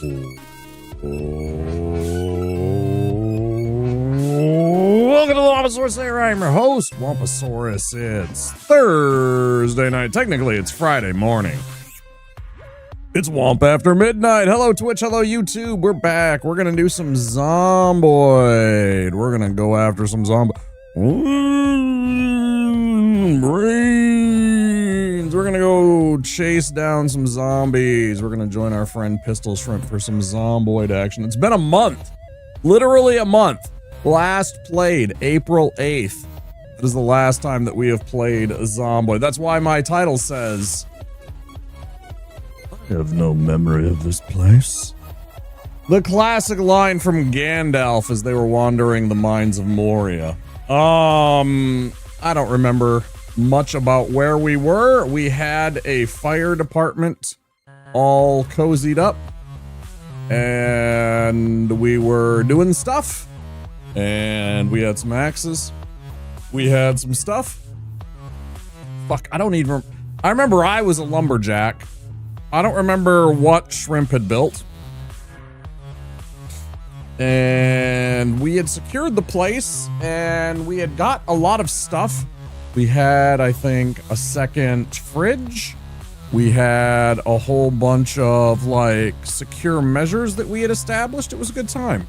Welcome to the Wamposaurus Lair. I'm your host, Wamposaurus. It's Thursday night. Technically, it's Friday morning. It's Womp After Midnight. Hello, Twitch. Hello, YouTube. We're back. We're going to do some Zomboid. We're going to go after some brains. We're going to go chase down some zombies. We're going to join our friend Pistol Shrimp for some Zomboid action. It's been a month. Literally a month. Last played April 8th. That is the last time that we have played Zomboid. That's why my title says, I have no memory of this place. The classic line from Gandalf as they were wandering the mines of Moria. I don't remember much about where we were. We had a fire department all cozied up, and we were doing stuff, and we had some axes. We had some stuff. Fuck, I don't even... I remember I was a lumberjack. I don't remember what Shrimp had built. And we had secured the place, and we had got a lot of stuff. We had, I think, a second fridge. We had a whole bunch of, like, secure measures that we had established. It was a good time.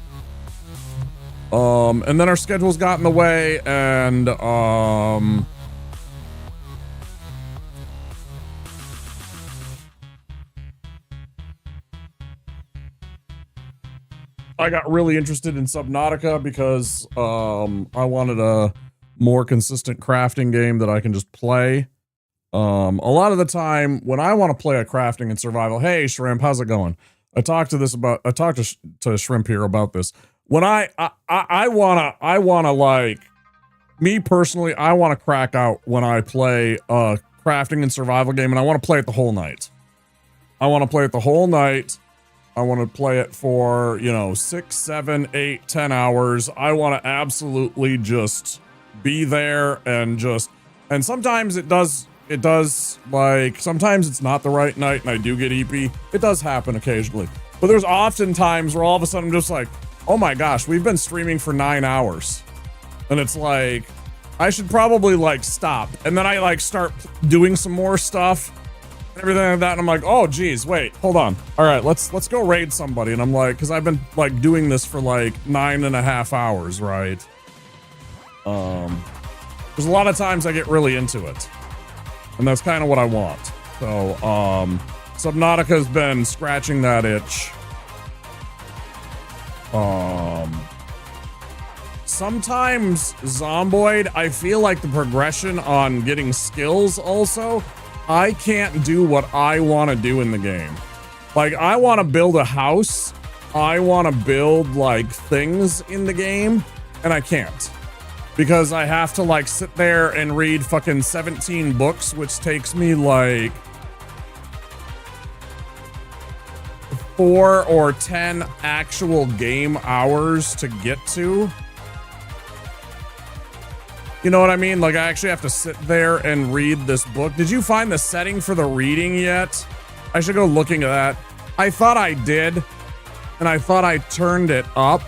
And then our schedules got in the way, and, I got really interested in Subnautica because I wanted a more consistent crafting game that I can just play. A lot of the time when I want to play a crafting and survival, hey Shrimp, how's it going? I talked to Shrimp here about this. When I wanna like, me personally, I want to crack out when I play a crafting and survival game, and I want to play it the whole night. I want to play it the whole night. I want to play it for, 6, 7, 8, 10 hours. I want to absolutely just be there and sometimes it does, like, sometimes it's not the right night and I do get EP. It does happen occasionally. But there's often times where all of a sudden I'm just like, oh my gosh, we've been streaming for 9 hours. And it's like, I should probably, like, stop. And then I, like, start doing some more stuff. Everything like that, and I'm like, oh geez, wait, hold on. All right, let's go raid somebody. And I'm like, because I've been like doing this for like 9.5 hours, right? There's a lot of times I get really into it, and that's kind of what I want. So Subnautica's been scratching that itch. Sometimes Zomboid, I feel like the progression on getting skills also, I can't do what I want to do in the game. Like, I want to build a house. I want to build, like, things in the game. And I can't. Because I have to, like, sit there and read fucking 17 books, which takes me, like, 4 or 10 actual game hours to get to. You know what I mean? Like, I actually have to sit there and read this book. Did you find the setting for the reading yet? I should go looking at that. I thought I did, and I thought I turned it up.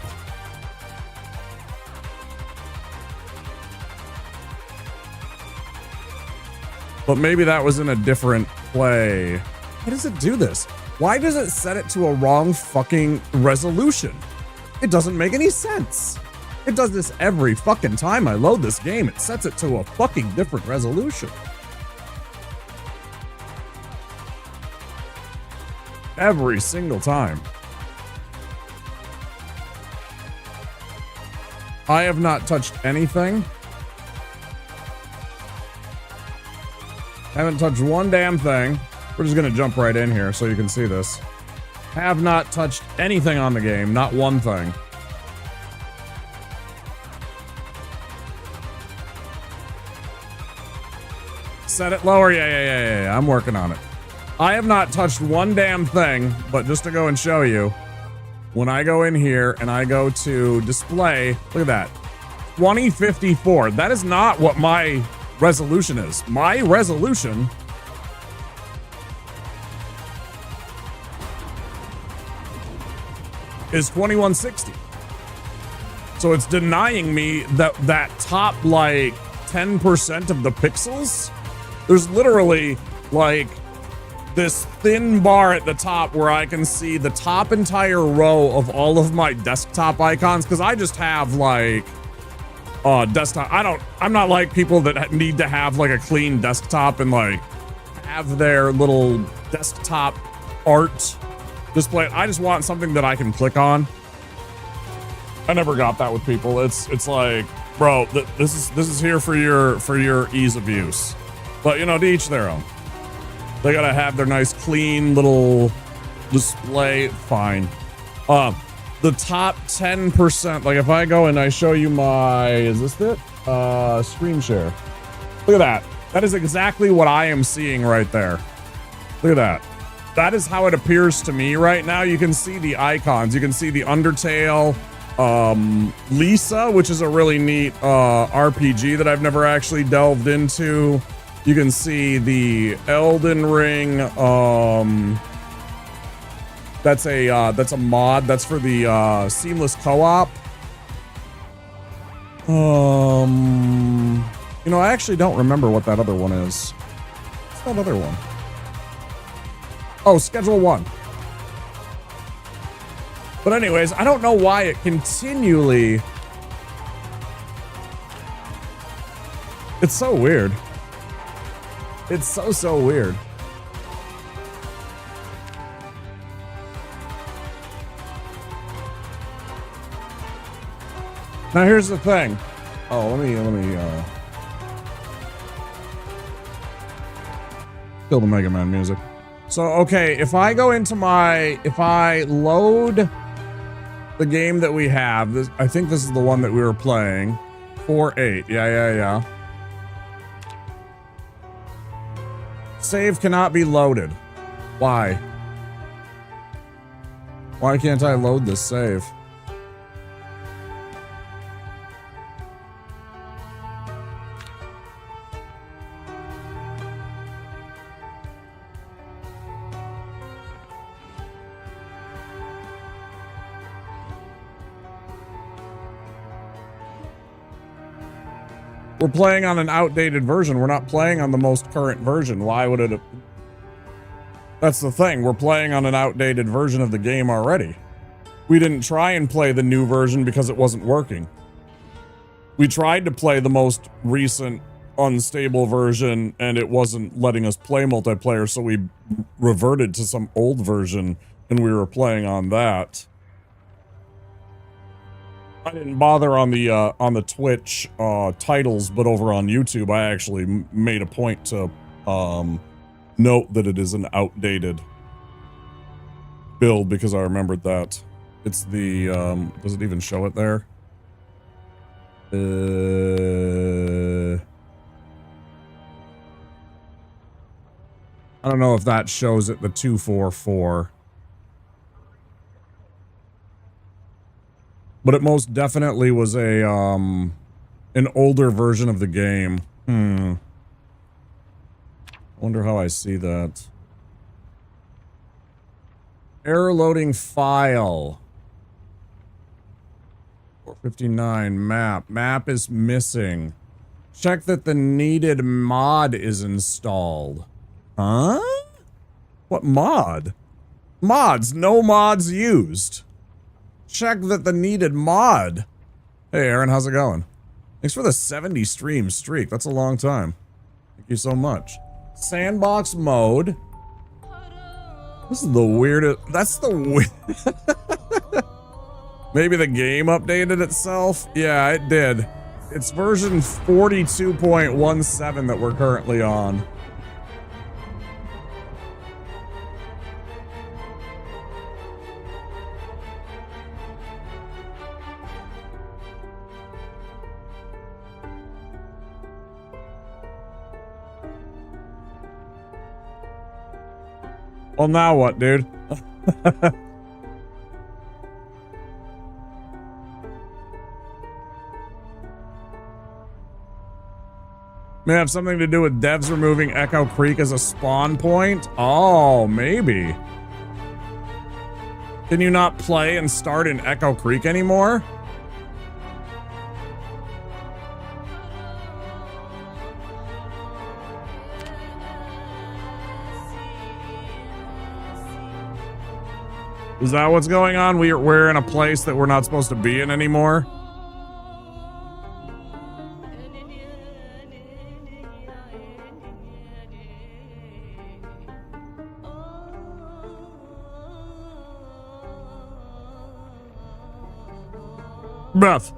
But maybe that was in a different play. Why does it do this? Why does it set it to a wrong fucking resolution? It doesn't make any sense. It does this every fucking time I load this game. It sets it to a fucking different resolution. Every single time. I have not touched anything. Haven't touched one damn thing. We're just gonna jump right in here so you can see this. Have not touched anything on the game, not one thing. Set it lower, yeah, I'm working on it. I have not touched one damn thing, but just to go and show you, when I go in here and I go to display, look at that, 2054. That is not what my resolution is. My resolution is 2160. So it's denying me that top like 10% of the pixels. There's literally like this thin bar at the top where I can see the top entire row of all of my desktop icons, because I just have like desktop. I'm not like people that need to have like a clean desktop and like have their little desktop art display. I just want something that I can click on. I never got that with people. It's like, bro, this is here for your ease of use. But you know, to each their own. They gotta have their nice clean little display. Fine. The top 10%, like if I go and I show you my, is this it? Screen share. Look at that. That is exactly what I am seeing right there. Look at that. That is how it appears to me right now. You can see the icons. You can see the Undertale, Lisa, which is a really neat RPG that I've never actually delved into. You can see the Elden Ring, that's a mod. That's for the seamless co-op. You know, I actually don't remember what that other one is. What's that other one? Oh, Schedule 1. But anyways, I don't know why it continually... It's so weird. It's so weird. Now here's the thing. Oh, let me kill the Mega Man music. So, okay, if I go into if I load the game that we have, I think this is the one that we were playing. 4-8. Yeah. Save cannot be loaded. Why? Why can't I load this save? We're playing on an outdated version. We're not playing on the most current version. Why would it? That's the thing. We're playing on an outdated version of the game already. We didn't try and play the new version because it wasn't working. We tried to play the most recent unstable version and it wasn't letting us play multiplayer, so we reverted to some old version and we were playing on that. I didn't bother on the Twitch titles, but over on YouTube, I actually made a point to note that it is an outdated build because I remembered that. It's the does it even show it there? I don't know if that shows it, the 244. But it most definitely was a an older version of the game. I wonder how I see that. Error loading file. 459 map. Map is missing. Check that the needed mod is installed. Huh? What mod? Mods. No mods used. Check that the needed mod. Hey, Aaron, how's it going? Thanks for the 70 stream streak. That's a long time. Thank you so much. Sandbox mode. This is the weirdest. That's the weird. Maybe the game updated itself? Yeah, it did. It's version 42.17 that we're currently on. Well, now what, dude? May have something to do with devs removing Echo Creek as a spawn point? Oh, maybe. Can you not play and start in Echo Creek anymore? Is that what's going on? We're in a place that we're not supposed to be in anymore? Bruh.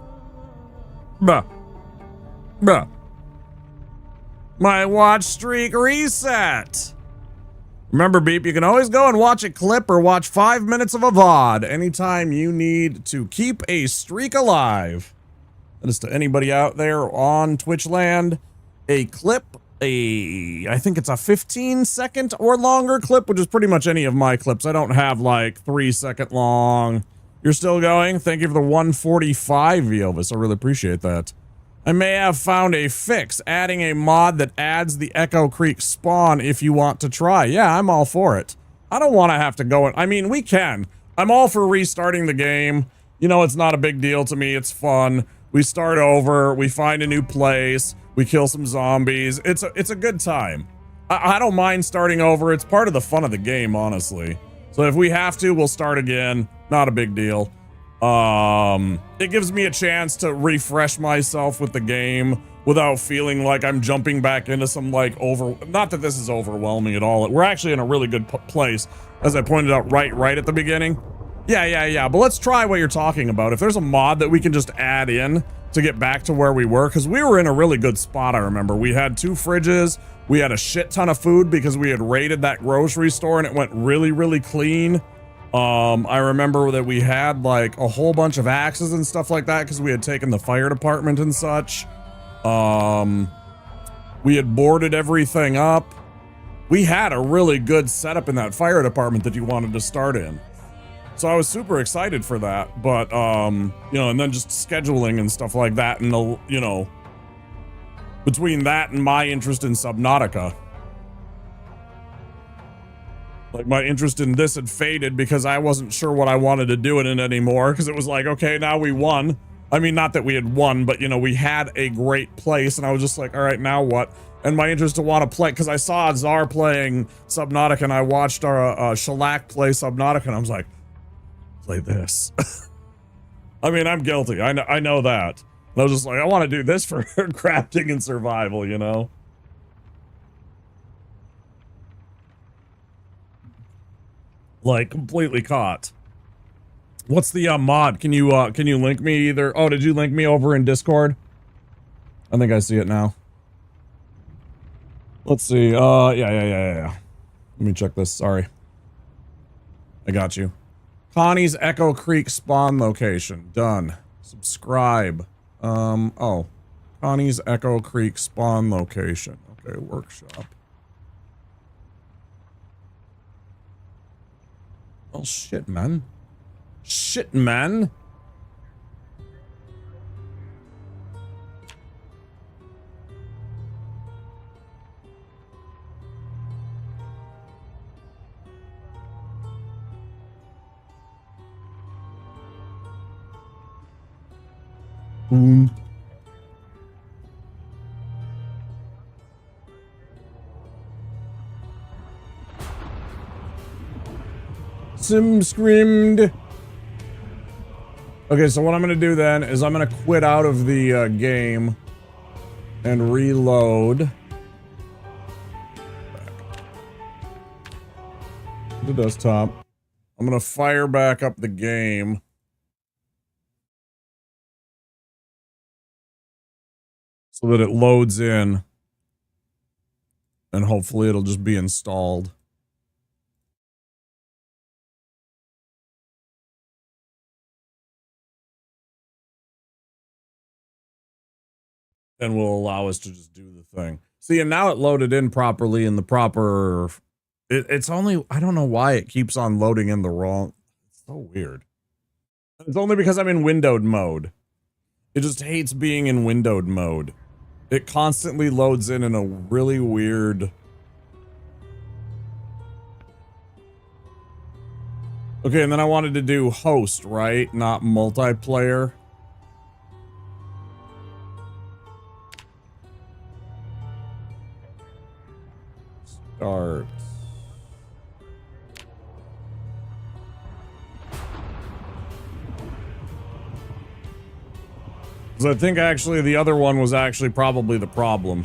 Bruh. Bruh. My watch streak reset. Remember, Beep, you can always go and watch a clip or watch 5 minutes of a VOD anytime you need to keep a streak alive. That is to anybody out there on Twitch land. A clip, I think it's a 15-second or longer clip, which is pretty much any of my clips. I don't have like 3-second long. You're still going? Thank you for the 145 Viovis. I really appreciate that. I may have found a fix, adding a mod that adds the Echo Creek spawn if you want to try. Yeah, I'm all for it. I don't want to have to go in. I mean, we can. I'm all for restarting the game. You know, it's not a big deal to me. It's fun. We start over. We find a new place. We kill some zombies. It's a good time. I don't mind starting over. It's part of the fun of the game, honestly. So if we have to, we'll start again. Not a big deal. It gives me a chance to refresh myself with the game without feeling like I'm jumping back into some like not that this is overwhelming at all. We're actually in a really good place, as I pointed out right at the beginning. Yeah, but let's try what you're talking about. If there's a mod that we can just add in to get back to where we were, because we were in a really good spot. I remember we had 2 fridges, we had a shit ton of food because we had raided that grocery store and it went really clean. I remember that we had like a whole bunch of axes and stuff like that because we had taken the fire department and such. We had boarded everything up. We had a really good setup in that fire department that you wanted to start in. So I was super excited for that, but, you know, and then just scheduling and stuff like that and the, you know, between that and my interest in Subnautica. Like, my interest in this had faded because I wasn't sure what I wanted to do in it anymore. Because it was like, okay, now we won. I mean, not that we had won, but, you know, we had a great place. And I was just like, all right, now what? And my interest to want to play, because I saw Czar playing Subnautica and I watched our Shellac play Subnautica and I was like, play this. I mean, I'm guilty. I know that. And I was just like, I want to do this for crafting and survival, you know? Like, completely caught. What's the mod? Can you link me either? Oh, did you link me over in Discord? I think I see it now. Let's see. Yeah. Let me check this. Sorry. I got you. Connie's Echo Creek spawn location. Done. Subscribe. Oh. Connie's Echo Creek spawn location. Okay, workshop. Oh, shit, man. Shit, man. Sim screamed. Okay, so what I'm gonna do then is I'm gonna quit out of the game and reload. The desktop. I'm gonna fire back up the game. So that it loads in. And hopefully it'll just be installed. And will allow us to just do the thing. See, and now it loaded in properly in the proper... It's only... I don't know why it keeps on loading in the wrong... It's so weird. It's only because I'm in windowed mode. It just hates being in windowed mode. It constantly loads in a really weird... Okay, and then I wanted to do host, right? Not multiplayer. Start. Because I think actually the other one was actually probably the problem.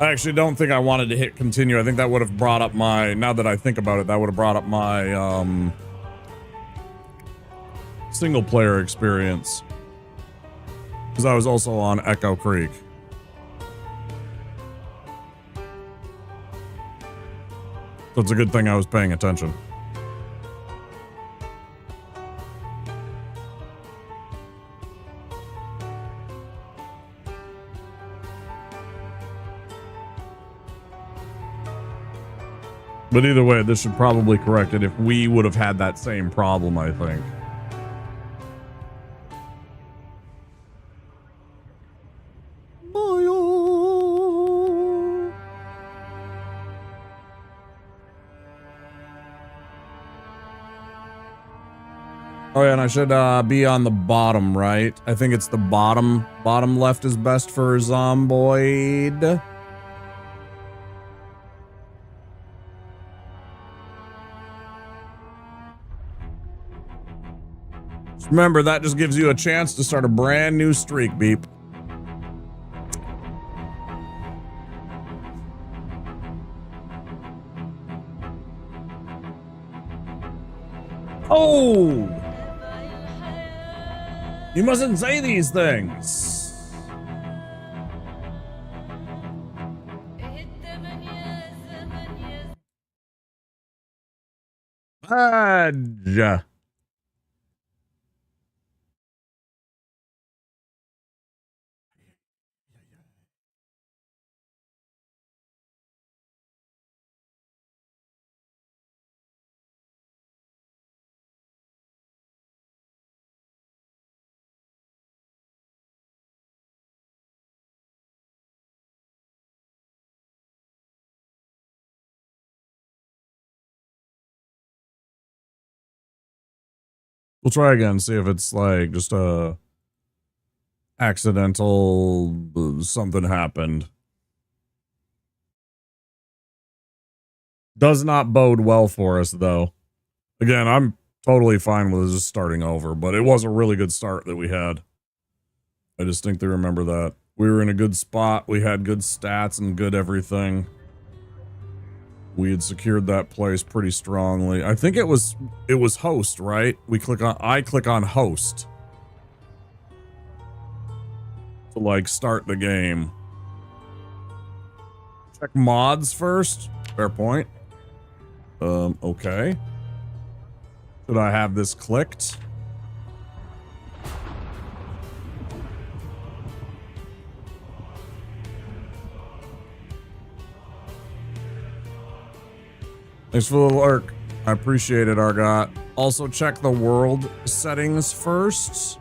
I actually don't think I wanted to hit continue. I think that would have brought up my, now that I think about it, that would have brought up my single player experience. Because I was also on Echo Creek. So it's a good thing I was paying attention. But either way, this should probably correct it if we would have had that same problem, I think. Oh yeah, and I should be on the bottom right. I think it's the bottom left is best for Zomboid. Remember, that just gives you a chance to start a brand new streak, Beep. Oh! You mustn't say these things. Fudge. We'll try again, see if it's like just a accidental something happened. Does not bode well for us, though. Again, I'm totally fine with just starting over, but it was a really good start that we had. I distinctly remember that. We were in a good spot, we had good stats and good everything. We had secured that place pretty strongly. I think it was host, right? I click on host to like start the game. Check mods first. Fair point. Okay. Should I have this clicked? Thanks for the lurk. I appreciate it, Argot. Also check the world settings first.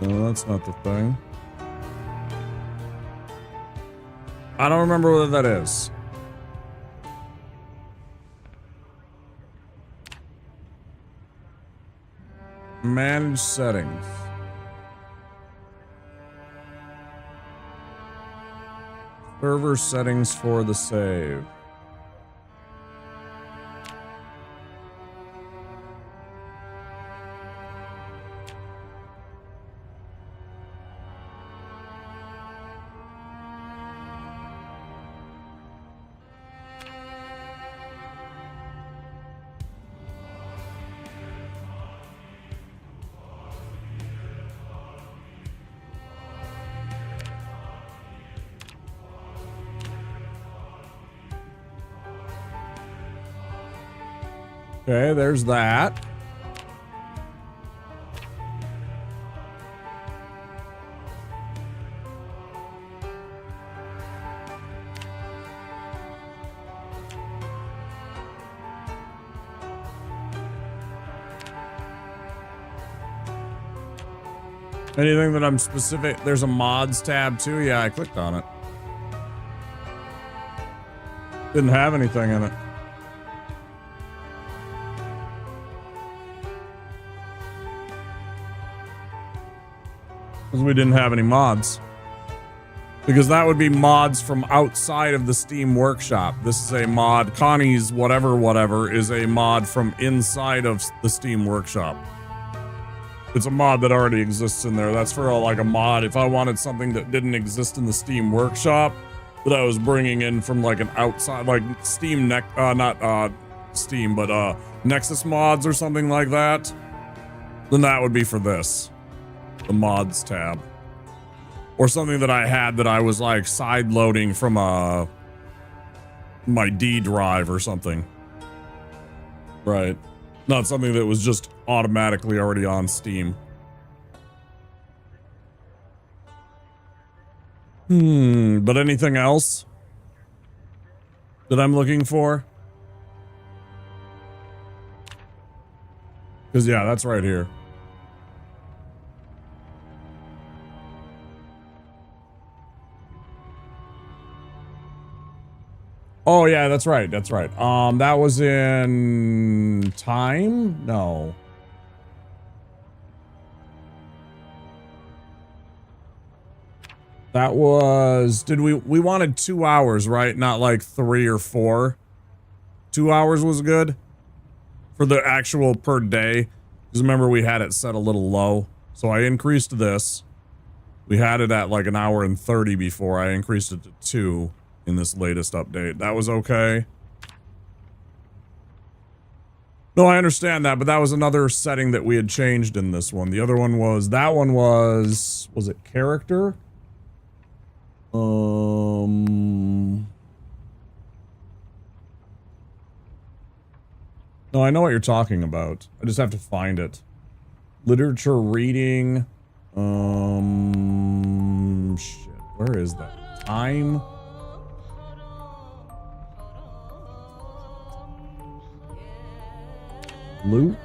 No, that's not the thing. I don't remember what that is. Manage settings. Server settings for the save. Okay, there's that. Anything that I'm specific? There's a mods tab too. Yeah, I clicked on it. Didn't have anything in it. Because we didn't have any mods. Because that would be mods from outside of the Steam Workshop. This is a mod. Connie's whatever is a mod from inside of the Steam Workshop. It's a mod that already exists in there. That's for like a mod. If I wanted something that didn't exist in the Steam Workshop that I was bringing in from like an outside, like Steam not Steam, but Nexus mods or something like that, then that would be for this. The mods tab. Or something that I had that I was like side loading from my D drive or something. Right. Not something that was just automatically already on Steam. But anything else that I'm looking for? Because yeah, that's right here. Oh yeah, that's right. That's right. That was in time? No. That was, we wanted 2 hours, right? Not like 3 or 4. 2 hours was good for the actual per day. Because remember we had it set a little low. So I increased this. We had it at like 1 hour and 30 before. I increased it to 2. In this latest update. That was okay. No, I understand that, but that was another setting that we had changed in this one. The other one was, that one was it character? No, I know what you're talking about. I just have to find it. Literature reading. Shit, where is that? Time? Loot.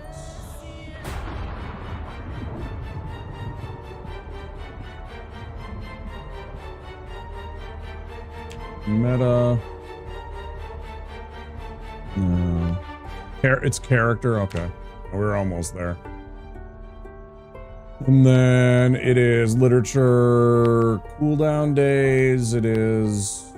Meta. No. It's character. Okay. We're almost there. And then it is literature cooldown days. It is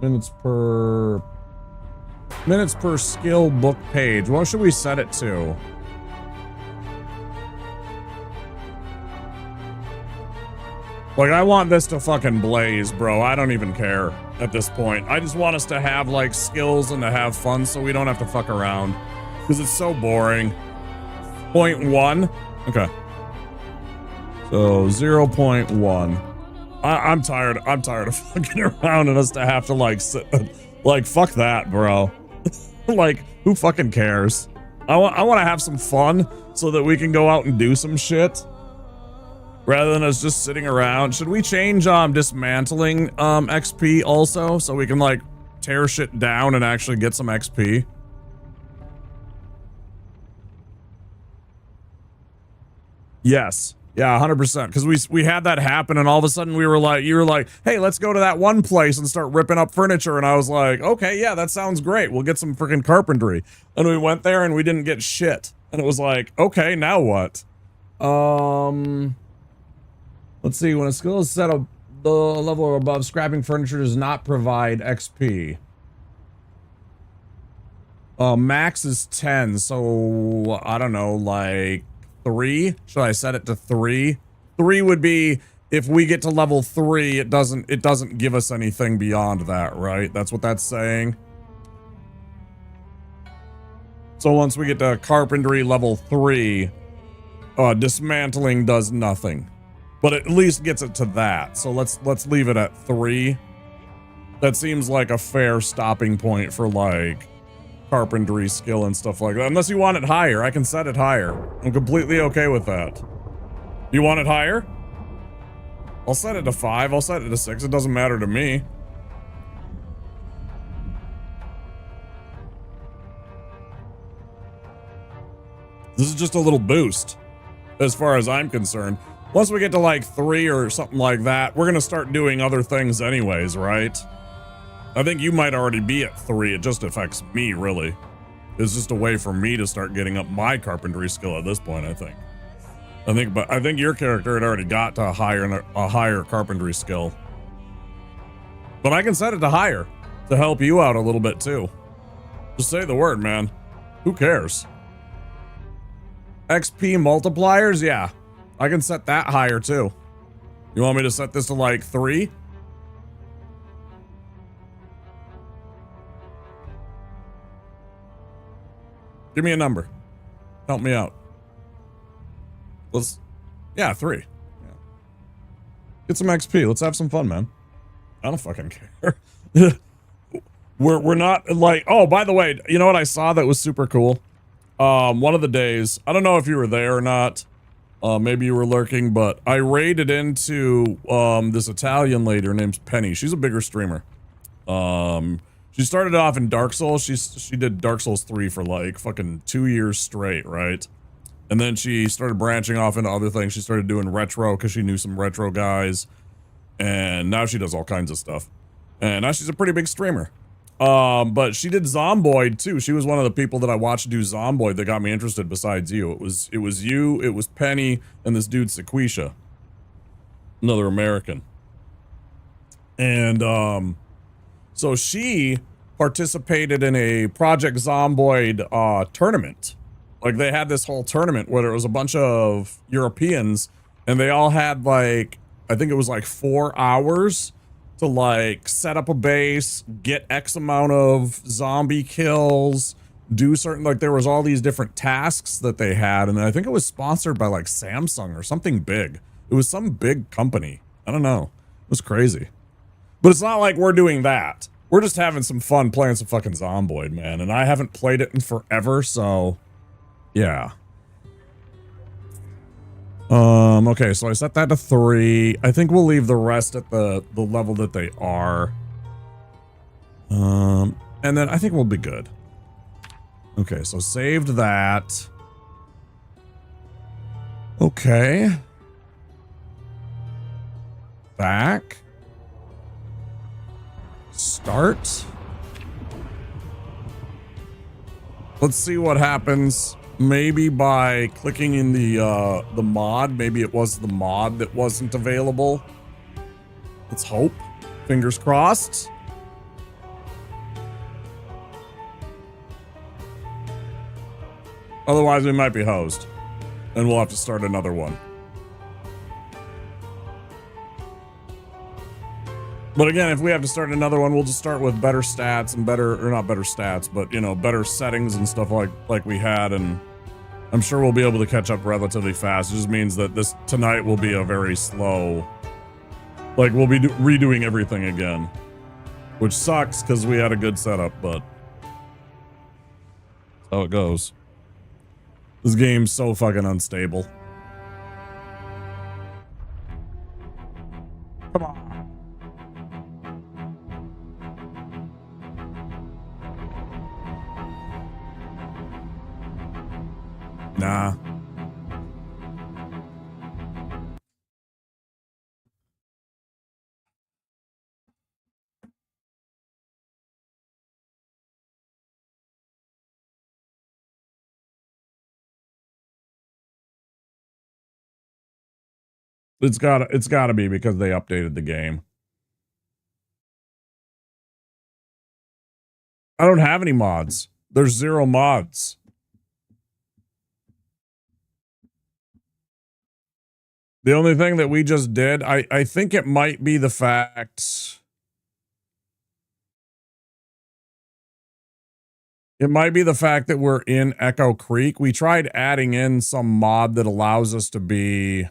minutes per skill book page. What should we set it to? Like, I want this to fucking blaze, bro. I don't even care at this point. I just want us to have like skills and to have fun so we don't have to fuck around. Because it's so boring. 0.1? Okay. So 0.1. I'm tired of fucking around and us to have to like sit, like fuck that, bro. Like, who fucking cares? I want to have some fun so that we can go out and do some shit rather than us just sitting around. Should we change dismantling XP also so we can like tear shit down and actually get some XP? Yes. Yeah, 100%. Because we had that happen, and all of a sudden you were like, hey, let's go to that one place and start ripping up furniture. And I was like, okay, yeah, that sounds great. We'll get some freaking carpentry. And we went there and we didn't get shit. And it was like, okay, now what? Let's see. When a skill is set up the level or above, scrapping furniture does not provide XP. Max is 10, so I don't know, like 3? Should I set it to 3? 3 would be if we get to level 3, it doesn't give us anything beyond that, right? That's what that's saying. So once we get to carpentry level 3, dismantling does nothing. But it at least gets it to that. So let's leave it at 3. That seems like a fair stopping point for like carpentry skill and stuff like that. Unless you want it higher, I can set it higher. I'm completely okay with that. You want it higher? I'll set it to 5. I'll set it to 6. It doesn't matter to me. This is just a little boost as far as I'm concerned. Once we get to like 3 or something like that, we're gonna start doing other things anyways, right? I think you might already be at 3. It just affects me, really. It's just a way for me to start getting up my carpentry skill at this point, I think. But I think your character had already got to a higher carpentry skill. But I can set it to higher to help you out a little bit too. Just say the word, man. Who cares? XP multipliers? Yeah. I can set that higher too. You want me to set this to like 3? Give me a number. Help me out. Yeah, 3. Yeah. Get some XP. Let's have some fun, man. I don't fucking care. We're not like, oh, by the way, you know what I saw that was super cool? One of the days, I don't know if you were there or not. Maybe you were lurking, but I raided into this Italian lady. Her name's Penny. She's a bigger streamer. She started off in Dark Souls. She did Dark Souls 3 for like fucking 2 years straight, right? And then she started branching off into other things. She started doing retro because she knew some retro guys. And now she does all kinds of stuff. And now she's a pretty big streamer. But she did Zomboid too. She was one of the people that I watched do Zomboid that got me interested besides you. It was you, it was Penny, and this dude Sequisha. Another American. And so she participated in a Project Zomboid tournament. Like they had this whole tournament where there was a bunch of Europeans and they all had like, I think it was like 4 hours to like set up a base, get X amount of zombie kills, do certain, like there was all these different tasks that they had. And I think it was sponsored by like Samsung or something big. It was some big company. I don't know. It was crazy. But it's not like we're doing that. We're just having some fun playing some fucking Zomboid, man. And I haven't played it in forever, so yeah. Okay, so I set that to 3. I think we'll leave the rest at the level that they are. And then I think we'll be good. Okay, so saved that. Okay. Back. Start. Let's see what happens. Maybe by clicking in the mod. Maybe it was the mod that wasn't available. Let's hope. Fingers crossed. Otherwise, we might be hosed. And we'll have to start another one. But again, if we have to start another one, we'll just start with better stats and better, or not better stats, but, you know, better settings and stuff like we had, and I'm sure we'll be able to catch up relatively fast. It just means that tonight will be a very slow, like we'll be redoing everything again, which sucks because we had a good setup, but that's how it goes. This game's so fucking unstable. Come on. Nah. It's gotta be because they updated the game. I don't have any mods. There's 0 mods. The only thing that we just did, I think it might be the fact. It might be the fact that we're in Echo Creek. We tried adding in some mod that allows us to be.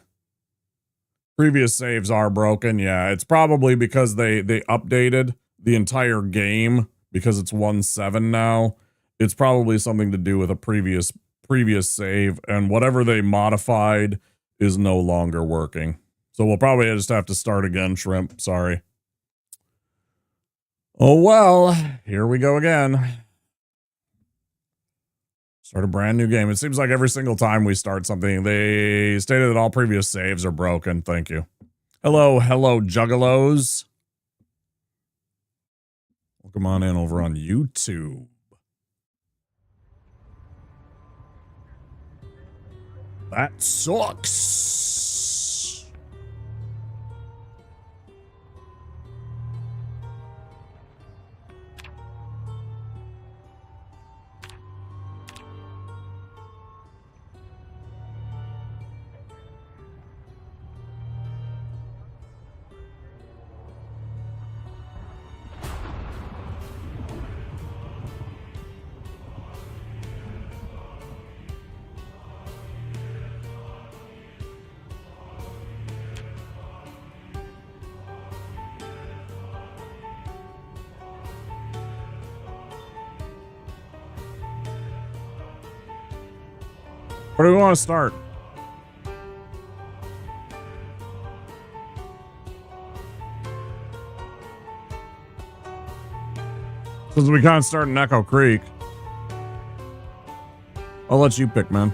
Previous saves are broken. Yeah, it's probably because they updated the entire game because it's 1.7 now. It's probably something to do with a previous save, and whatever they modified is no longer working. So we'll probably just have to start again, Shrimp. Sorry. Oh well, here we go again. Start a brand new game. It seems like every single time we start something, they stated that all previous saves are broken. Thank you. Hello, juggalos. Welcome on in over on YouTube. That sucks. Where do we want to start? Since we can't start in Echo Creek, I'll let you pick, man.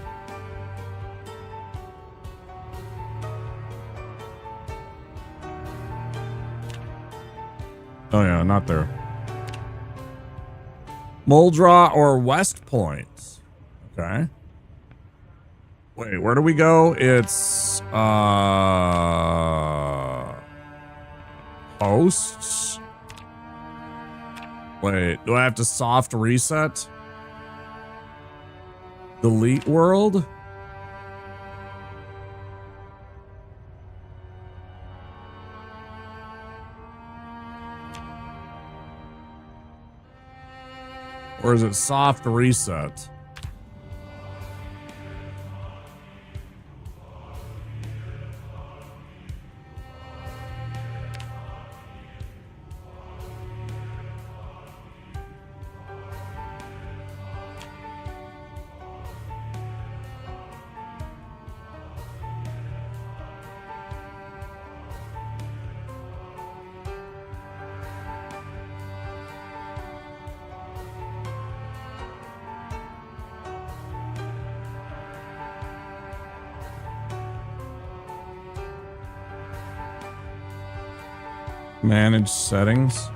Oh yeah, not there. Muldraw or West Point? Okay. Wait, where do we go? It's hosts. Wait, do I have to soft reset? Delete world? Or is it soft reset? Manage settings.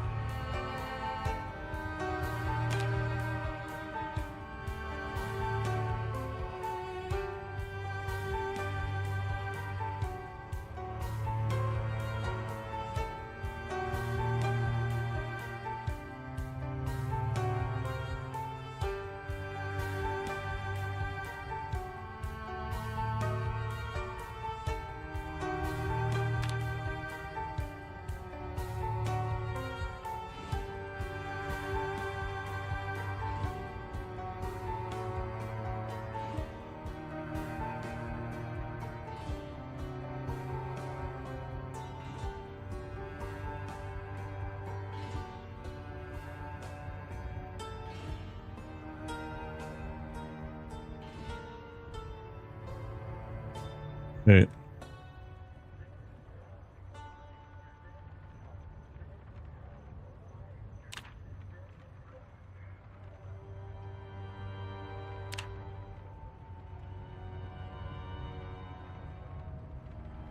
Hey.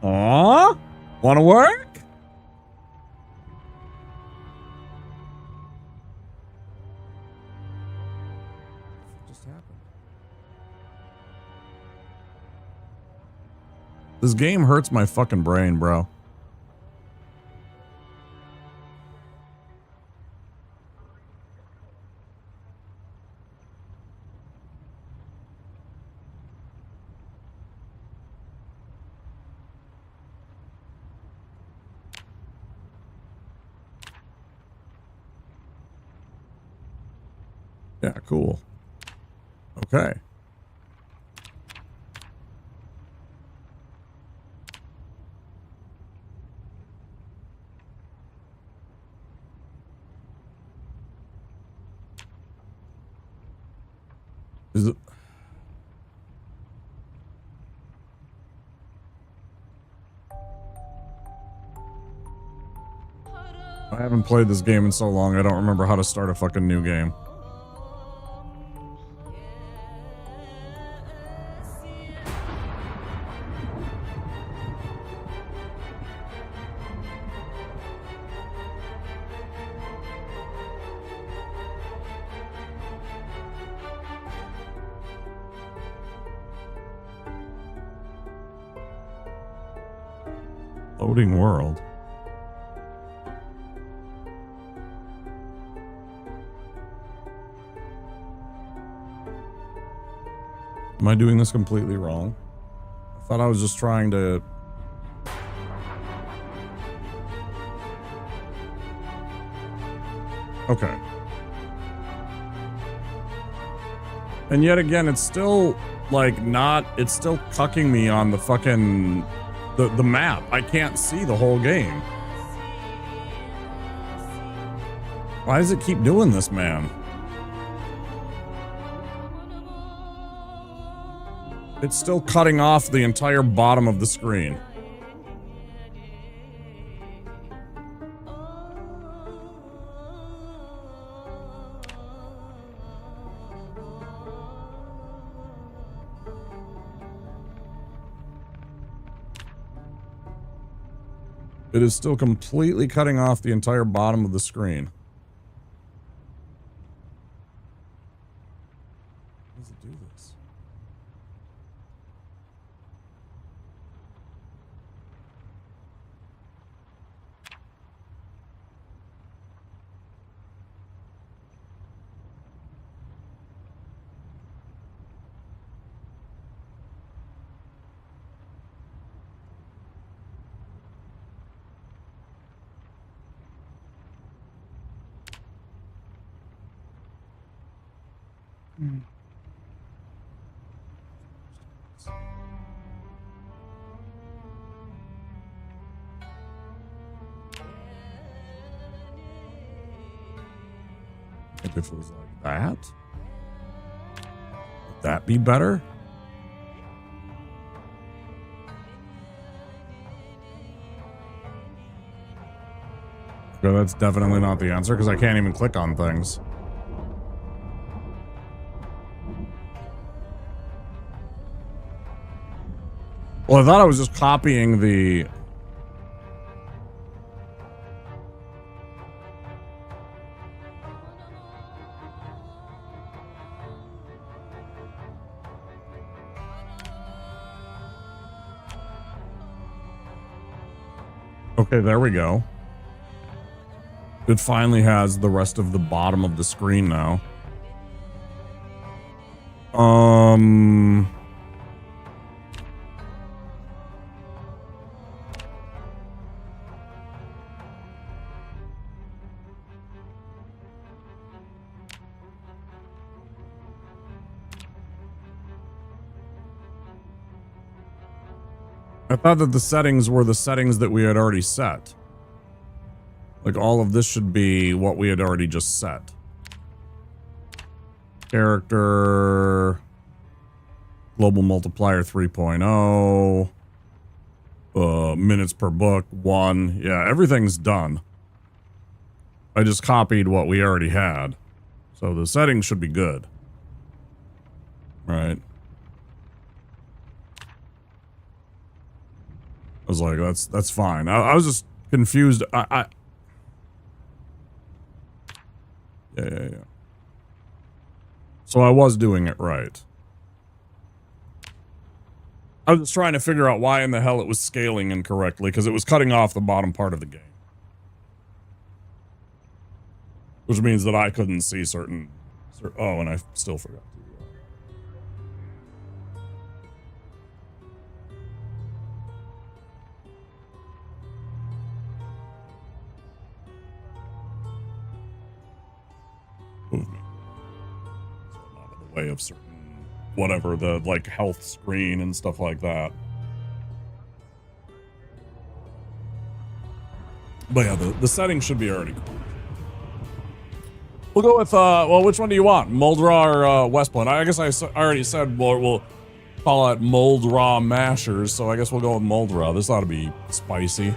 Aw? Wanna work? What just happened? This game hurts my fucking brain, bro. Yeah, cool. Okay. Is it? I haven't played this game in so long, I don't remember how to start a fucking new game. Loading world. Am I doing this completely wrong? I thought I was just trying to... Okay. And yet again, it's still, like, not... It's still cucking me on the fucking... The map. I can't see the whole game. Why does it keep doing this, man? It's still cutting off the entire bottom of the screen. It is still completely cutting off the entire bottom of the screen. How does it do this? If it was like that, would that be better? Okay, that's definitely not the answer because I can't even click on things. Well, I thought I was just copying the... Okay, there we go. It finally has the rest of the bottom of the screen now. I thought that the settings were the settings that we had already set. Like all of this should be what we had already just set. Character, global multiplier 3.0, minutes per book 1. Yeah, everything's done. I just copied what we already had. So the settings should be good. Right. I was like, that's fine. I was just confused. Yeah. So I was doing it right. I was just trying to figure out why in the hell it was scaling incorrectly, because it was cutting off the bottom part of the game. Which means that I couldn't see certain oh, and I still forgot to move me. So I'm out of the way of certain, whatever, the, like, health screen and stuff like that. But yeah, the settings should be already cool. We'll go with, well, which one do you want? Mold Raw or West Point? I guess I already said we'll call it Mold Raw Mashers, so I guess we'll go with Mold Raw. This ought to be spicy.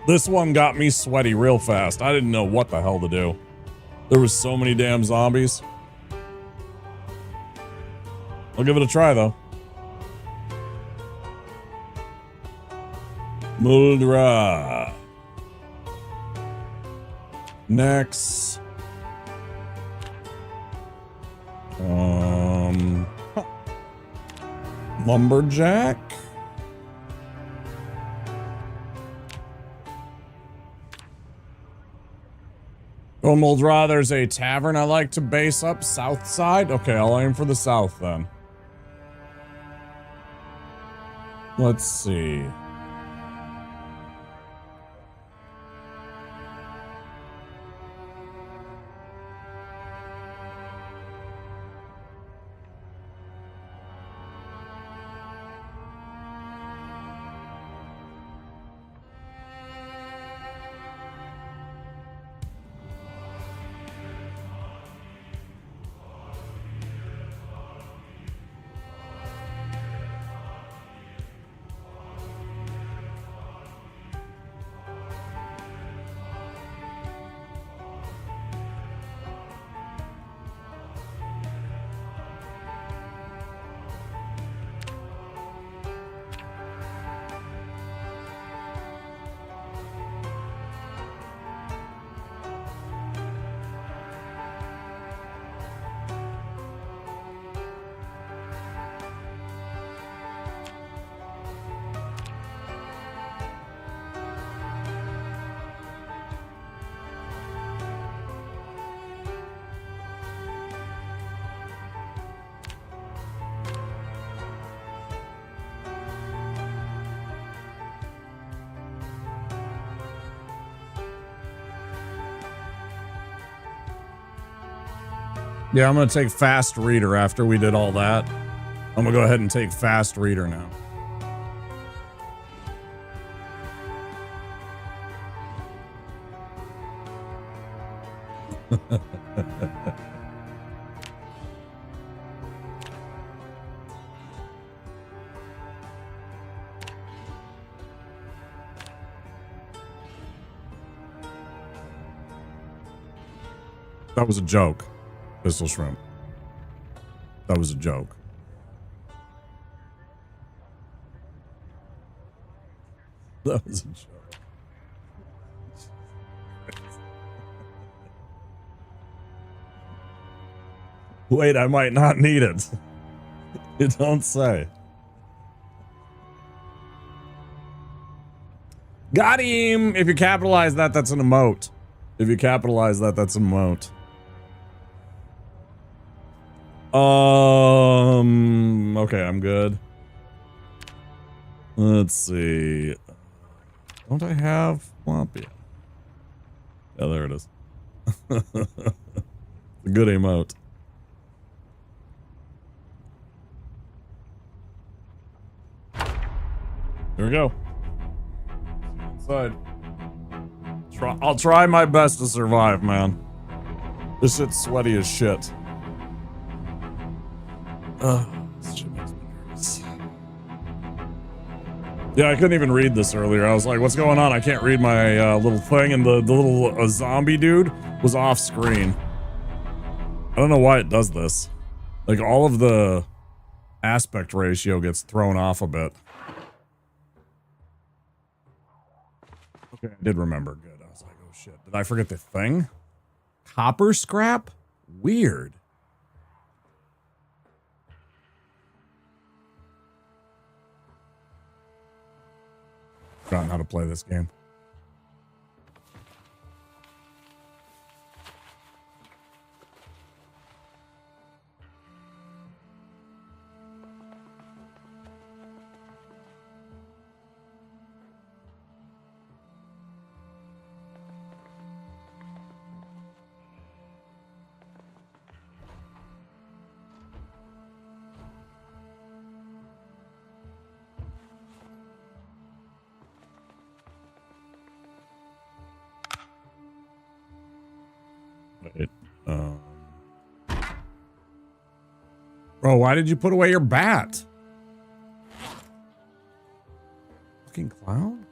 This one got me sweaty real fast. I didn't know what the hell to do. There was so many damn zombies. I'll give it a try, though. Mold Raw. Next. Lumberjack. Oh, Mold Raw, there's a tavern I like to base up. South side? Okay, I'll aim for the south then. Let's see. Yeah, I'm going to take Fast Reader after we did all that. I'm going to go ahead and take Fast Reader now. That was a joke. Pistol Shrimp. That was a joke. That was a joke. Wait, I might not need it. You don't say. Got him! If you capitalize that, that's an emote. If you capitalize that, that's an emote. Okay, I'm good. Let's see. Don't I have Floppy? Yeah, there it is. A good emote. Here we go. Inside. I'll try my best to survive, man. This shit's sweaty as shit. This shit makes me nervous. Yeah, I couldn't even read this earlier. I was like, what's going on? I can't read my little thing, and the little zombie dude was off screen. I don't know why it does this. Like, all of the aspect ratio gets thrown off a bit. Okay, I did remember. Good. I was like, oh shit. Did I forget the thing? Copper scrap? Weird. Forgotten how to play this game. Wait, bro, why did you put away your bat? Fucking clown.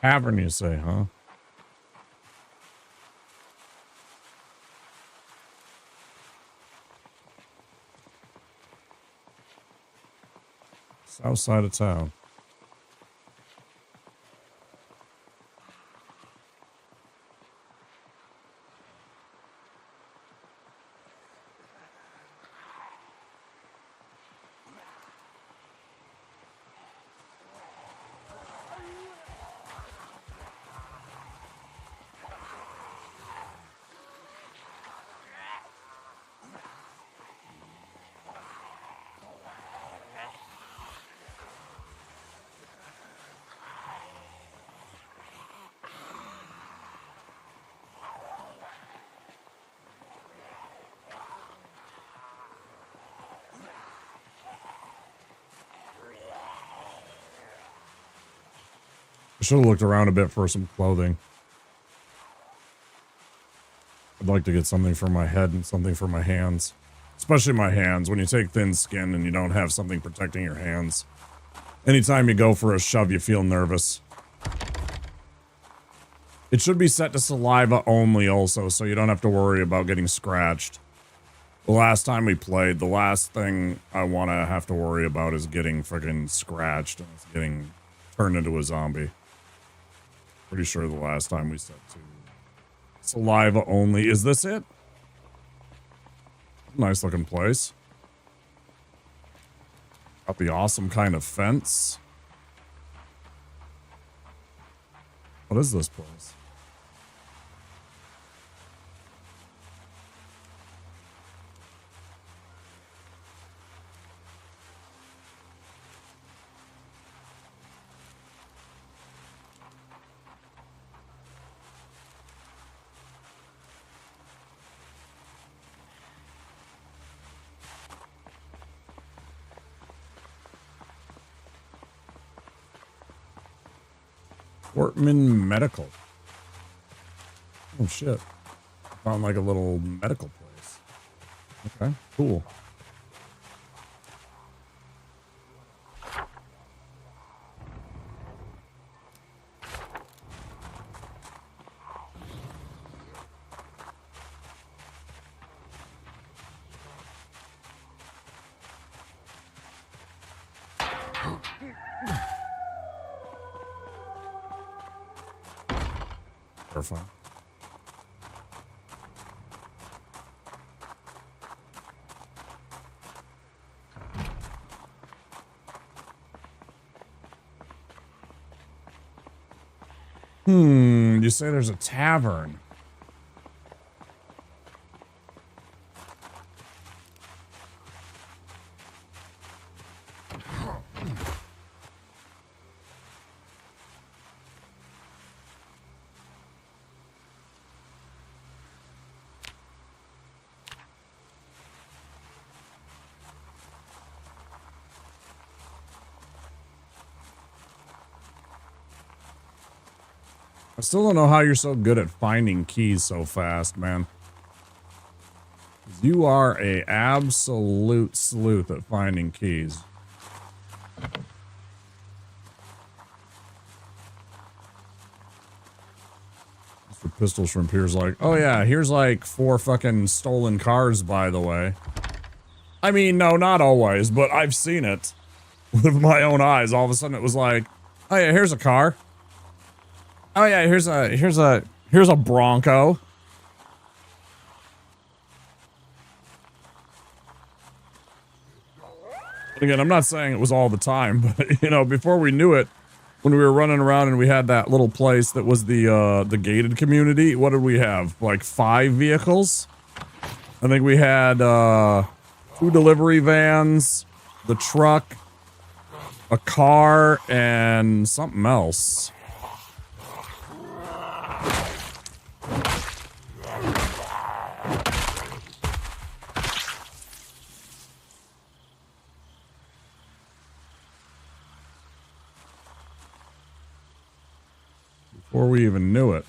Tavern, you say, huh? South side of town. I should have looked around a bit for some clothing. I'd like to get something for my head and something for my hands. Especially my hands. When you take thin skin and you don't have something protecting your hands. Anytime you go for a shove, you feel nervous. It should be set to saliva only also, so you don't have to worry about getting scratched. The last time we played, the last thing I want to have to worry about is getting freaking scratched and getting turned into a zombie. Pretty sure the last time we set to saliva only. Is this it? Nice looking place. Got the awesome kind of fence. What is this place? Wortman Medical. Oh shit. Found like a little medical place. Okay, cool. Terrifying. You say there's a tavern. I still don't know how you're so good at finding keys so fast, man. You are a absolute sleuth at finding keys. Mr. Pistol Shrimp here's like, oh yeah, here's like 4 fucking stolen cars, by the way. I mean, no, not always, but I've seen it with my own eyes. All of a sudden it was like, oh yeah, here's a car. Oh yeah, here's a Bronco. Again, I'm not saying it was all the time, but you know, before we knew it, when we were running around and we had that little place that was the gated community, what did we have? Like 5 vehicles? I think we had 2 delivery vans, the truck, a car, and something else. Before we even knew it.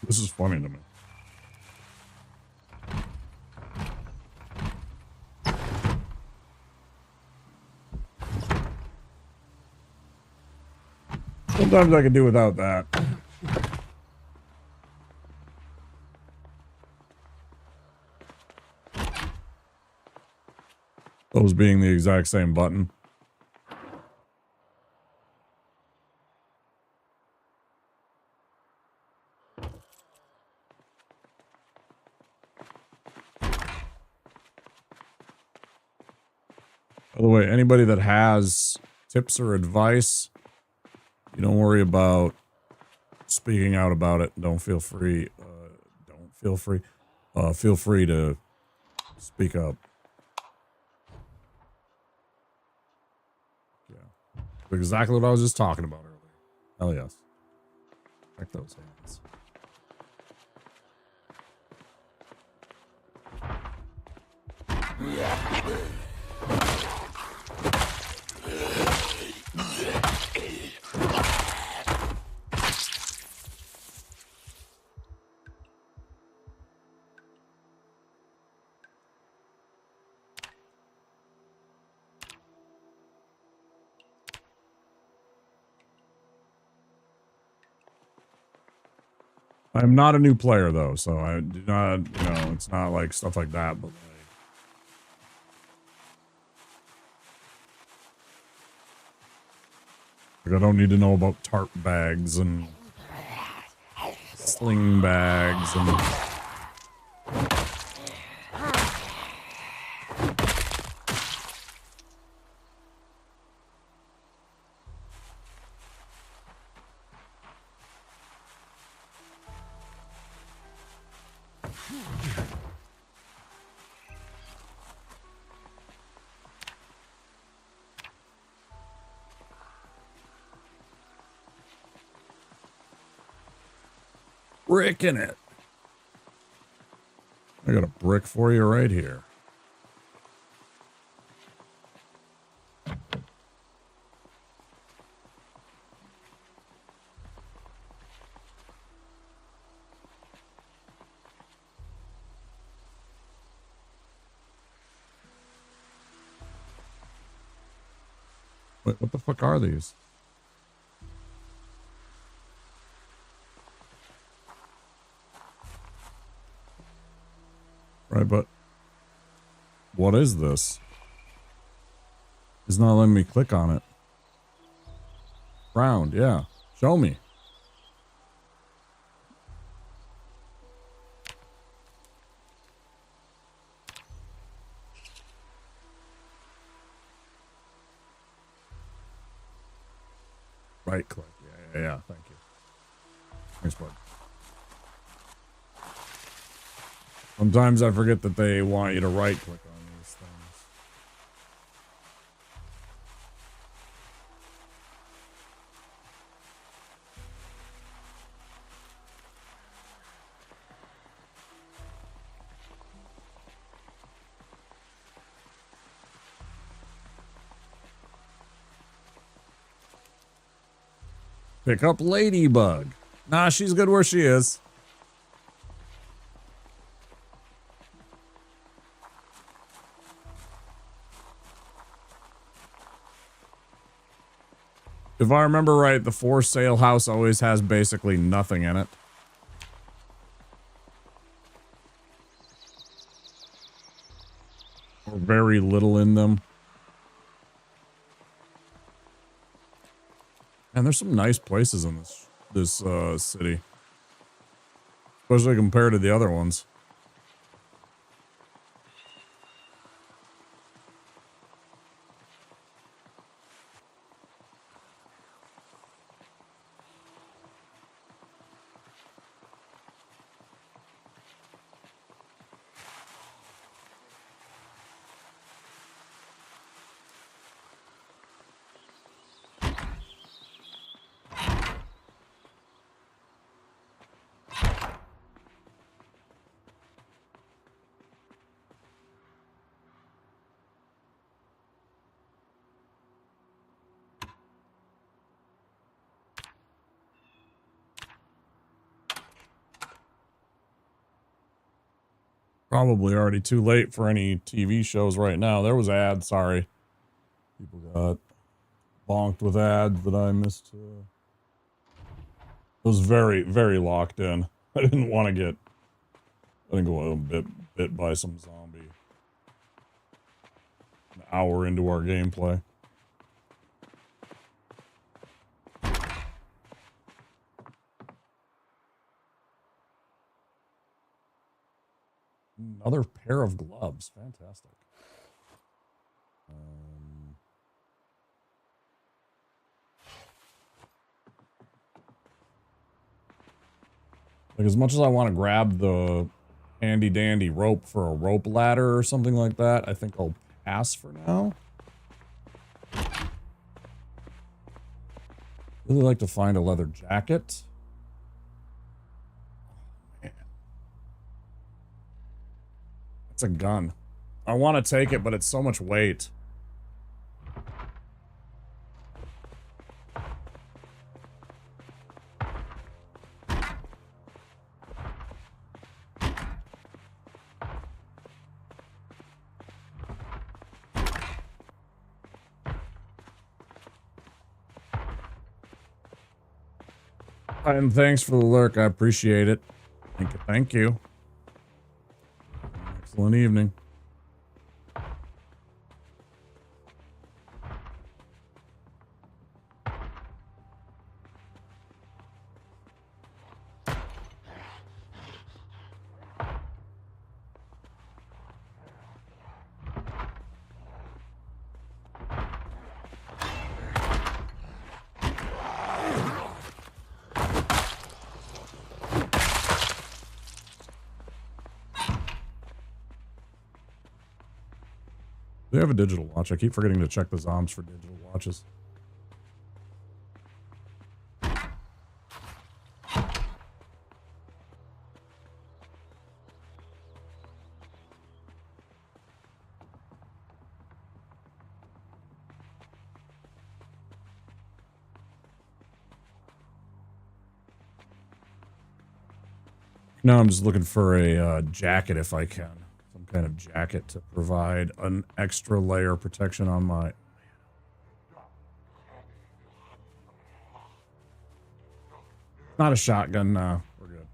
This is funny to me. Sometimes I can do without that. Those being the exact same button. By the way, anybody that has tips or advice, you don't worry about speaking out about it. Don't feel free. Feel free to speak up. Yeah, exactly what I was just talking about earlier. Hell yes. Check those hands. I'm not a new player though, so I do not, you know, it's not like stuff like that, but like I don't need to know about tarp bags and sling bags and brick in it. I got a brick for you right here. Wait, what the fuck are these? Right, but what is this? It's not letting me click on it. Round, yeah. Show me. Right click. Yeah. Thank you. Thanks, bud. Sometimes I forget that they want you to right click on these things. Pick up Ladybug. Nah, she's good where she is. If I remember right, the for sale house always has basically nothing in it. Or very little in them. And there's some nice places in this city. Especially compared to the other ones. Probably already too late for any TV shows right now. There was ads, sorry. People got bonked with ads that I missed. It was very, very locked in. I didn't want to get, I think, a bit by some zombie. An hour into our gameplay. Another pair of gloves. Fantastic. Like, as much as I want to grab the handy dandy rope for a rope ladder or something like that, I think I'll pass for now. Really like to find a leather jacket. Oh, man. It's a gun. I want to take it, but it's so much weight. And thanks for the lurk. I appreciate it. Thank you. Excellent evening. They have a digital watch. I keep forgetting to check the zombs for digital watches. Now I'm just looking for a jacket if I can. Some kind of jacket to provide an extra layer of protection on my... Not a shotgun, no. We're good.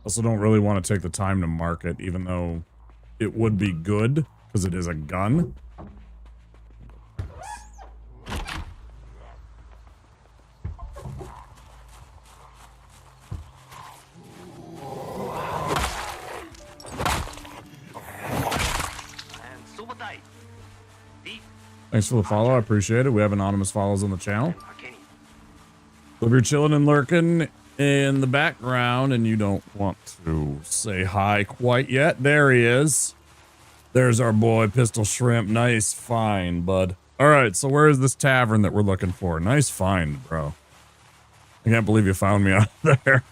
Also don't really want to take the time to mark it, even though it would be good, because it is a gun. Thanks for the follow. I appreciate it. We have anonymous follows on the channel. So if you're chilling and lurking in the background and you don't want to say hi quite yet, there he is. There's our boy, Pistol Shrimp. Nice find, bud. All right, so where is this tavern that we're looking for? Nice find, bro. I can't believe you found me out there.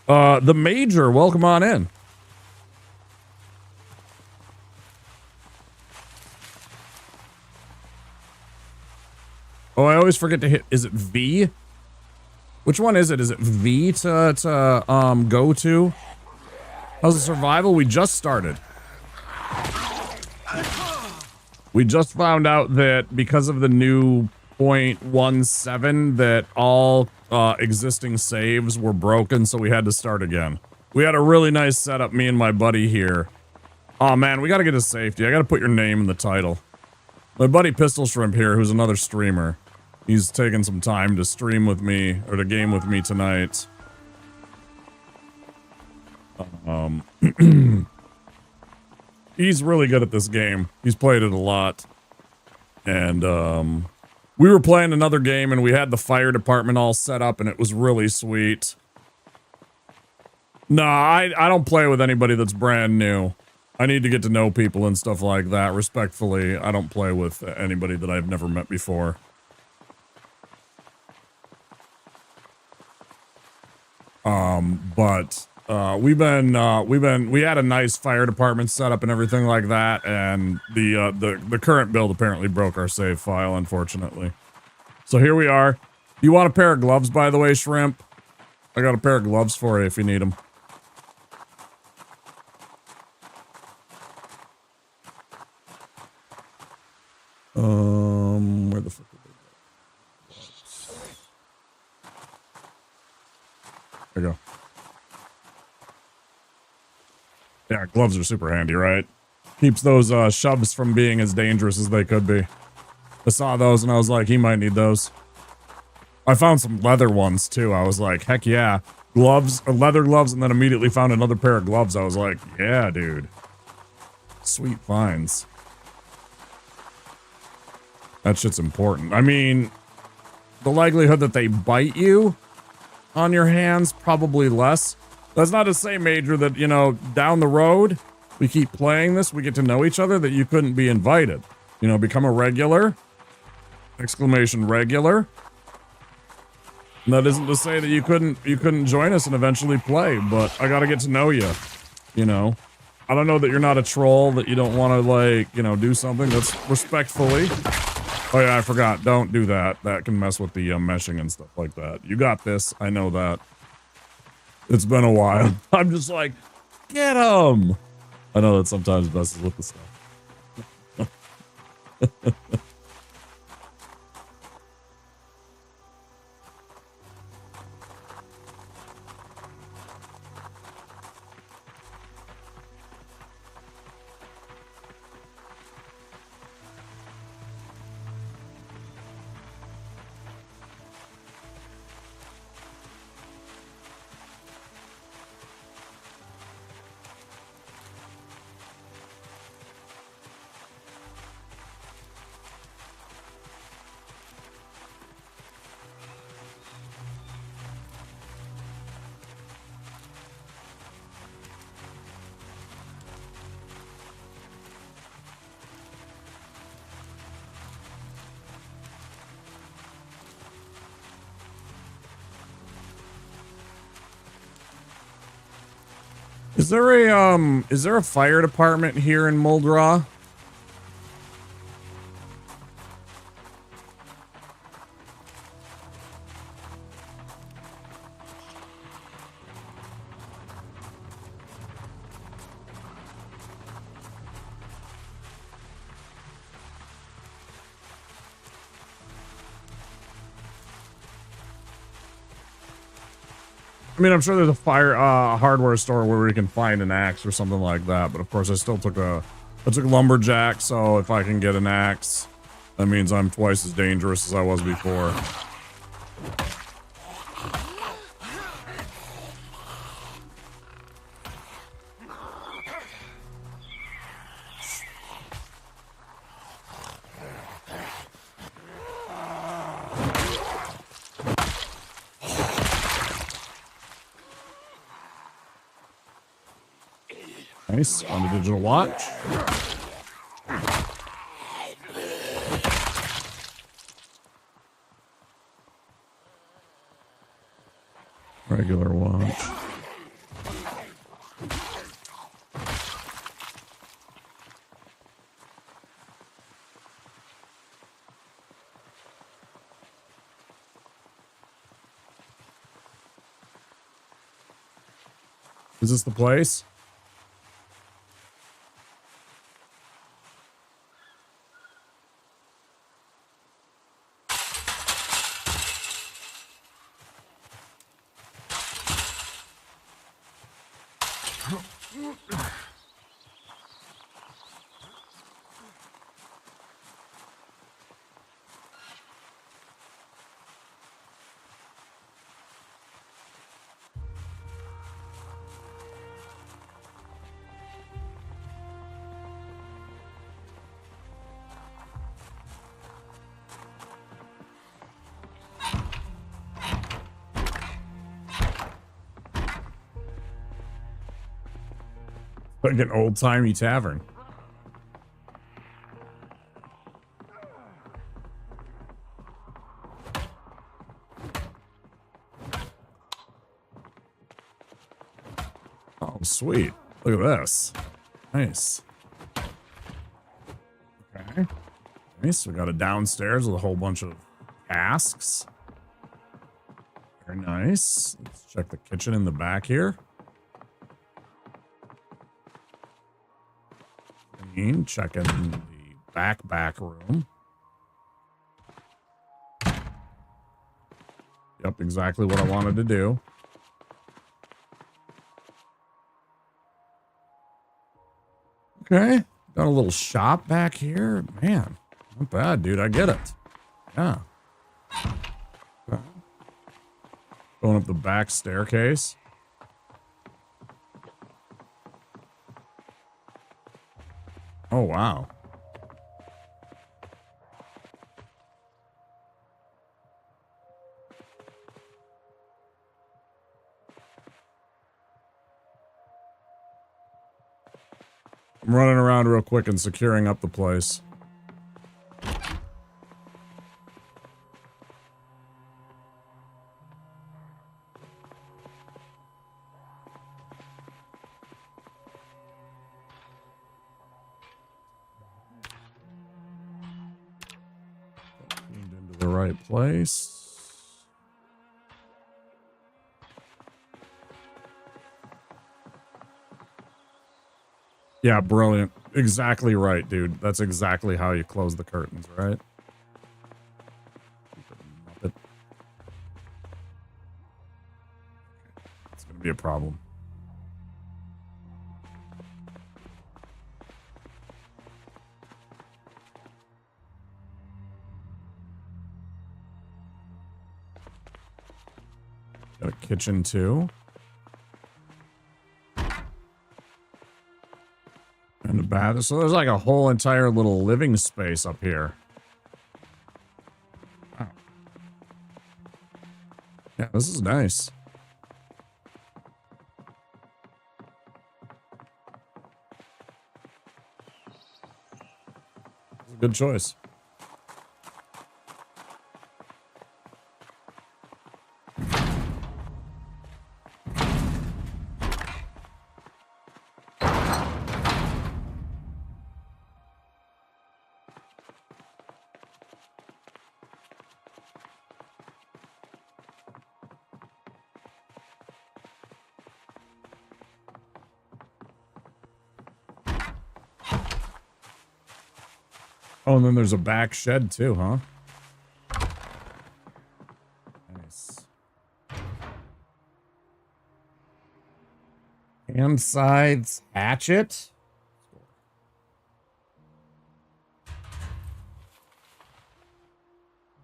The Major, welcome on in. Oh, I always forget to hit. Is it V? Which one is it? Is it V to go to? How's the survival? We just started. We just found out that because of the new 0.17 that all existing saves were broken, so we had to start again. We had a really nice setup, me and my buddy here. Oh man, we gotta get to safety. I gotta put your name in the title. My buddy Pistol Shrimp here, who's another streamer. He's taking some time to stream with me, or to game with me tonight. He's really good at this game. He's played it a lot. And, we were playing another game and we had the fire department all set up and it was really sweet. Nah, I don't play with anybody that's brand new. I need to get to know people and stuff like that. Respectfully, I don't play with anybody that I've never met before. We had a nice fire department setup and everything like that, and the current build apparently broke our save file, unfortunately. So here we are. You want a pair of gloves, by the way, Shrimp? I got a pair of gloves for you if you need them. Where the fuck did they go? There you go. Yeah, gloves are super handy, right? Keeps those shoves from being as dangerous as they could be. I saw those and I was like, he might need those. I found some leather ones too. I was like, heck yeah. Gloves, leather gloves, and then immediately found another pair of gloves. I was like, yeah, dude. Sweet finds. That shit's important. I mean, the likelihood that they bite you on your hands, probably less. That's not to say, Major, that, you know, down the road, we keep playing this, we get to know each other, that you couldn't be invited. You know, become a regular. Exclamation regular. And that isn't to say that you couldn't join us and eventually play, but I gotta get to know you. You know. I don't know that you're not a troll, that you don't want to, like, you know, do something. That's respectfully. Oh yeah, I forgot. Don't do that. That can mess with the meshing and stuff like that. You got this. I know that. It's been a while. I'm just like, get him. I know that sometimes messes with the stuff. Is there a fire department here in Muldraugh? I mean, I'm sure there's a fire hardware store where we can find an axe or something like that, but of course I still took lumberjack, so if I can get an axe, that means I'm twice as dangerous as I was before. Nice, on the digital watch. Regular watch. Is this the place? Like an old-timey tavern. Oh, sweet. Look at this. Nice. Okay. Nice. We got a downstairs with a whole bunch of casks. Very nice. Let's check the kitchen in the back here. Checking the back room. Yep, exactly what I wanted to do. Okay, got a little shop back here. Man, not bad, dude. I get it. Yeah. Okay. Going up the back staircase. Oh, wow. I'm running around real quick and securing up the place. Into the right place. Yeah, brilliant. Exactly right, dude. That's exactly how you close the curtains, right? It's gonna be a problem. Got a kitchen too. And the bath. So there's like a whole entire little living space up here. Wow. Yeah, this is nice. It's a good choice. Oh, and then there's a back shed too, huh? Nice. Hand sides hatchet.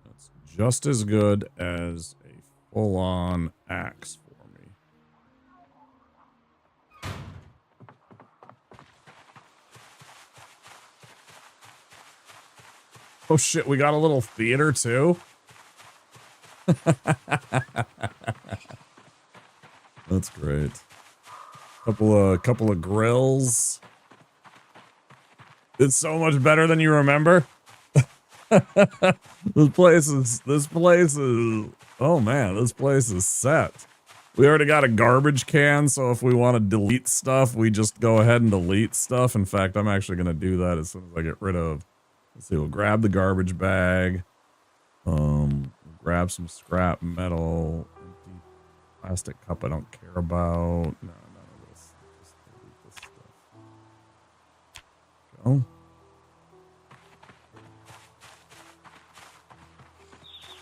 That's just as good as a full-on axe for me. Oh shit, we got a little theater too? That's great. Couple of grills. It's so much better than you remember. This place is, oh man, this place is set. We already got a garbage can, so if we want to delete stuff, we just go ahead and delete stuff. In fact, I'm actually going to do that as soon as I get rid of. Let's see, we'll grab the garbage bag. Grab some scrap metal. Empty plastic cup I don't care about. No, none of Oh.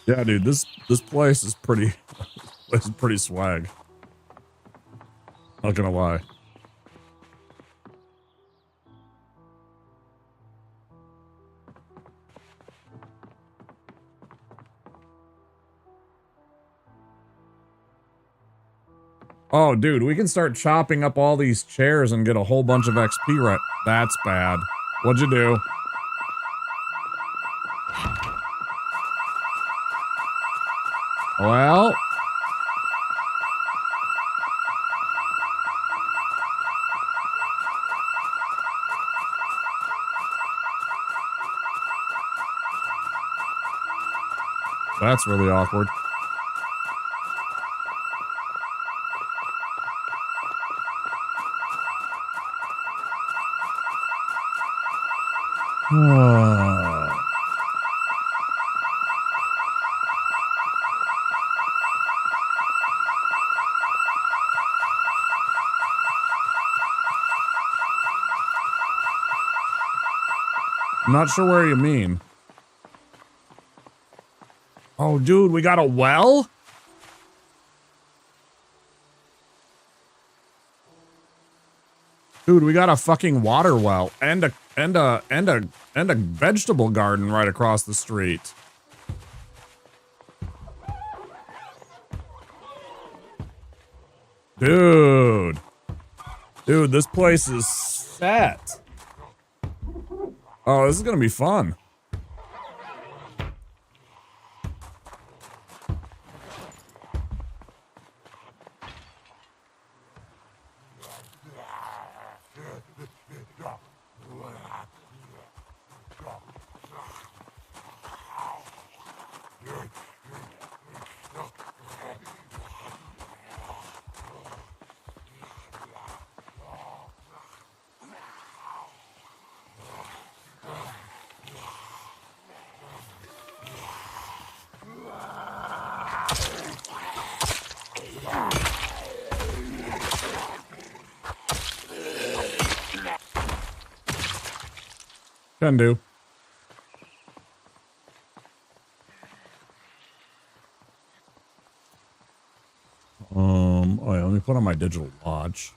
Yeah, dude, this place is pretty this is pretty swag. Not gonna lie. Oh, dude, we can start chopping up all these chairs and get a whole bunch of XP right. That's bad. What'd you do? Well. That's really awkward. I'm not sure where you mean. Oh, dude, we got a well? Dude, we got a fucking water well and a vegetable garden right across the street. Dude. Dude, this place is set. Oh, this is gonna be fun. Can do. Oh yeah, let me put on my digital watch.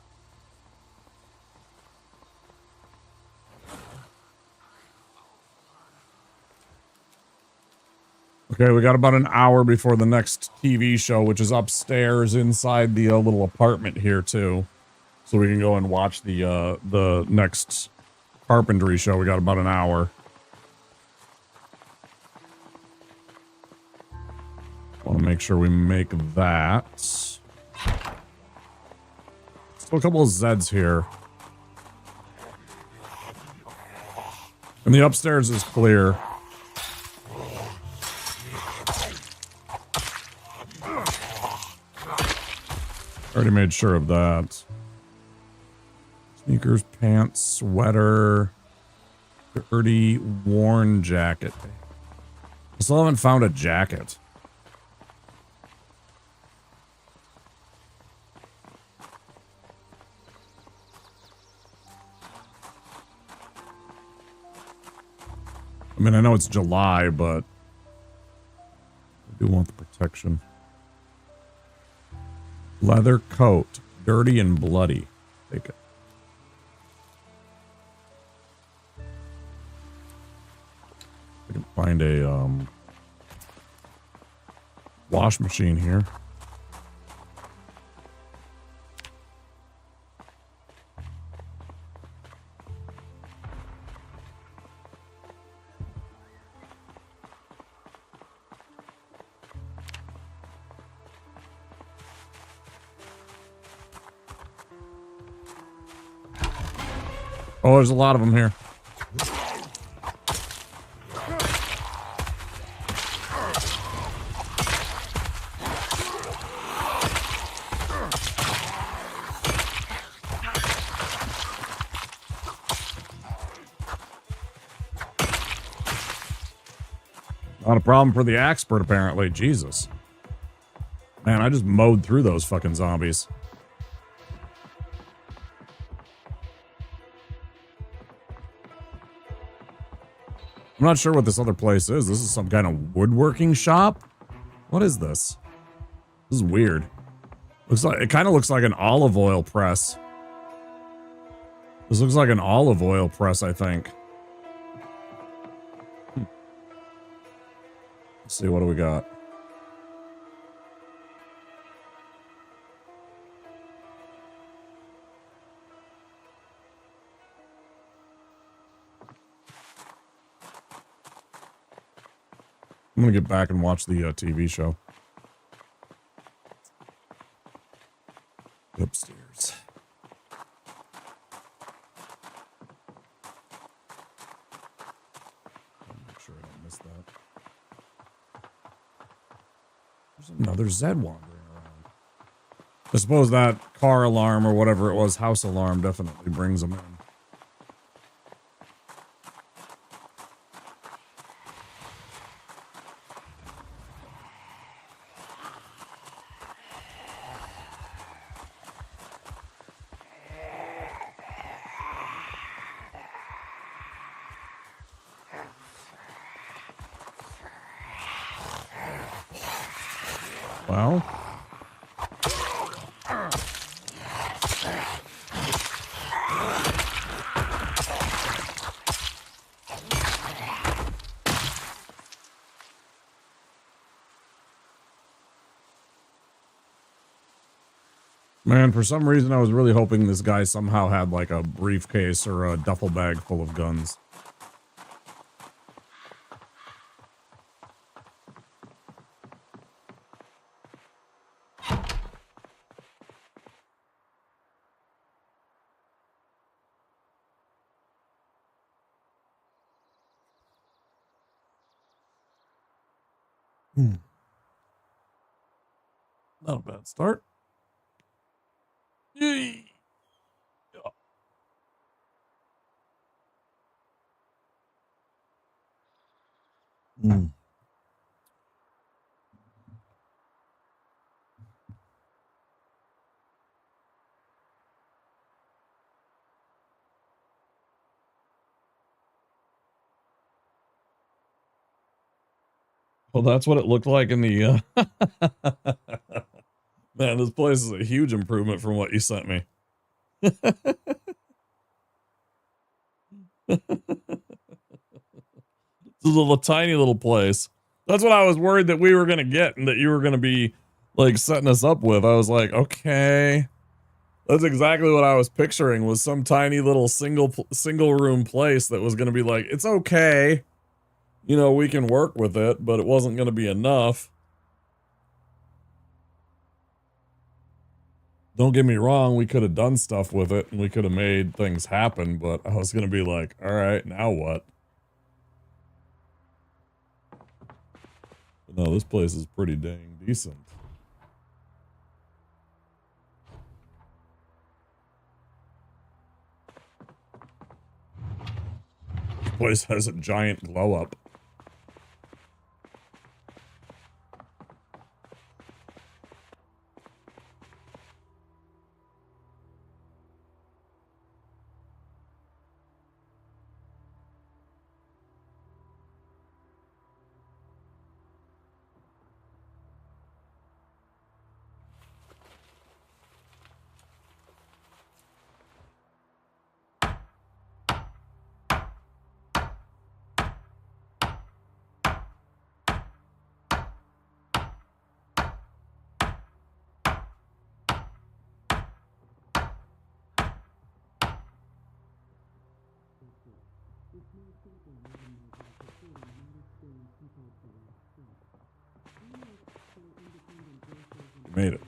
Okay, we got about an hour before the next TV show, which is upstairs inside the little apartment here too. So we can go and watch the next carpentry show. We got about an hour. Want to make sure we make that. Still a couple of Zeds here. And the upstairs is clear. Already made sure of that. Sneakers, pants, sweater, dirty, worn jacket. I still haven't found a jacket. I mean, I know it's July, but I do want the protection. Leather coat, dirty and bloody. Take it. I can find a wash machine here. Oh, there's a lot of them here. Not a problem for the expert, apparently. Jesus. Man, I just mowed through those fucking zombies. I'm not sure what this other place is. This is some kind of woodworking shop? What is this? This is weird. Looks like it kind of looks like an olive oil press. This looks like an olive oil press, I think. Let's see, what do we got? I'm gonna get back and watch the TV show. Upstairs. Make sure I don't miss that. There's another Zed wandering around. I suppose that car alarm or whatever it was, house alarm, definitely brings them in. Well, man, for some reason I was really hoping this guy somehow had like a briefcase or a duffel bag full of guns. Not a bad start. Yay. Mm. Well, that's what it looked like in the Man, this place is a huge improvement from what you sent me. It's a little tiny little place. That's what I was worried that we were going to get and that you were going to be like setting us up with. I was like, okay. That's exactly what I was picturing, was some tiny little single room place that was going to be like, it's okay. You know, we can work with it, but it wasn't going to be enough. Don't get me wrong, we could have done stuff with it and we could have made things happen, but I was going to be like, all right, now what? But no, this place is pretty dang decent. This place has a giant glow up. Made it.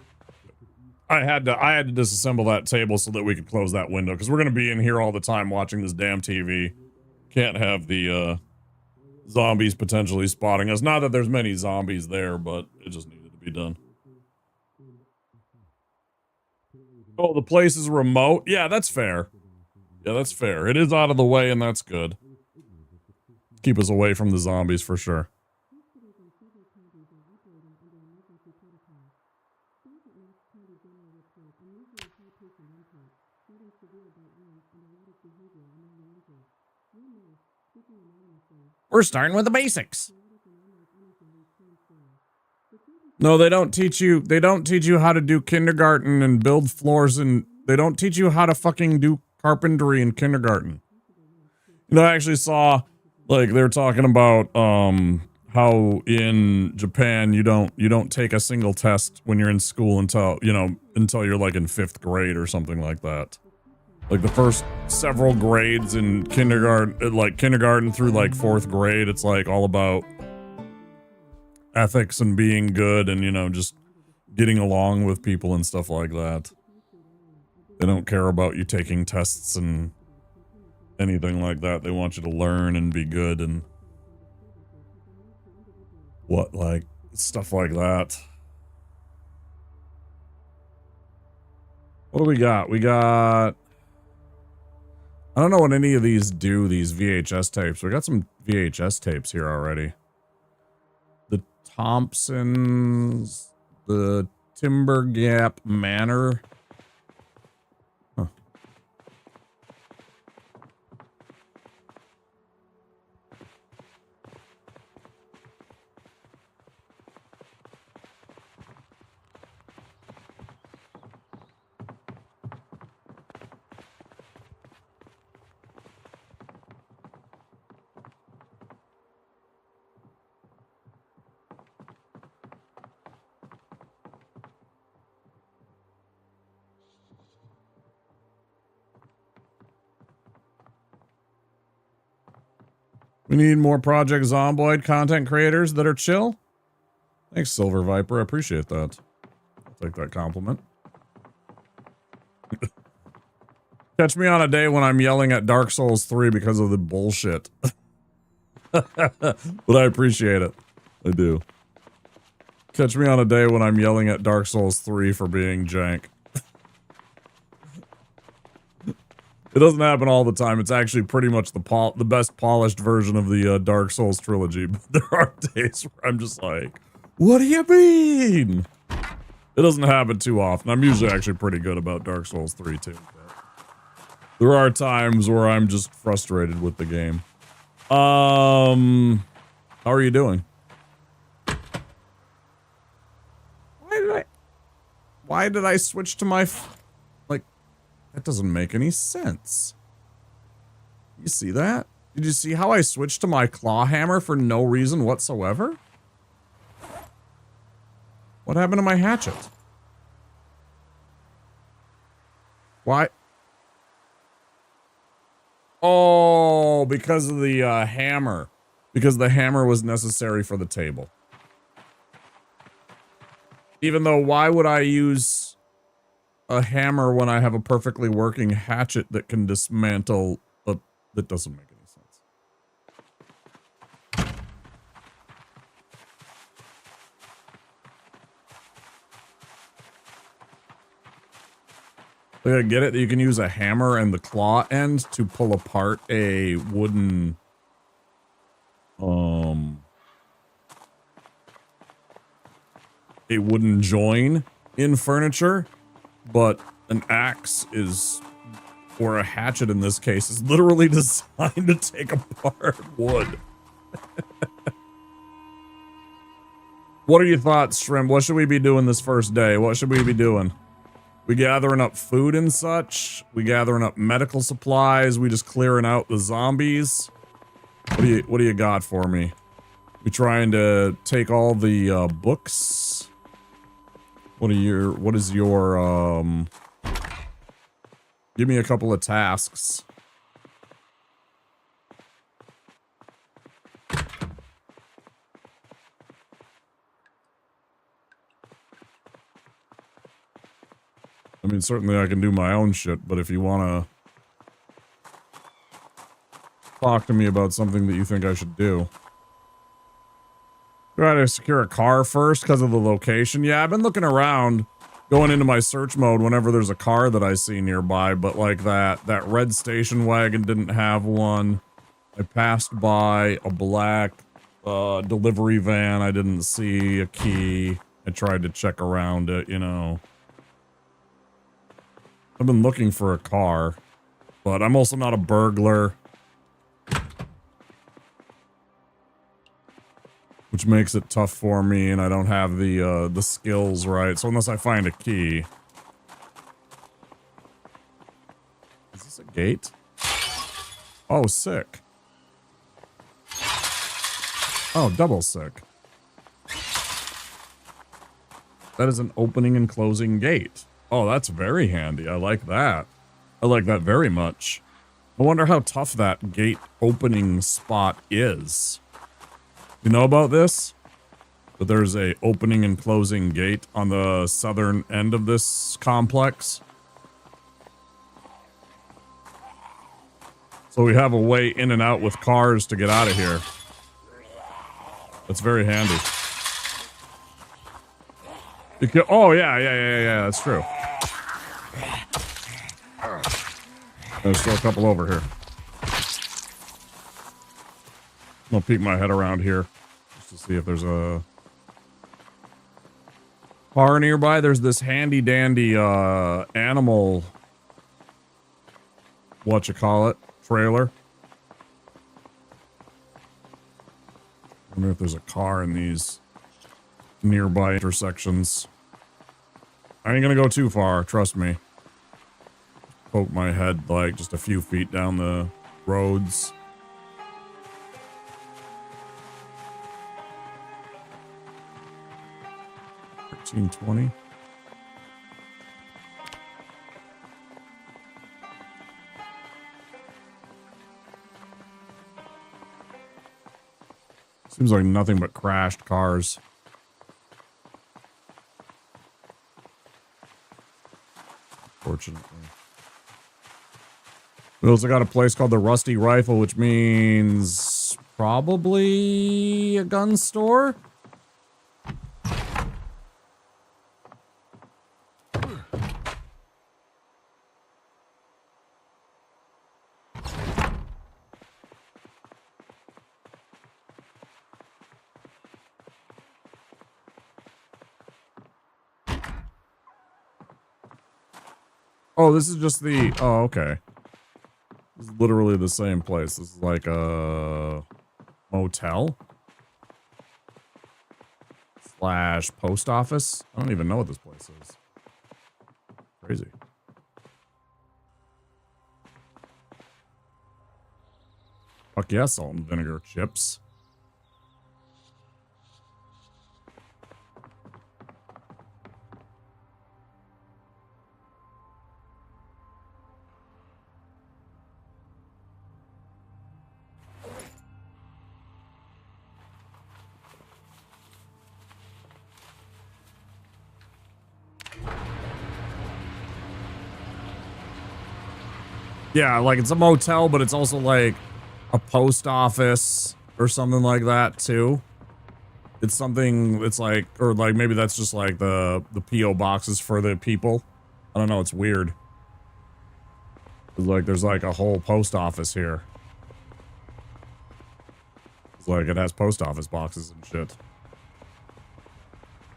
I had to disassemble that table so that we could close that window because we're gonna be in here all the time watching this damn TV. Can't have the zombies potentially spotting us. Not that there's many zombies there, but it just needed to be done. Oh, the place is remote? Yeah, that's fair. Yeah, that's fair. It is out of the way and that's good. Keep us away from the zombies for sure. We're starting with the basics. No, they don't teach you how to do kindergarten and build floors, and they don't teach you how to fucking do carpentry in kindergarten. You know, I actually saw, like, they were talking about how in Japan you don't take a single test when you're in school until you're like in 5th grade or something like that. Like the first several grades in kindergarten, like kindergarten through like 4th grade, it's like all about ethics and being good and, you know, just getting along with people and stuff like that. They don't care about you taking tests and anything like that. They want you to learn and be good and like stuff like that. What do we got? We got, I don't know what any of these do, these VHS tapes. We got some VHS tapes here already. The Thompsons, the Timber Gap Manor. Huh. We need more Project Zomboid content creators that are chill. Thanks, Silver Viper. I appreciate that. I'll take that compliment. Catch me on a day when I'm yelling at Dark Souls 3 because of the bullshit. But I appreciate it. I do. Catch me on a day when I'm yelling at Dark Souls 3 for being jank. It doesn't happen all the time. It's actually pretty much the best polished version of the Dark Souls trilogy. But there are days where I'm just like, what do you mean? It doesn't happen too often. I'm usually actually pretty good about Dark Souls 3 too. But there are times where I'm just frustrated with the game. How are you doing? Why did I switch to my... That doesn't make any sense. You see that? Did you see how I switched to my claw hammer for no reason whatsoever? What happened to my hatchet? Why? Oh, because of the hammer. Because the hammer was necessary for the table. Even though, why would I use a hammer when I have a perfectly working hatchet that can dismantle a... That doesn't make any sense. Like, I get it that you can use a hammer and the claw end to pull apart a wooden... a wooden join in furniture, but an axe is, or a hatchet in this case, is literally designed to take apart wood. What are your thoughts, Shrimp? What should we be doing this first day? What should we be doing? We gathering up food and such? We gathering up medical supplies? We just clearing out the zombies? What do you got for me? We trying to take all the books? What is your give me a couple of tasks. I mean, certainly I can do my own shit, but if you want to talk to me about something that you think I should do. Try to secure a car first because of the location. Yeah, I've been looking around, going into my search mode whenever there's a car that I see nearby, but like that red station wagon didn't have one. I passed by a black delivery van. I didn't see a key. I tried to check around it, you know. I've been looking for a car, but I'm also not a burglar. which makes it tough for me, and I don't have the skills right. So unless I find a key. Is this a gate? Oh, sick. Oh, double sick. That is an opening and closing gate. Oh, that's very handy. I like that. I like that very much. I wonder how tough that gate opening spot is. You know about this? That there's a opening and closing gate on the southern end of this complex. So we have a way in and out with cars to get out of here. That's very handy. Oh, yeah, that's true. There's still a couple over here. I'll peek my head around here just to see if there's a car nearby. There's this handy dandy animal, trailer. I wonder if there's a car in these nearby intersections. I ain't gonna go too far, trust me. Poke my head like just a few feet down the roads. $13.20. Seems like nothing but crashed cars. Fortunately. We also got a place called the Rusty Rifle, which means probably a gun store. Oh, this is just the... Oh, okay. This is literally the same place. This is like a motel slash post office. I don't even know what this place is. Crazy. Fuck yeah, salt and vinegar chips. Yeah, like it's a motel, but it's also like a post office or something like that too. It's something, it's like, or like maybe that's just like the P.O. boxes for the people. I don't know, it's weird. It's like there's like a whole post office here. It's like it has post office boxes and shit.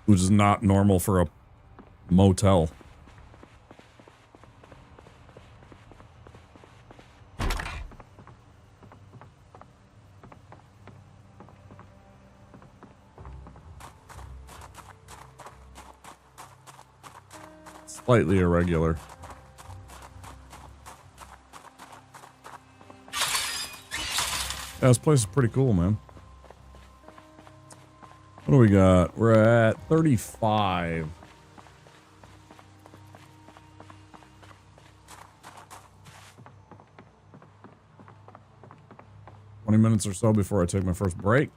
Which is not normal for a motel. Slightly irregular. Yeah, this place is pretty cool, man. What do we got? We're at 35. Minutes or so before I take my first break.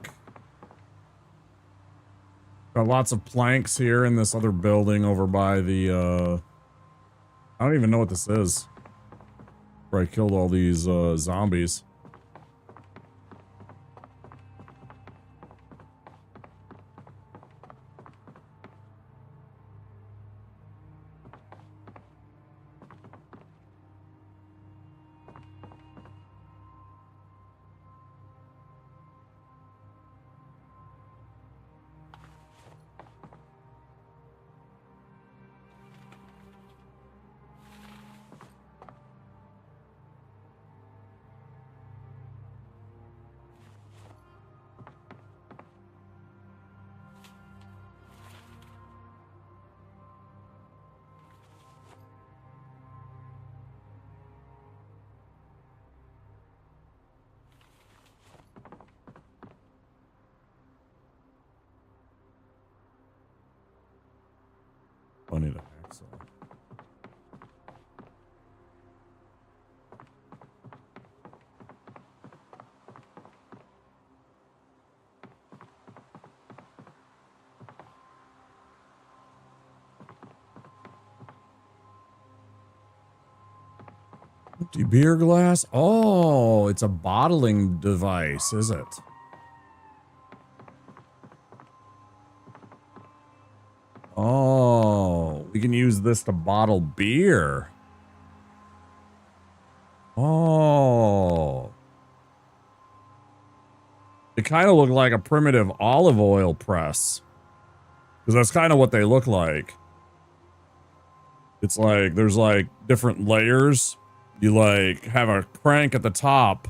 Got lots of planks here in this other building over by the, I don't even know what this is. Where I killed all these, zombies. funny to hacksaw. Empty beer glass. Oh, it's a bottling device, is it? Oh, we can use this to bottle beer. Oh. It kind of looked like a primitive olive oil press. Because that's kind of what they look like. It's like, there's like different layers. You like have a crank at the top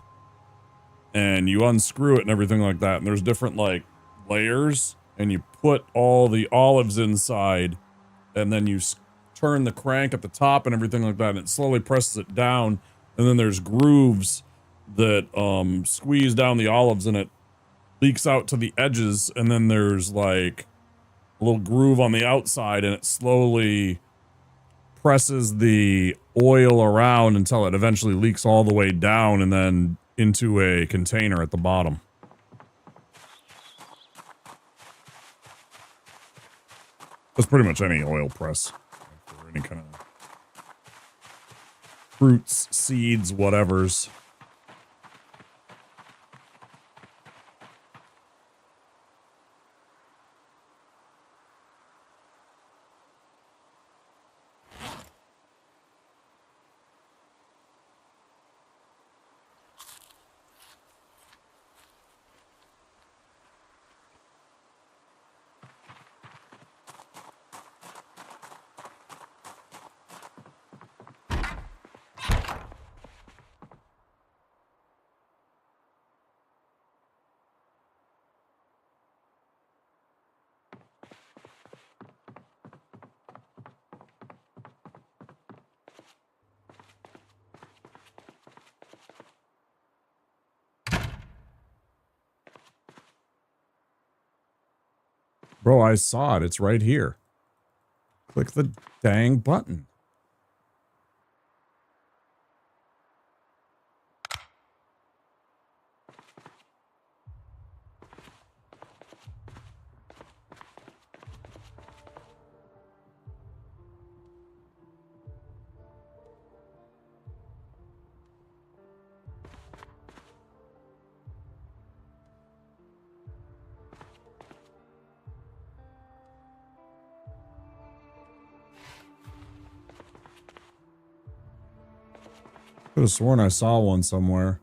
and you unscrew it and everything like that. And there's different like layers and you put all the olives inside and then you turn the crank at the top and everything like that. And it slowly presses it down. And then there's grooves that squeeze down the olives and it leaks out to the edges. And then there's like a little groove on the outside and it slowly presses the oil around until it eventually leaks all the way down and then into a container at the bottom. That's pretty much any oil press for any kind of fruits, seeds, whatevers. Bro, I saw it. It's right here. Click the dang button. Could have sworn I saw one somewhere.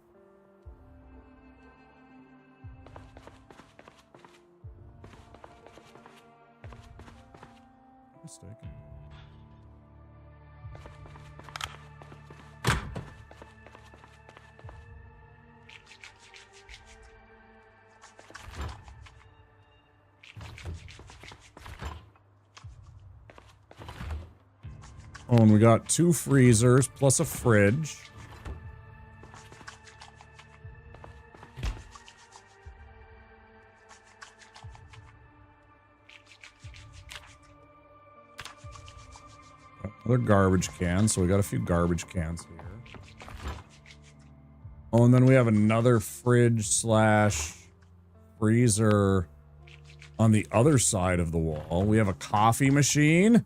Mistaken. Oh, and we got 2 freezers plus a fridge. Another garbage can, so we got a few garbage cans here. Oh, and then we have another fridge slash freezer on the other side of the wall. We have a coffee machine.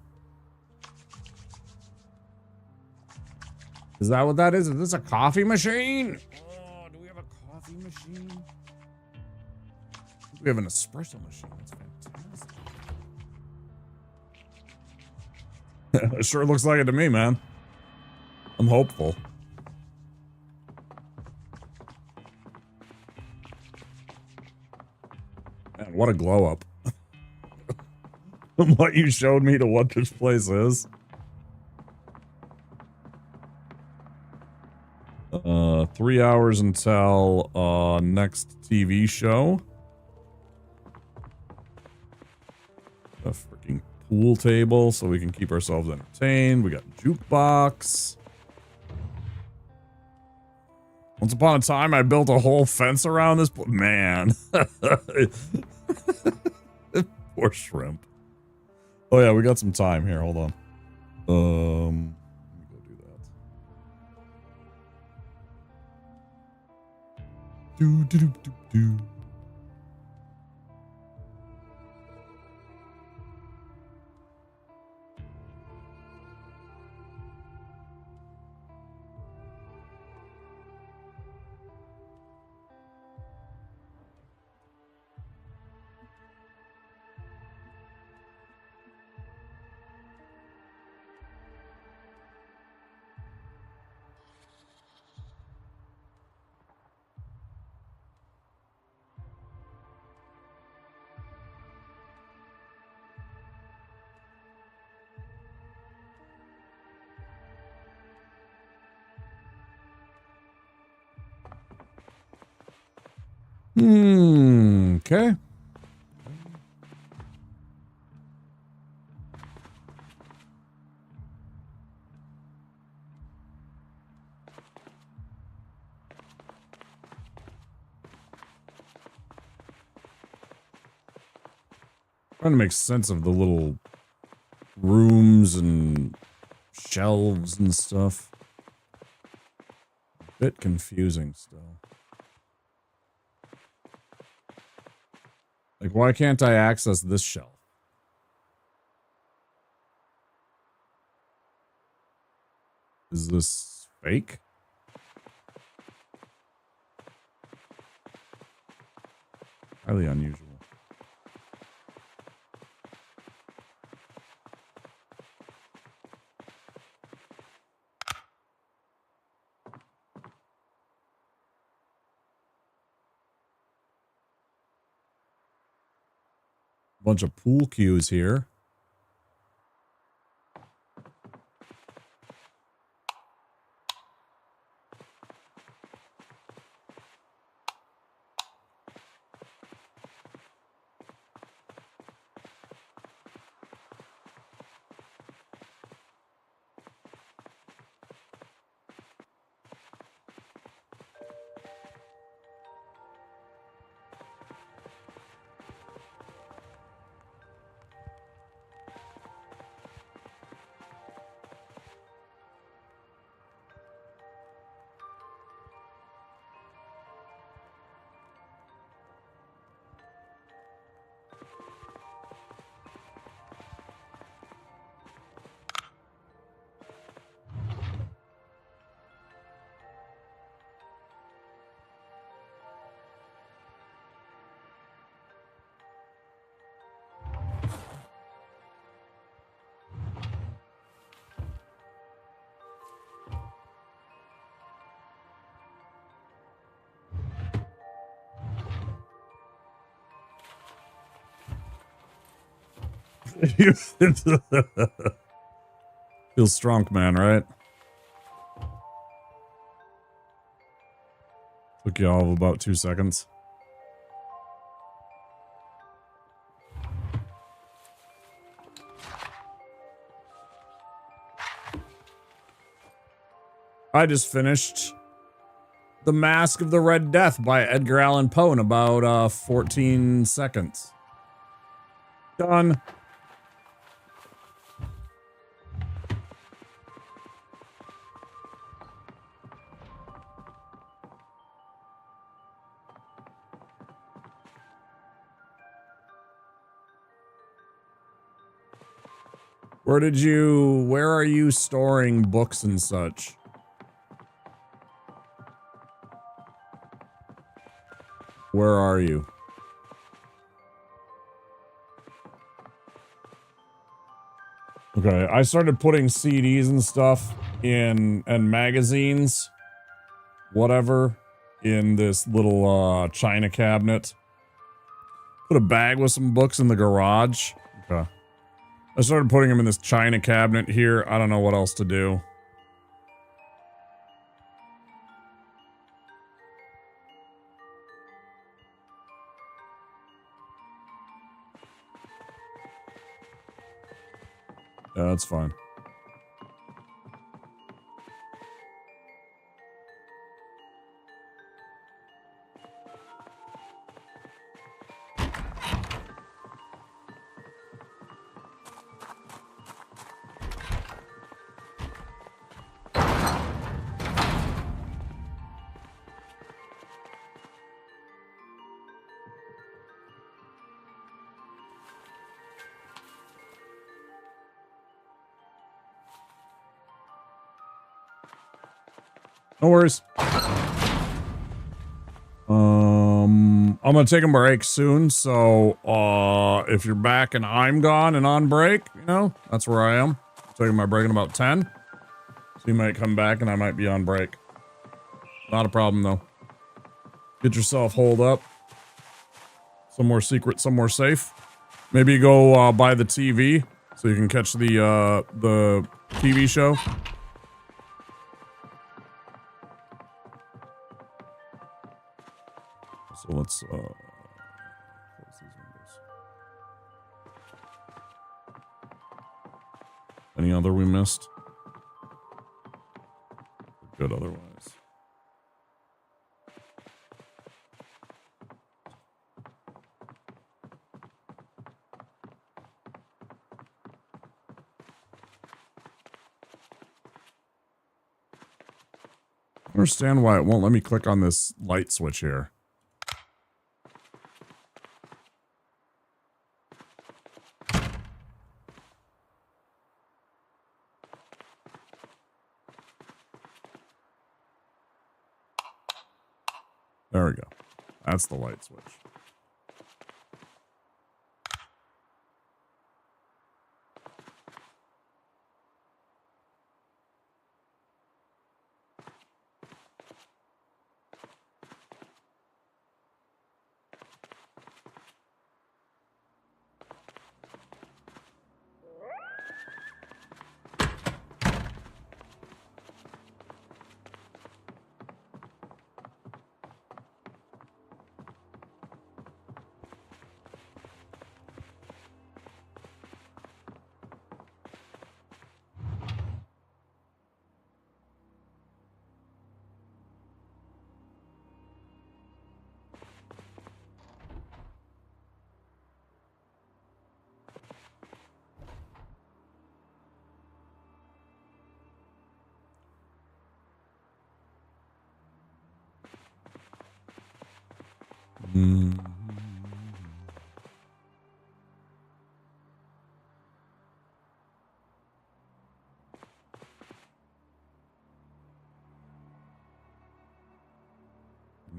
Is that what that is? Is this a coffee machine? Oh, do we have a coffee machine? We have an espresso machine. That's fantastic. It sure looks like it to me, man. I'm hopeful. Man, what a glow up. From what you showed me to what this place is. 3 hours until next TV show. A freaking pool table so we can keep ourselves entertained. We got jukebox. Once upon a time, I built a whole fence around this. Man. Poor shrimp. Oh yeah, we got some time here. Hold on. Let me go do that. Do do do do do. Okay. Trying to make sense of the little rooms and shelves and stuff. Bit confusing still. Like, why can't I access this shelf? Is this fake? Highly unusual. Bunch of pool cues here. Feels strong, man, right? Took you all of about 2 seconds. I just finished The Mask of the Red Death by Edgar Allan Poe in about 14 seconds. Done. Where are you storing books and such? Where are you? Okay, I started putting CDs and stuff and magazines, whatever, in this little china cabinet. Put a bag with some books in the garage. Okay. I started putting them in this china cabinet here. I don't know what else to do. Yeah, that's fine. No worries. I'm gonna take a break soon, so if you're back and I'm gone and on break, you know, that's where I am. Taking my break in about 10. So you might come back and I might be on break. Not a problem though. Get yourself holed up. Somewhere secret, somewhere safe. Maybe go buy the TV so you can catch the TV show. So let's close these windows. Any other we missed? We're good otherwise. I don't understand why it won't let me click on this light switch here. There we go. That's the light switch.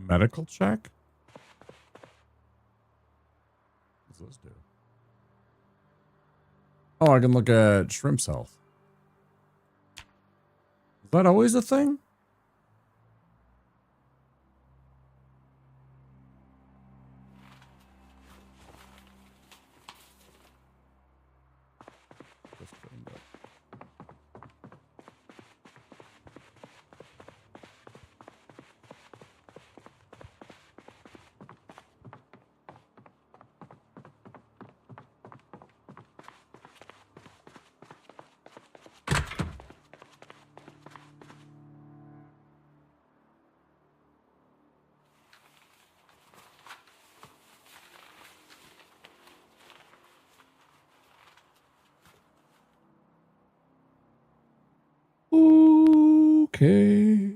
Medical check? What does those do? Oh, I can look at Shrimp's health. Is that always a thing? Okay.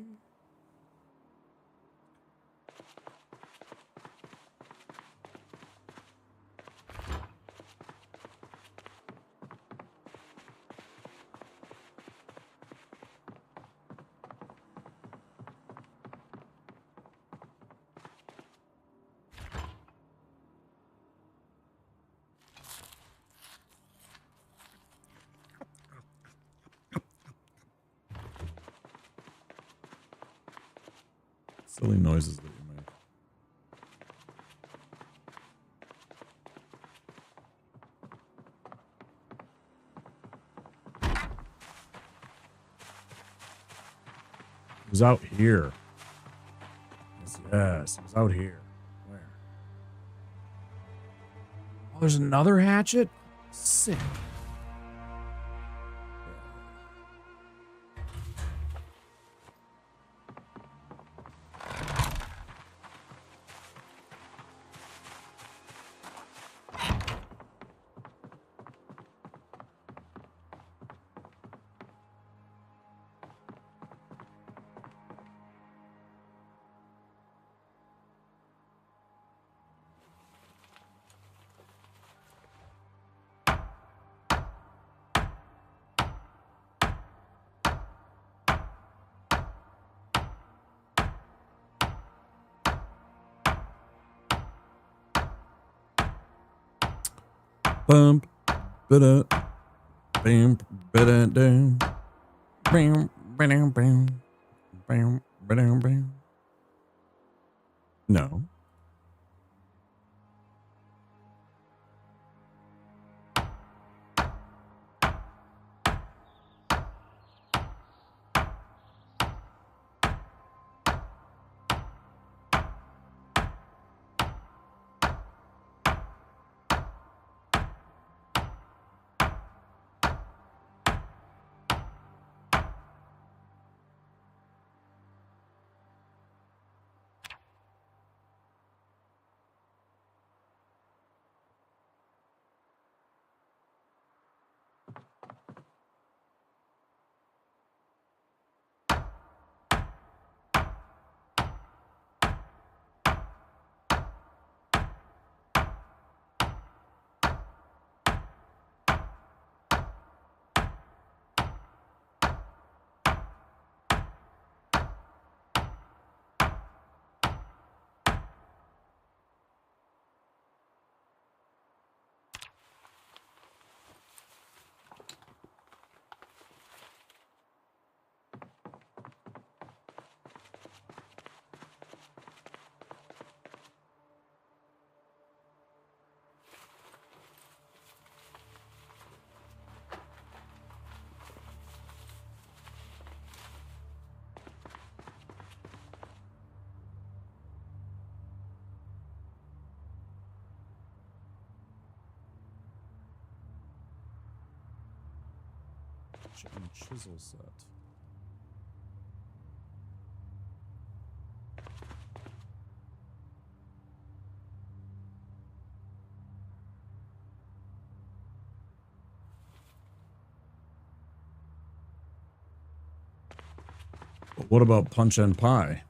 Silly noises that you make. He was out here. Yes, he was out here. Where? Oh, there's another hatchet? Sick. Bump, ba-da, bam, ba-da, dam, bam, ba-dam, bam, bam, ba-dam, bam. No. Chicken chisel set. But what about punch and pie?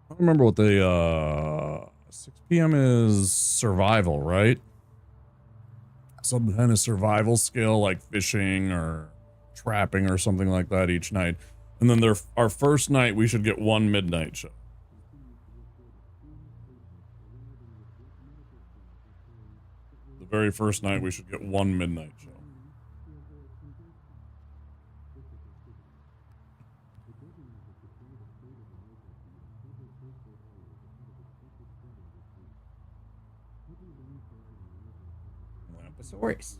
I don't remember what the 6 p.m. is survival, right? Some kind of survival skill like fishing or trapping or something like that each night. And then our first night we should get one midnight show. The very first night we should get one midnight show. Lamposaurus.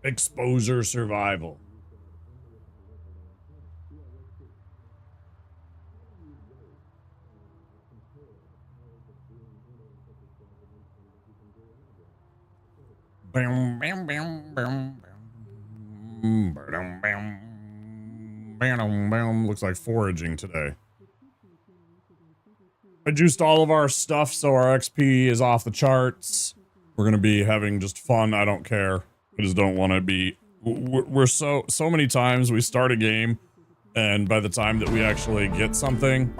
Exposure survival. Bam, bam, bam, bam, bam, bam, bam, bam. Looks like foraging today. I juiced all of our stuff so our XP is off the charts. We're gonna be having just fun. I don't care. I just don't want to be. We're so many times we start a game, and by the time that we actually get something,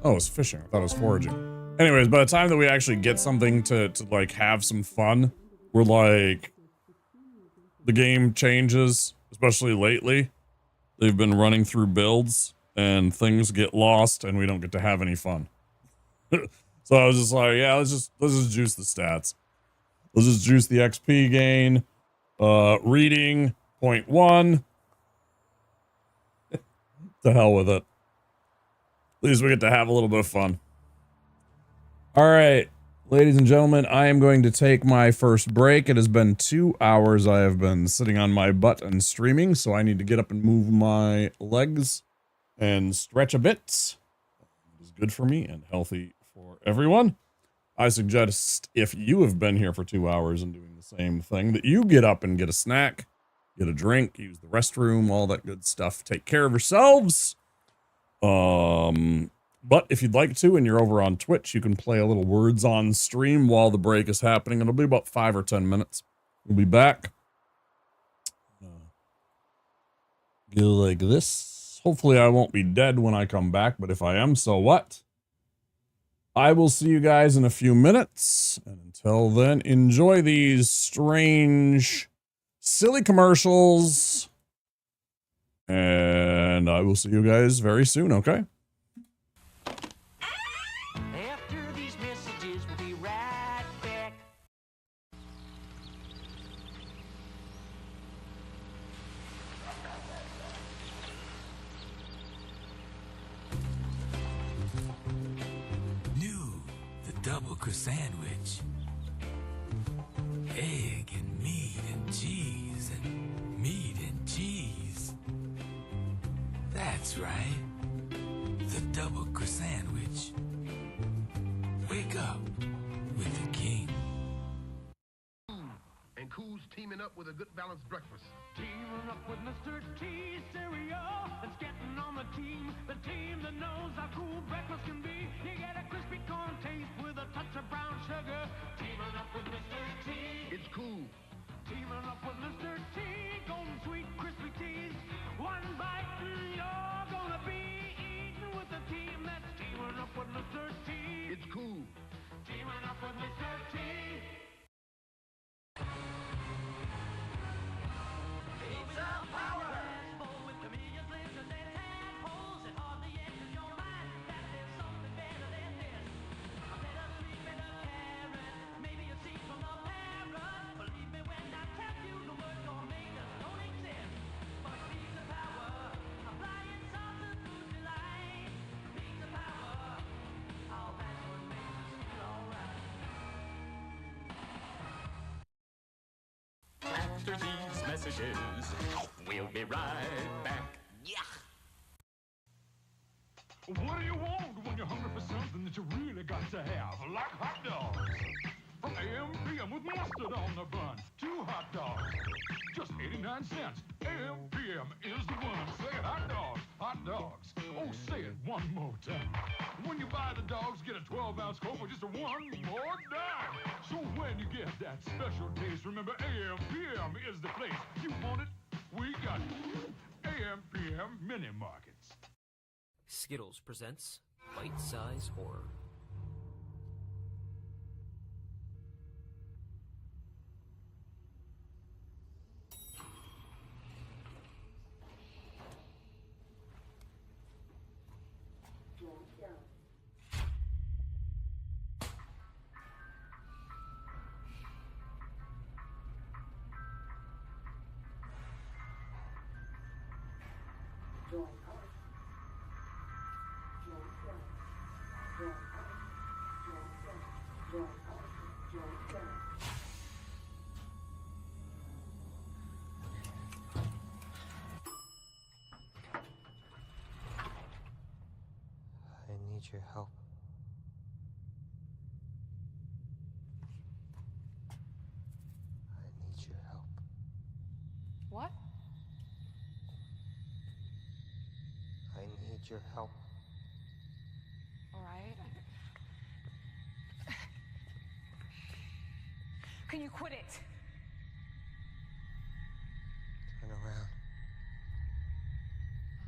oh, it's fishing. I thought it was foraging. Anyways, by the time that we actually get something to like have some fun, we're like, the game changes, especially lately. They've been running through builds and things get lost and we don't get to have any fun. So I was just like, yeah, let's just juice the stats. Let's just juice the XP gain. Reading 0.1. To hell with it. At least we get to have a little bit of fun. All right, ladies and gentlemen, I am going to take my first break. It has been 2 hours I have been sitting on my butt and streaming, so I need to get up and move my legs and stretch a bit. It is good for me and healthy for everyone. I suggest if you have been here for 2 hours and doing the same thing, that you get up and get a snack, get a drink, use the restroom, all that good stuff. Take care of yourselves. But if you'd like to, and you're over on Twitch, you can play a little Words on Stream while the break is happening. It'll be about 5 or 10 minutes. We'll be back. Go like this. Hopefully I won't be dead when I come back, but if I am, so what? I will see you guys in a few minutes. And until then, enjoy these strange, silly commercials. And I will see you guys very soon, okay? After these messages, we'll be right back. New, the double crust sandwich. Egg and meat and cheese and meat and cheese. That's right. The double crust sandwich. Wake up with the king. And Cool's teaming up with a good balanced breakfast. Teaming up with Mr. T cereal. It's getting on the team that knows how cool breakfast can be. You get a crispy corn taste with a touch of brown sugar. Teaming up with Mr. T. It's cool. Teaming up with Mr. T. Golden sweet crispy teas. One bite and you're gonna be eating with a team that's teaming up with Mr. T. It's cool. Teaming up with Mr. T. After these messages, we'll be right back. What do you want when you're hungry for something that you really got to have? Like hot dogs. From AM PM with mustard on the bun. 2 hot dogs. Just 89 cents. AM PM is the one. Say hot dogs. Hot dogs. Oh, say it one more time. When you buy the dogs, get a 12-ounce Coke for just a one more dime. So when you get that special taste, remember AM PM is the place. You want it? We got it. AM PM Mini Markets. Skittles presents Bite Size Horror. I need your help. I need your help. What? I need your help. All right. Can you quit it? Turn around.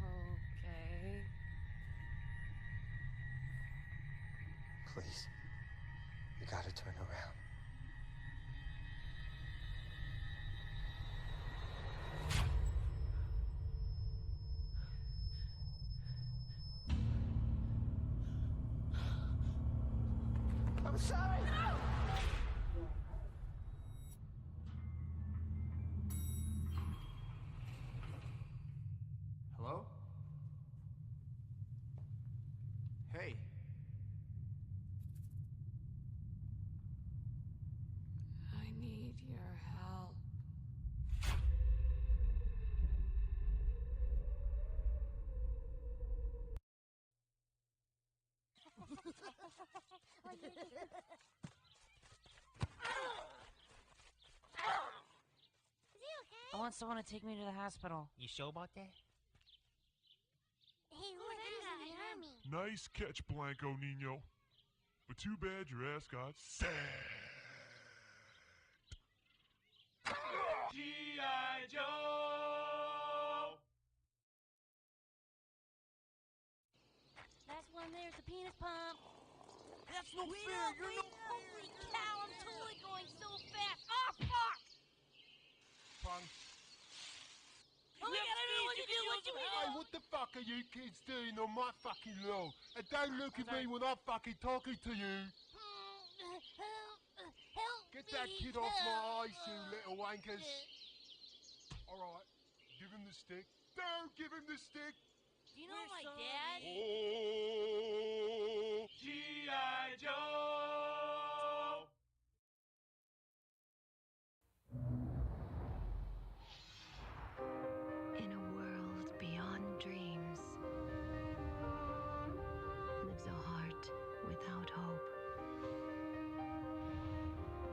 Okay. Please. You gotta turn around. I'm sorry. I want someone to take me to the hospital. You sure about that? Hey, who's that? It hurt me. Nice catch, Blanco Nino. But too bad your ass got sacked. G.I. Joe! That's when there's the penis pump. That's no Wait fair. up, You're wait no. up. Holy cow, I'm totally going so fast. Oh, fuck! Punk. Oh my god, I don't know what to do. What do we do? Hey, what the fuck are you kids doing on my fucking lawn? And don't look at me when I'm fucking talking to you. Help Get me, that kid off my eyes, you help. little wankers. Alright, give him the stick. Don't give him the stick. Do you know my dad? Oh, G.I. Joe! In a world beyond dreams lives a heart without hope.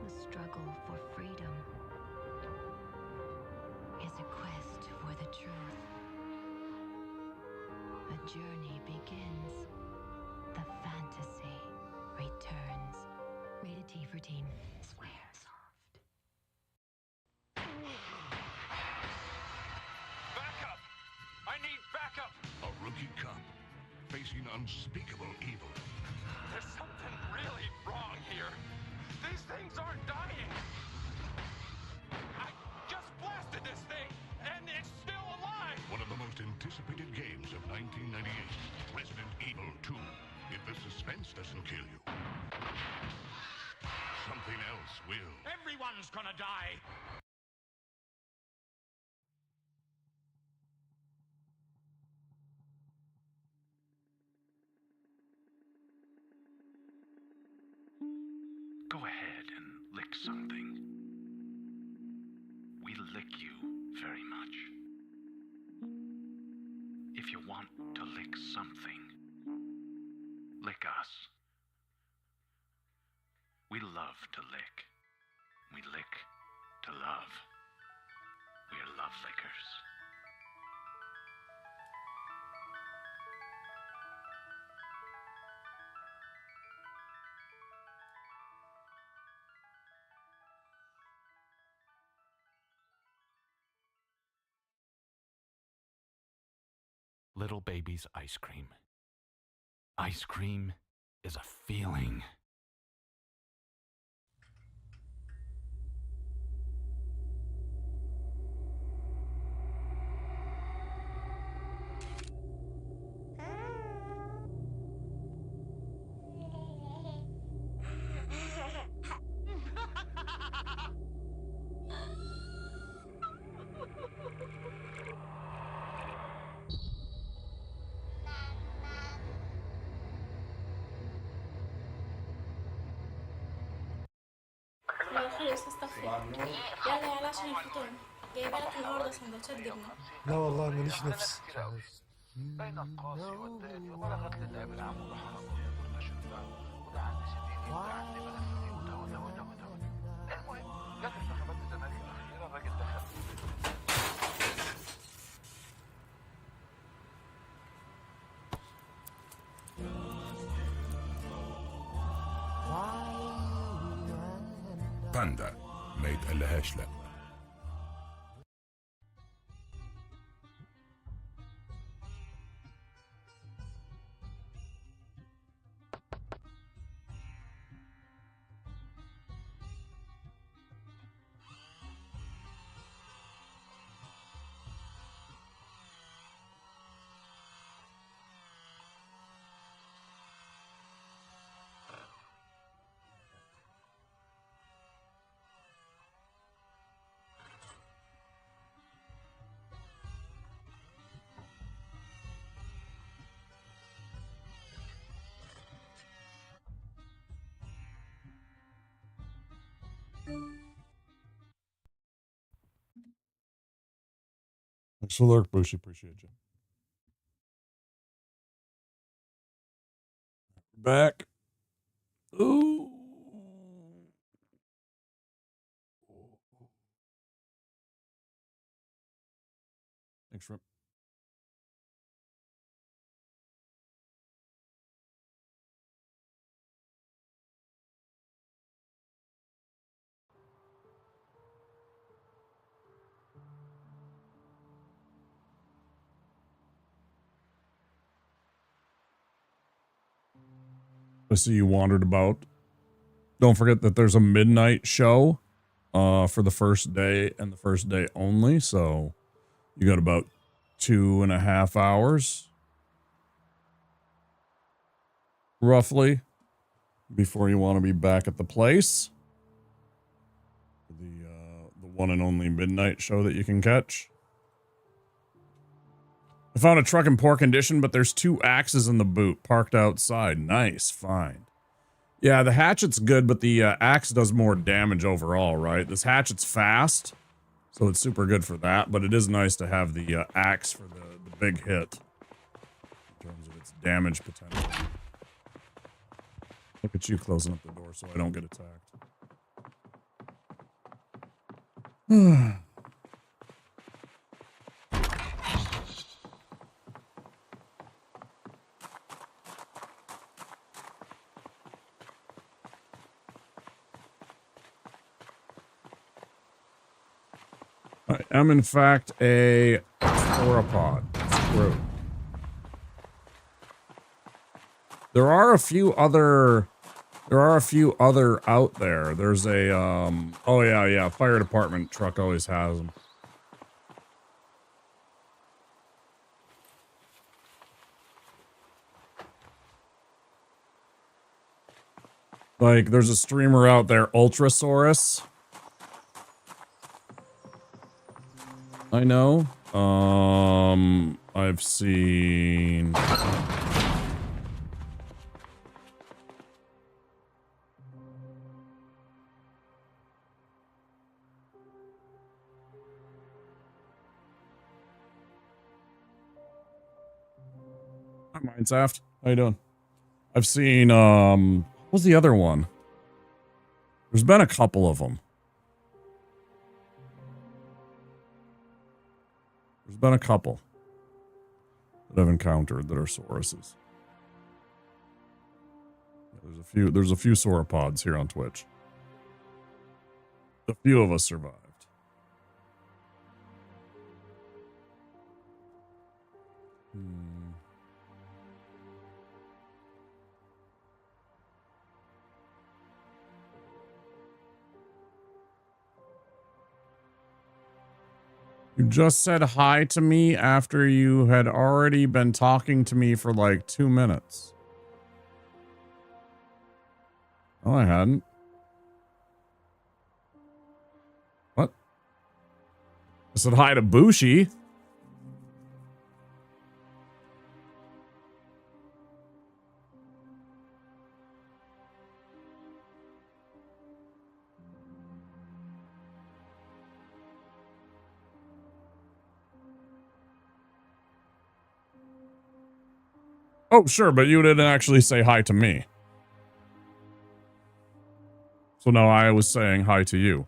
The struggle for freedom is a quest for the truth. A journey begins. The fantasy returns. Rated T for teen. Swear soft. Backup! I need backup! A rookie cop facing unspeakable evil. There's something really wrong here. These things aren't dying. I just blasted this thing, and it's still alive! One of the most anticipated games of 1998, Resident Evil 2. If the suspense doesn't kill you, something else will. Everyone's gonna die! Go ahead and lick something. We lick you very much. If you want to lick something, lick us. We love to lick. We lick to love. We're love lickers. Little baby's ice cream. Ice cream is a feeling. خلص استغفر. يلا يلا عشان الفطور. جايبه لك النهارده سندوتشات جبنه. لا والله ماليش نفس. بين القاسي والداني وبلغت للعب العام وضحها والمشفى ودعا لسبيل ودعا لبلده وده المهم جت انتخابات الزمالك الاخيره الراجل دخل باندا ما يتقلهاش لا. Thanks for the lurk, Bushi. Appreciate you. Back. Ooh. Thanks, Shrimp. I see you wandered about. Don't forget that there's a midnight show for the first day and the first day only. So you got about 2.5 hours roughly before you want to be back at the place. The one and only midnight show that you can catch. I found a truck in poor condition, but there's 2 axes in the boot parked outside. Nice find. Yeah, the hatchet's good, but the axe does more damage overall, right? This hatchet's fast, so it's super good for that, but it is nice to have the axe for the big hit in terms of its damage potential. Look at you closing up the door so I don't get attacked. I am in fact a sauropod. Screw. There are a few other out there. There's a oh yeah, fire department truck always has them. Like there's a streamer out there, Ultrasaurus. I know. I've seen Hi, Mindsaft. How you doing? I've seen what was the other one? There's been a couple of them. There's been a couple that I've encountered that are sauruses. There's a few sauropods here on Twitch. A few of us survived. You just said hi to me after you had already been talking to me for like 2 minutes. Oh, I hadn't. What? I said hi to Bushi. Oh, sure, but you didn't actually say hi to me. So now I was saying hi to you.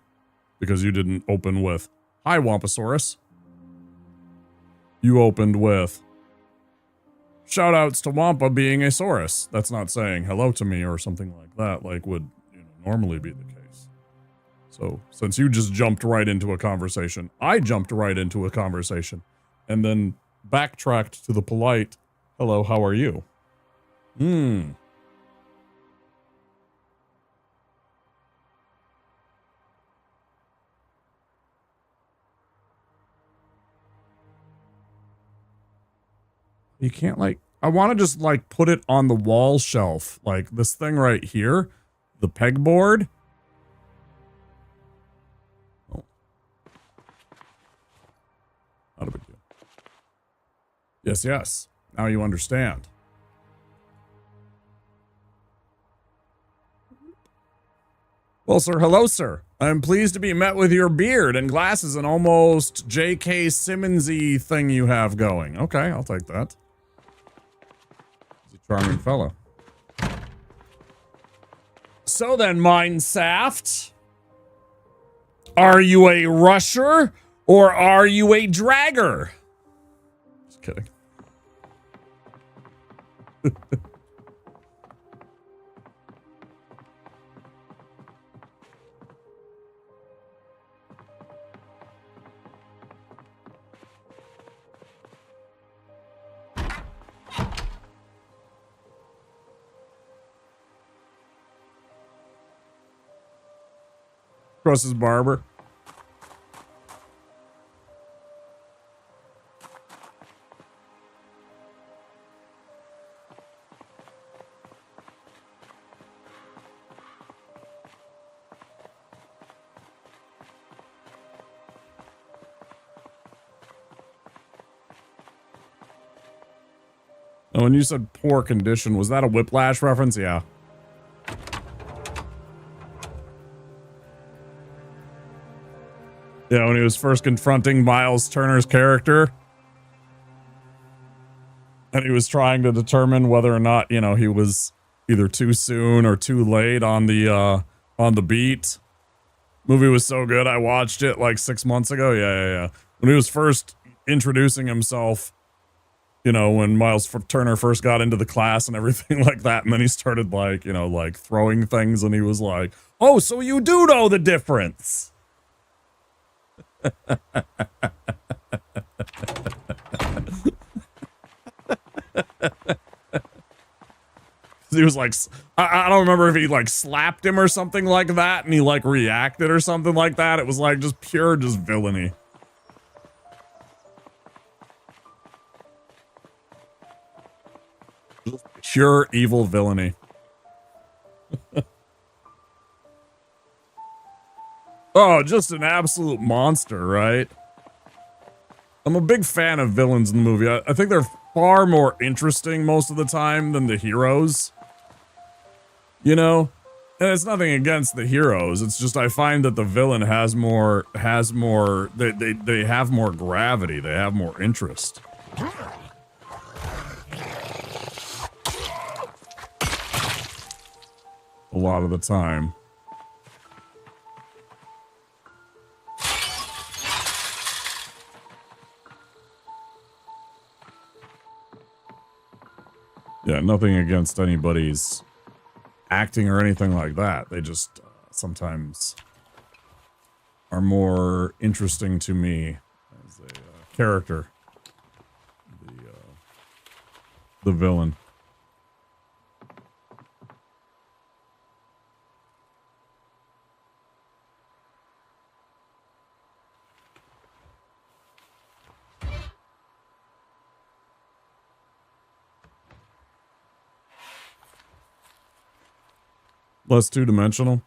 Because you didn't open with, hi, Wamposaurus. You opened with, shoutouts to Wampa being a Saurus. That's not saying hello to me or something like that, like would normally be the case. So, since you just jumped right into a conversation, I jumped right into a conversation. And then backtracked to the polite, hello, how are you? You can't like, I want to just like put it on the wall shelf. Like this thing right here, the pegboard. Oh. Not a big deal. Yes, yes. Now you understand. Well, sir, hello, sir. I'm pleased to be met with your beard and glasses and almost J.K. Simmons-y thing you have going. Okay, I'll take that. He's a charming fellow. So then, Mindsaft, are you a rusher or are you a dragger? Just kidding. Trust his barber. Oh, when you said poor condition, was that a Whiplash reference? Yeah. Yeah, when he was first confronting Miles Turner's character. And he was trying to determine whether or not, you know, he was either too soon or too late on the beat. Movie was so good, I watched it like 6 months ago. Yeah. When he was first introducing himself, you know, when Miles Turner first got into the class and everything like that, and then he started like, you know, like throwing things, and he was like, "Oh, so you do know the difference." He was like, I don't remember if he like slapped him or something like that, and he like reacted or something like that. It was like just pure just villainy. Pure evil villainy. Oh, just an absolute monster, right? I'm a big fan of villains in the movie. I think they're far more interesting most of the time than the heroes. You know? And it's nothing against the heroes. It's just I find that the villain has more they have more gravity. They have more interest. A lot of the time. Yeah, nothing against anybody's acting or anything like that. They just sometimes are more interesting to me as a character. The villain. Less two-dimensional.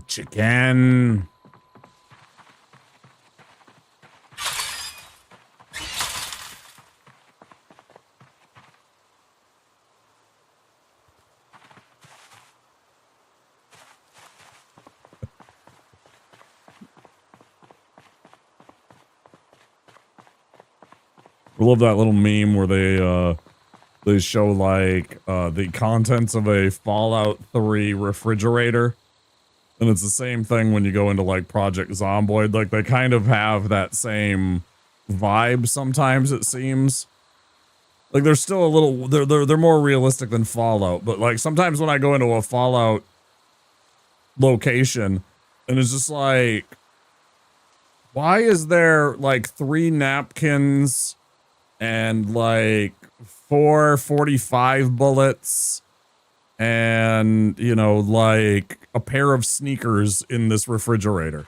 Chicken. I love that little meme where they show like the contents of a Fallout 3 refrigerator. And it's the same thing when you go into like Project Zomboid. Like they kind of have that same vibe sometimes, it seems. Like they're still a little they're more realistic than Fallout, but like sometimes when I go into a Fallout location and it's just like, why is there like 3 napkins and like 4 45 bullets and, you know, like a pair of sneakers in this refrigerator?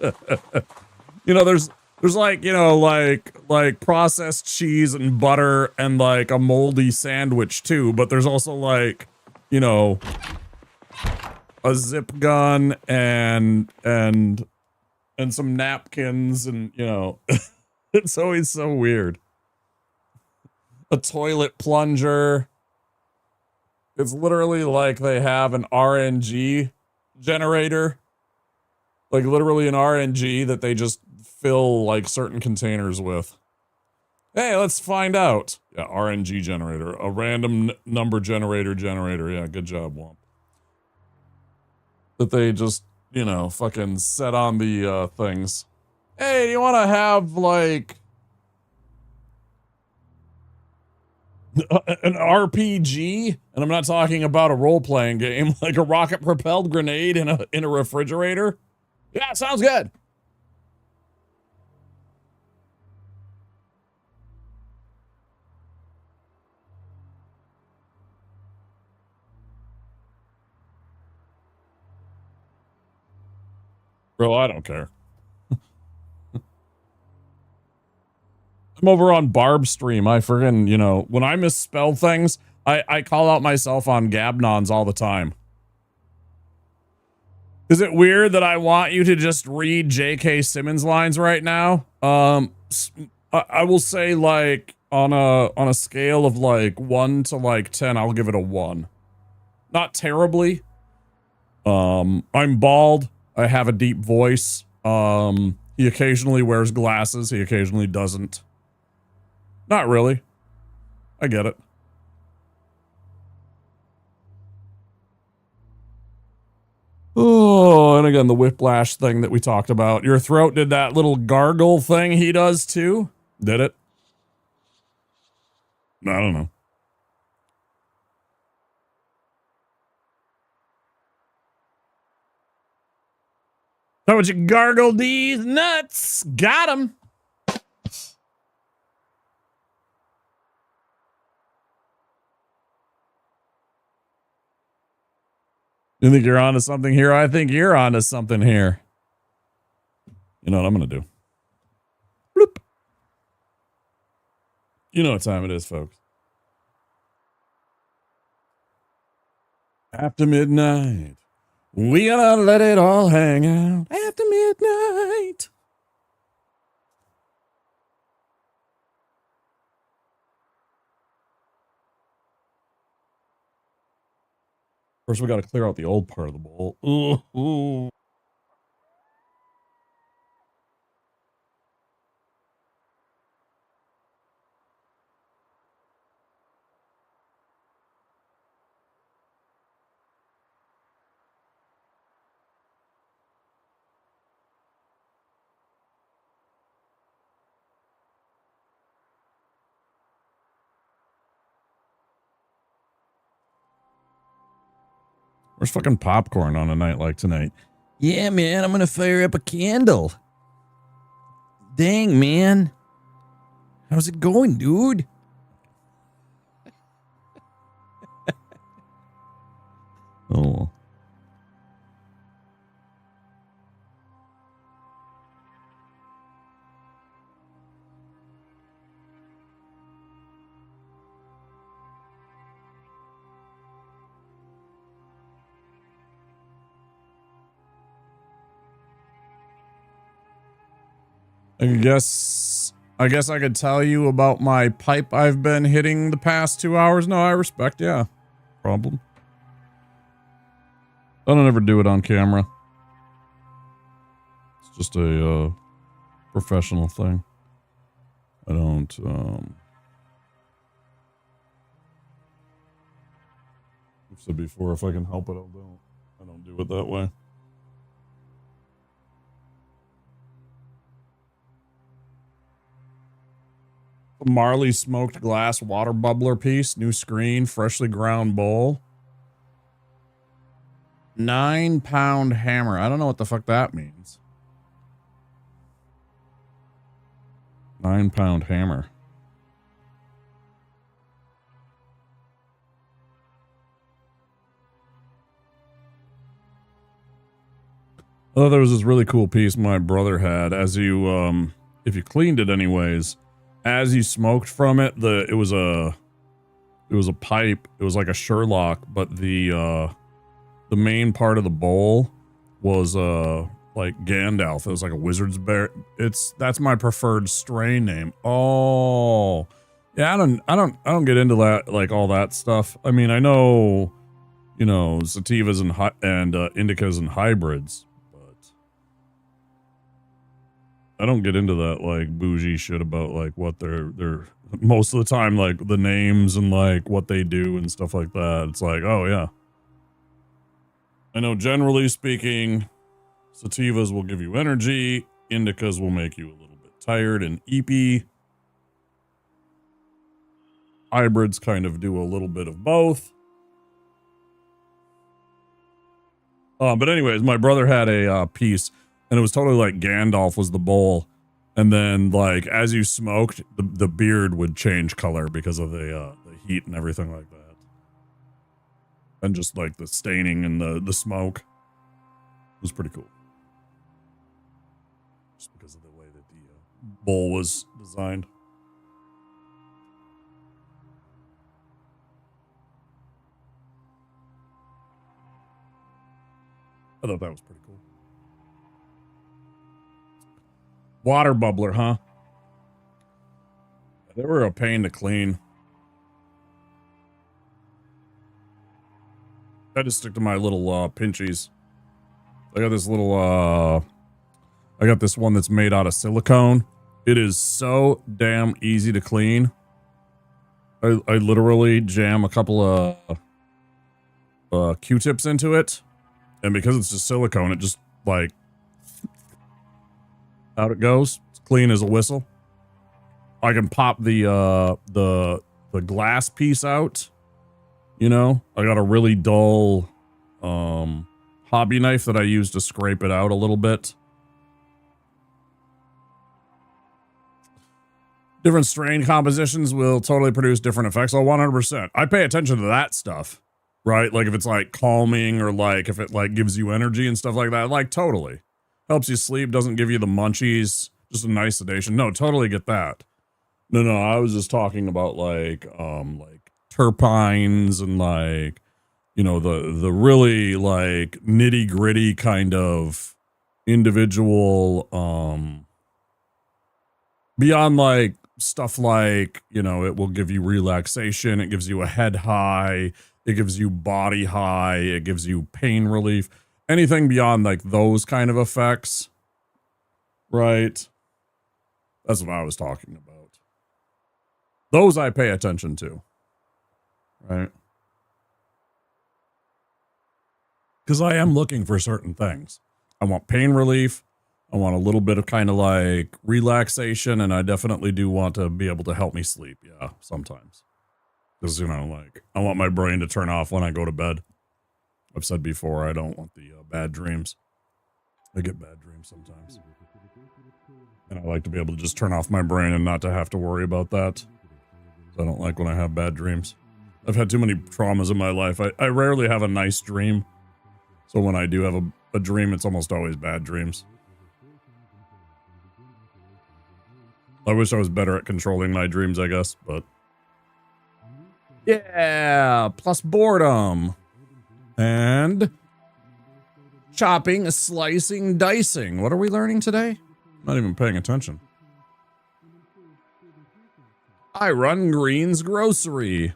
You know, there's like, you know, like processed cheese and butter and like a moldy sandwich too, but there's also like, you know, a zip gun and some napkins and, you know, it's always so weird. A toilet plunger. It's literally like they have an RNG generator. Like literally an RNG that they just fill like certain containers with. Hey, let's find out. Yeah, RNG generator. A random number generator. Yeah, good job, Womp. That they just, you know, fucking set on the things. Hey, do you want to have like an RPG? And I'm not talking about a role-playing game, like a rocket-propelled grenade in a refrigerator. Yeah, sounds good. Bro, I don't care. I'm over on Barb's stream. I friggin', you know, when I misspell things, I call out myself on Gabnons all the time. Is it weird that I want you to just read J.K. Simmons lines right now? I will say like on a scale of like 1 to like 10, I'll give it a 1. Not terribly. I'm bald. I have a deep voice. He occasionally wears glasses. He occasionally doesn't. Not really. I get it. Oh, and again, the whiplash thing that we talked about. Your throat did that little gargle thing he does too? Did it? I don't know. How would you gargle these nuts? Got him. You think you're onto something here? I think you're onto something here. You know what I'm going to do? Bloop. You know what time it is, folks. After midnight, we gotta let it all hang out. After midnight. First, we gotta clear out the old part of the bowl. Ooh. Where's fucking popcorn on a night like tonight? Yeah, man, I'm gonna fire up a candle. Dang, man. How's it going, dude? Oh. I guess I could tell you about my pipe I've been hitting the past 2 hours. No, I respect, yeah. Problem. I don't ever do it on camera. It's just a professional thing. I don't I've said before, if I can help it, I don't do it that way. Marley smoked glass water bubbler piece, new screen, freshly ground bowl. 9-pound hammer. I don't know what the fuck that means. 9-pound hammer. Oh, there was this really cool piece my brother had. As you, if you cleaned it anyways, as you smoked from it, it was a pipe. It was like a Sherlock, but the main part of the bowl was like Gandalf. It was like a wizard's bear. That's my preferred strain name. Oh, yeah. I don't get into that, like all that stuff. I mean, I know, you know, sativas and indicas and hybrids, but I don't get into that like bougie shit about like what they're most of the time, like the names and like what they do and stuff like that. It's like, oh yeah. I know generally speaking, sativas will give you energy, indicas will make you a little bit tired and eepy. Hybrids kind of do a little bit of both. But anyways, my brother had a piece, and it was totally like Gandalf was the bowl, and then like as you smoked, the beard would change color because of the heat and everything like that, and just like the staining and the smoke. It was pretty cool, just because of the way that the bowl was designed. I thought that was pretty cool. Water bubbler, huh? They were a pain to clean. I just stick to my little pinchies. I got this little I got this one that's made out of silicone. It is so damn easy to clean. I literally jam a couple of Q-tips into it. And because it's just silicone, it just like out it goes. It's clean as a whistle. I can pop the glass piece out. You know, I got a really dull hobby knife that I use to scrape it out a little bit. Different strain compositions will totally produce different effects. Oh, 100%. I pay attention to that stuff. Right? Like if it's like calming or like if it like gives you energy and stuff like that. Like totally. Helps you sleep, doesn't give you the munchies. Just a nice sedation. No, totally get that. No, I was just talking about like terpenes and like, you know, the really like nitty gritty kind of individual, beyond like stuff like, you know, it will give you relaxation. It gives you a head high. It gives you body high. It gives you pain relief. Anything beyond like those kind of effects. Right. That's what I was talking about. Those I pay attention to. Right. Because I am looking for certain things. I want pain relief. I want a little bit of kind of like relaxation. And I definitely do want to be able to help me sleep. Yeah, sometimes. Because, you know, like, I want my brain to turn off when I go to bed. I've said before, I don't want the bad dreams. I get bad dreams sometimes. And I like to be able to just turn off my brain and not to have to worry about that. I don't like when I have bad dreams. I've had too many traumas in my life. I rarely have a nice dream. So when I do have a dream, it's almost always bad dreams. I wish I was better at controlling my dreams, I guess, but... Yeah, plus boredom. And chopping, slicing, dicing. What are we learning today? Not even paying attention. I run Green's Grocery.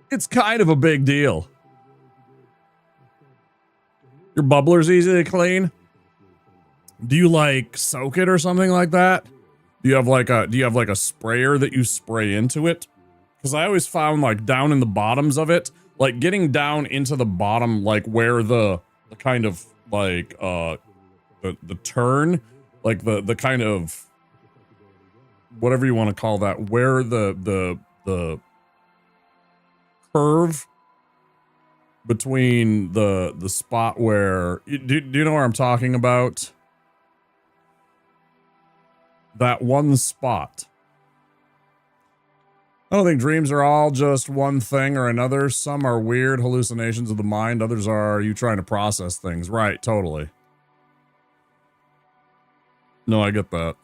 It's kind of a big deal. Your bubbler's easy to clean. Do you like soak it or something like that? Do you have like a sprayer that you spray into it? Because I always found like down in the bottoms of it, like getting down into the bottom, like where the kind of like the turn, like the kind of whatever you want to call that, where the curve between the spot where do you know where I'm talking about? That one spot. I don't think dreams are all just one thing or another. Some are weird hallucinations of the mind. Others are you trying to process things. Right, totally. No, I get that.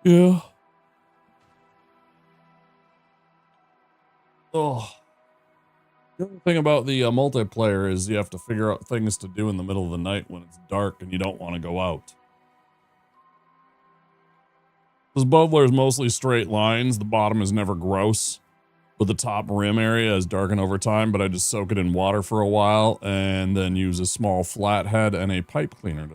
Yeah. Oh. The other thing about the multiplayer is you have to figure out things to do in the middle of the night when it's dark and you don't want to go out. This boat layer is mostly straight lines. The bottom is never gross, but the top rim area is darkened over time, but I just soak it in water for a while and then use a small flathead and a pipe cleaner to.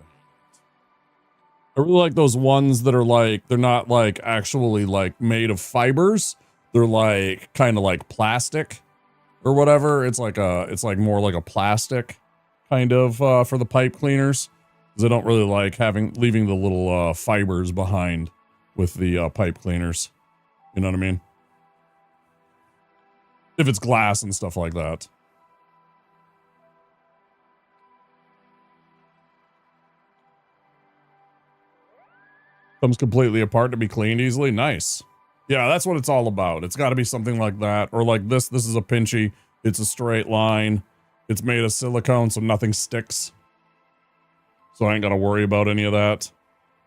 I really like those ones that are like, they're not like actually like made of fibers. They're like kind of like plastic or whatever. It's like more like a plastic kind of for the pipe cleaners. Because I don't really like leaving the little fibers behind with the pipe cleaners. You know what I mean? If it's glass and stuff like that. Comes completely apart to be cleaned easily. Nice. Yeah, that's what it's all about. It's got to be something like that. Or like this. This is a pinchy. It's a straight line. It's made of silicone, so nothing sticks. So I ain't got to worry about any of that.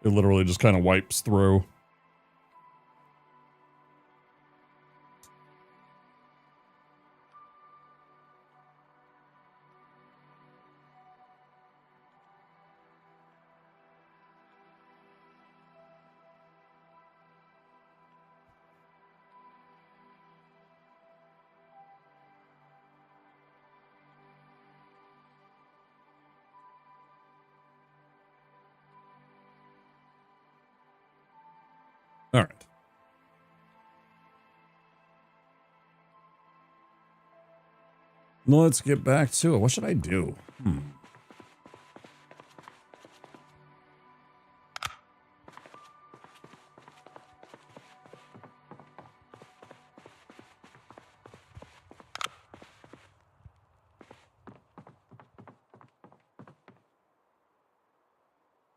It literally just kind of wipes through. All right. Let's get back to it. What should I do?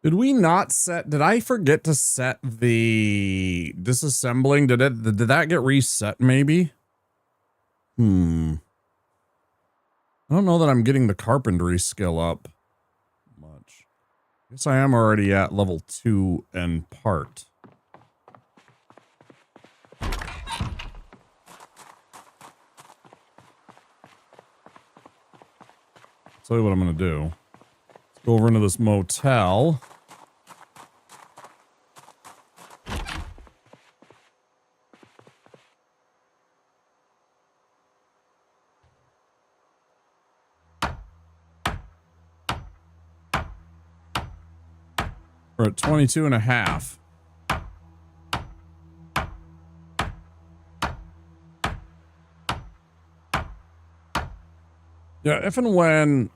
Did we not set, did I forget to set the disassembling? Did that get reset maybe? I don't know that I'm getting the carpentry skill up much. Guess I am already at level 2 and part. Tell you what I'm going to do. Let's go over into this motel. We're at 22 and a half. Yeah, if and when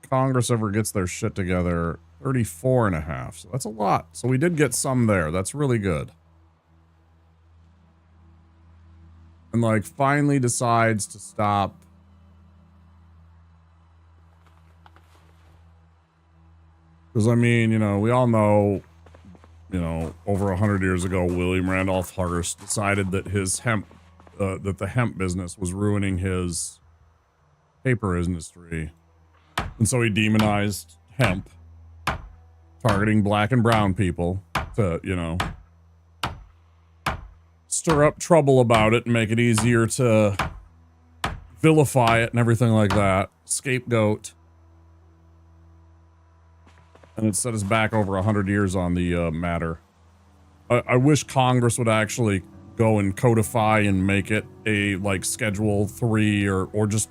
Congress ever gets their shit together, 34 and a half. So that's a lot. So we did get some there. That's really good. And like finally decides to stop. Because, I mean, you know, we all know, you know, over 100 years ago, William Randolph Hearst decided that his that the hemp business was ruining his paper industry. And so he demonized hemp, targeting black and brown people to, you know, stir up trouble about it and make it easier to vilify it and everything like that. Scapegoat. And it set us back over 100 years on the matter. I wish Congress would actually go and codify and make it a, like, Schedule 3 or just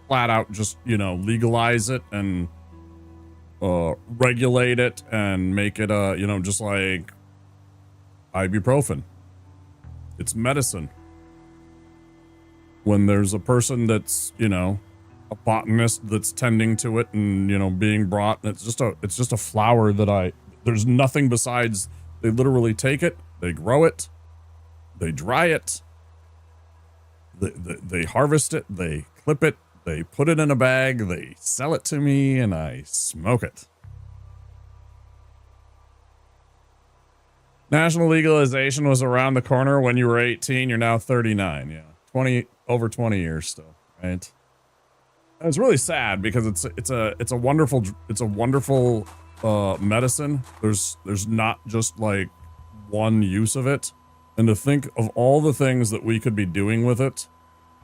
flat out just, you know, legalize it and regulate it and make it, you know, just like ibuprofen. It's medicine. When there's a person that's, you know, a botanist that's tending to it and, you know, being brought, and it's just a flower that there's nothing besides, they literally take it, they grow it, they dry it, they harvest it, they clip it, they put it in a bag, they sell it to me, and I smoke it. National legalization was around the corner when you were 18, you're now 39, yeah. Over 20 years still, right? And it's really sad because it's a wonderful medicine. There's not just like one use of it, and to think of all the things that we could be doing with it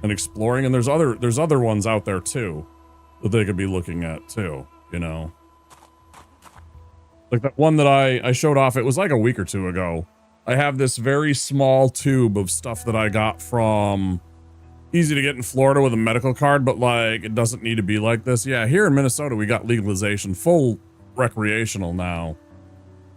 and exploring, and there's other ones out there too that they could be looking at too, you know. Like that one that I showed off, it was like a week or two ago, I have this very small tube of stuff that I got from easy to get in Florida with a medical card, but like it doesn't need to be like this. Yeah, here in Minnesota we got legalization, full recreational now.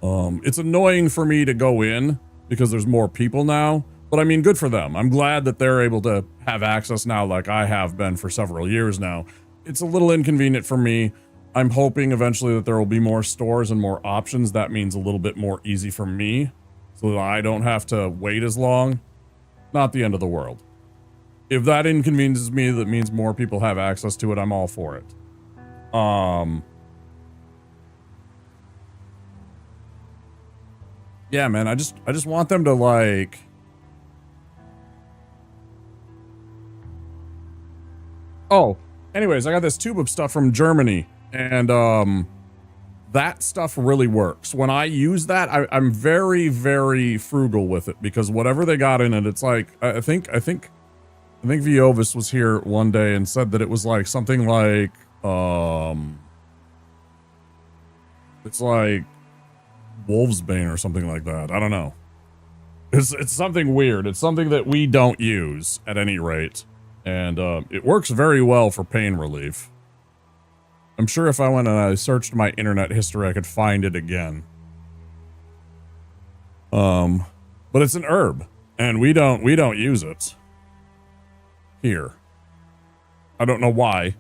It's annoying for me to go in because there's more people now, but I mean, good for them. I'm glad that they're able to have access now like I have been for several years now. It's a little inconvenient for me. I'm hoping eventually that there will be more stores and more options. That means a little bit more easy for me so that I don't have to wait as long. Not the end of the world. If that inconveniences me, that means more people have access to it, I'm all for it. Yeah, man, I just want them to like Oh, anyways, I got this tube of stuff from Germany, and that stuff really works. When I use that, I'm very, very frugal with it because whatever they got in it, it's like I think Viovis was here one day and said that it was like something like it's like Wolfsbane or something like that. I don't know. It's something weird. It's something that we don't use at any rate. And it works very well for pain relief. I'm sure if I went and I searched my internet history, I could find it again. But it's an herb, and we don't use it here. I don't know why.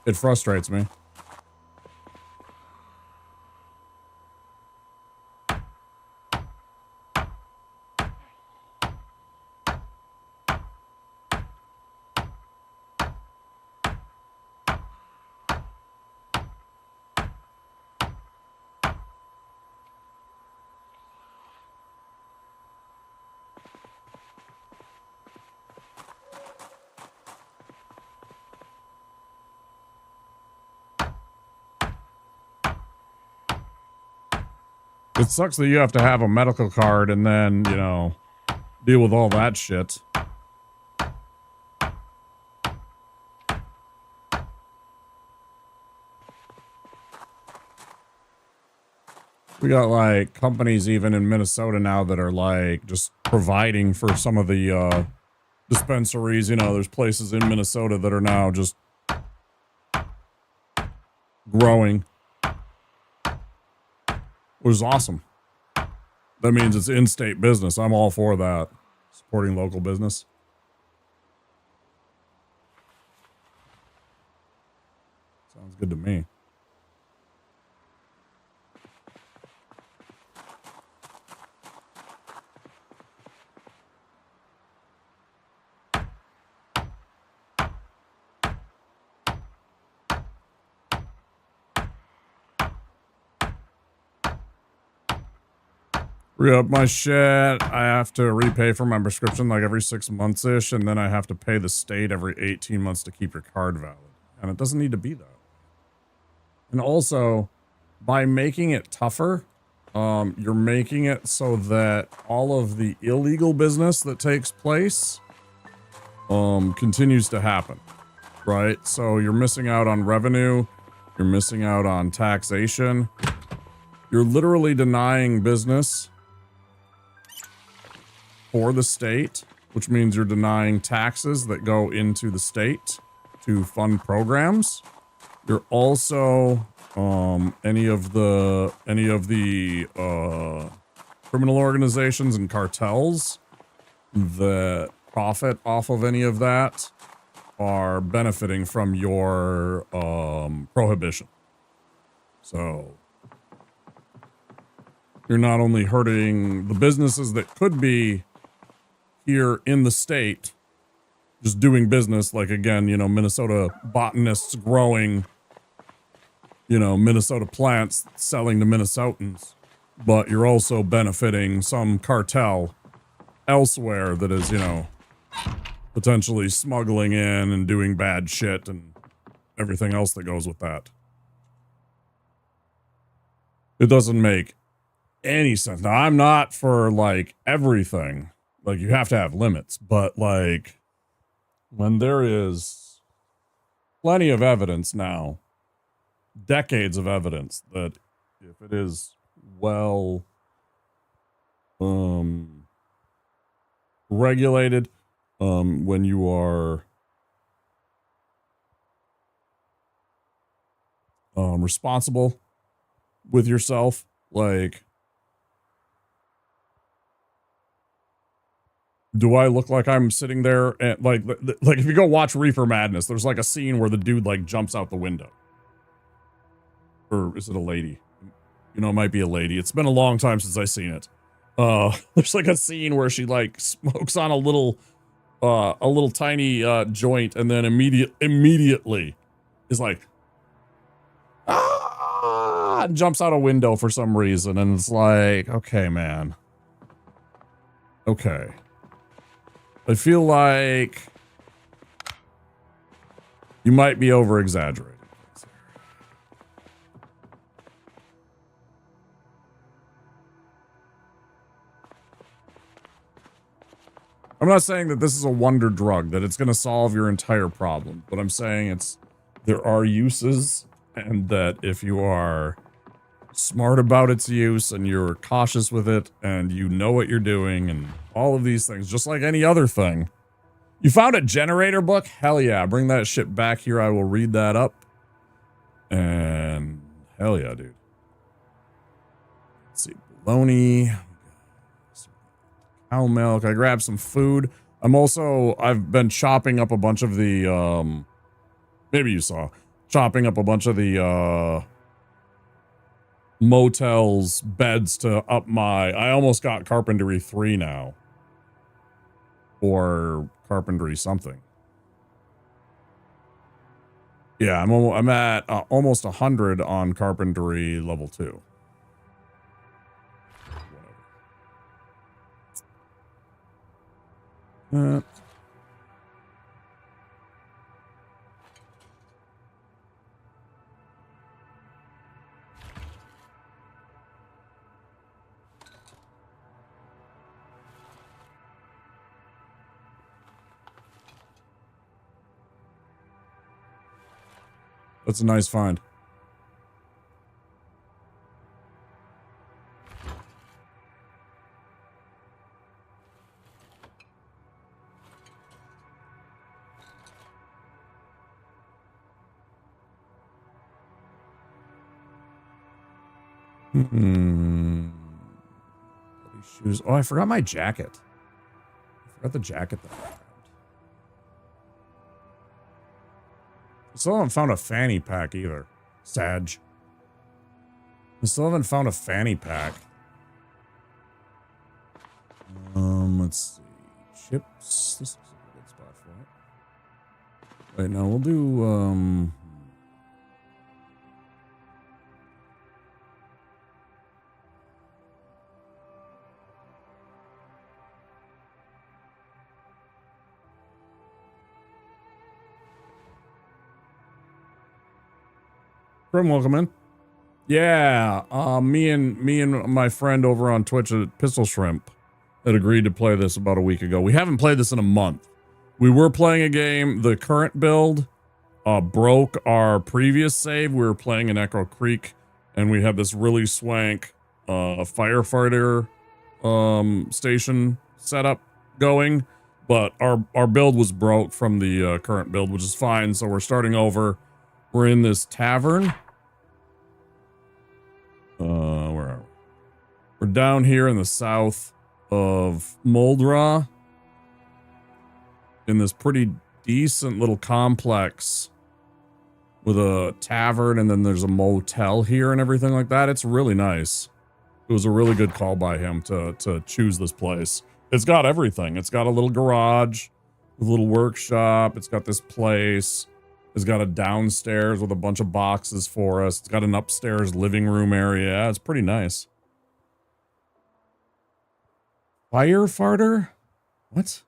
It frustrates me. It sucks that you have to have a medical card and then, you know, deal with all that shit. We got like companies even in Minnesota now that are like just providing for some of the dispensaries. You know, there's places in Minnesota that are now just growing. Which is awesome. That means it's in-state business. I'm all for that. Supporting local business. Sounds good to me. Re-up my shit. I have to repay for my prescription like every 6 months-ish, and then I have to pay the state every 18 months to keep your card valid. And it doesn't need to be that. And also, by making it tougher, you're making it so that all of the illegal business that takes place continues to happen, right? So you're missing out on revenue. You're missing out on taxation. You're literally denying business for the state, which means you're denying taxes that go into the state to fund programs. You're also any of the criminal organizations and cartels that profit off of any of that are benefiting from your prohibition. So you're not only hurting the businesses that could be here in the state, just doing business, like, again, you know, Minnesota botanists growing, you know, Minnesota plants selling to Minnesotans, but you're also benefiting some cartel elsewhere that is, you know, potentially smuggling in and doing bad shit and everything else that goes with that. It doesn't make any sense. Now, I'm not for, like, everything. Like, you have to have limits, but, like, when there is plenty of evidence now, decades of evidence that if it is well regulated, when you are responsible with yourself, like, do I look like I'm sitting there and like if you go watch Reefer Madness, there's like a scene where the dude like jumps out the window. Or is it a lady? You know, it might be a lady. It's been a long time since I've seen it. There's like a scene where she like smokes on a little tiny joint and then immediately is like and jumps out a window for some reason, and it's like, okay, man. Okay. I feel like you might be over exaggerating. I'm not saying that this is a wonder drug, that it's going to solve your entire problem, but I'm saying there are uses, and that if you are smart about its use and you're cautious with it and you know what you're doing and all of these things, just like any other thing. You found a generator book? Hell yeah, bring that shit back here. I will read that up. And hell yeah, dude. Let's see, bologna. Cow milk. I grabbed some food. I've been chopping up a bunch of the, maybe you saw, chopping up a bunch of the, motels beds to up I almost got carpentry 3 now. Or carpentry something. Yeah, I'm at almost 100 on carpentry level 2. That's a nice find. Shoes. Oh, I forgot my jacket. I forgot the jacket that I grabbed. I still haven't found a fanny pack either. Sag. I still haven't found a fanny pack. Let's see. Chips. This is a good spot for it. Wait, no, we'll do, Grim, welcome in. Yeah, me and my friend over on Twitch at Pistol Shrimp had agreed to play this about a week ago. We haven't played this in a month. We were playing a game. The current build broke our previous save. We were playing in Echo Creek, and we had this really swank firefighter station setup going, but our build was broke from the current build, which is fine. So we're starting over. We're in this tavern. Where are we? We're down here in the south of Moldra, in this pretty decent little complex with a tavern, and then there's a motel here and everything like that. It's really nice. It was a really good call by him to choose this place. It's got everything. It's got a little garage, a little workshop. It's got this place. It's got a downstairs with a bunch of boxes for us. It's got an upstairs living room area. Yeah, it's pretty nice. Firefighter? What?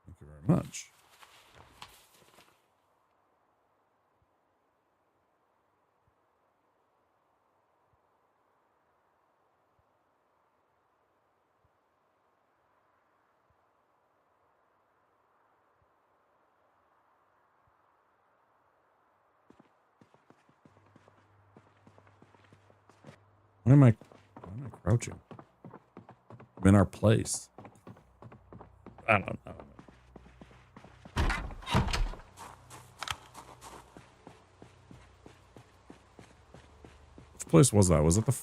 Thank you very much. Why am I crouching? I'm in our place. I don't know. Which place was that? Was it the...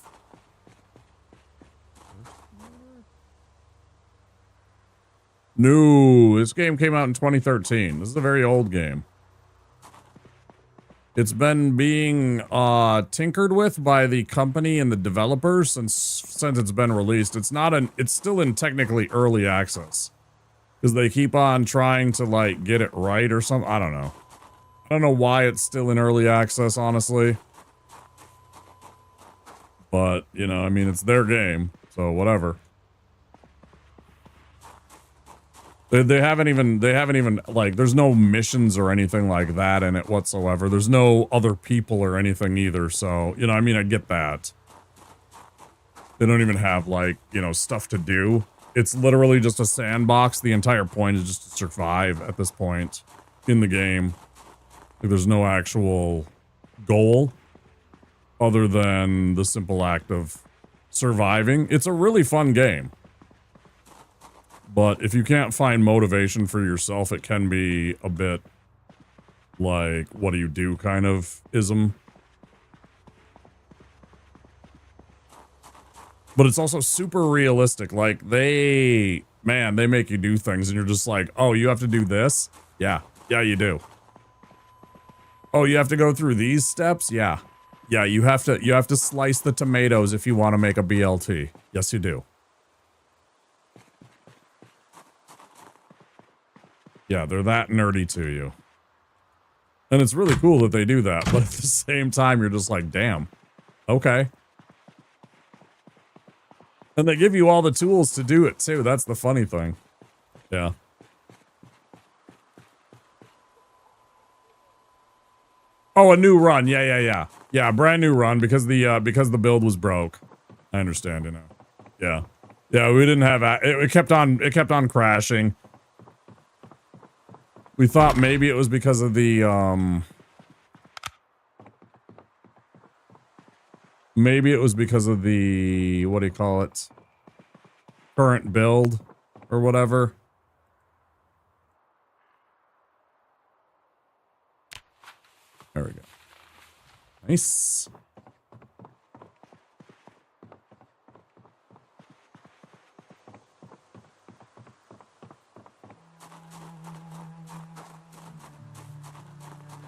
No, this game came out in 2013. This is a very old game. It's been being tinkered with by the company and the developers since it's been released. It's still in technically early access because they keep on trying to like get it right or something. I don't know. I don't know why it's still in early access, honestly. But, you know, I mean, it's their game, so whatever. They haven't even, like, there's no missions or anything like that in it whatsoever. There's no other people or anything either, so, you know, I mean, I get that. They don't even have, like, you know, stuff to do. It's literally just a sandbox. The entire point is just to survive at this point in the game. Like, there's no actual goal other than the simple act of surviving. It's a really fun game. But if you can't find motivation for yourself, it can be a bit like, what do you do kind of ism. But it's also super realistic. Like, they make you do things and you're just like, oh, you have to do this? Yeah. Yeah, you do. Oh, you have to go through these steps? Yeah. Yeah, you have to slice the tomatoes if you want to make a BLT. Yes, you do. Yeah, they're that nerdy to you. And it's really cool that they do that, but at the same time, you're just like, damn. Okay. And they give you all the tools to do it, too. That's the funny thing. Yeah. Oh, a new run. Yeah. Yeah, a brand new run because the build was broke. I understand, you know. Yeah. Yeah, we didn't have... It kept on crashing. We thought maybe it was because of the, maybe it was because of the, what do you call it? Current build or whatever. There we go. Nice.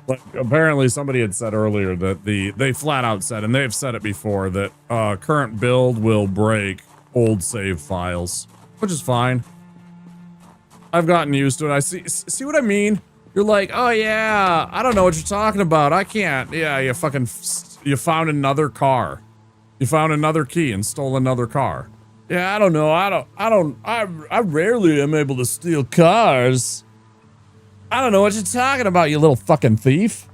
Like, apparently somebody had said earlier that they flat out said, and they've said it before, that current build will break old save files, which is fine. I've gotten used to it. I see what I mean? You're like, oh yeah, I don't know what you're talking about. I can't. Yeah, you found another car. You found another key and stole another car. Yeah, I don't know. I rarely am able to steal cars. I don't know what you're talking about, you little fucking thief.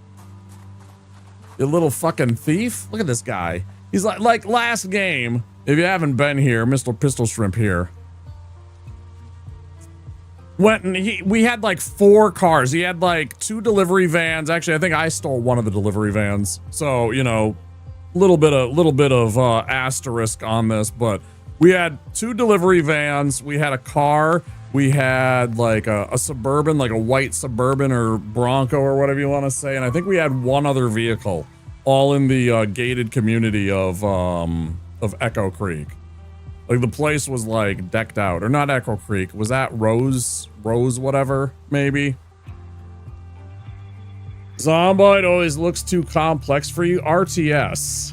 You little fucking thief. Look at this guy. He's like last game. If you haven't been here, Mr. Pistol Shrimp here. Went and we had like 4 cars. He had like 2 delivery vans. Actually, I think I stole one of the delivery vans. So, you know, little bit of asterisk on this, but we had 2 delivery vans. We had a car. We had like a Suburban, like a white Suburban or Bronco or whatever you want to say. And I think we had 1 other vehicle, all in the gated community of Echo Creek. Like the place was like decked out, or not Echo Creek. Was that Rose whatever, maybe? Zomboid always looks too complex for you. RTS.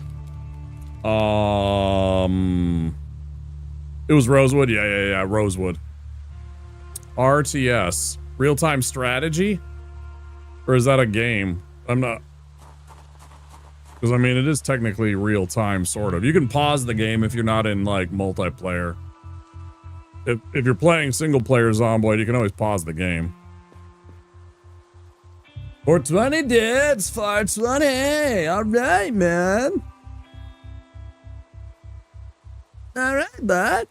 It was Rosewood. Yeah, Rosewood. RTS. Real-time strategy? Or is that a game? I'm not... Because, I mean, it is technically real-time, sort of. You can pause the game if you're not in, like, multiplayer. If you're playing single-player Zomboid, you can always pause the game. 420 dudes! 420! Alright, man! Alright, bud!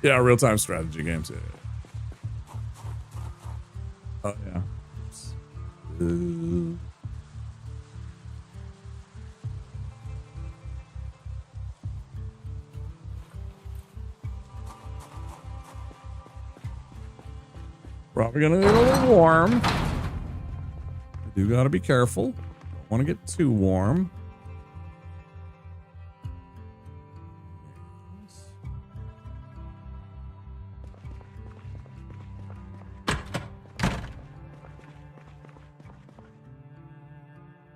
Yeah, real-time strategy games, yeah. Oh, yeah. Probably gonna get a little warm. I do gotta be careful. Don't want to get too warm.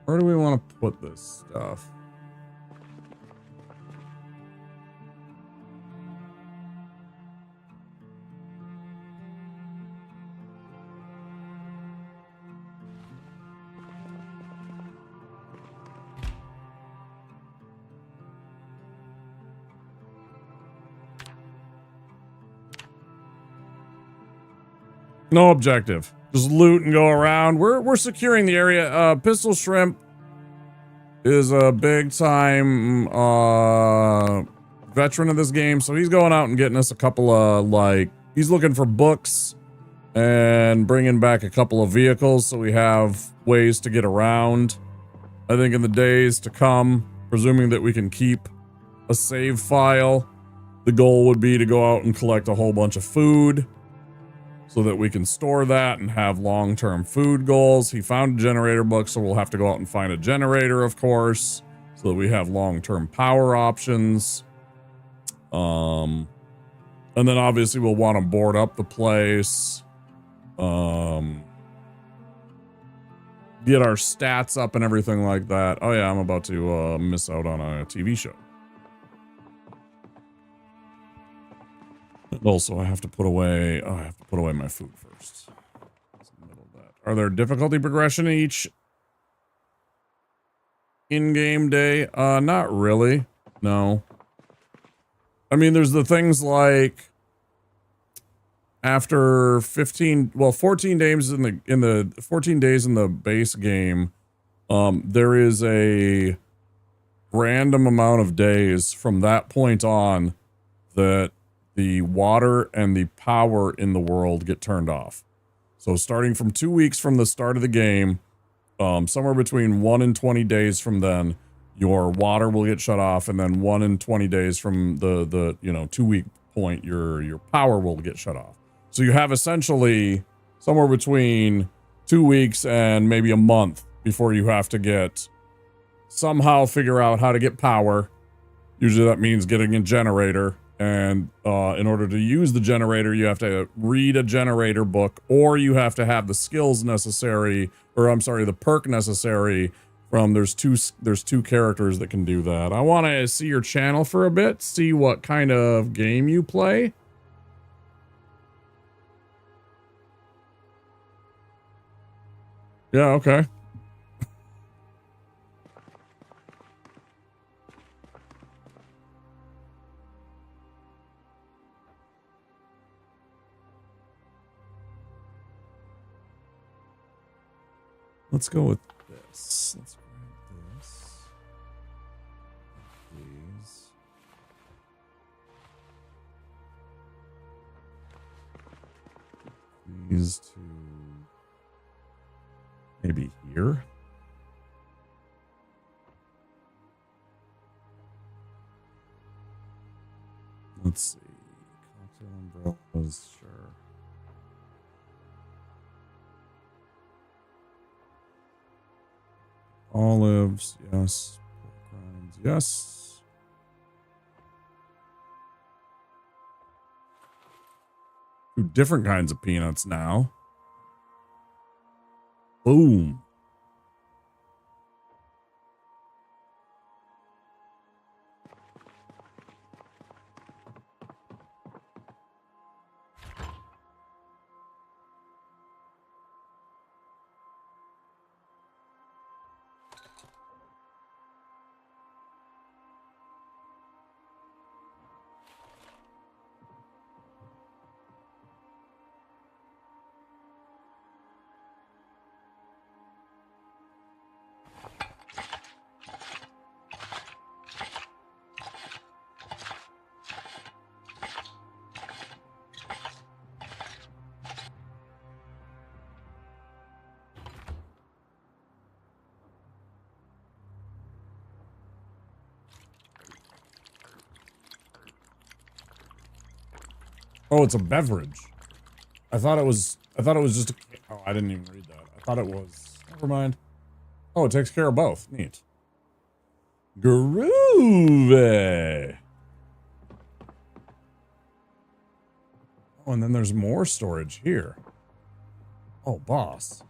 Where do we want to put this stuff? No objective. Just loot and go around. We're securing the area. Pistol Shrimp is a big time veteran of this game, so he's going out and getting us a couple of, like, he's looking for books and bringing back a couple of vehicles so we have ways to get around. I think in the days to come, presuming that we can keep a save file, the goal would be to go out and collect a whole bunch of food so that we can store that and have long-term food goals. He found a generator book, so we'll have to go out and find a generator, of course, so that we have long-term power options. And then obviously we'll want to board up the place. Get our stats up and everything like that. Oh yeah, I'm about to miss out on a TV show. Also, I have to put away. Oh, I have to put away my food first. Are there difficulty progression each in-game day? Not really. No. I mean, there's the things like after 14 days in the 14 days in the base game, there is a random amount of days from that point on that the water and the power in the world get turned off. So starting from 2 weeks from the start of the game, somewhere between 1 and 20 days from then, your water will get shut off, and then 1 and 20 days from the 2 week point, your power will get shut off. So you have essentially somewhere between 2 weeks and maybe a month before you have to somehow figure out how to get power. Usually that means getting a generator. And in order to use the generator, you have to read a generator book, or you have to have the skills necessary, or I'm sorry, the perk necessary from there's two characters that can do that. I want to see your channel for a bit, see what kind of game you play. Yeah, okay. Let's go with this. Let's grab this. These two. Maybe here. Let's see. Cocktail umbrellas, sure. Olives, yes. Pork rinds, yes. Two different kinds of peanuts now. Boom. Oh, it's a beverage. I thought it was I thought it was just a, oh, I didn't even read that. I thought it was, never mind. Oh, it takes care of both. Neat. Groovy. Oh, and then there's more storage here. Oh, boss.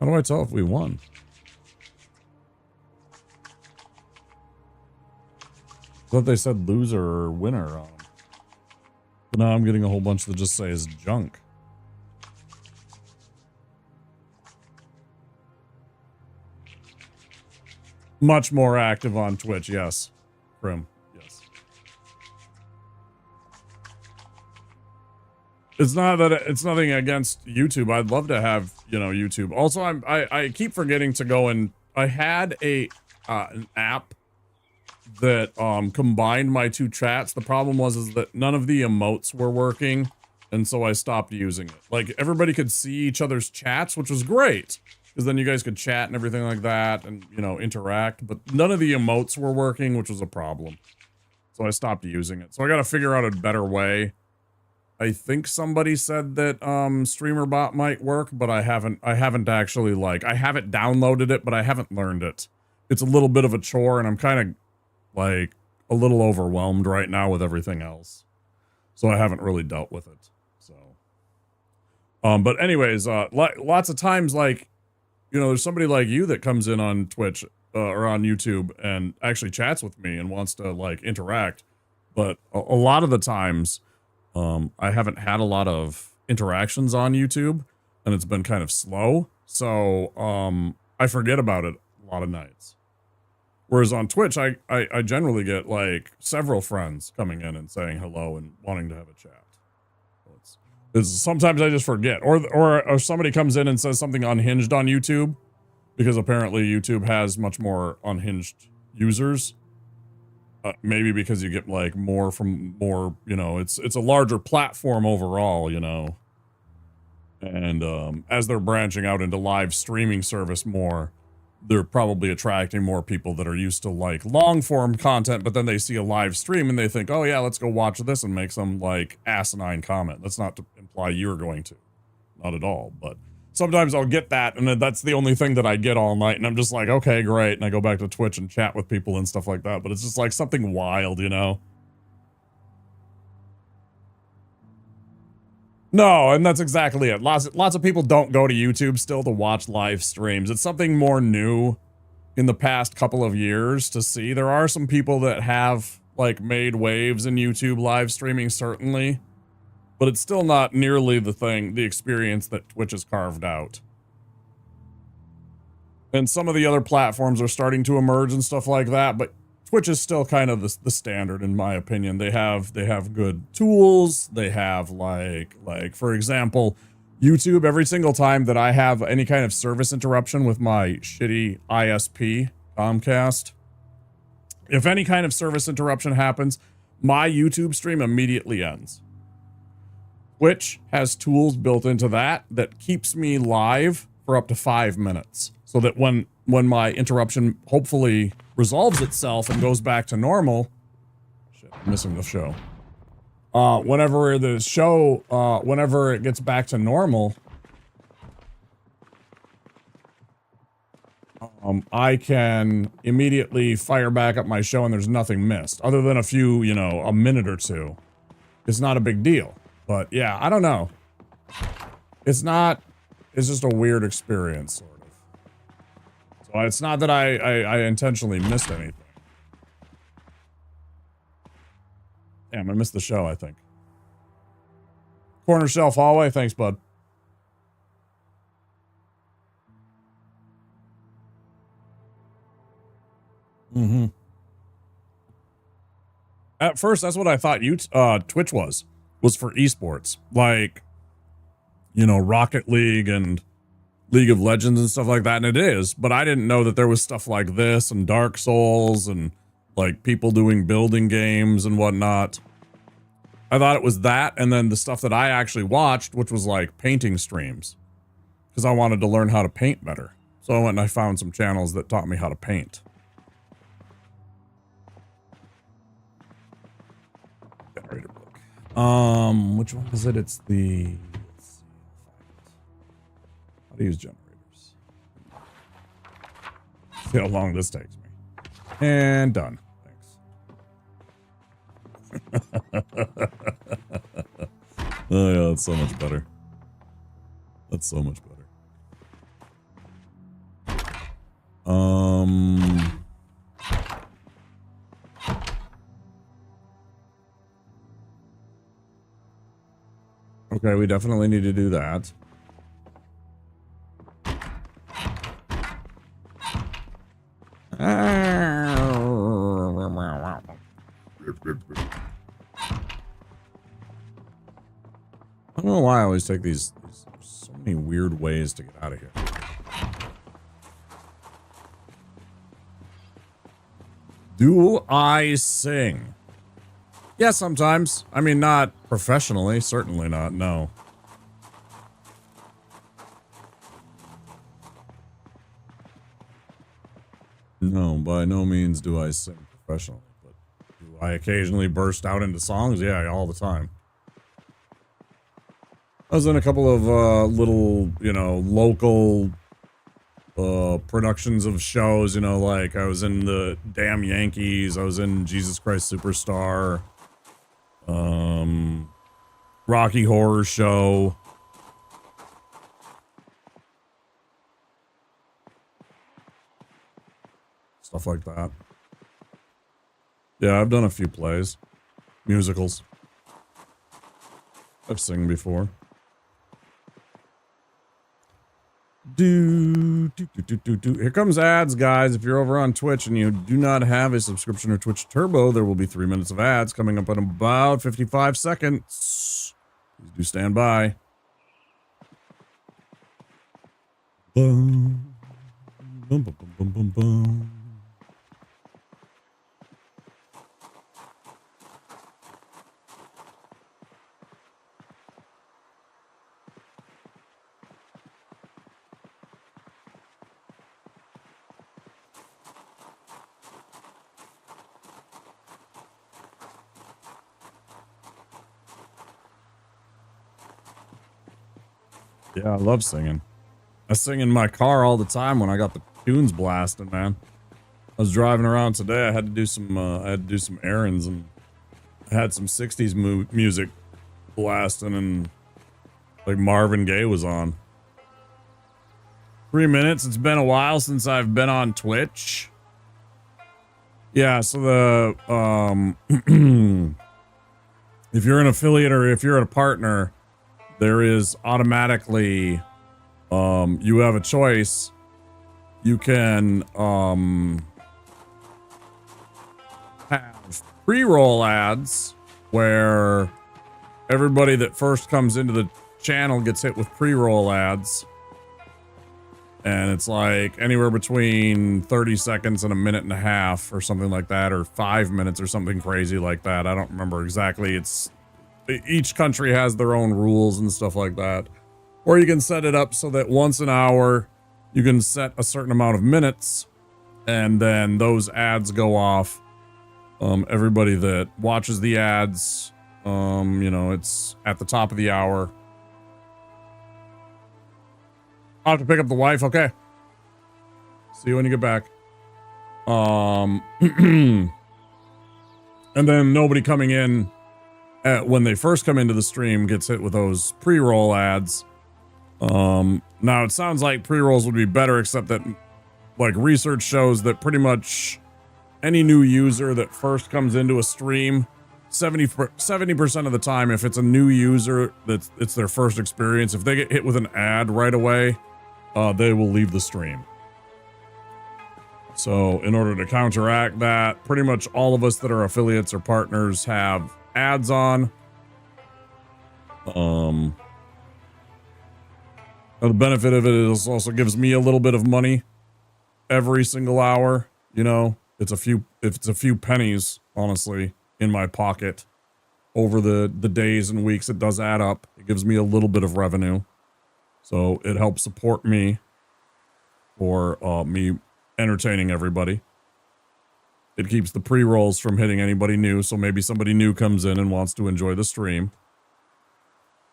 How do I tell if we won? I thought they said loser or winner on them. But now I'm getting a whole bunch that just says junk. Much more active on Twitch, yes. Prim, yes. It's not that it's nothing against YouTube. I'd love to have, you know, YouTube. Also, I keep forgetting to go and I had an app that combined my two chats. The problem was that none of the emotes were working, and so I stopped using it. Like, everybody could see each other's chats, which was great, because then you guys could chat and everything like that and, you know, interact, but none of the emotes were working, which was a problem. So I stopped using it. So I got to figure out a better way. I think somebody said that StreamerBot might work, but I haven't actually, like, I haven't downloaded it, but I haven't learned it. It's a little bit of a chore, and I'm kind of, like, a little overwhelmed right now with everything else. So I haven't really dealt with it. So, but anyways, lots of times, like, you know, there's somebody like you that comes in on Twitch or on YouTube and actually chats with me and wants to, like, interact. But a lot of the times, I haven't had a lot of interactions on YouTube, and it's been kind of slow. So, I forget about it a lot of nights. Whereas on Twitch, I generally get, like, several friends coming in and saying hello and wanting to have a chat. It's sometimes I just forget. Or somebody comes in and says something unhinged on YouTube, because apparently YouTube has much more unhinged users. Maybe because you get, like, more from more, you know, it's a larger platform overall, you know. And as they're branching out into live streaming service more, they're probably attracting more people that are used to, like, long form content, but then they see a live stream and they think, oh yeah, let's go watch this, and make some, like, asinine comment. That's not to imply you're going to. Not at all, but sometimes I'll get that, and that's the only thing that I get all night, and I'm just like, okay, great, and I go back to Twitch and chat with people and stuff like that, but it's just like something wild, you know? No, and that's exactly it. Lots of people don't go to YouTube still to watch live streams. It's something more new in the past couple of years to see. There are some people that have, like, made waves in YouTube live streaming, certainly, but it's still not nearly the experience that Twitch has carved out. And some of the other platforms are starting to emerge and stuff like that, but Twitch is still kind of the standard, in my opinion. They have good tools. They have, like for example, YouTube, every single time that I have any kind of service interruption with my shitty ISP, Comcast, if any kind of service interruption happens, my YouTube stream immediately ends. Twitch has tools built into that keeps me live for up to 5 minutes, so that when my interruption hopefully resolves itself and goes back to normal, shit, I'm missing the show. Whenever it gets back to normal, I can immediately fire back up my show and there's nothing missed, other than a few, you know, a minute or two. It's not a big deal. But yeah, I don't know. It's just a weird experience, sort of. So it's not that I intentionally missed anything. Damn, I missed the show, I think. Corner shelf hallway, thanks, bud. Mm-hmm. At first, that's what I thought Twitch was for esports. Like, you know, Rocket League and League of Legends and stuff like that. And it is, but I didn't know that there was stuff like this and Dark Souls and like people doing building games and whatnot. I thought it was that. And then the stuff that I actually watched, which was like painting streams, because I wanted to learn how to paint better. So I went and I found some channels that taught me how to paint. Generator book. Which one is it? It's the, let's see, how to use generators. See how long this takes me. And done. Thanks. Oh yeah, that's so much better. That's so much better. Okay, we definitely need to do that. I don't know why I always take these so many weird ways to get out of here. Do I sing? Yeah, sometimes. I mean, not professionally. Certainly not. No. No, by no means do I sing professionally. But do I occasionally burst out into songs? Yeah, all the time. I was in a couple of little, you know, local productions of shows, you know, like I was in the Damn Yankees, I was in Jesus Christ Superstar, Rocky Horror Show. Stuff like that. Yeah, I've done a few plays. Musicals. I've sung before. Here comes ads, guys. If you're over on Twitch and you do not have a subscription or Twitch Turbo, there will be 3 minutes of ads coming up in about 55 seconds. Please do stand by. Boom. Boom, boom, boom, boom, boom, boom. Yeah, I love singing. I sing in my car all the time when I got the tunes blasting, man. I was driving around today. I had to do some errands, and I had some 60s music blasting, and like Marvin Gaye was on. 3 minutes. It's been a while since I've been on Twitch. Yeah, so the if you're an affiliate or if you're a partner, there is automatically you have a choice. You can have pre-roll ads where everybody that first comes into the channel gets hit with pre-roll ads. And it's like anywhere between 30 seconds and a minute and a half or something like that, or 5 minutes or something crazy like that. I don't remember exactly. Each country has their own rules and stuff like that. Or you can set it up so that once an hour, you can set a certain amount of minutes, and then those ads go off. Everybody that watches the ads, you know, it's at the top of the hour. I'll have to pick up the wife. Okay. See you when you get back. And then nobody coming in when they first come into the stream gets hit with those pre-roll ads. Now it sounds like pre-rolls would be better, except that like research shows that pretty much any new user that first comes into a stream, 70% of the time, if it's a new user it's their first experience, if they get hit with an ad right away, they will leave the stream. So in order to counteract that, pretty much all of us that are affiliates or partners have ads on. The benefit of it is also gives me a little bit of money every single hour. You know, it's a few pennies, honestly, in my pocket over the days and weeks. It does add up. It gives me a little bit of revenue. So it helps support me for me entertaining everybody. It keeps the pre-rolls from hitting anybody new. So maybe somebody new comes in and wants to enjoy the stream.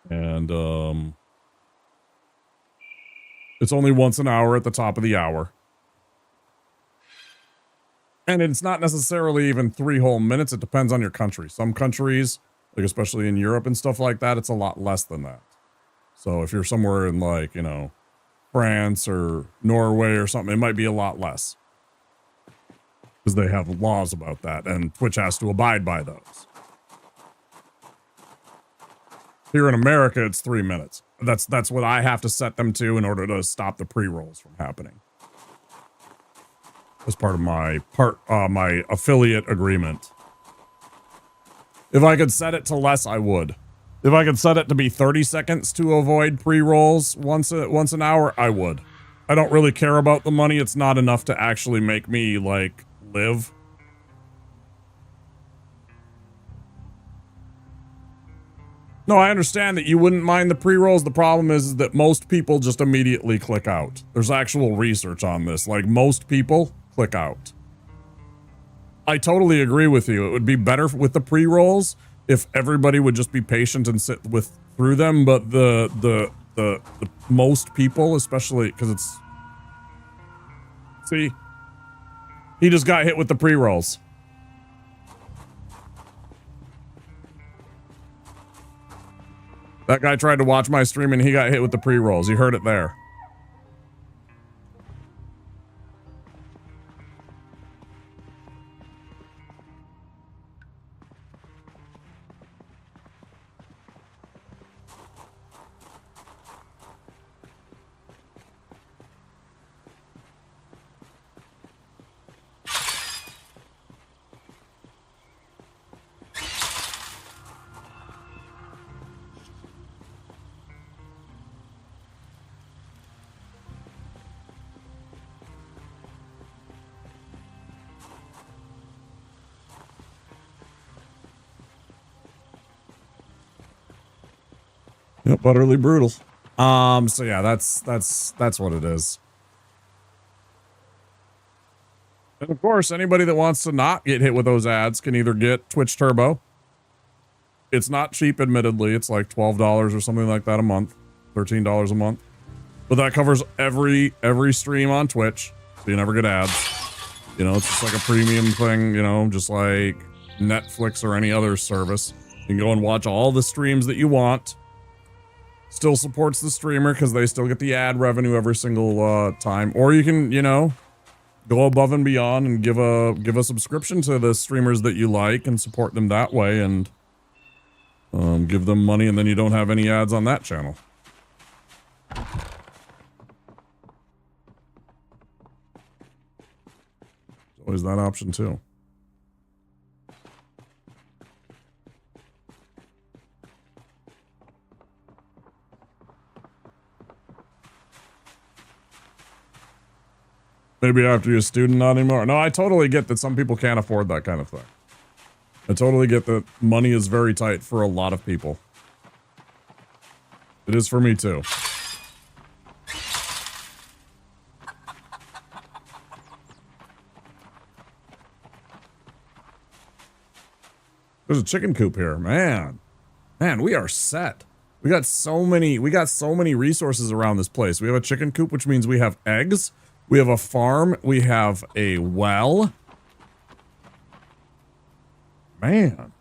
And it's only once an hour at the top of the hour. And it's not necessarily even 3 whole minutes. It depends on your country. Some countries, like especially in Europe and stuff like that, it's a lot less than that. So if you're somewhere in like, you know, France or Norway or something, it might be a lot less. Because they have laws about that, and Twitch has to abide by those. Here in America, it's 3 minutes. That's what I have to set them to in order to stop the pre-rolls from happening. As part of my affiliate agreement. If I could set it to less, I would. If I could set it to be 30 seconds to avoid pre-rolls once an hour, I would. I don't really care about the money. It's not enough to actually make me, like, live. No, I understand that you wouldn't mind the pre-rolls. The problem is that most people just immediately click out. There's actual research on this. Like, most people click out. I totally agree with you. It would be better with the pre-rolls if everybody would just be patient and sit through them, but the most people, especially because it's... See? He just got hit with the pre-rolls. That guy tried to watch my stream and he got hit with the pre-rolls. You heard it there. Yep, utterly brutal. So yeah, that's what it is. And of course, anybody that wants to not get hit with those ads can either get Twitch Turbo. It's not cheap, admittedly. It's like $12 or something like that a month, $13 a month. But that covers every stream on Twitch, so you never get ads. You know, it's just like a premium thing, you know, just like Netflix or any other service. You can go and watch all the streams that you want. Still supports the streamer because they still get the ad revenue every single time. Or you can, you know, go above and beyond and give a subscription to the streamers that you like and support them that way and give them money, and then you don't have any ads on that channel. There's always that option too. Maybe after you're a student, not anymore. No, I totally get that some people can't afford that kind of thing. I totally get that money is very tight for a lot of people. It is for me too. There's a chicken coop here, man. Man, we are set. We got so many resources around this place. We have a chicken coop, which means we have eggs. We have a farm. We have a well. Man.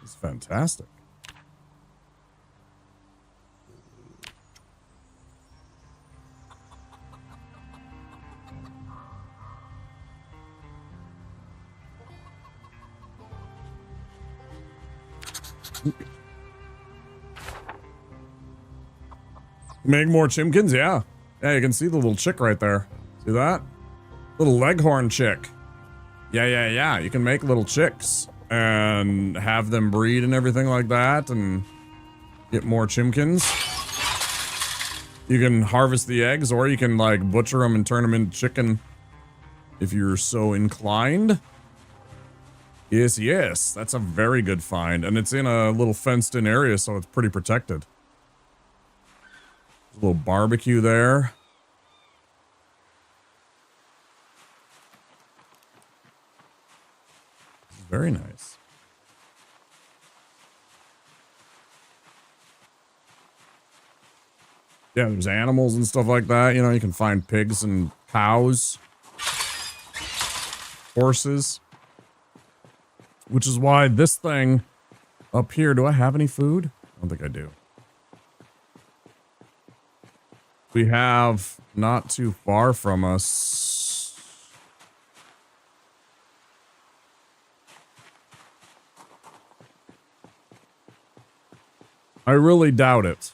It's fantastic. Make more chimkins, yeah. Yeah, you can see the little chick right there. See that? Little leghorn chick. Yeah. You can make little chicks and have them breed and everything like that and get more chimkins. You can harvest the eggs or you can like butcher them and turn them into chicken if you're so inclined. Yes. That's a very good find. And it's in a little fenced in area, so it's pretty protected. There's a little barbecue there. Very nice. Yeah, there's animals and stuff like that. You know, you can find pigs and cows, horses, which is why this thing up here, do I have any food? I don't think I do. We have not too far from us. I really doubt it.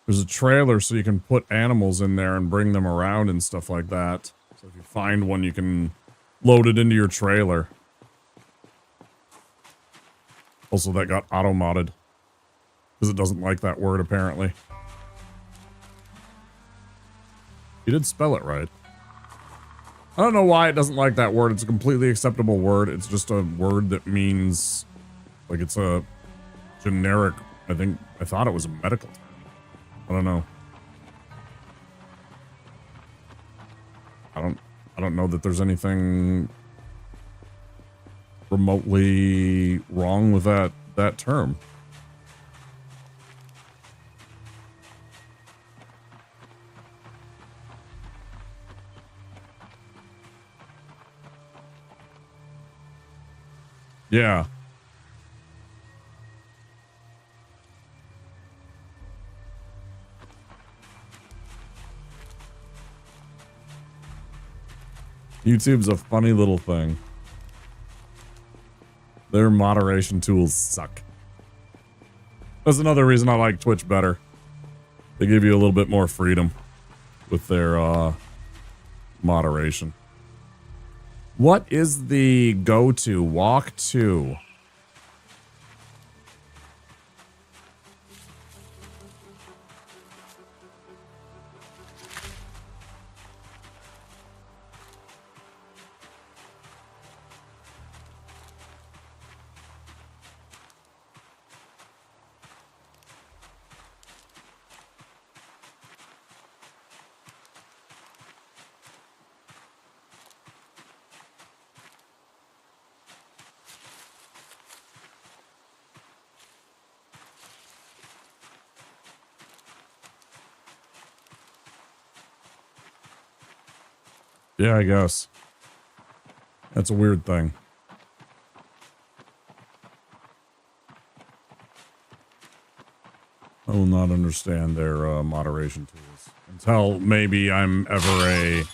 There's a trailer so you can put animals in there and bring them around and stuff like that. So if you find one, you can load it into your trailer. Also, that got auto-modded. Because it doesn't like that word, apparently. You did spell it right. I don't know why it doesn't like that word. It's a completely acceptable word. It's just a word that means... like, it's a generic... I thought it was a medical term. I don't know. I don't know that there's anything remotely wrong with that term. Yeah. YouTube's a funny little thing. Their moderation tools suck. That's another reason I like Twitch better. They give you a little bit more freedom with their moderation. What is the go-to? Walk to. Yeah, I guess. That's a weird thing. I will not understand their moderation tools until maybe I'm ever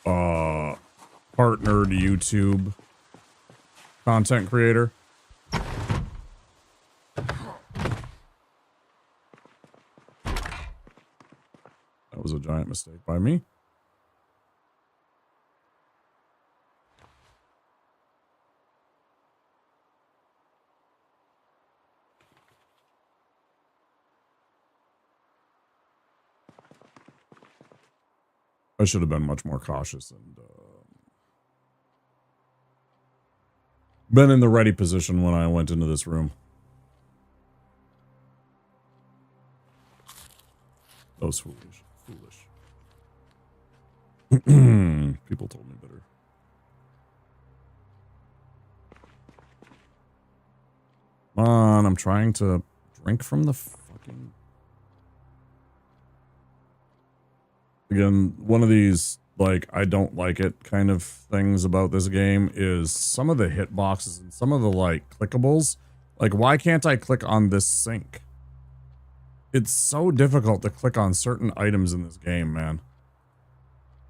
a partnered YouTube content creator. That was a giant mistake by me. I should have been much more cautious and been in the ready position when I went into this room. That was foolish. People told me better. Come on, I'm trying to drink from the fucking... Again, one of these, like, I don't like it kind of things about this game is some of the hitboxes and some of the, like, clickables. Like, why can't I click on this sink? It's so difficult to click on certain items in this game, man.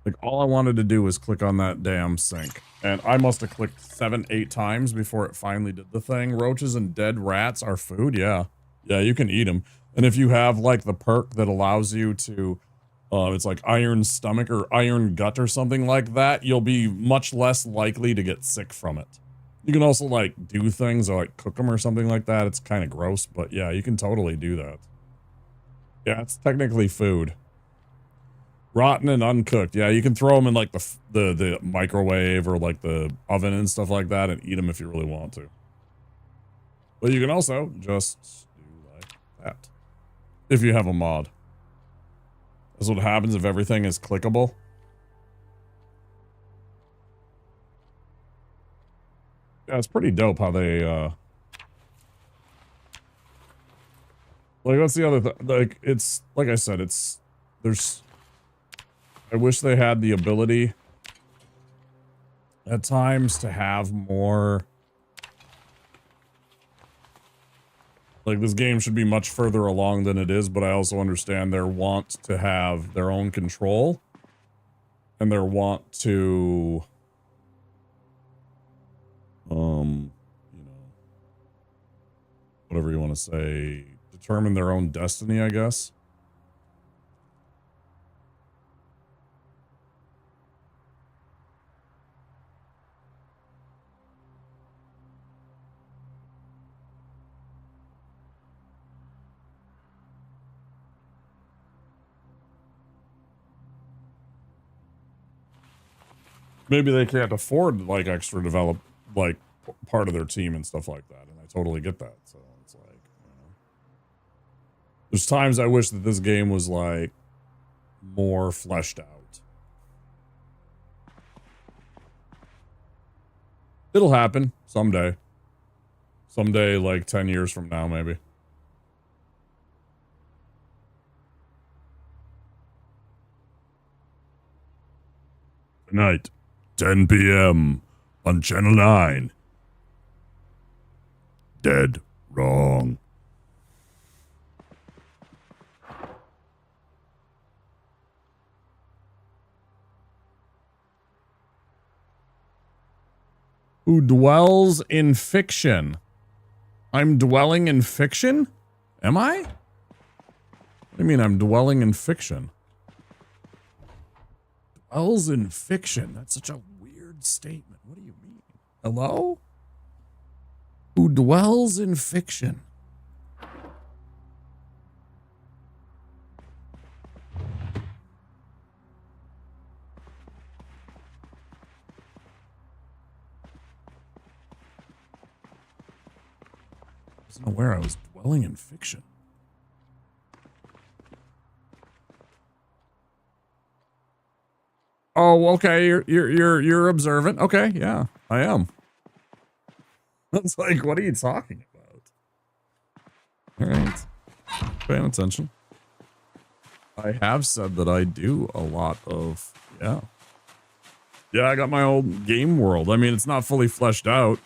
Like, all I wanted to do was click on that damn sink. And I must have clicked 7, 8 times before it finally did the thing. Roaches and dead rats are food? Yeah. Yeah, you can eat them. And if you have, like, the perk that allows you to, it's like iron stomach or iron gut or something like that, you'll be much less likely to get sick from it. You can also, like, do things or, like, cook them or something like that. It's kind of gross, but yeah, you can totally do that. Yeah, it's technically food. Rotten and uncooked. Yeah, you can throw them in like the microwave or like the oven and stuff like that and eat them if you really want to. But you can also just do like that. If you have a mod. That's what happens if everything is clickable. Yeah, it's pretty dope how they, like, that's the other thing. Like, it's, like I said, I wish they had the ability at times to have more. Like, this game should be much further along than it is, but I also understand their want to have their own control. And their want to, you know, whatever you want to say, determine their own destiny, I guess. Maybe they can't afford like extra develop like part of their team and stuff like that, and I totally get that. So it's like, you know, there's times I wish that this game was like more fleshed out. It'll happen someday. Someday, like 10 years from now, maybe. Tonight, 10 p.m. on Channel 9. Dead wrong. Who dwells in fiction? I'm dwelling in fiction? Am I? What do you mean I'm dwelling in fiction? Dwells in fiction? That's such a weird statement. What do you mean? Hello? Who dwells in fiction? I wasn't aware I was dwelling in fiction. Oh, okay. You're observant. Okay, yeah, I am. It's like, what are you talking about? All right, paying attention. I have said that I do a lot of, yeah. Yeah, I got my old game world. I mean, it's not fully fleshed out.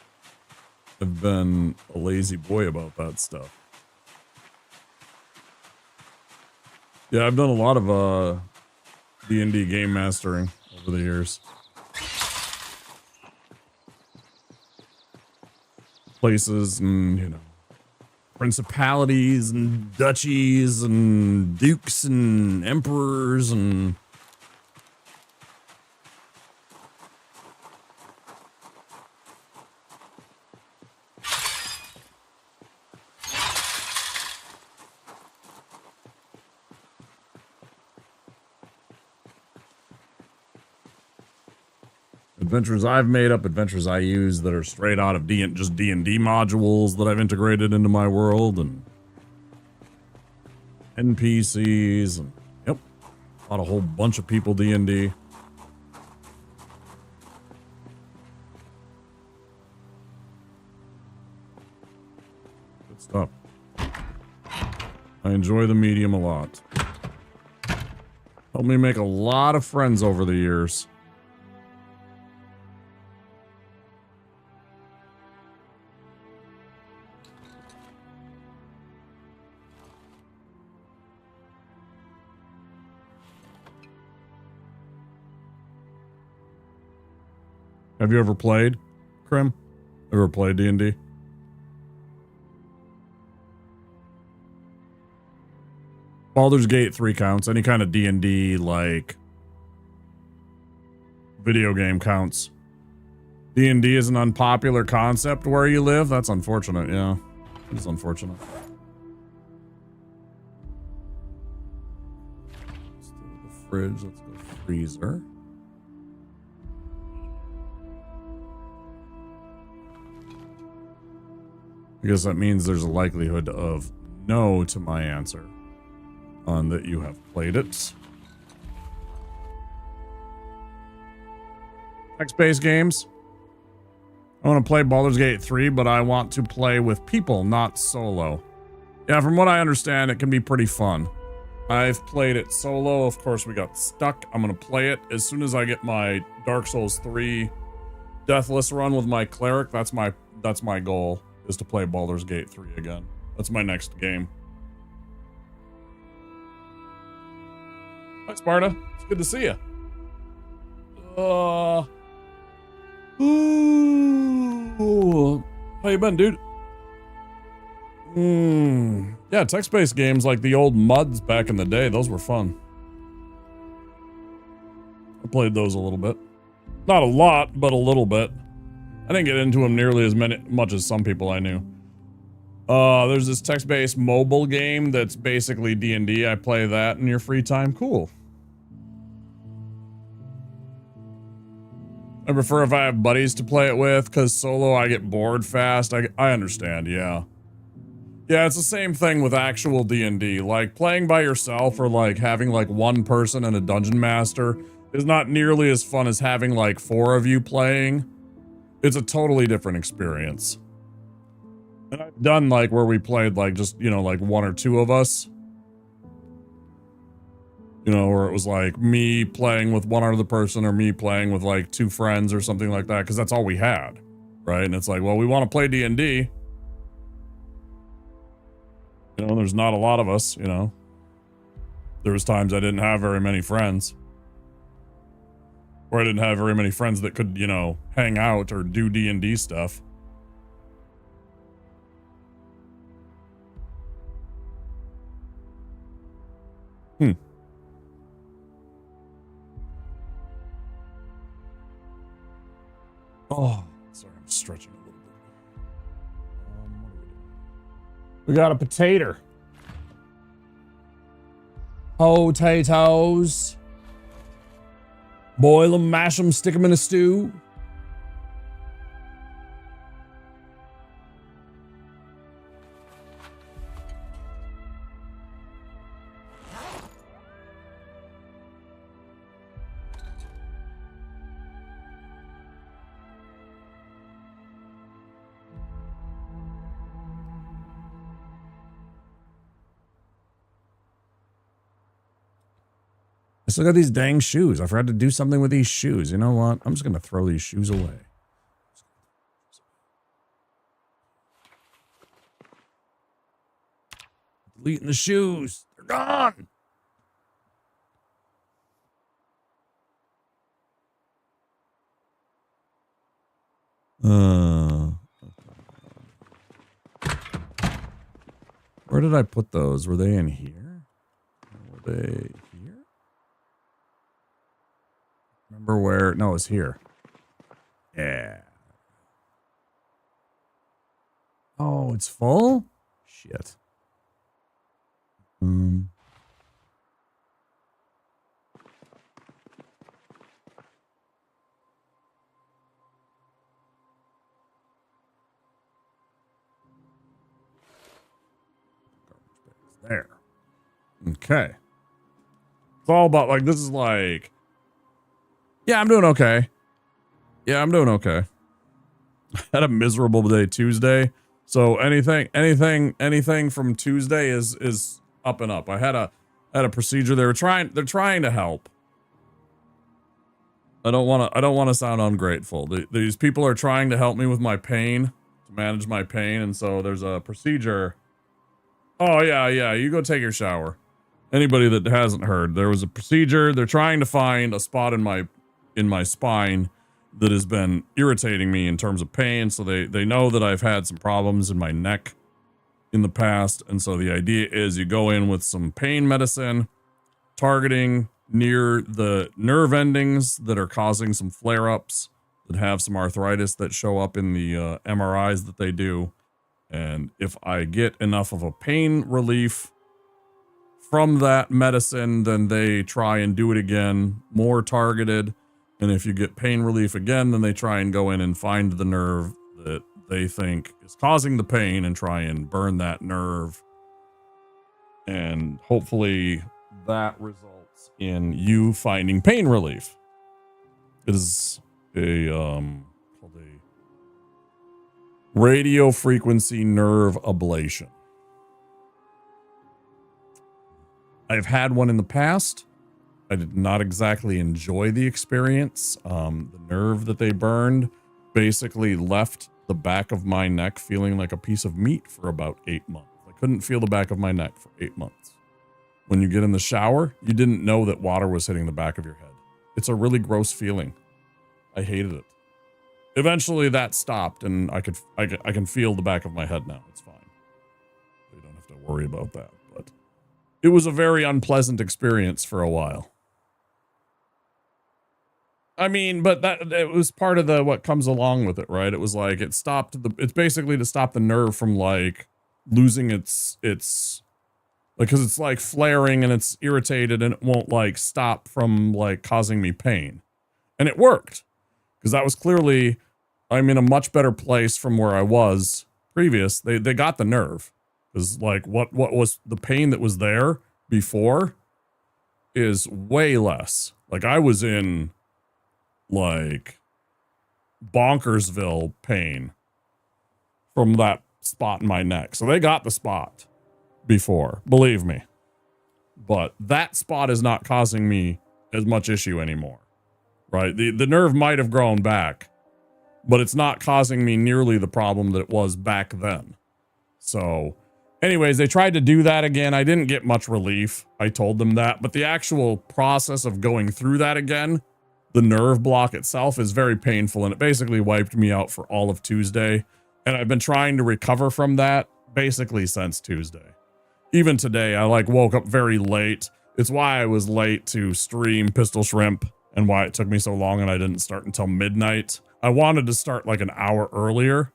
I've been a lazy boy about that stuff. Yeah, I've done a lot of D&D game mastering over the years. Places and, you know, principalities and duchies and dukes and emperors and adventures I've made up, adventures I use that are straight out of just D&D modules that I've integrated into my world, and NPCs, and yep, taught a whole bunch of people D&D. Good stuff. I enjoy the medium a lot. Helped me make a lot of friends over the years. Have you ever played, Krim? Ever played D&D? Baldur's Gate 3 counts. Any kind of D&D, like, video game counts. D&D is an unpopular concept where you live. That's unfortunate, yeah. It's unfortunate. Let's do the fridge. Let's go freezer. I guess that means there's a likelihood of no to my answer on that you have played it. Text-based games. I want to play Baldur's Gate 3, but I want to play with people, not solo. Yeah, from what I understand, it can be pretty fun. I've played it solo. Of course, we got stuck. I'm going to play it as soon as I get my Dark Souls 3 Deathless run with my cleric. That's my goal, is to play Baldur's Gate 3 again. That's my next game. Hi, Sparta. It's good to see you. Ooh. How you been, dude? Yeah, text-based games like the old MUDs back in the day, those were fun. I played those a little bit. Not a lot, but a little bit. I didn't get into them nearly as much as some people I knew. There's this text-based mobile game that's basically D&D. I play that in your free time. Cool. I prefer if I have buddies to play it with, because solo I get bored fast. I understand, yeah. Yeah, it's the same thing with actual D&D. Like, playing by yourself or, like, having, like, one person and a dungeon master is not nearly as fun as having, like, 4 of you playing. It's a totally different experience. And I've done, like, where we played, like, just, you know, like, 1 or 2 of us. You know, where it was like me playing with one other person or me playing with like 2 friends or something like that, because that's all we had, right? And it's like, well, we want to play D&D. You know, there's not a lot of us, you know. There was times I didn't have very many friends. Or I didn't have very many friends that could, you know, hang out or do D&D stuff. Oh, sorry, I'm stretching a little bit. What do? We got a potato. Potatoes. Boil them, mash them, stick them in a stew. I still got these dang shoes. I forgot to do something with these shoes. You know what? I'm just going to throw these shoes away. Deleting the shoes. They're gone. Where did I put those? Were they in here? Were they here? Remember where? No, it's here. Yeah. Oh, it's full? Shit. There. Okay. It's all about, like, this is like, yeah, I'm doing okay. Yeah, I'm doing okay. I had a miserable day Tuesday. So anything from Tuesday is up and up. I had a procedure. They're trying to help. I don't want to sound ungrateful. These people are trying to help me with my pain, to manage my pain, and so there's a procedure. Oh yeah, you go take your shower. Anybody that hasn't heard, there was a procedure. They're trying to find a spot in my spine that has been irritating me in terms of pain. So they know that I've had some problems in my neck in the past. And so the idea is you go in with some pain medicine, targeting near the nerve endings that are causing some flare-ups, that have some arthritis that show up in the MRIs that they do. And if I get enough of a pain relief from that medicine, then they try and do it again, more targeted. And if you get pain relief again, then they try and go in and find the nerve that they think is causing the pain and try and burn that nerve. And hopefully that results in you finding pain relief. It is a called a radio frequency nerve ablation. I've had one in the past. I did not exactly enjoy the experience. The nerve that they burned basically left the back of my neck feeling like a piece of meat for about 8 months. I couldn't feel the back of my neck for 8 months. When you get in the shower, you didn't know that water was hitting the back of your head. It's a really gross feeling. I hated it. Eventually that stopped and I can feel the back of my head now. It's fine. You don't have to worry about that. But it was a very unpleasant experience for a while. I mean, but that it was part of the what comes along with it, right? It was like it's basically to stop the nerve from like losing its like, because it's like flaring and it's irritated and it won't like stop from like causing me pain. And it worked, because that was clearly, I'm in a much better place from where I was previous. They got the nerve, because like what was the pain that was there before is way less. Like I was in like Bonkersville pain from that spot in my neck. So they got the spot before, believe me. But that spot is not causing me as much issue anymore. Right? The nerve might have grown back, but it's not causing me nearly the problem that it was back then. So anyways, they tried to do that again. I didn't get much relief. I told them that, but the actual process of going through that again, the nerve block itself, is very painful, and it basically wiped me out for all of Tuesday. And I've been trying to recover from that basically since Tuesday. Even today, I like woke up very late. It's why I was late to stream Pistol Shrimp and why it took me so long and I didn't start until midnight. I wanted to start like an hour earlier.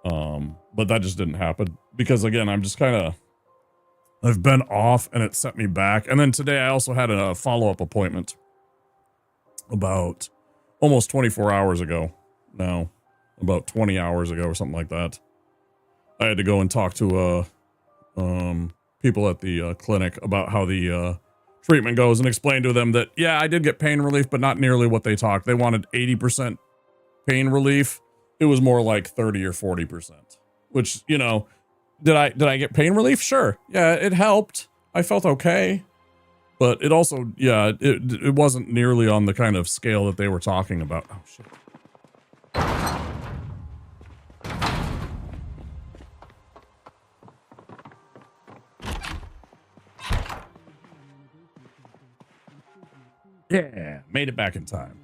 But that just didn't happen because again, I'm just kind of, I've been off and it set me back. And then today I also had a follow-up appointment about almost 24 hours ago. No, about 20 hours ago or something like that. I had to go and talk to people at the clinic about how the treatment goes and explain to them that, yeah, I did get pain relief, but not nearly what they talked. They wanted 80% pain relief. It was more like 30 or 40%, which, you know, did I get pain relief? Sure. Yeah, it helped. I felt okay. But it also, yeah, it wasn't nearly on the kind of scale that they were talking about. Oh, shit. Yeah, made it back in time.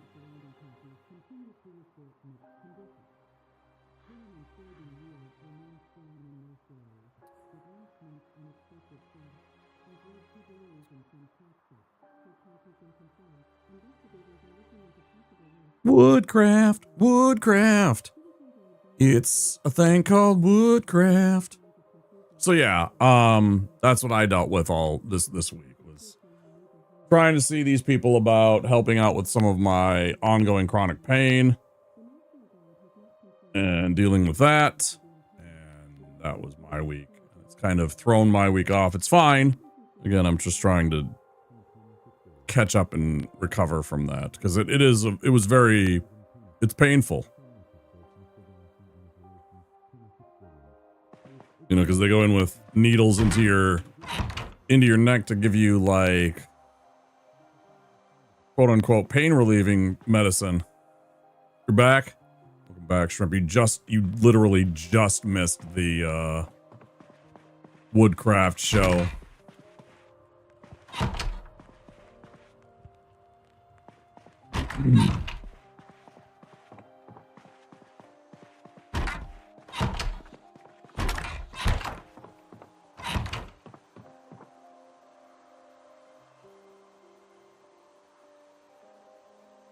Woodcraft. It's a thing called woodcraft. So yeah, that's what I dealt with all this week, was trying to see these people about helping out with some of my ongoing chronic pain and dealing with that. And that was my week. It's kind of thrown my week off. It's fine. Again, I'm just trying to catch up and recover from that, because it's painful. You know, because they go in with needles into your neck to give you like quote unquote pain relieving medicine. You're back. Welcome back, Shrimp. You literally just missed the Woodcraft show.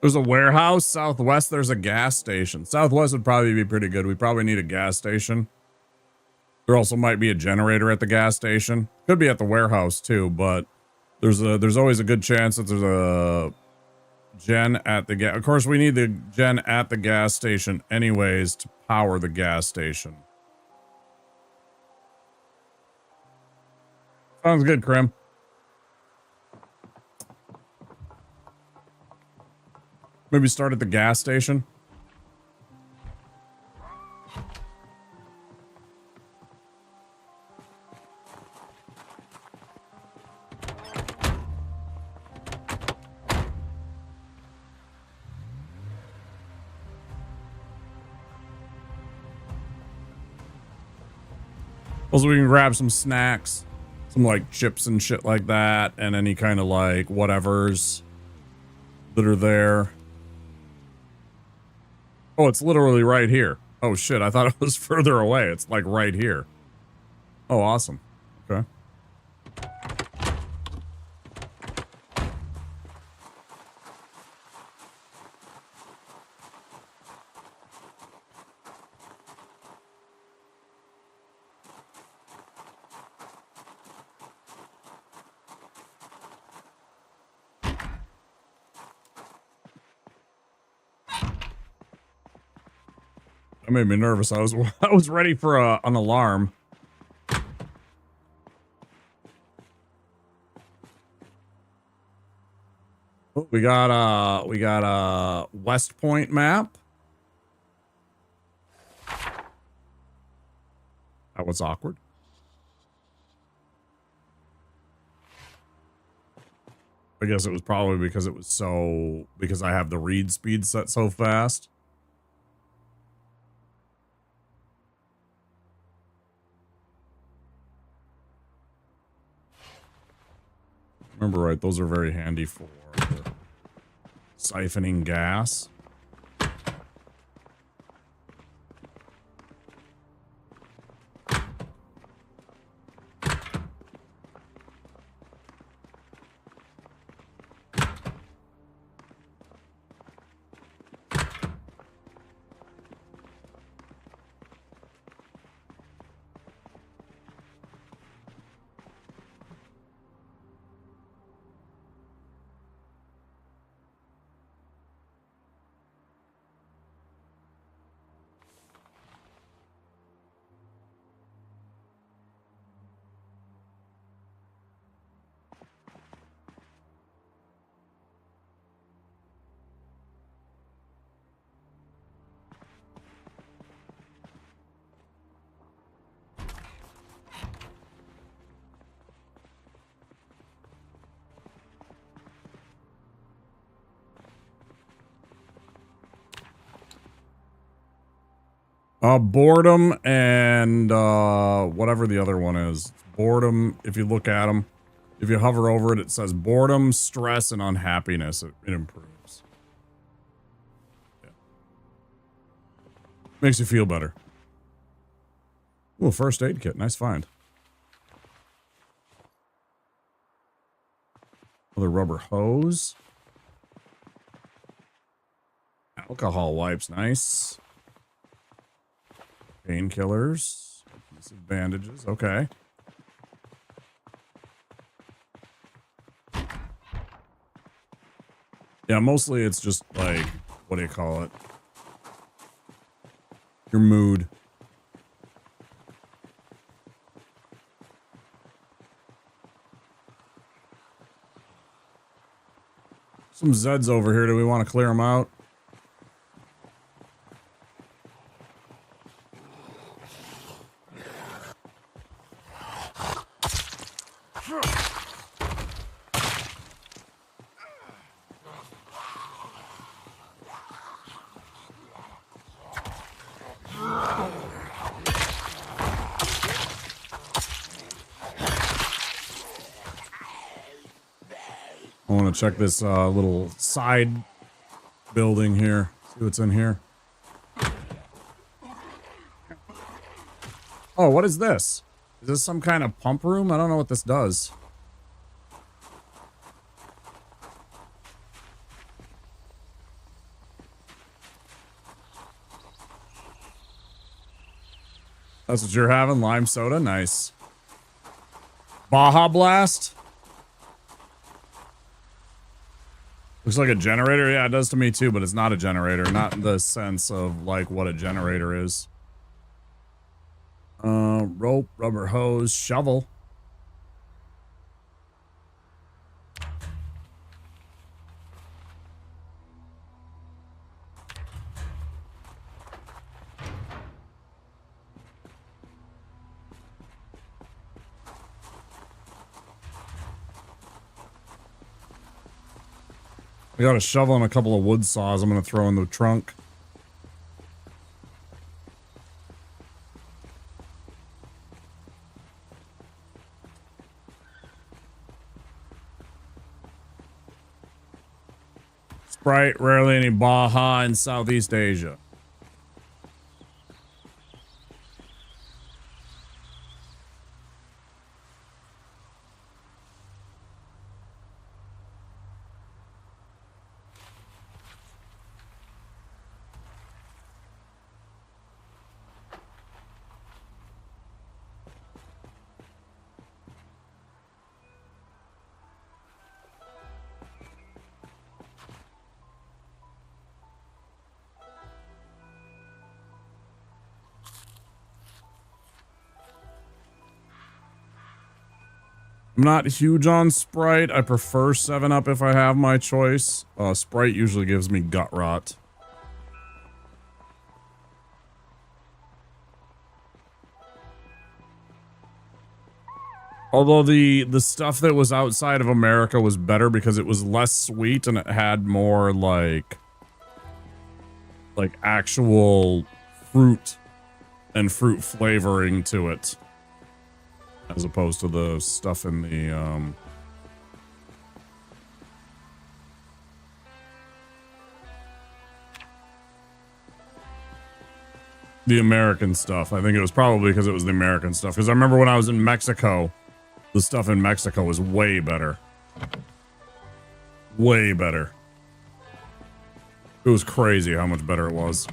There's a warehouse. Southwest, there's a gas station. Southwest would probably be pretty good. We probably need a gas station. There also might be a generator at the gas station. Could be at the warehouse too, but there's always a good chance that there's a gen at the gas. Of course, we need the gen at the gas station anyways to power the gas station. Sounds good, Krim. Maybe start at the gas station. Also, we can grab some snacks, some like chips and shit like that, and any kind of like whatevers that are there. Oh, it's literally right here. Oh shit, I thought it was further away. It's like right here. Oh, awesome. Okay. That made me nervous. I was ready for an alarm. Oh, we got a West Point map. That was awkward. I guess it was probably because because I have the read speed set so fast. Remember right, those are very handy for siphoning gas. Boredom and whatever the other one is. Boredom, if you look at them, if you hover over it, it says boredom, stress, and unhappiness. It improves. Yeah. Makes you feel better. Ooh, first aid kit. Nice find. Another rubber hose. Alcohol wipes. Nice. Painkillers, adhesive bandages, okay. Yeah, mostly it's just like, what do you call it? Your mood. Some Zeds over here, do we want to clear them out? I want to check this little side building here. See what's in here. Oh, what is this? Is this some kind of pump room? I don't know what this does. That's what you're having? Lime soda? Nice. Baja Blast? Looks like a generator. Yeah, it does to me too, but it's not a generator. Not in the sense of like what a generator is. Rope, rubber hose, shovel. I got a shovel and a couple of wood saws I'm going to throw in the trunk. Sprite, rarely any Baja in Southeast Asia. I'm not huge on Sprite. I prefer 7-Up if I have my choice. Sprite usually gives me gut rot. Although the stuff that was outside of America was better because it was less sweet and it had more like actual fruit and fruit flavoring to it. As opposed to the stuff in the American stuff. I think it was probably because it was the American stuff. Because I remember when I was in Mexico, the stuff in Mexico was way better. Way better. It was crazy how much better it was.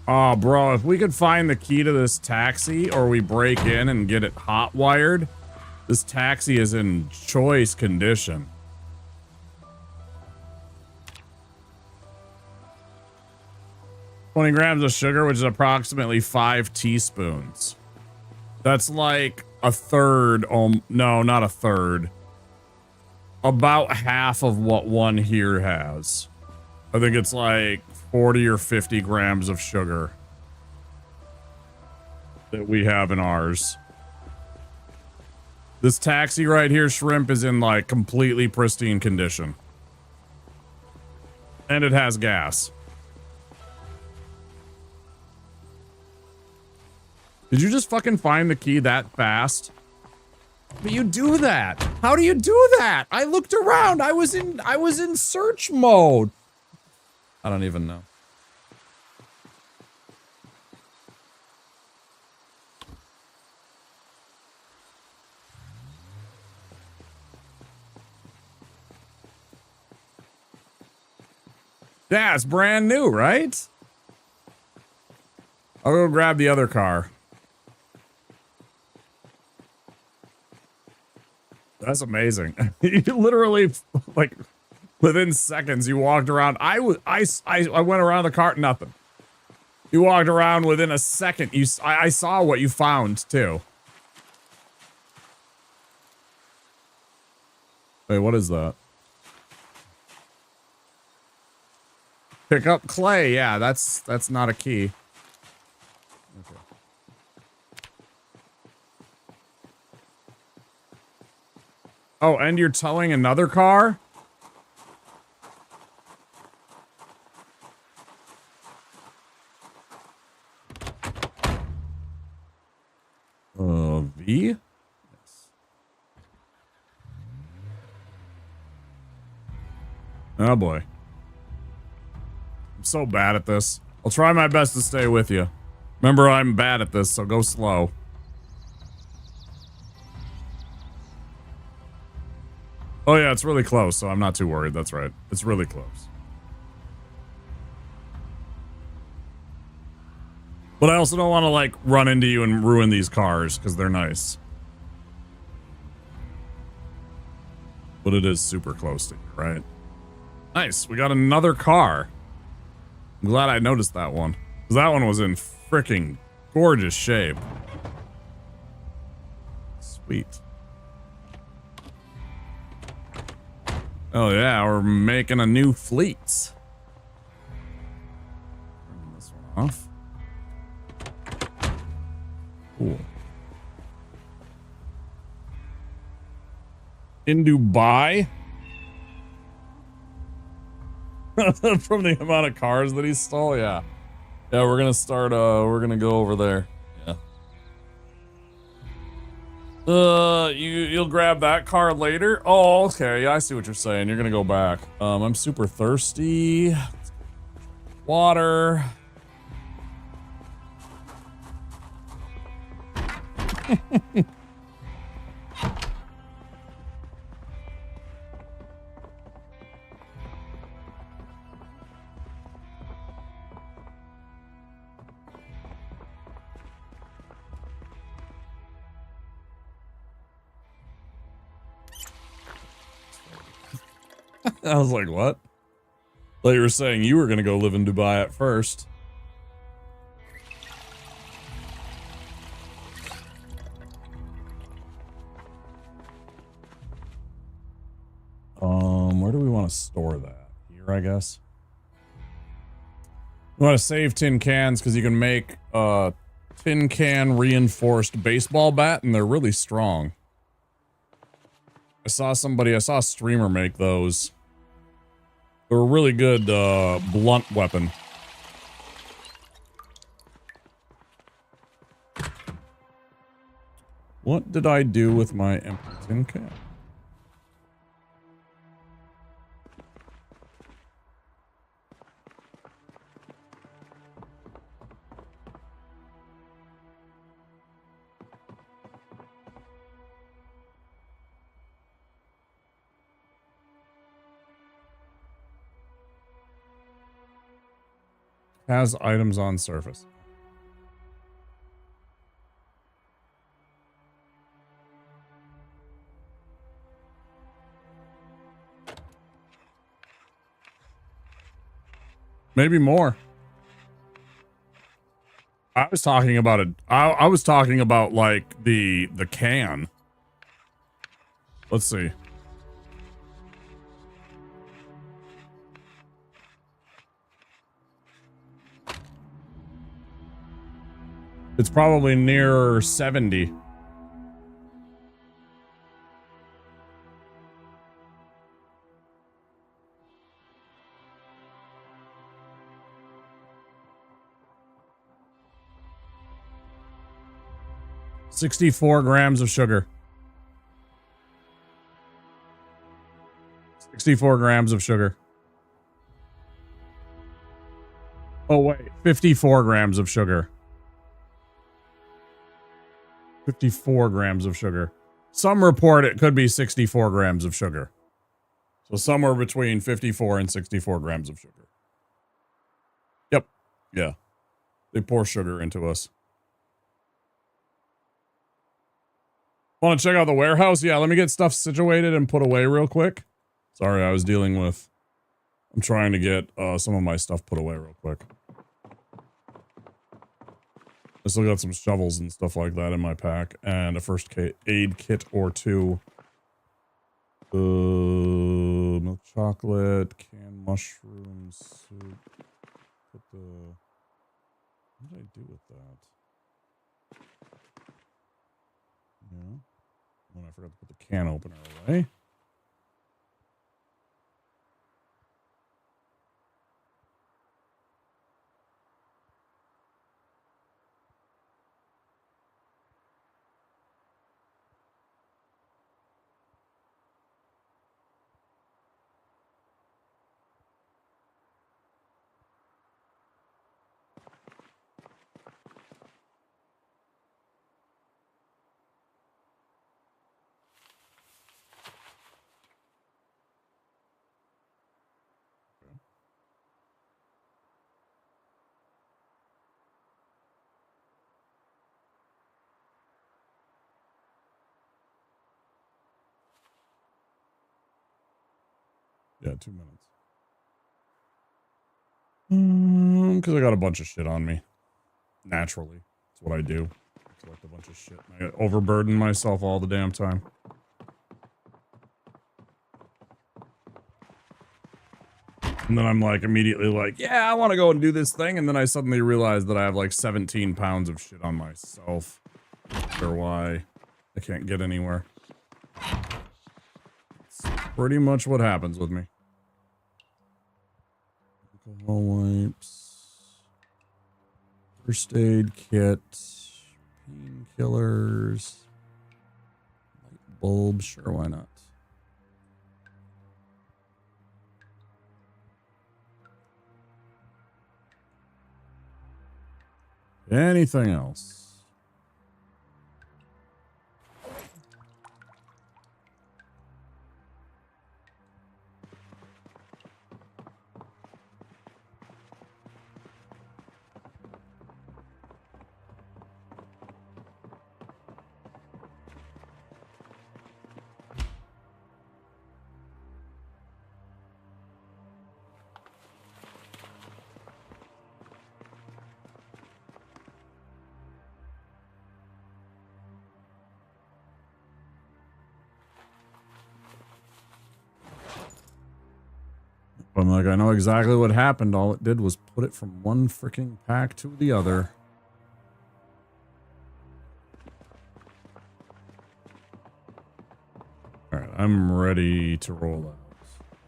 Oh, bro, if we could find the key to this taxi or we break in and get it hot wired, this taxi is in choice condition. $20 grams of sugar, which is approximately 5 teaspoons. That's like a third. No, not a third. About half of what one here has. I think it's like 40 or 50 grams of sugar that we have in ours. This taxi right here, Shrimp, is in like completely pristine condition. And it has gas. Did you just fucking find the key that fast? But you do that. How do you do that? I looked around. I was in search mode. I don't even know. Yeah, it's brand new, right? I'll go grab the other car. That's amazing. You literally, like, within seconds, you walked around. I went around the cart, nothing. You walked around within a second. I saw what you found too. Wait, what is that? Pick up clay. Yeah, that's not a key. Okay. Oh, and you're towing another car? V? Yes. Oh boy. I'm so bad at this. I'll try my best to stay with you. Remember, I'm bad at this, so go slow. Oh yeah, it's really close, so I'm not too worried. That's right. It's really close. But I also don't want to like run into you and ruin these cars because they're nice. But it is super close to you, right? Nice. We got another car. I'm glad I noticed that one. Because that one was in freaking gorgeous shape. Sweet. Oh yeah, we're making a new fleet. Turn this one off. Cool. In Dubai? From the amount of cars that he stole? Yeah. Yeah, we're gonna start, we're gonna go over there. Yeah. You'll grab that car later? Oh, okay. Yeah, I see what you're saying. You're gonna go back. I'm super thirsty. Water. I was like, what? Well, you were saying you were going to go live in Dubai at first. Where do we want to store that? Here, I guess. We want to save tin cans because you can make a tin can reinforced baseball bat, and they're really strong. I saw a streamer make those. They're a really good blunt weapon. What did I do with my empty tin can? Has items on surface. Maybe more. I was talking about it. I was talking about like the can. Let's see. It's probably near 70. $64 grams of sugar. 64 grams of sugar. Oh, wait. 54 grams of sugar. 54 grams of sugar. Some report it could be 64 grams of sugar. So somewhere between 54 and 64 grams of sugar. Yep. Yeah. They pour sugar into us. Want to check out the warehouse? Yeah, let me get stuff situated and put away real quick. Sorry, I was dealing with... I'm trying to get some of my stuff put away real quick. I still got some shovels and stuff like that in my pack. And a first aid kit or two. Milk chocolate, canned mushrooms, soup. Put the... What did I do with that? Yeah. When I forgot to put the can opener away. Yeah, 2 minutes. Because I got a bunch of shit on me. Naturally. That's what I do. I collect a bunch of shit. I overburden myself all the damn time. And then I'm like immediately like, yeah, I want to go and do this thing. And then I suddenly realize that I have like 17 pounds of shit on myself. Or why I can't get anywhere. It's pretty much what happens with me. Alcohol wipes. First aid kit. Painkillers. Light bulb. Sure, why not? Anything else? I'm like, I know exactly what happened. All it did was put it from one freaking pack to the other. Alright, I'm ready to roll out.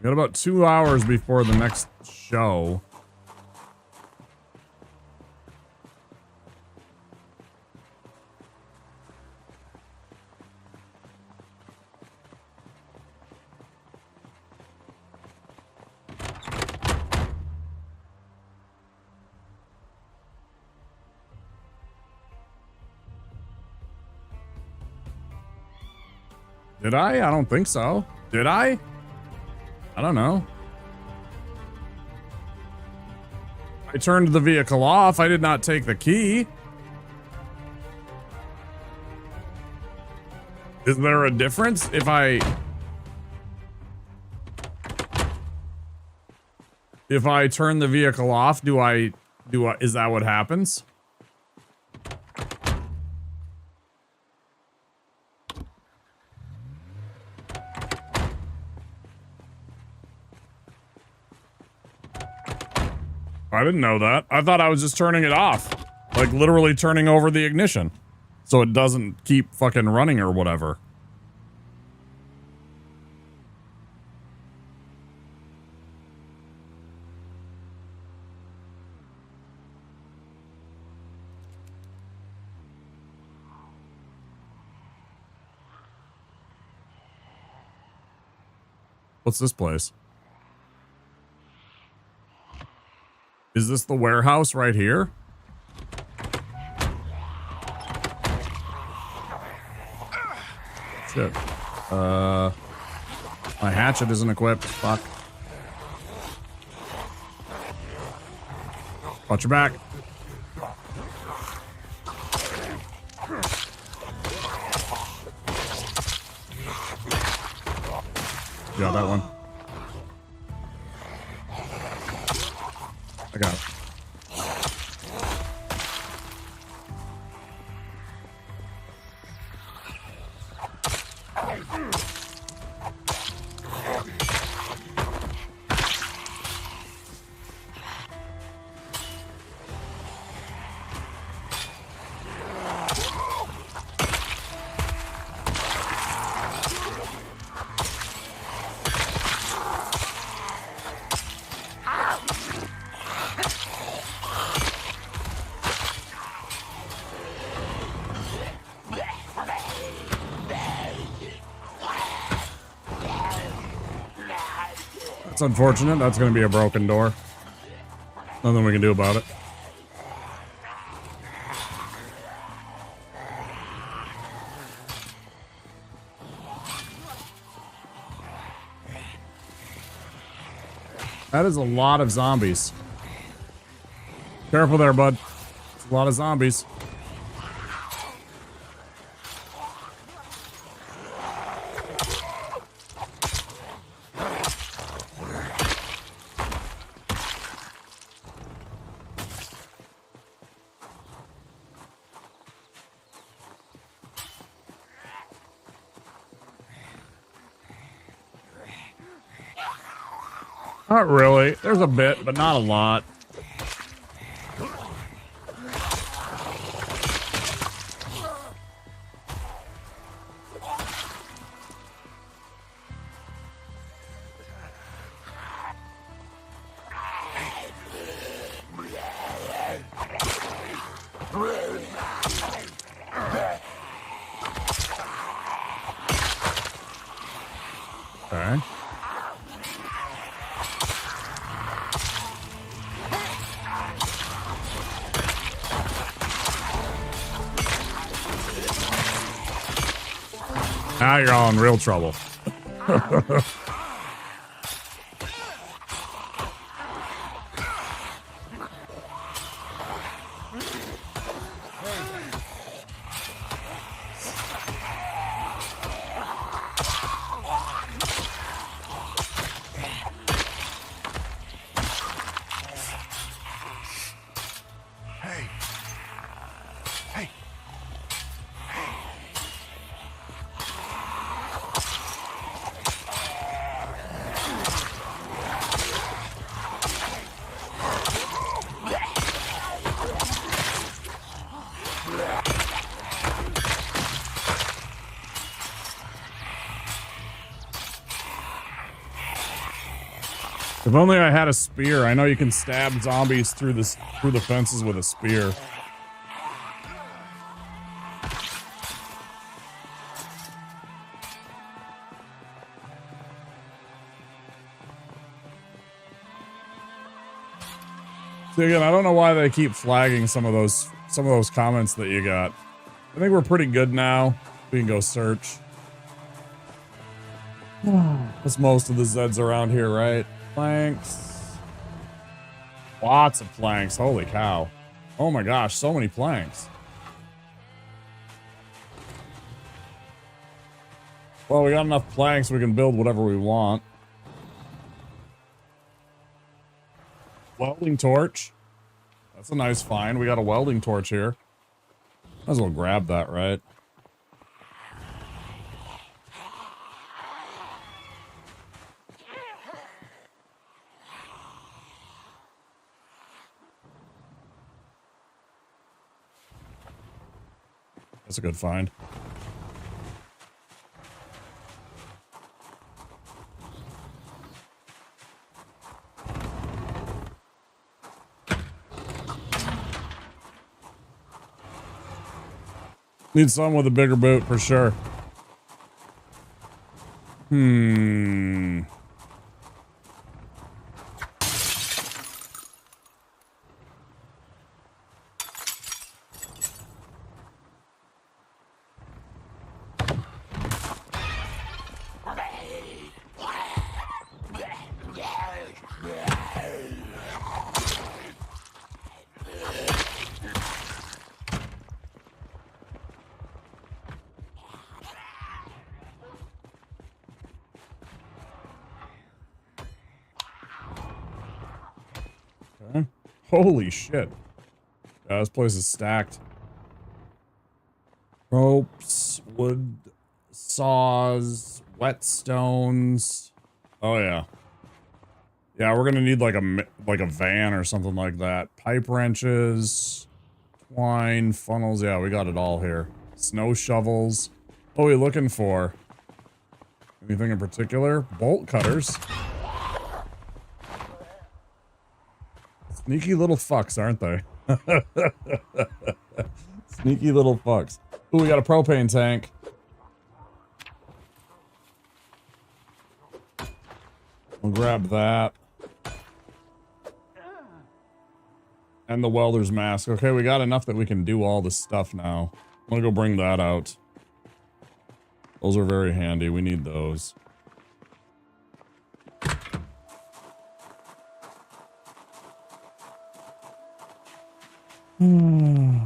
We got about 2 hours before the next show. Did I? I don't think so. Did I? I don't know. I turned the vehicle off. I did not take the key. Is there a difference if I turn the vehicle off? Is that what happens? I didn't know that. I thought I was just turning it off. Like literally turning over the ignition. So it doesn't keep fucking running or whatever. What's this place? Is this the warehouse right here? Shit. My hatchet isn't equipped. Fuck. Watch your back. Yeah, that one. I got it. It's unfortunate. That's going to be a broken door. Nothing we can do about it. That is a lot of zombies. Careful there, bud. It's a lot of zombies. Not really. There's a bit, but not a lot. Okay. Now you're all in real trouble. If only I had a spear. I know you can stab zombies through the fences with a spear. So again, I don't know why they keep flagging some of those comments that you got. I think we're pretty good now. We can go search. That's most of the Zeds around here, right? Planks. Lots of planks. Holy cow. Oh my gosh, so many planks. Well, we got enough planks we can build whatever we want. Welding torch. That's a nice find. We got a welding torch here. Might as well grab that, right? That's a good find. Need someone with a bigger boot for sure. Okay. Holy shit. Yeah, this place is stacked. Ropes, wood, saws, whetstones. Oh yeah. Yeah, we're gonna need like a van or something like that. Pipe wrenches, twine, funnels. Yeah, we got it all here. Snow shovels. What are we looking for? Anything in particular? Bolt cutters. Sneaky little fucks, aren't they? Sneaky little fucks. Ooh, we got a propane tank. We'll grab that. And the welder's mask. Okay, we got enough that we can do all this stuff now. I'm gonna go bring that out. Those are very handy. We need those. Ooh,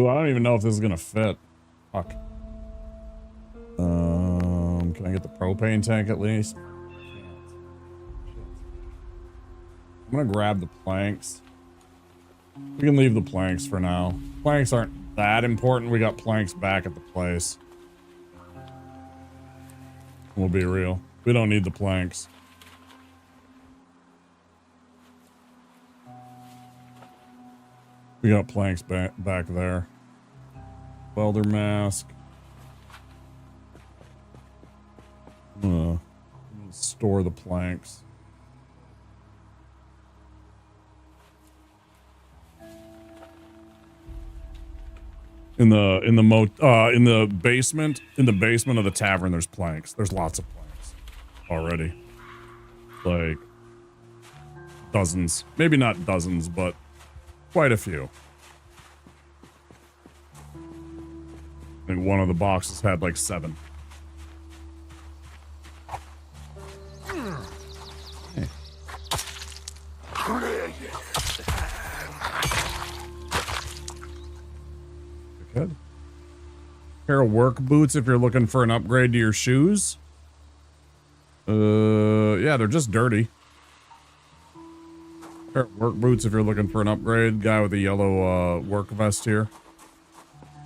I don't even know if this is gonna fit. Fuck. Can I get the propane tank at least? I'm gonna grab the planks. We can leave the planks for now. Planks aren't that important. We got planks back at the place. We'll be real. We don't need the planks. We got planks back there. Welder mask. I'm gonna store the planks. In the basement of the tavern, there's planks. There's lots of planks already. Like dozens. Maybe not dozens, but quite a few. I think one of the boxes had like 7. Hey. Good. Pair of work boots if you're looking for an upgrade to your shoes. Yeah, they're just dirty. Pair of work boots if you're looking for an upgrade. Guy with the yellow work vest here.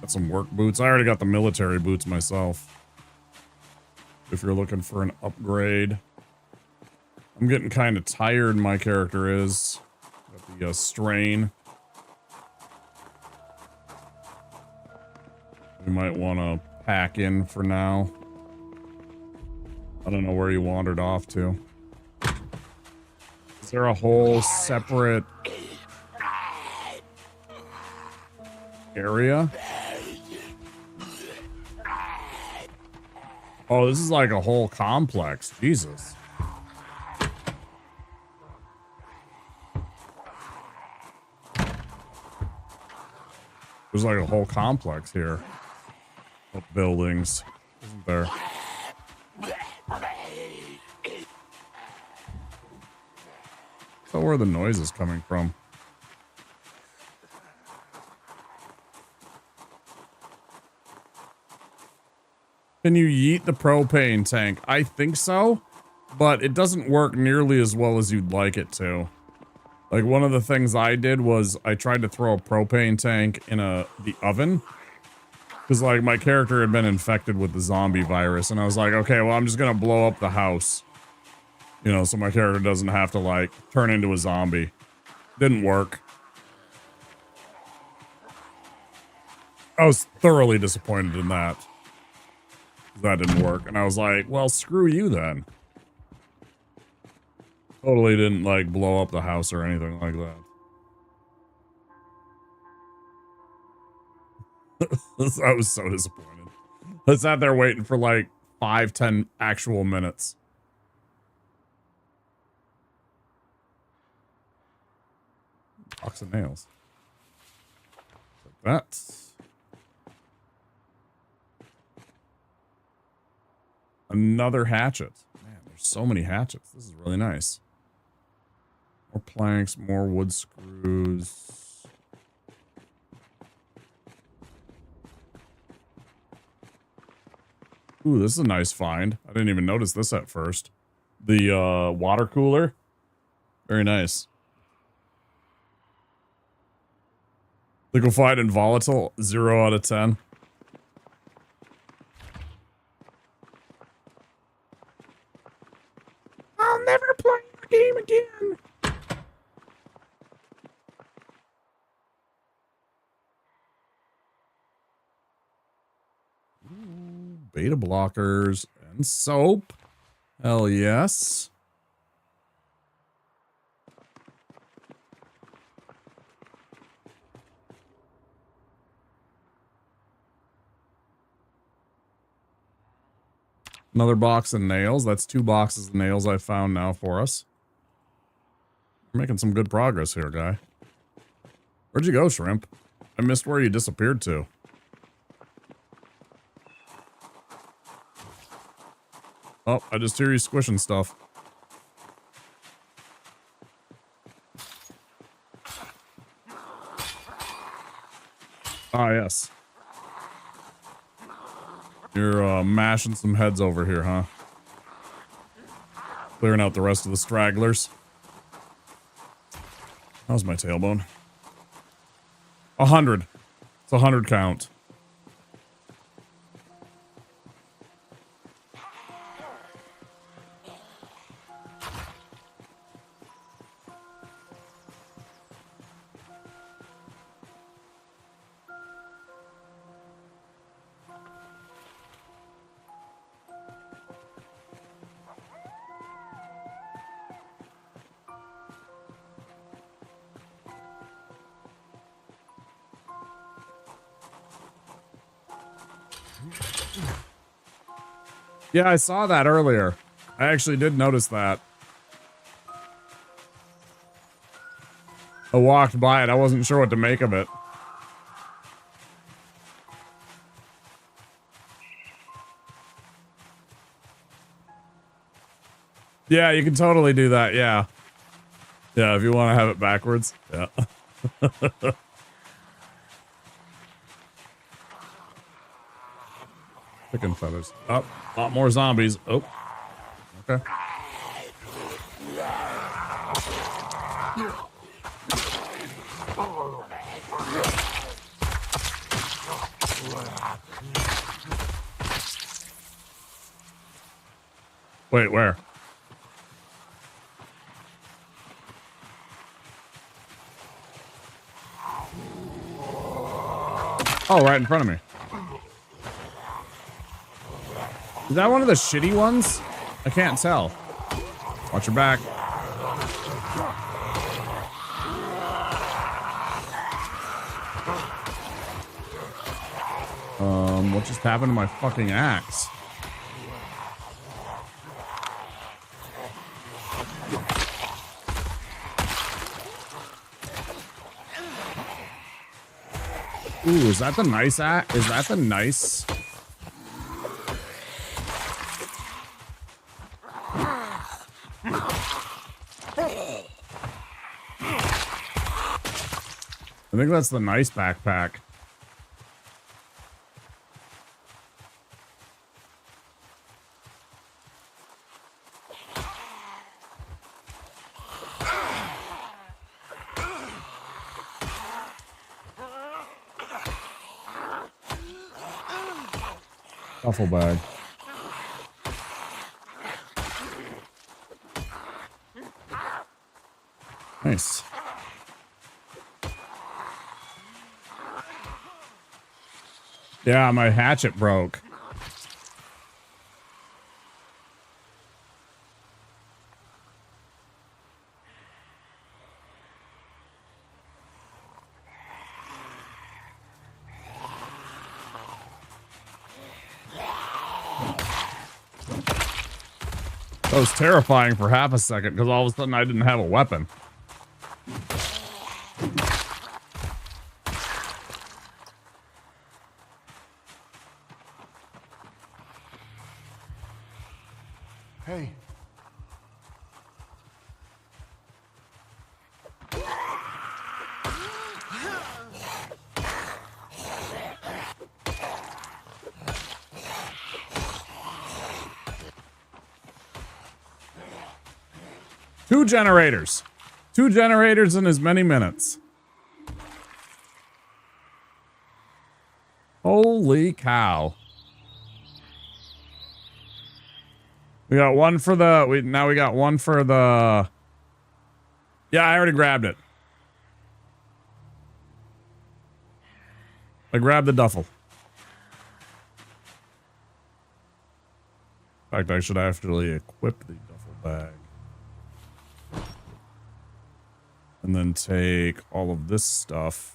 Got some work boots. I already got the military boots myself. If you're looking for an upgrade. I'm getting kind of tired, my character is. Got the strain. We might want to pack in for now. I don't know where you wandered off to. Is there a whole separate area? Oh, this is like a whole complex. Jesus. There's like a whole complex here of buildings, isn't there? So where are the noises coming from? Can you yeet the propane tank? I think so, but it doesn't work nearly as well as you'd like it to. Like one of the things I did was I tried to throw a propane tank in the oven. Because like my character had been infected with the zombie virus and I was like, okay, well I'm just going to blow up the house. You know, so my character doesn't have to like turn into a zombie. Didn't work. I was thoroughly disappointed in that. That didn't work. And I was like, well, screw you then. Totally didn't like blow up the house or anything like that. I was so disappointed. I sat there waiting for like 5-10 actual minutes. Box of nails. Like that. Another hatchet. Man, there's so many hatchets. This is really nice. More planks, more wood screws. Ooh, this is a nice find. I didn't even notice this at first. The water cooler. Very nice. Liquefied and volatile, 0 out of 10. I'll never play the game again. Ooh, beta blockers and soap. Hell yes. Another box of nails. That's 2 boxes of nails I found now for us. We're making some good progress here, guy. Where'd you go, Shrimp? I missed where you disappeared to. Oh, I just hear you squishing stuff. Ah, yes. You're mashing some heads over here, huh? Clearing out the rest of the stragglers. How's my tailbone? 100. It's a 100 count. Yeah, I saw that earlier. I actually did notice that. I walked by it. I wasn't sure what to make of it. Yeah, you can totally do that. Yeah. Yeah, if you want to have it backwards. Yeah. Chicken feathers. Oh, a lot more zombies. Oh. Okay. Wait, where? Oh, right in front of me. Is that one of the shitty ones? I can't tell. Watch your back. What just happened to my fucking axe? Ooh, is that the nice axe? Is that the nice? I think that's the nice backpack. Duffel bag. Nice. Yeah, my hatchet broke. That was terrifying for half a second because all of a sudden I didn't have a weapon. Hey. Two generators. 2 generators in as many minutes. Holy cow. We got one for the... Now we got one for the... Yeah, I already grabbed it. I grabbed the duffel. In fact, I should actually equip the duffel bag. And then take all of this stuff.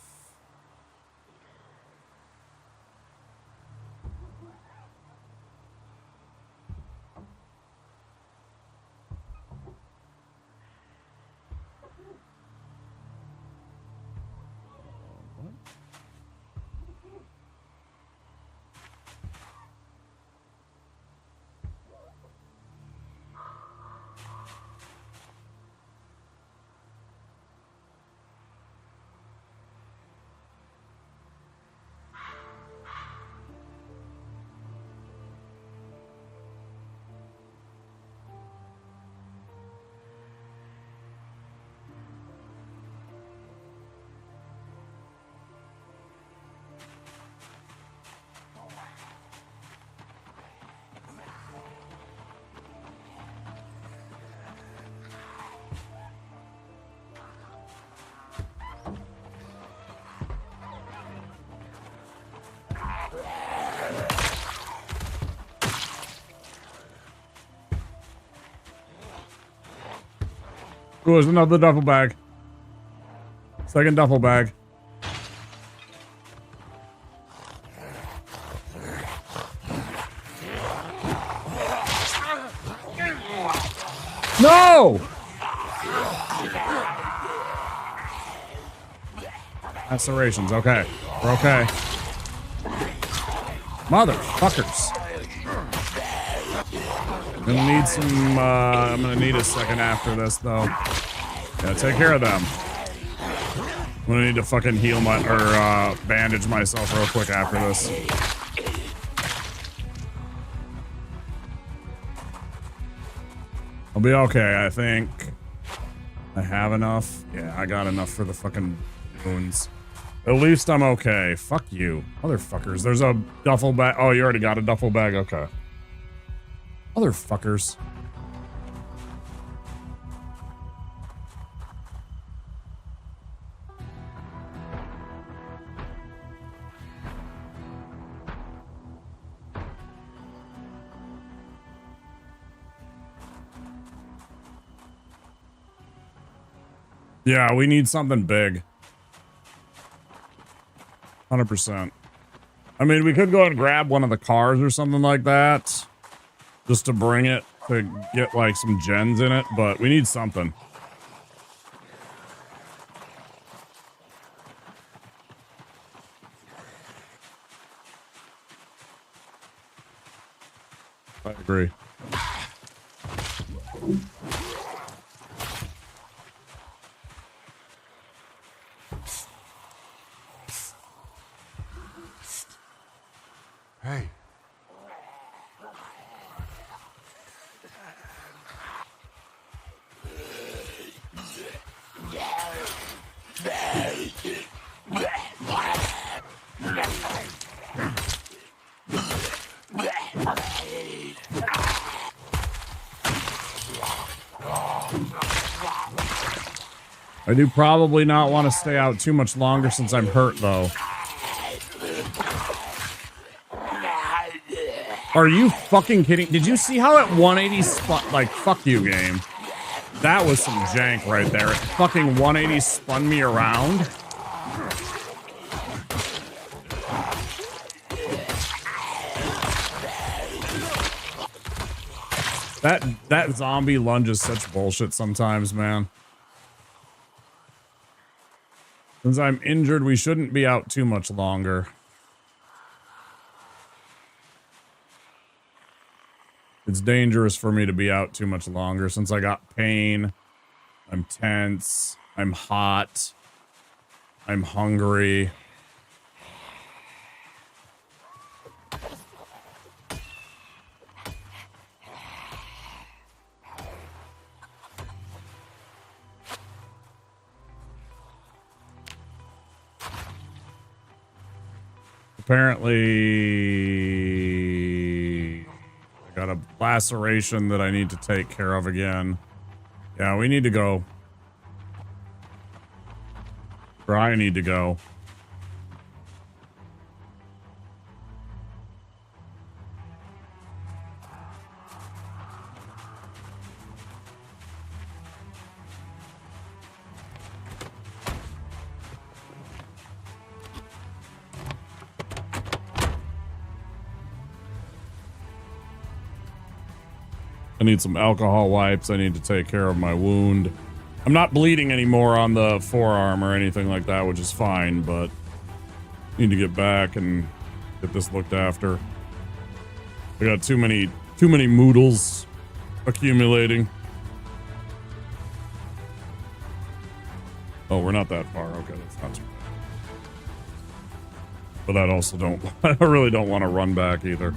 Oh, there's another duffel bag. Second duffel bag. No! Lacerations, okay. We're okay. Motherfuckers. I'm gonna need some, I'm gonna need a second after this, though. Yeah, take care of them. I'm gonna need to fucking heal my, or, bandage myself real quick after this. I'll be okay, I think. I have enough. Yeah, I got enough for the fucking wounds. At least I'm okay. Fuck you. Motherfuckers. There's a duffel bag. Oh, you already got a duffel bag? Okay. Motherfuckers. Yeah, we need something big. 100%. I mean, we could go and grab one of the cars or something like that. Just to bring it to get, like, some gens in it. But we need something. I agree. Hey. I do probably not want to stay out too much longer since I'm hurt, though. Are you fucking kidding? Did you see how at 180 spun? Like, fuck you, game. That was some jank right there. It fucking 180 spun me around. That zombie lunge is such bullshit sometimes, man. Since I'm injured, we shouldn't be out too much longer. It's dangerous for me to be out too much longer since I got pain. I'm tense. I'm hot. I'm hungry. Apparently, I got a laceration that I need to take care of again. Yeah, we need to go. Or I need to go. I need some alcohol wipes. I need to take care of my wound. I'm not bleeding anymore on the forearm or anything like that, which is fine, but need to get back and get this looked after. I got too many moodles accumulating. Oh, we're not that far. Okay, that's not too bad. But I also don't, I really don't want to run back either.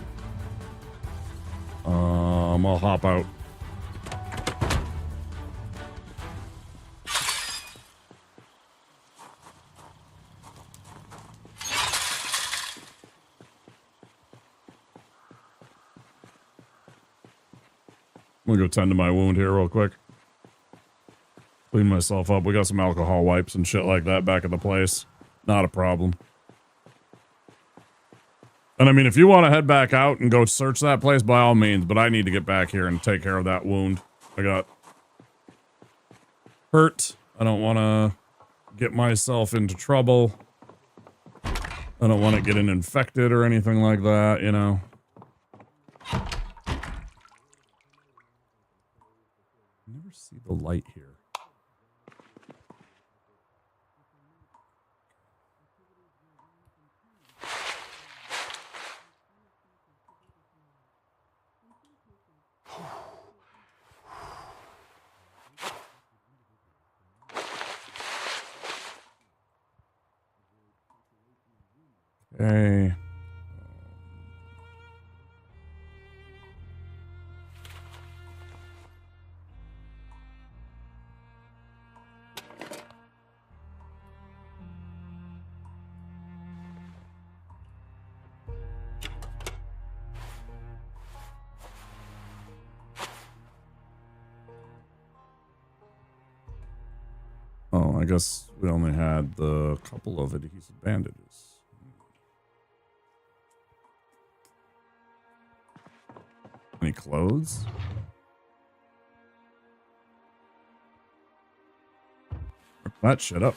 I'll hop out. I'm gonna go tend to my wound here real quick. Clean myself up. We got some alcohol wipes and shit like that back at the place. Not a problem. And I mean, if you want to head back out and go search that place, by all means, but I need to get back here and take care of that wound. I got hurt. I don't want to get myself into trouble. I don't want to get infected or anything like that, you know. never see the light here. Okay. Oh, I guess we only had the couple of adhesive bandages. Any clothes? Rip that shit up.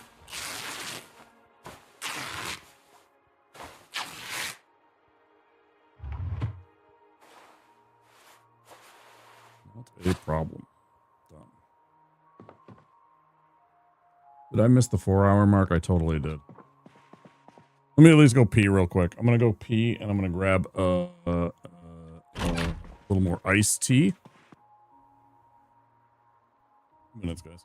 Not a problem. Done. Did I miss the 4-hour mark? I totally did. Let me at least go pee real quick. I'm gonna go pee and I'm gonna grab a little more iced tea. Minutes, guys.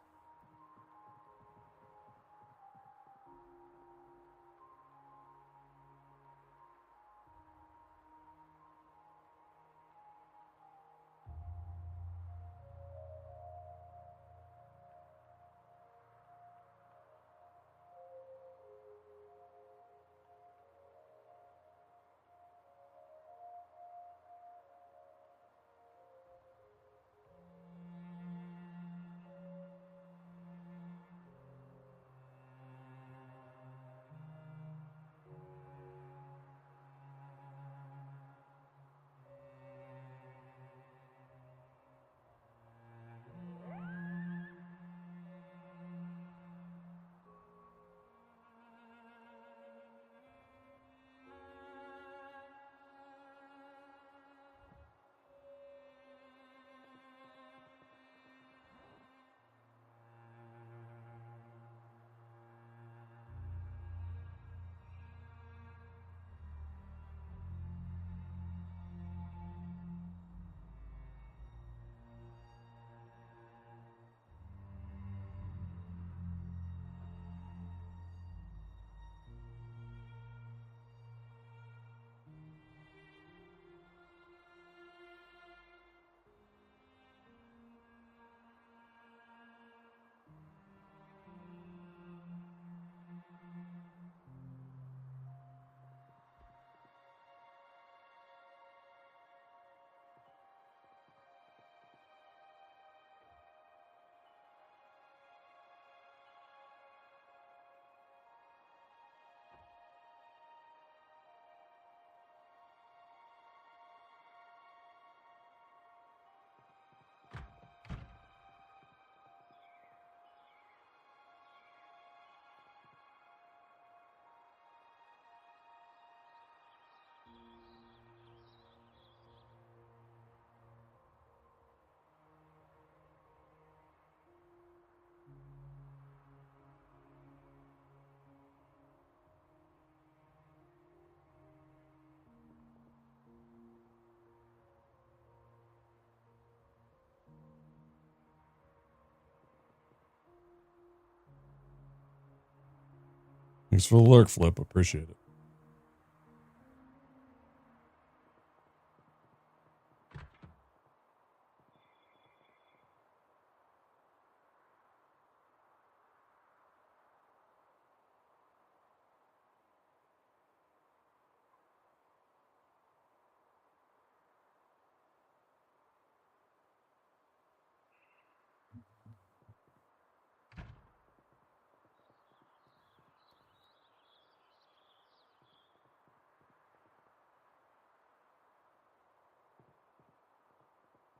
Thanks for the lurk, Flip. Appreciate it.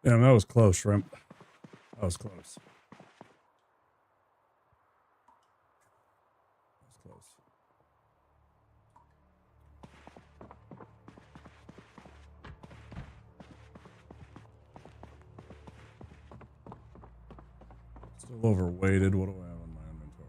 Damn, that was close, Shrimp. That was close. That was close. Still overweighted. What do I have on my inventory?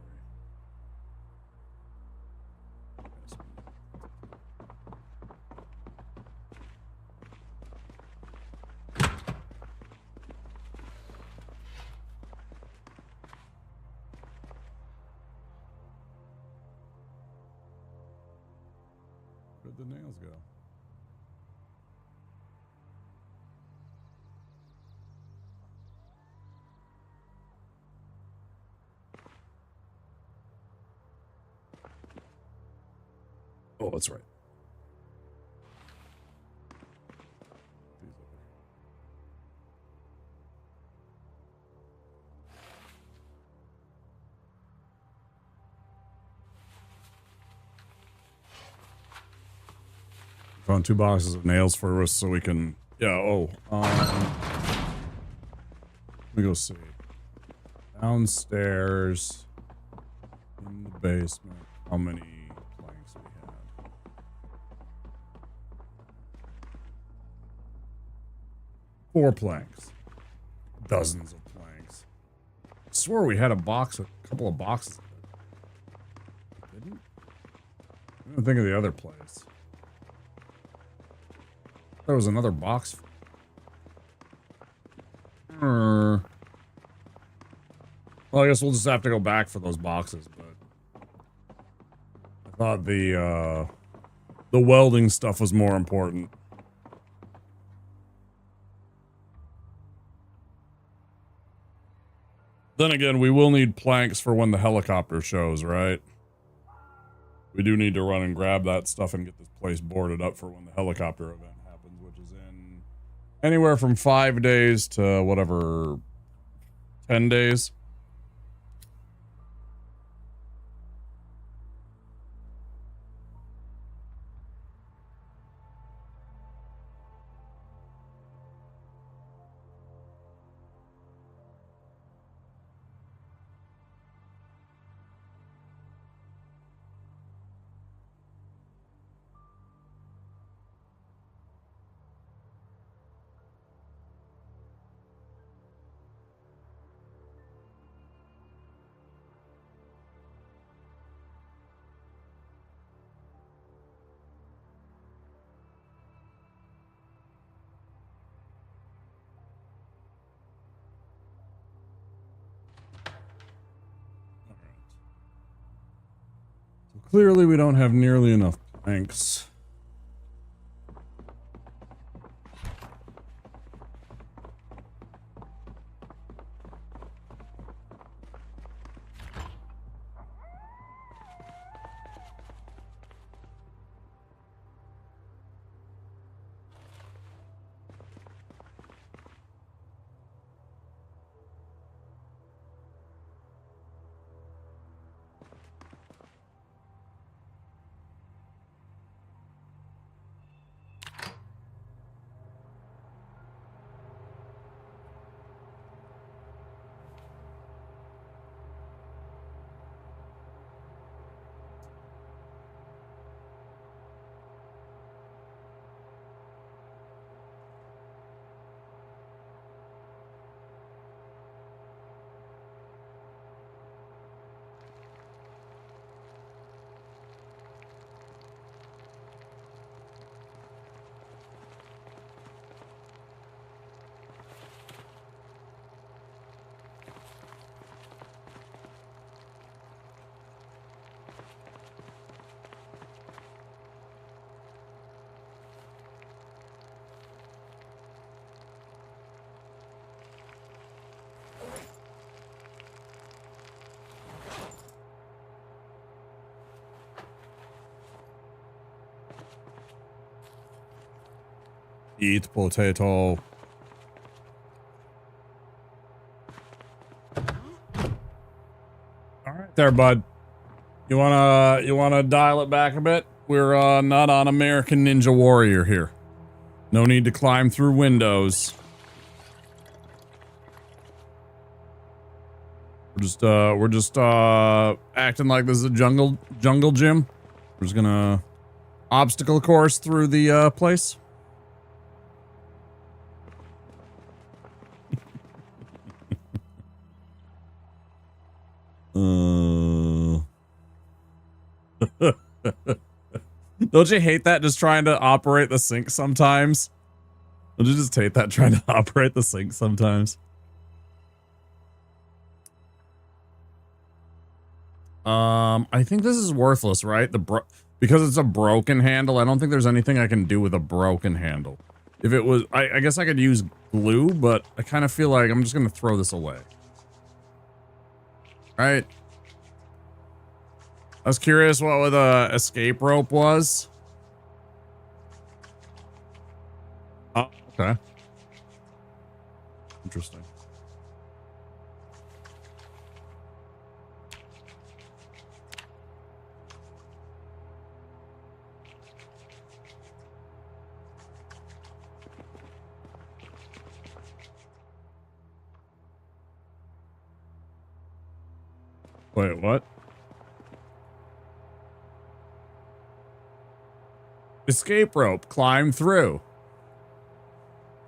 Where'd the nails go? Oh, that's right. Found 2 boxes of nails for us so we can, yeah, let me go see. Downstairs in the basement, how many planks we had? 4 planks. Dozens of planks. I swore we had a couple of boxes of it. Didn't? I didn't think of the other place. There was another box. Well, I guess we'll just have to go back for those boxes, but I thought the welding stuff was more important. Then again, we will need planks for when the helicopter shows, right? We do need to run and grab that stuff and get this place boarded up for when the helicopter event happens, which is in anywhere from 5 days to whatever, 10 days. Clearly, we don't have nearly enough planks. Eat potato. All right there, bud. You wanna dial it back a bit? We're not on American Ninja Warrior here. No need to climb through windows. We're just acting like this is a jungle gym. We're just gonna obstacle course through the place. Don't you hate that just trying to operate the sink sometimes? Don't you just hate that trying to operate the sink sometimes? I think this is worthless, right? Because it's a broken handle. I don't think there's anything I can do with a broken handle. If it was, I guess I could use glue, but I kind of feel like I'm just going to throw this away. Right? I was curious what the escape rope was. Oh, okay. Interesting. Wait, what? Escape rope, climb through.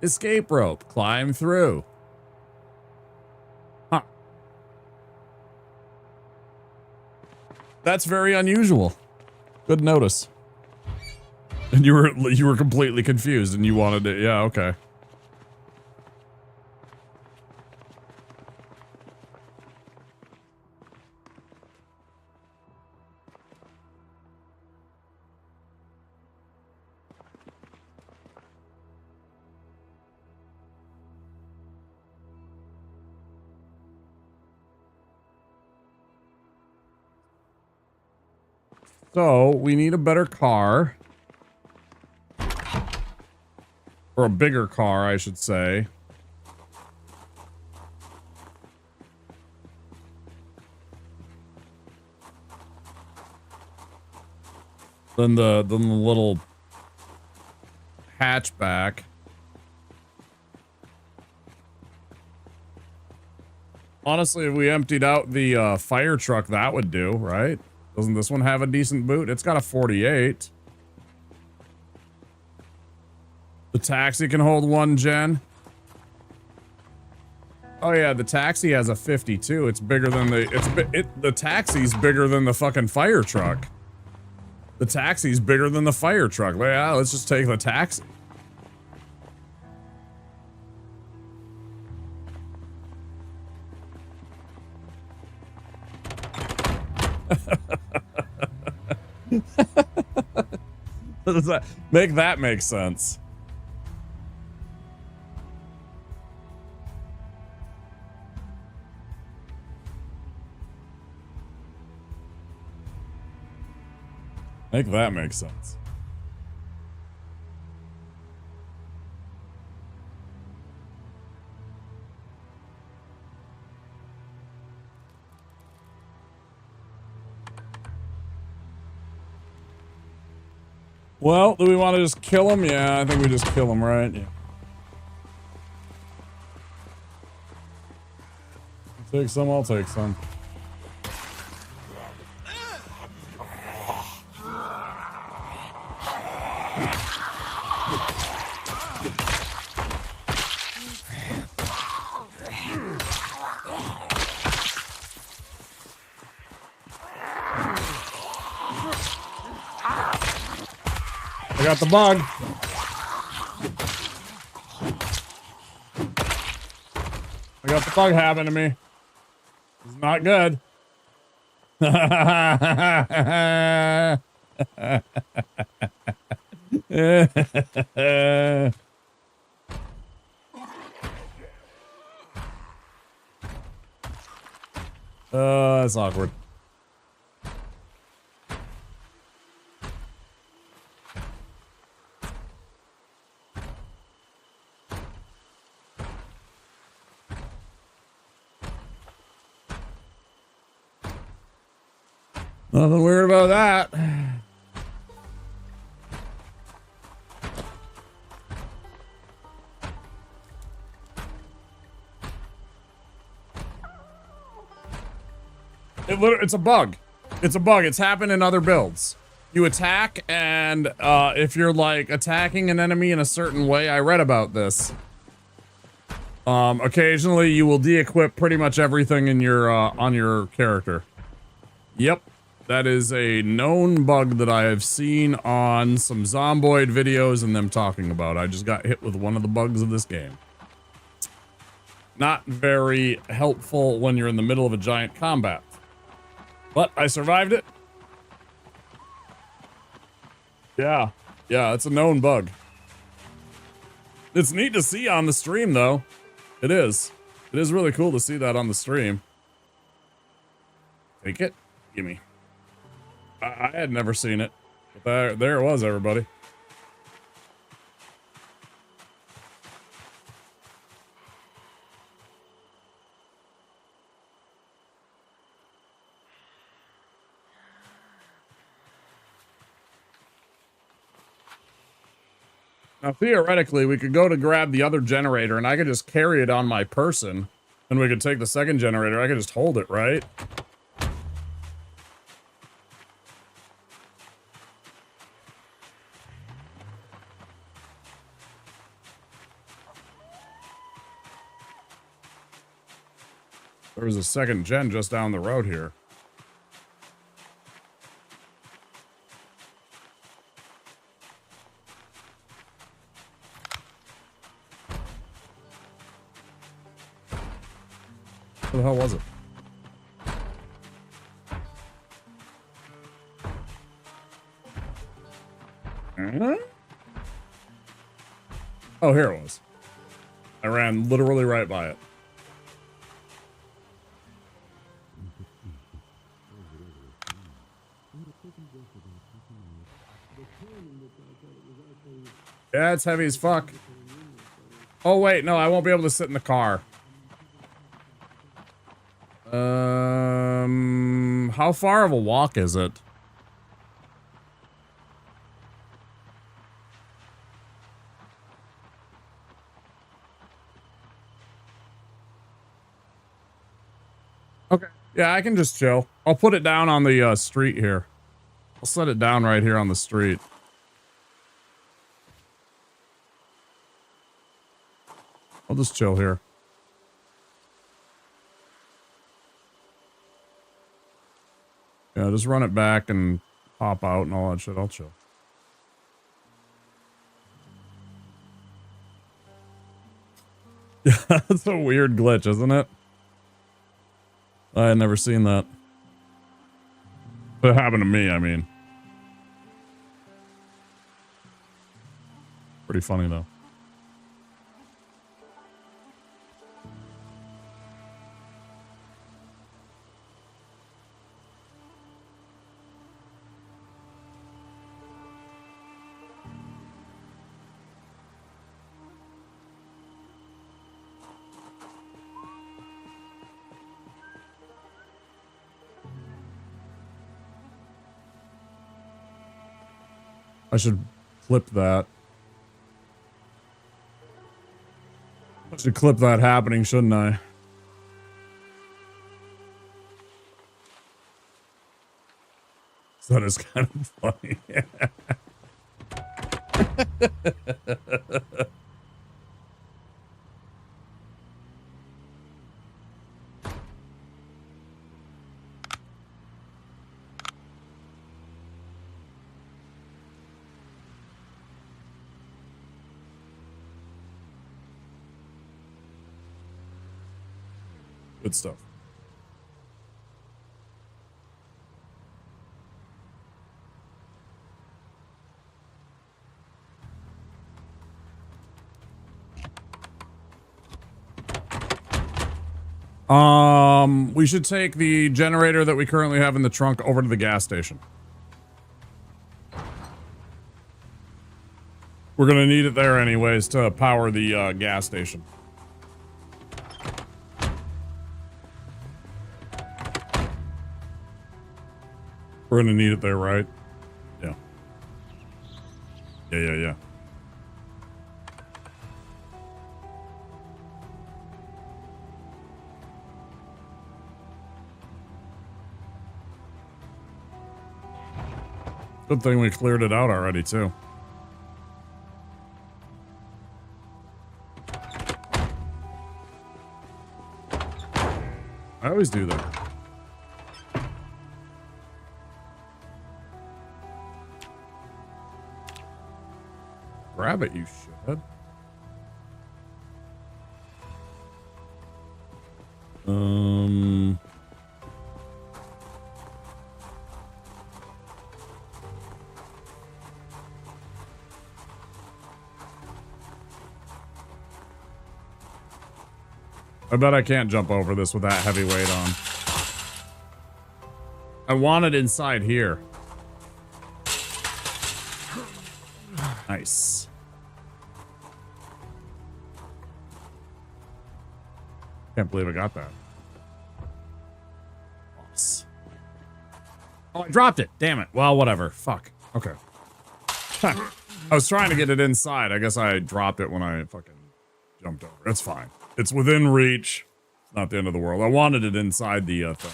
Escape rope, climb through. Huh. That's very unusual. Good notice. And you were completely confused and you wanted it. Yeah, okay. So, we need a better car. Or a bigger car, I should say. Than the little hatchback. Honestly, if we emptied out the fire truck, that would do, right? Doesn't this one have a decent boot? It's got a 48. The taxi can hold 1 gen. Oh yeah, the taxi has a 52. It's bigger than the taxi's bigger than the fucking fire truck. The taxi's bigger than the fire truck. Yeah, let's just take the taxi. Does that make sense? Make that make sense. Well, do we want to just kill him? Yeah, I think we just kill him, right? Yeah. Take some, I'll take some. I got the bug. I got the bug happening to me. It's not good. That's awkward. Nothing weird about that. It's a bug. It's a bug. It's happened in other builds. You attack, and if you're like attacking an enemy in a certain way, I read about this. Occasionally you will de-equip pretty much everything in your on your character. Yep. That is a known bug that I have seen on some Zomboid videos and them talking about. I just got hit with one of the bugs of this game. Not very helpful when you're in the middle of a giant combat. But I survived it. Yeah. Yeah, it's a known bug. It's neat to see on the stream, though. It is. It is really cool to see that on the stream. Take it. Gimme. I had never seen it. But there it was, everybody. Now, theoretically, we could go to grab the other generator, and I could just carry it on my person, and we could take the second generator. I could just hold it, right? There was a second gen just down the road here. What the hell was it? Oh, here it was. I ran literally right by it. Yeah, it's heavy as fuck. Oh, wait, no, I won't be able to sit in the car. How far of a walk is it? Okay. Yeah, I can just chill. I'll put it down on the street here. I'll set it down right here on the street. I'll just chill here. Yeah, just run it back and pop out and all that shit. I'll chill. Yeah, that's a weird glitch, isn't it? I had never seen that. It happened to me, I mean. Pretty funny, though. I should clip that. I should clip that happening, shouldn't I? That is kind of funny. Good stuff. We should take the generator that we currently have in the trunk over to the gas station. We're gonna need it there anyways to power the gas station. We're gonna need it there, right? Yeah. Yeah. Good thing we cleared it out already, too. I always do that. grab it, you shithead. I bet I can't jump over this with that heavy weight on. I want it inside here. Nice. Can't believe I got that. Boss. Oh, I dropped it. Damn it. Well, whatever. Fuck. Okay. I was trying to get it inside. I guess I dropped it when I fucking jumped over. It's fine. It's within reach. It's not the end of the world. I wanted it inside the thing.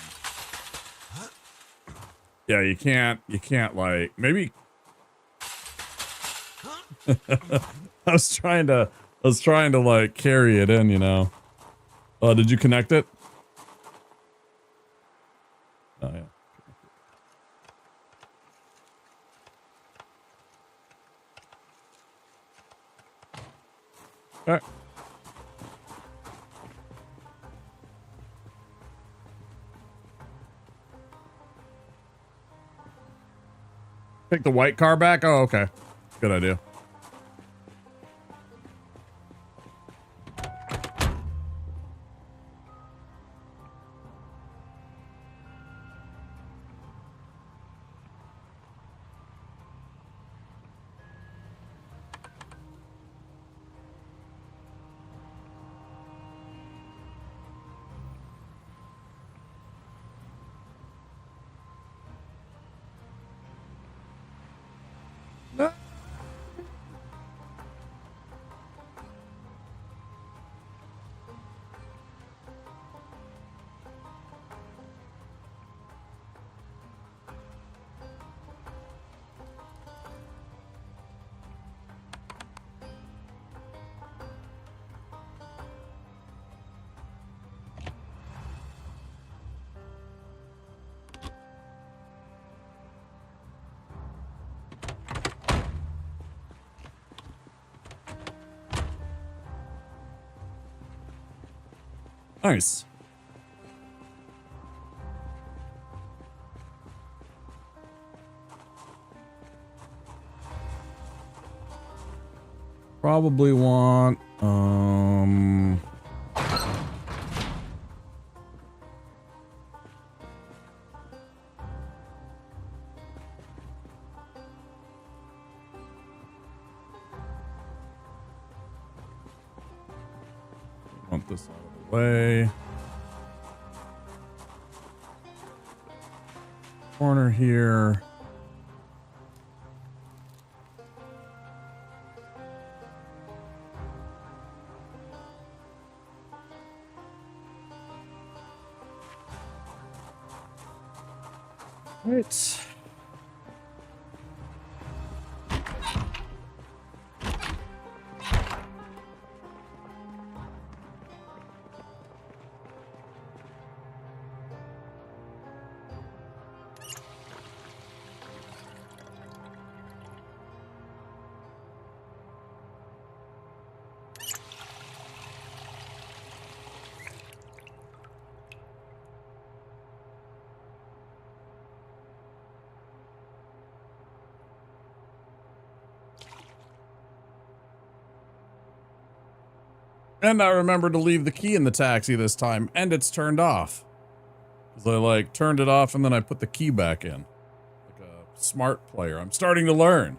Yeah, you can't like, maybe. I was trying to like carry it in, you know. Did you connect it? Oh yeah. All right. Take the white car back? Oh, okay. Good idea. Nice. Probably want want this out of the way. Corner here. Right. And I remembered to leave the key in the taxi this time, and it's turned off. Because I, like, turned it off and then I put the key back in. Like a smart player. I'm starting to learn.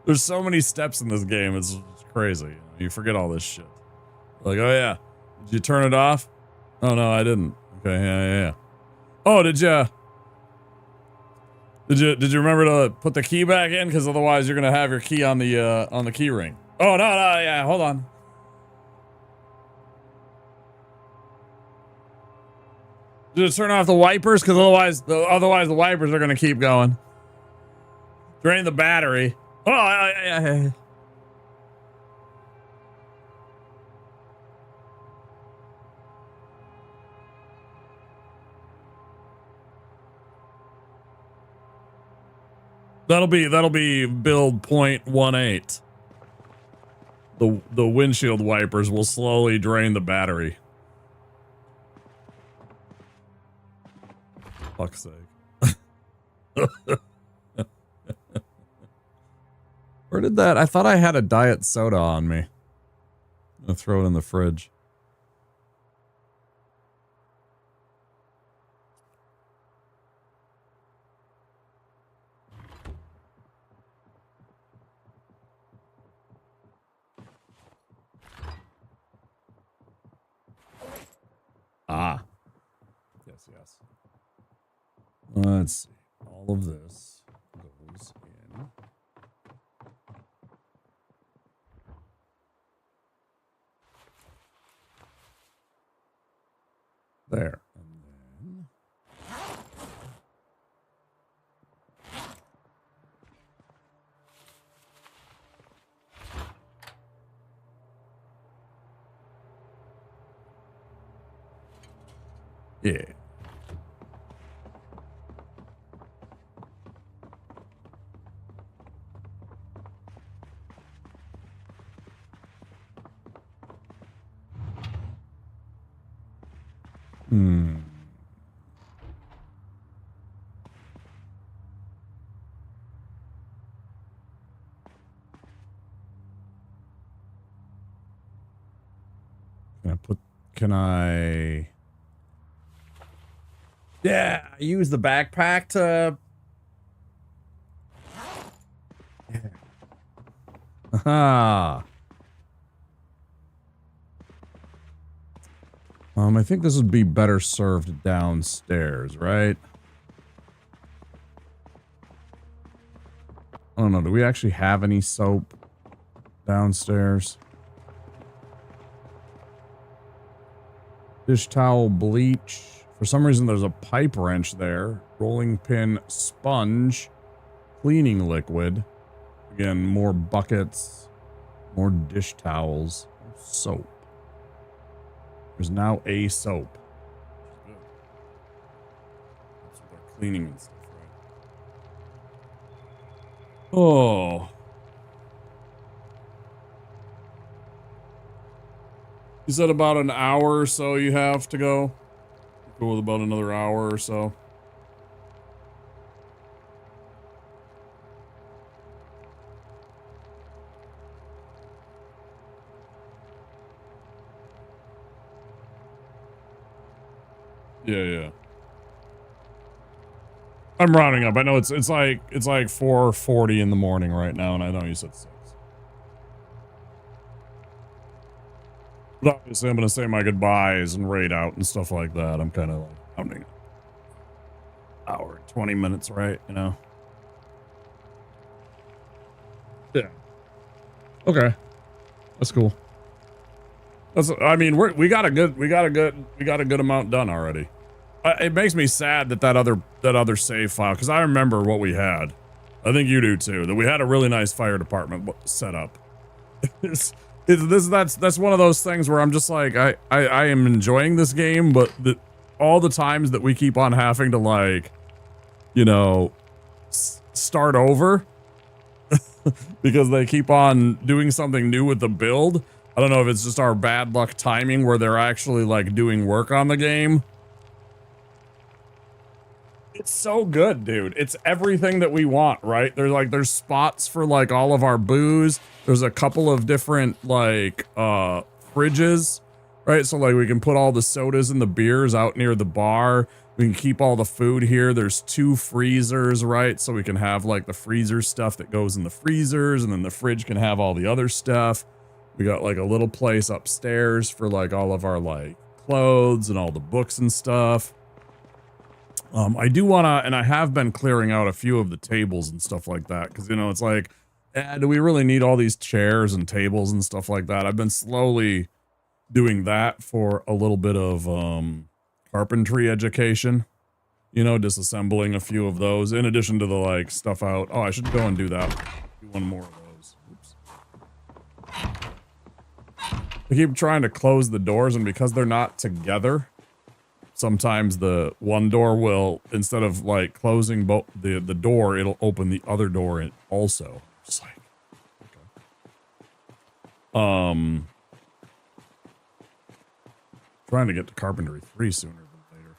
There's so many steps in this game, it's crazy. You forget all this shit. Like, oh yeah, did you turn it off? Oh no, I didn't. Okay, yeah. Oh, did you remember to put the key back in? Because otherwise you're gonna have your key on the key ring. Oh no, yeah, hold on. Did it turn off the wipers? Because otherwise the wipers are gonna keep going. Drain the battery. Oh, yeah. That'll be build 0.18. The windshield wipers will slowly drain the battery. Fuck's sake. Where did that? I thought I had a diet soda on me. I'm gonna throw it in the fridge. Ah. Yes, yes. Let's see. All of this goes in. There. And then yeah. Hmm. Can I yeah, use the backpack to yeah. Aha. I think this would be better served downstairs, right? I don't know. Do we actually have any soap downstairs? Dish towel, bleach. For some reason, there's a pipe wrench there. Rolling pin, sponge, cleaning liquid. Again, more buckets, more dish towels, soap. There's now a soap. That's with our cleaning and stuff, right? Oh. You said about an hour or so you have to go? Go with about another hour or so. Yeah. I'm rounding up. I know it's like 4:40 in the morning right now, and I know you said 6. But obviously, I'm gonna say my goodbyes and raid out and stuff like that. I'm kind of like rounding up. Hour and 20 minutes, right? You know. Yeah. Okay. That's cool. I mean, we got a good amount done already. It makes me sad that other save file, because I remember what we had. I think you do too. That we had a really nice fire department set up. That's one of those things where I'm just like I am enjoying this game, but all the times that we keep on having to, like, you know, start over because they keep on doing something new with the build. I don't know if it's just our bad luck timing where they're actually, like, doing work on the game. It's so good, dude. It's everything that we want, right? There's spots for, like, all of our booze. There's a couple of different, like, fridges, right? So, like, we can put all the sodas and the beers out near the bar. We can keep all the food here. There's 2 freezers, right? So we can have, like, the freezer stuff that goes in the freezers, and then the fridge can have all the other stuff. We got, like, a little place upstairs for, like, all of our, like, clothes and all the books and stuff. I do want to, and I have been clearing out a few of the tables and stuff like that, because, you know, it's like, do we really need all these chairs and tables and stuff like that? I've been slowly doing that for a little bit of carpentry education, you know, disassembling a few of those, in addition to the, like, stuff out. Oh, I should go and do that. Do one more of those. Oops. I keep trying to close the doors, and because they're not together, sometimes the one door will, instead of like closing the door, it'll open the other door also. Just like, okay. Trying to get to Carpentry 3 sooner than later.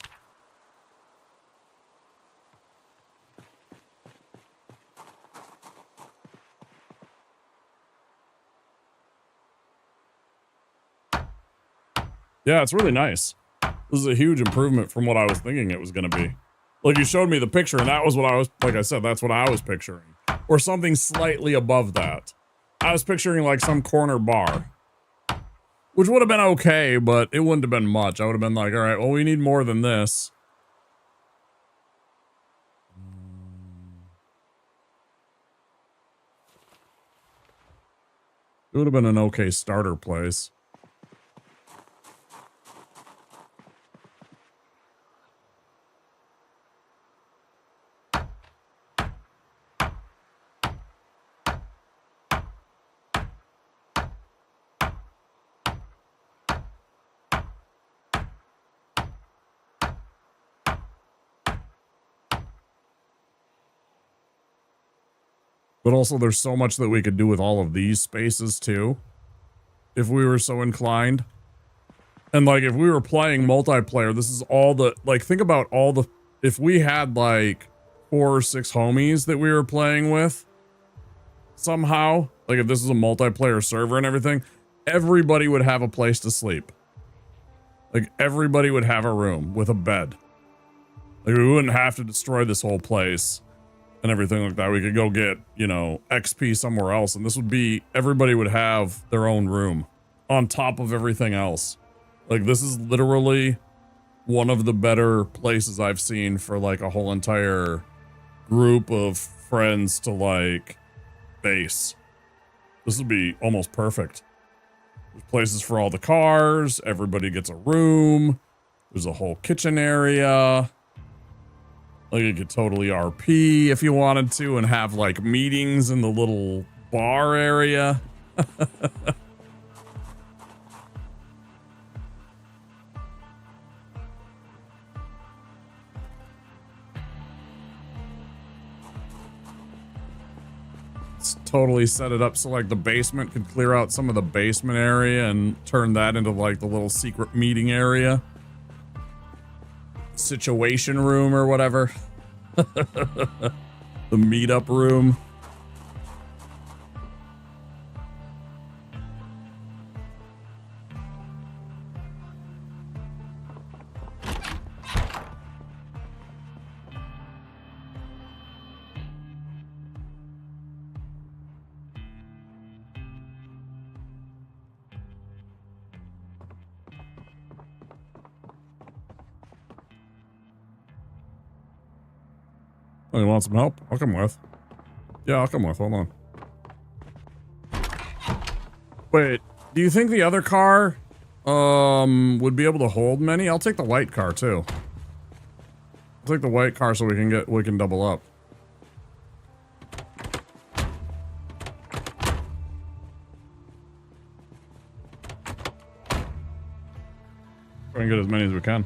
Yeah, it's really nice. This is a huge improvement from what I was thinking it was going to be. Like, you showed me the picture, and that was what I was, like I said, that's what I was picturing. Or something slightly above that. I was picturing, like, some corner bar. Which would have been okay, but it wouldn't have been much. I would have been like, all right, well, we need more than this. It would have been an okay starter place. But also, there's so much that we could do with all of these spaces, too. If we were so inclined. And, like, if we were playing multiplayer, this is all the... Like, think about all the... If we had, like, 4 or 6 homies that we were playing with, somehow, like, if this is a multiplayer server and everything, everybody would have a place to sleep. Like, everybody would have a room with a bed. Like, we wouldn't have to destroy this whole place and everything like that. We could go get, you know, XP somewhere else, and this would be, everybody would have their own room on top of everything else. Like, this is literally one of the better places I've seen for, like, a whole entire group of friends to, like, base. This would be almost perfect. There's places for all the cars, everybody gets a room, there's a whole kitchen area. Like, you could totally RP if you wanted to and have, like, meetings in the little bar area. Let's totally set it up so, like, the basement could clear out some of the basement area and turn that into, like, the little secret meeting area. Situation room or whatever. The meetup room. Oh, you want some help? I'll come with. Yeah, I'll come with. Hold on. Wait, do you think the other car, would be able to hold many? I'll take the white car, too. I'll take the white car so we can double up. Try and get as many as we can.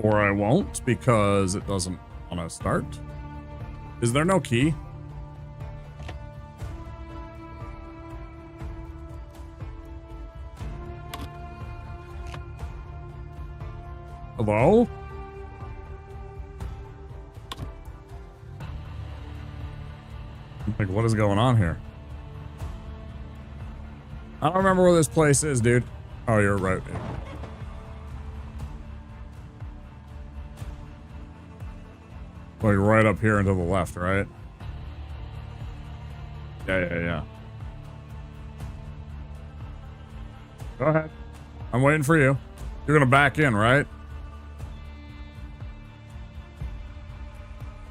Or I won't, because it doesn't want to start. Is there no key? Hello? Like, what is going on here? I don't remember where this place is, dude. Oh, you're right. Like right up here and to the left, right? Yeah. Go ahead. I'm waiting for you. You're gonna back in, right?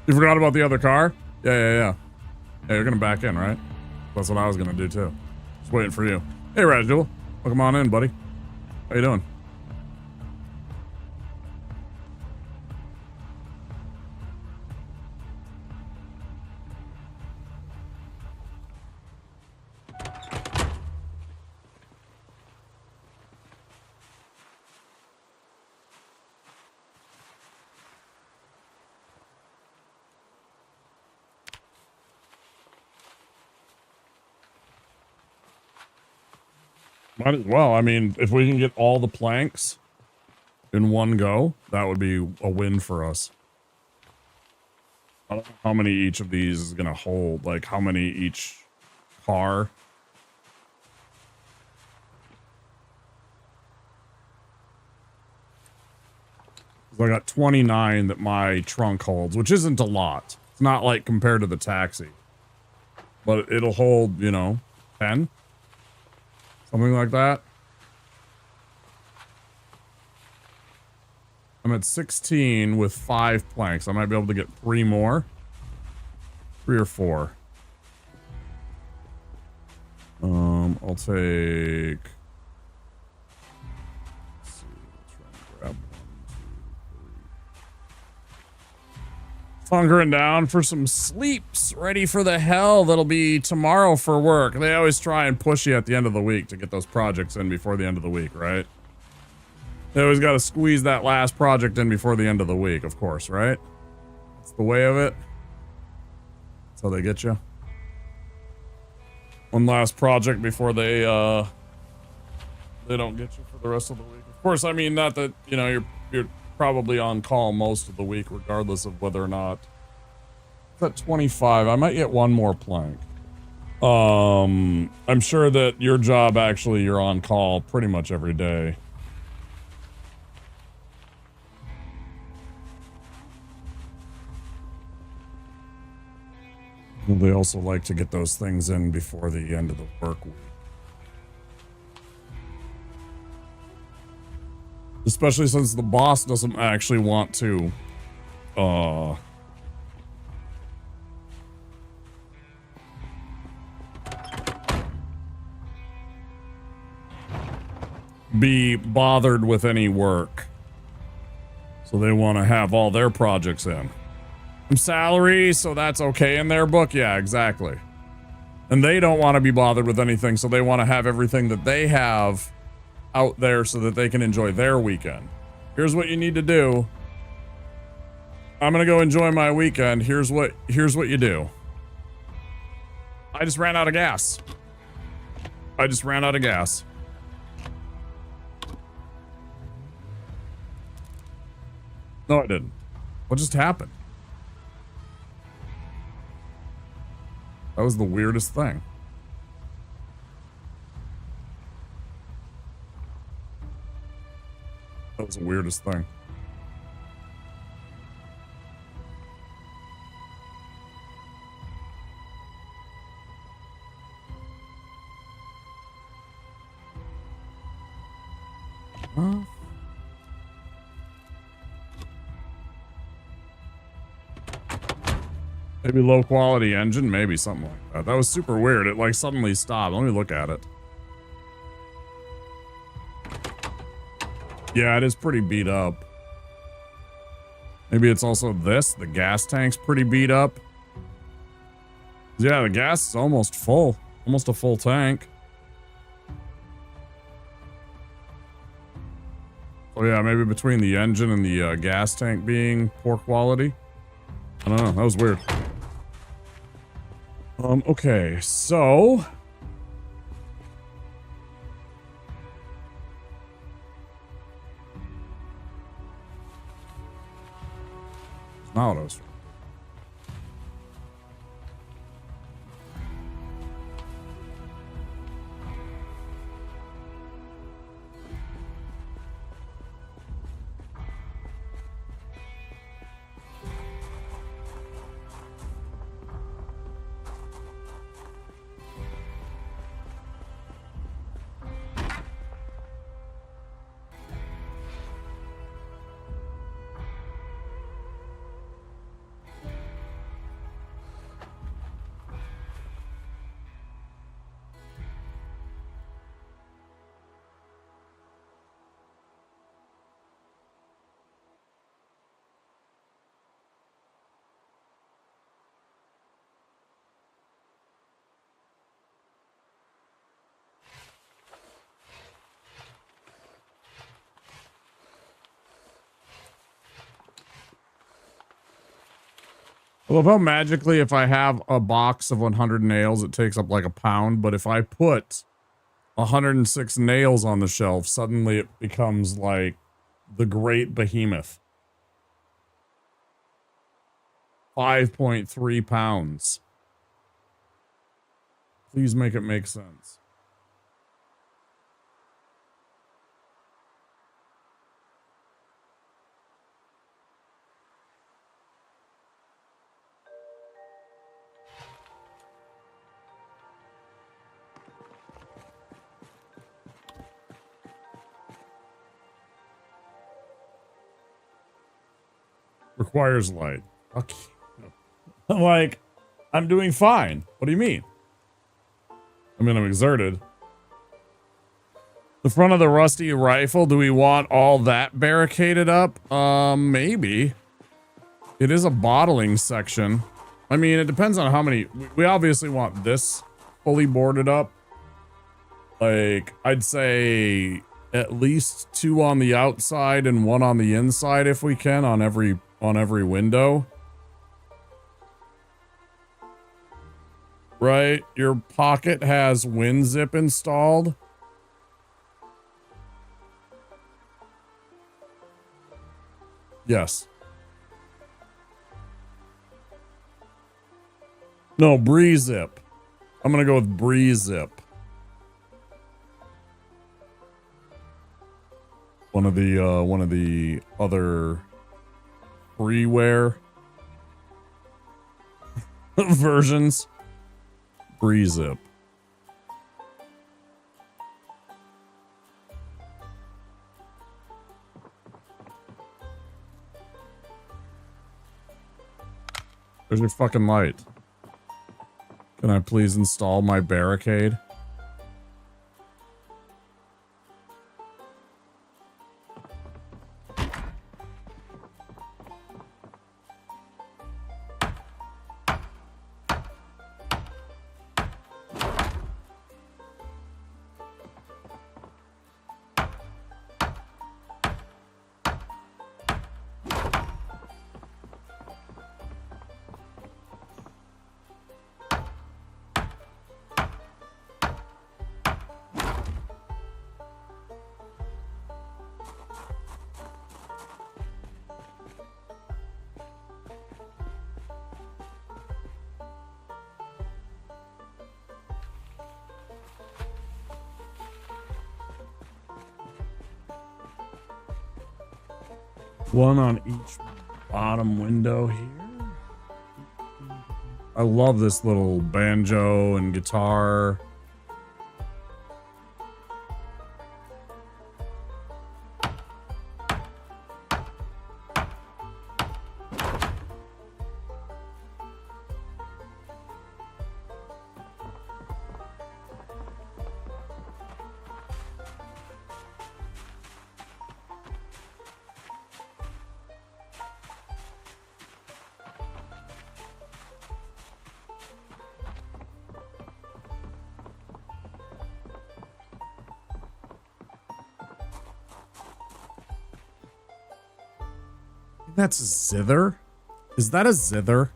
You forgot about the other car? Yeah. Yeah, you're gonna back in, right? That's what I was gonna do too. Just waiting for you. Hey, Rajul. Welcome on in, buddy. How you doing? Might as well. I mean, if we can get all the planks in one go, that would be a win for us. I don't know how many each of these is going to hold. Like, how many each car. I got 29 that my trunk holds, which isn't a lot. It's not like compared to the taxi. But it'll hold, you know, 10? Something like that. I'm at 16 with 5 planks. I might be able to get 3 more. 3 or 4. I'll take... Let's see, let's try and grab 1, 2, 3. Hunkering down for some sleeps, ready for the hell that'll be tomorrow for work. They always try and push you at the end of the week to get those projects in before the end of the week, right? They always got to squeeze that last project in before the end of the week, of course, right? That's the way of it. That's how they get you. One last project before they don't get you for the rest of the week. Of course, I mean, not that, you know, you're probably on call most of the week, regardless of whether or not. It's at 25. I might get 1 more plank. I'm sure that your job, actually, you're on call pretty much every day. They also like to get those things in before the end of the work week. Especially since the boss doesn't actually want to, be bothered with any work. So they want to have all their projects in. Salary, so that's okay in their book. Yeah, exactly. And they don't want to be bothered with anything, so they want to have everything that they have out there so that they can enjoy their weekend. Here's what you need to do. I'm gonna go enjoy my weekend. Here's what you do. I just ran out of gas. No, I didn't. What just happened? That was the weirdest thing. That was the weirdest thing. Huh? Maybe low quality engine, maybe something like that. That was super weird. It like suddenly stopped. Let me look at it. Yeah, it is pretty beat up. Maybe it's also this. The gas tank's pretty beat up. Yeah, the gas is almost full. Almost a full tank. Oh yeah, maybe between the engine and the gas tank being poor quality. I don't know. That was weird. Okay, so... Now what I was... I love how magically, if I have a box of 100 nails, it takes up like a pound. But if I put 106 nails on the shelf, suddenly it becomes like the great behemoth. 5.3 pounds. Please make it make sense. Requires light. Okay. Like, I'm doing fine. What do you mean? I mean, I'm exerted. The front of the rusty rifle, do we want all that barricaded up? Maybe. It is a bottling section. I mean, it depends on how many. We obviously want this fully boarded up. Like, I'd say at least 2 on the outside and 1 on the inside if we can on every window. Right? Your pocket has WinZip installed. Yes. No, BreeZip. I'm gonna go with BreeZip. One of the other freeware versions. BreeZip. There's your fucking light. Can I please install my barricade? One on each bottom window here. I love this little banjo and guitar. That's a zither? Is that a zither?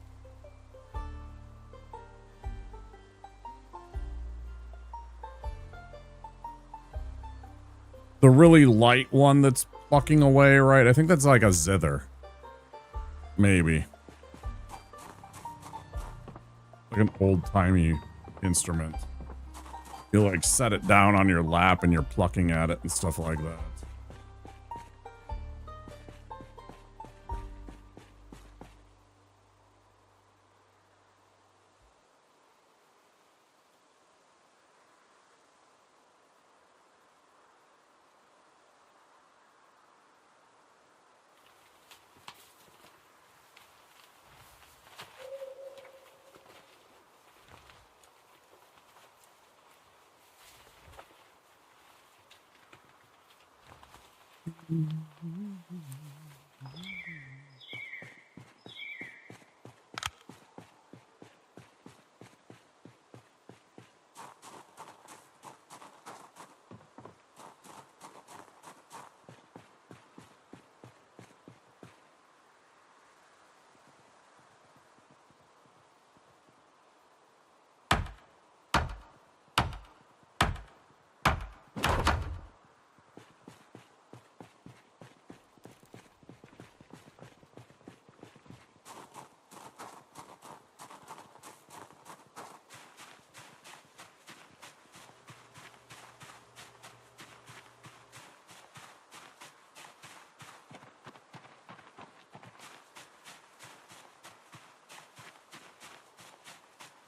The really light one that's plucking away, right? I think that's like a zither. Maybe. Like an old-timey instrument. You like set it down on your lap and you're plucking at it and stuff like that.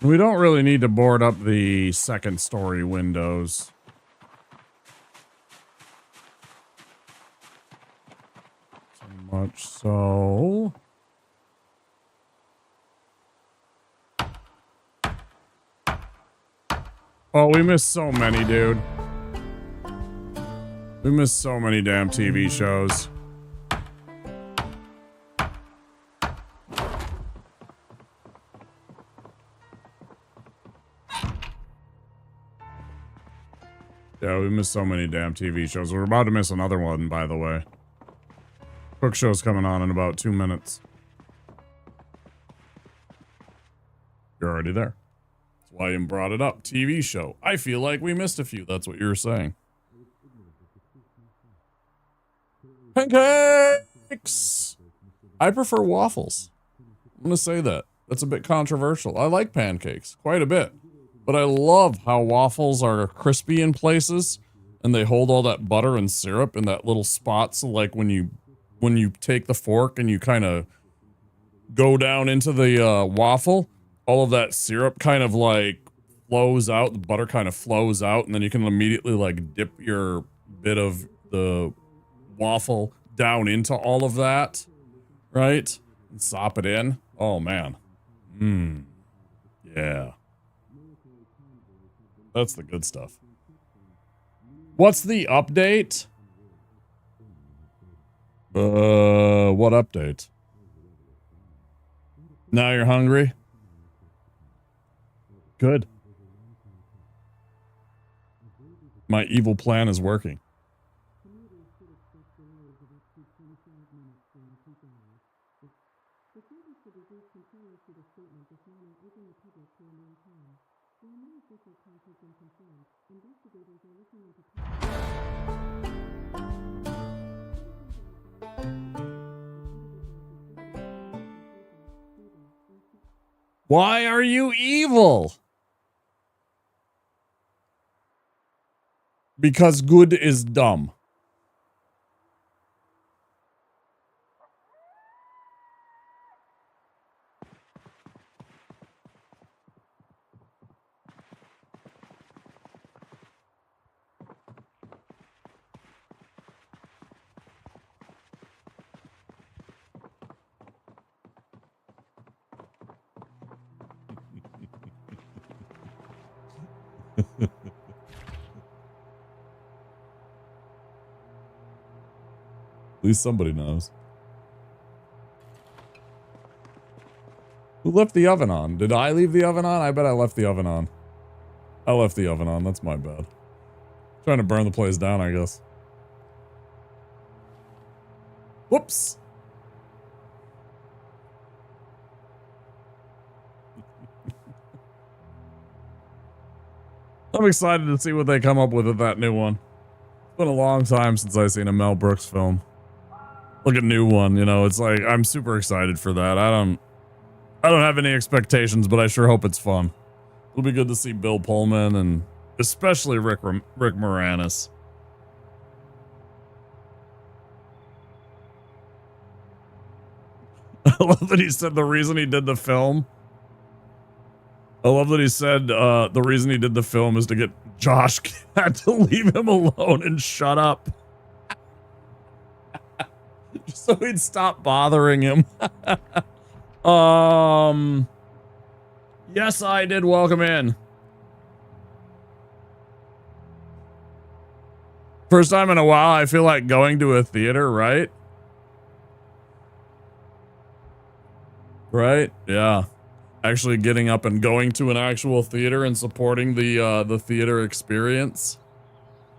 We don't really need to board up the second story windows. So much so. Oh, we missed so many, dude. We missed so many damn TV shows. Yeah, we missed so many damn TV shows. We're about to miss another one, by the way. Cook show's coming on in about 2 minutes. You're already there. That's why I brought it up. TV show. I feel like we missed a few. That's what you were saying. Pancakes! I prefer waffles. I'm going to say that. That's a bit controversial. I like pancakes quite a bit. But I love how waffles are crispy in places and they hold all that butter and syrup in that little spot. So like when you take the fork and you kind of go down into the waffle, all of that syrup kind of like flows out. The butter kind of flows out, and then you can immediately like dip your bit of the waffle down into all of that, right? And sop it in. Oh man. Yeah. That's the good stuff. What's the update? What update? Now you're hungry? Good. My evil plan is working. Why are you evil? Because good is dumb. At least somebody knows. Who left the oven on? Did I leave the oven on? I bet I left the oven on. I left the oven on. That's my bad. Trying to burn the place down, I guess. Whoops. I'm excited to see what they come up with that new one. It's been a long time since I've seen a Mel Brooks film. Like a new one, you know, it's like, I'm super excited for that. I don't have any expectations, but I sure hope it's fun. It'll be good to see Bill Pullman and especially Rick Moranis. I love that he said the reason he did the film. I love that he said the reason he did the film is to get Josh Gad to leave him alone and shut up. Just so he'd stop bothering him. Yes, I did welcome in. First time in a while, I feel like going to a theater, right? Right? Yeah. Actually getting up and going to an actual theater and supporting the theater experience.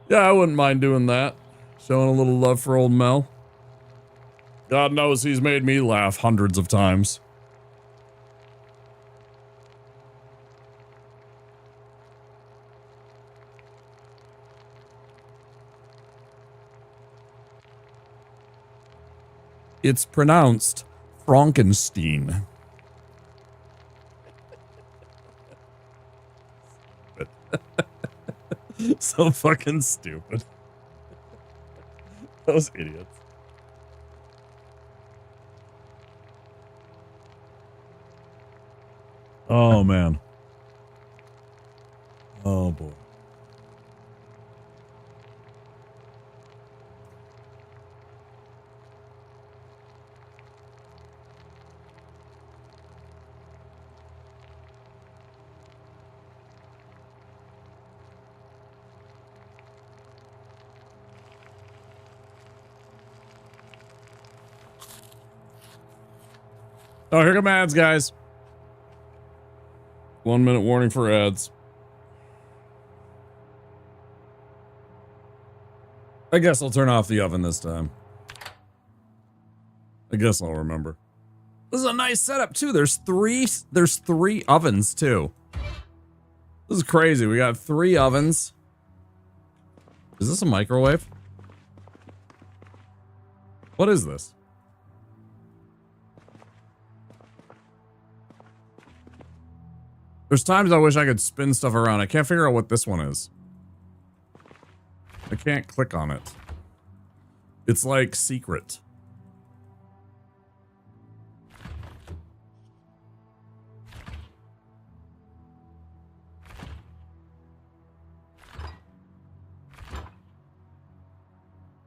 Yeah, I wouldn't mind doing that. Showing a little love for old Mel. God knows he's made me laugh hundreds of times. It's pronounced Frankenstein. So fucking stupid. Those idiots. Oh man. Oh boy. Oh, here come ads, guys. 1 minute warning for ads. I guess I'll turn off the oven this time. I guess I'll remember. This is a nice setup too. There's three ovens too. This is crazy. We got 3 ovens. Is this a microwave? What is this? There's times I wish I could spin stuff around. I can't figure out what this one is. I can't click on it. It's like secret.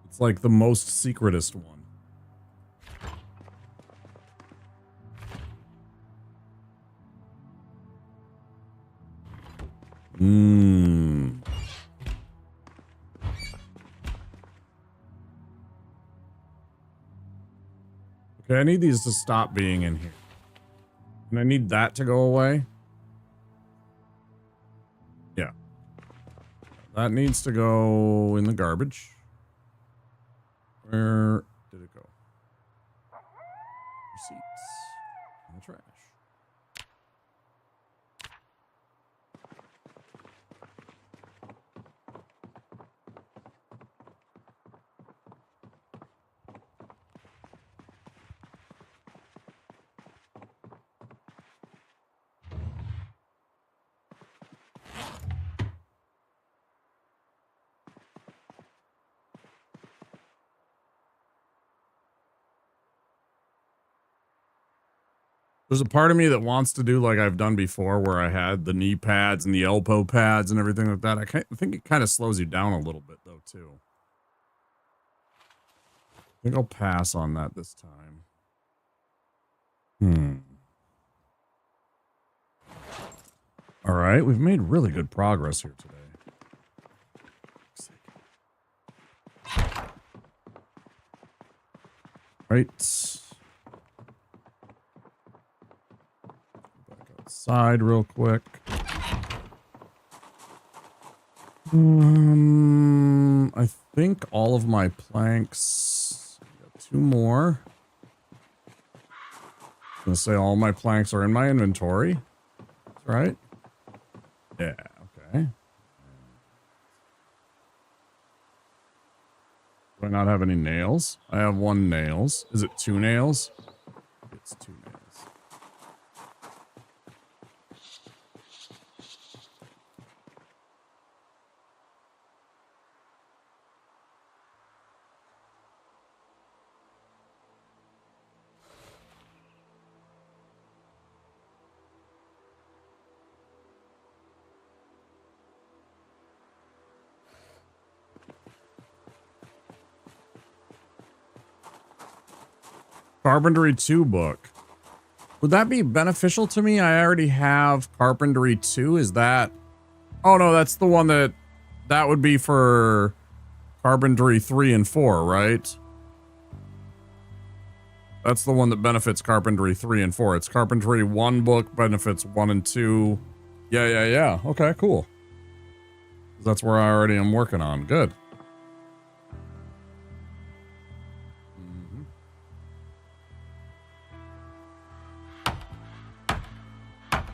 It's like the most secretest one. Okay, I need these to stop being in here. And I need that to go away. Yeah. That needs to go in the garbage. Where did it go? Receipts. In the trash. There's a part of me that wants to do like I've done before where I had the knee pads and the elbow pads and everything like that. I think it kind of slows you down a little bit though too. I think I'll pass on that this time. All right, we've made really good progress here today. Right. Back outside real quick. I think all of my planks. Got 2 more. I'm gonna say all my planks are in my inventory. That's right. Yeah, okay. Do I not have any nails? I have 1 nails. Is it 2 nails? It's 2 nails. Carpentry 2 book. Would that be beneficial to me? I already have Carpentry 2. Is that... Oh, no, that's the one that would be for Carpentry 3 and 4, right? That's the one that benefits Carpentry 3 and 4. It's Carpentry 1 book benefits 1 and 2. Yeah. Okay, cool. That's where I already am working on. Good.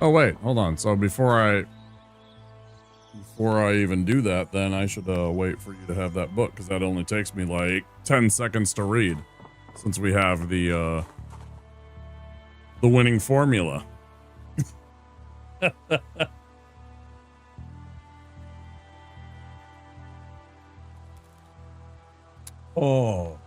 Oh, wait, hold on. So before I even do that, then I should wait for you to have that book, because that only takes me like 10 seconds to read, since we have the winning formula. Oh.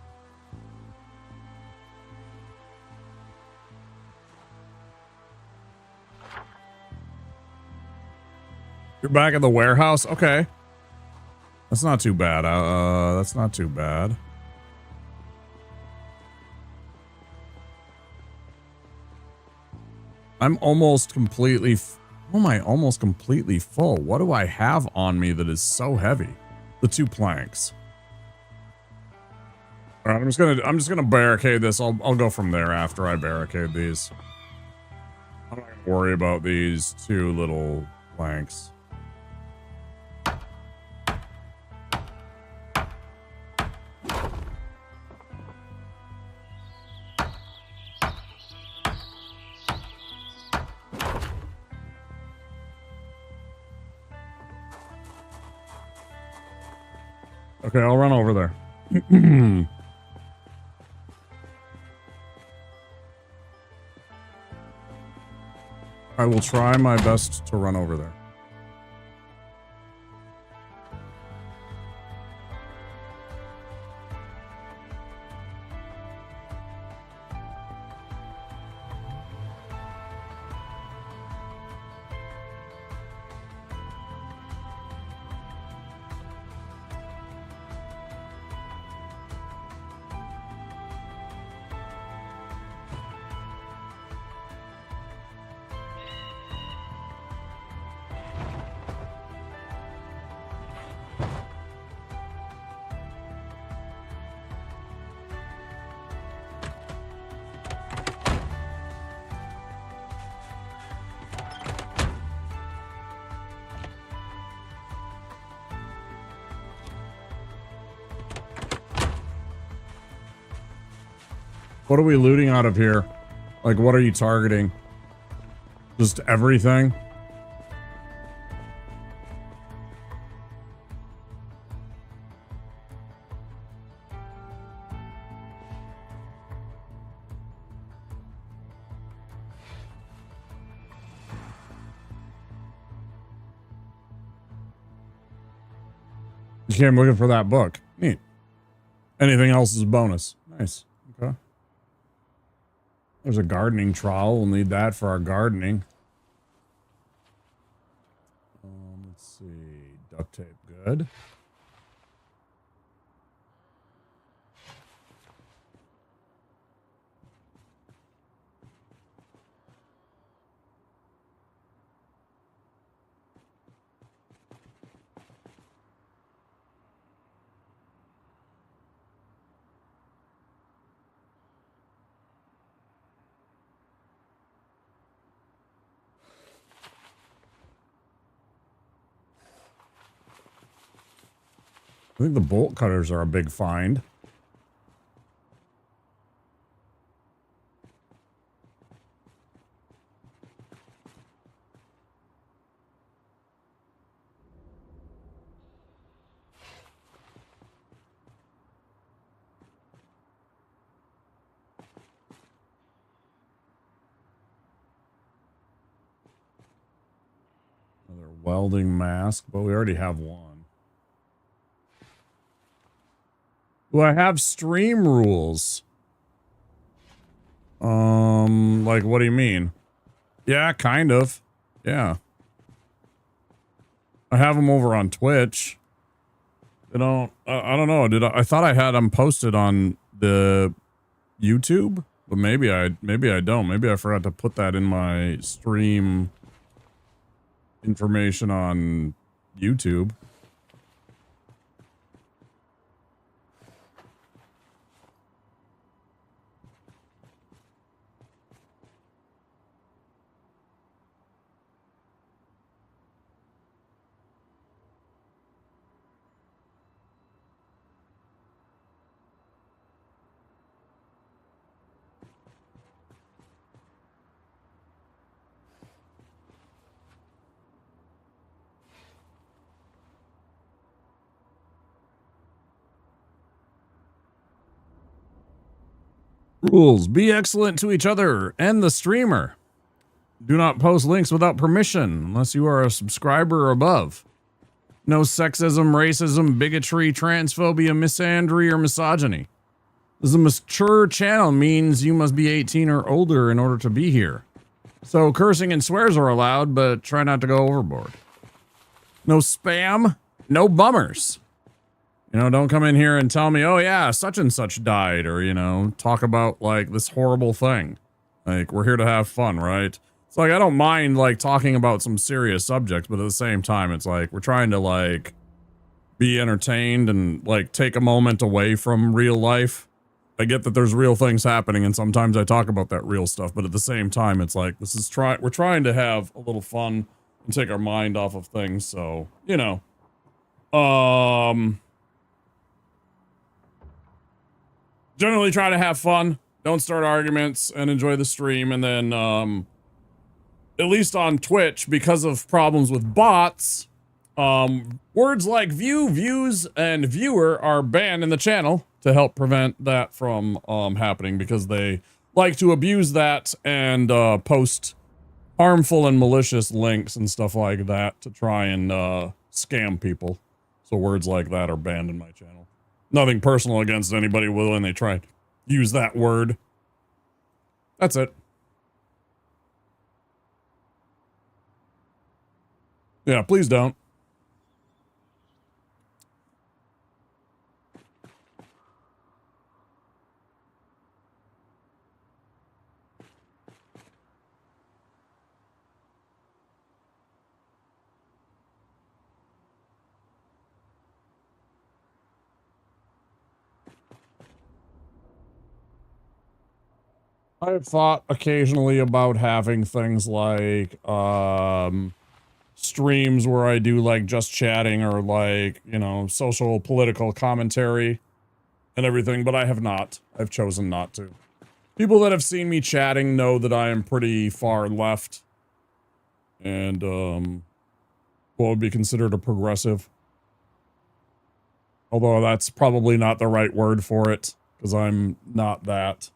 You're back at the warehouse? Okay. That's not too bad. That's not too bad. I'm almost completely... Oh my, almost completely full. What do I have on me that is so heavy? The 2 planks. All right, I'm just gonna barricade this. I'll go from there after I barricade these. I'm not gonna worry about these 2 little planks. Okay, I'll run over there. I will try my best to run over there. What are we looting out of here? Like, what are you targeting? Just everything? Okay, I'm looking for that book. Neat. Anything else is a bonus. Nice. Okay. There's a gardening trowel. We'll need that for our gardening. Let's see. Duct tape. Good. I think the bolt cutters are a big find. Another welding mask, but we already have one. Do I have stream rules? Like, what do you mean? Yeah, kind of. Yeah. I have them over on Twitch. They don't, I don't know. I thought I had them posted on the YouTube, but maybe I don't. Maybe I forgot to put that in my stream information on YouTube. Rules. Be excellent to each other and the streamer. Do not post links without permission unless you are a subscriber or above. No sexism, racism, bigotry, transphobia, misandry, or misogyny. This is a mature channel means you must be 18 or older in order to be here. So cursing and swears are allowed, but try not to go overboard. No spam, no bummers. You know, don't come in here and tell me, oh yeah, such and such died, or, you know, talk about like this horrible thing. Like, we're here to have fun, right? It's like, I don't mind like talking about some serious subjects, but at the same time, it's like, we're trying to like be entertained and like take a moment away from real life. I get that there's real things happening, and sometimes I talk about that real stuff, but at the same time, it's like, we're trying to have a little fun and take our mind off of things, so, you know. Generally try to have fun, don't start arguments, and enjoy the stream, and then, at least on Twitch, because of problems with bots, words like view, views, and viewer are banned in the channel to help prevent that from, happening, because they like to abuse that and, post harmful and malicious links and stuff like that to try and, scam people. So words like that are banned in my channel. Nothing personal against anybody when they try to use that word. That's it. Yeah, please don't. I've thought occasionally about having things like, streams where I do like just chatting or like, you know, social political commentary and everything, but I have not. I've chosen not to. People that have seen me chatting know that I am pretty far left and, what would be considered a progressive. Although that's probably not the right word for it, because I'm not that.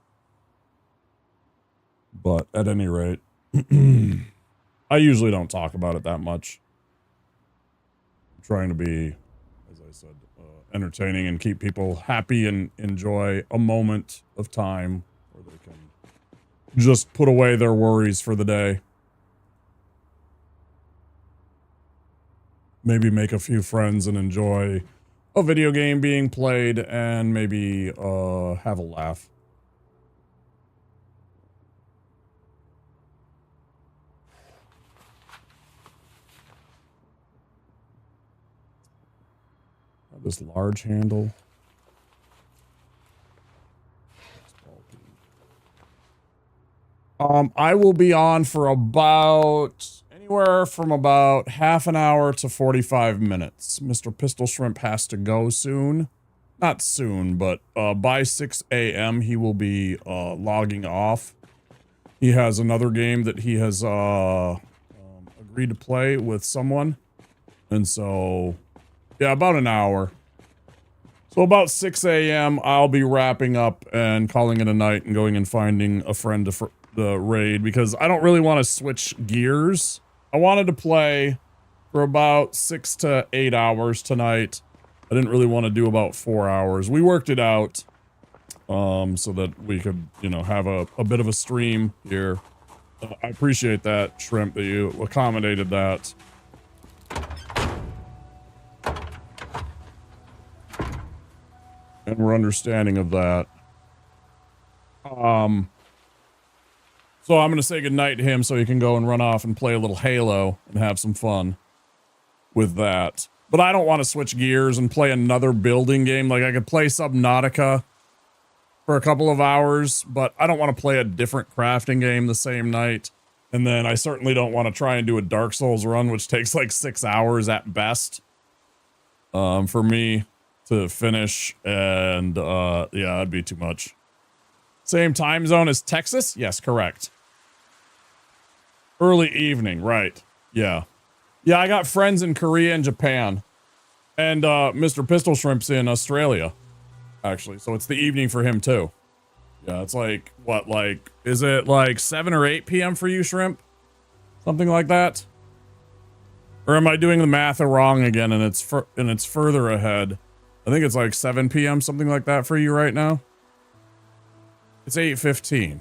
But at any rate, I usually don't talk about it that much. I'm trying to be, as I said, entertaining and keep people happy and enjoy a moment of time where they can just put away their worries for the day. Maybe make a few friends and enjoy a video game being played and maybe have a laugh. This large handle. I will be on for about anywhere from about half an hour to 45 minutes. Mr. Pistol Shrimp has to go soon. Not soon, but by 6 a.m. he will be logging off. He has another game that he has agreed to play with someone. And so, yeah, about an hour. So about 6 a.m. I'll be wrapping up and calling it a night and going and finding a friend to the raid, because I don't really want to switch gears. I wanted to play for about 6 to 8 hours tonight. I didn't really want to do about 4 hours. We worked it out so that we could, you know, have a bit of a stream here. I appreciate that, Shrimp, that you accommodated that. And we're understanding of that. So I'm going to say goodnight to him so he can go and run off and play a little Halo and have some fun with that. But I don't want to switch gears and play another building game. Like, I could play Subnautica for a couple of hours, but I don't want to play a different crafting game the same night. And then I certainly don't want to try and do a Dark Souls run, which takes like 6 hours at best for me to finish. And yeah, that'd be too much. Same time zone as Texas? Yes, correct. Early evening, right. Yeah. Yeah, I got friends in Korea and Japan. And Mr. Pistol Shrimp's in Australia, actually. So it's the evening for him, too. Yeah, it's like, what, like, is it like 7 or 8 p.m. for you, Shrimp? Something like that? Or am I doing the math wrong again and it's further ahead? I think it's like 7 p.m., something like that for you right now. It's 8:15.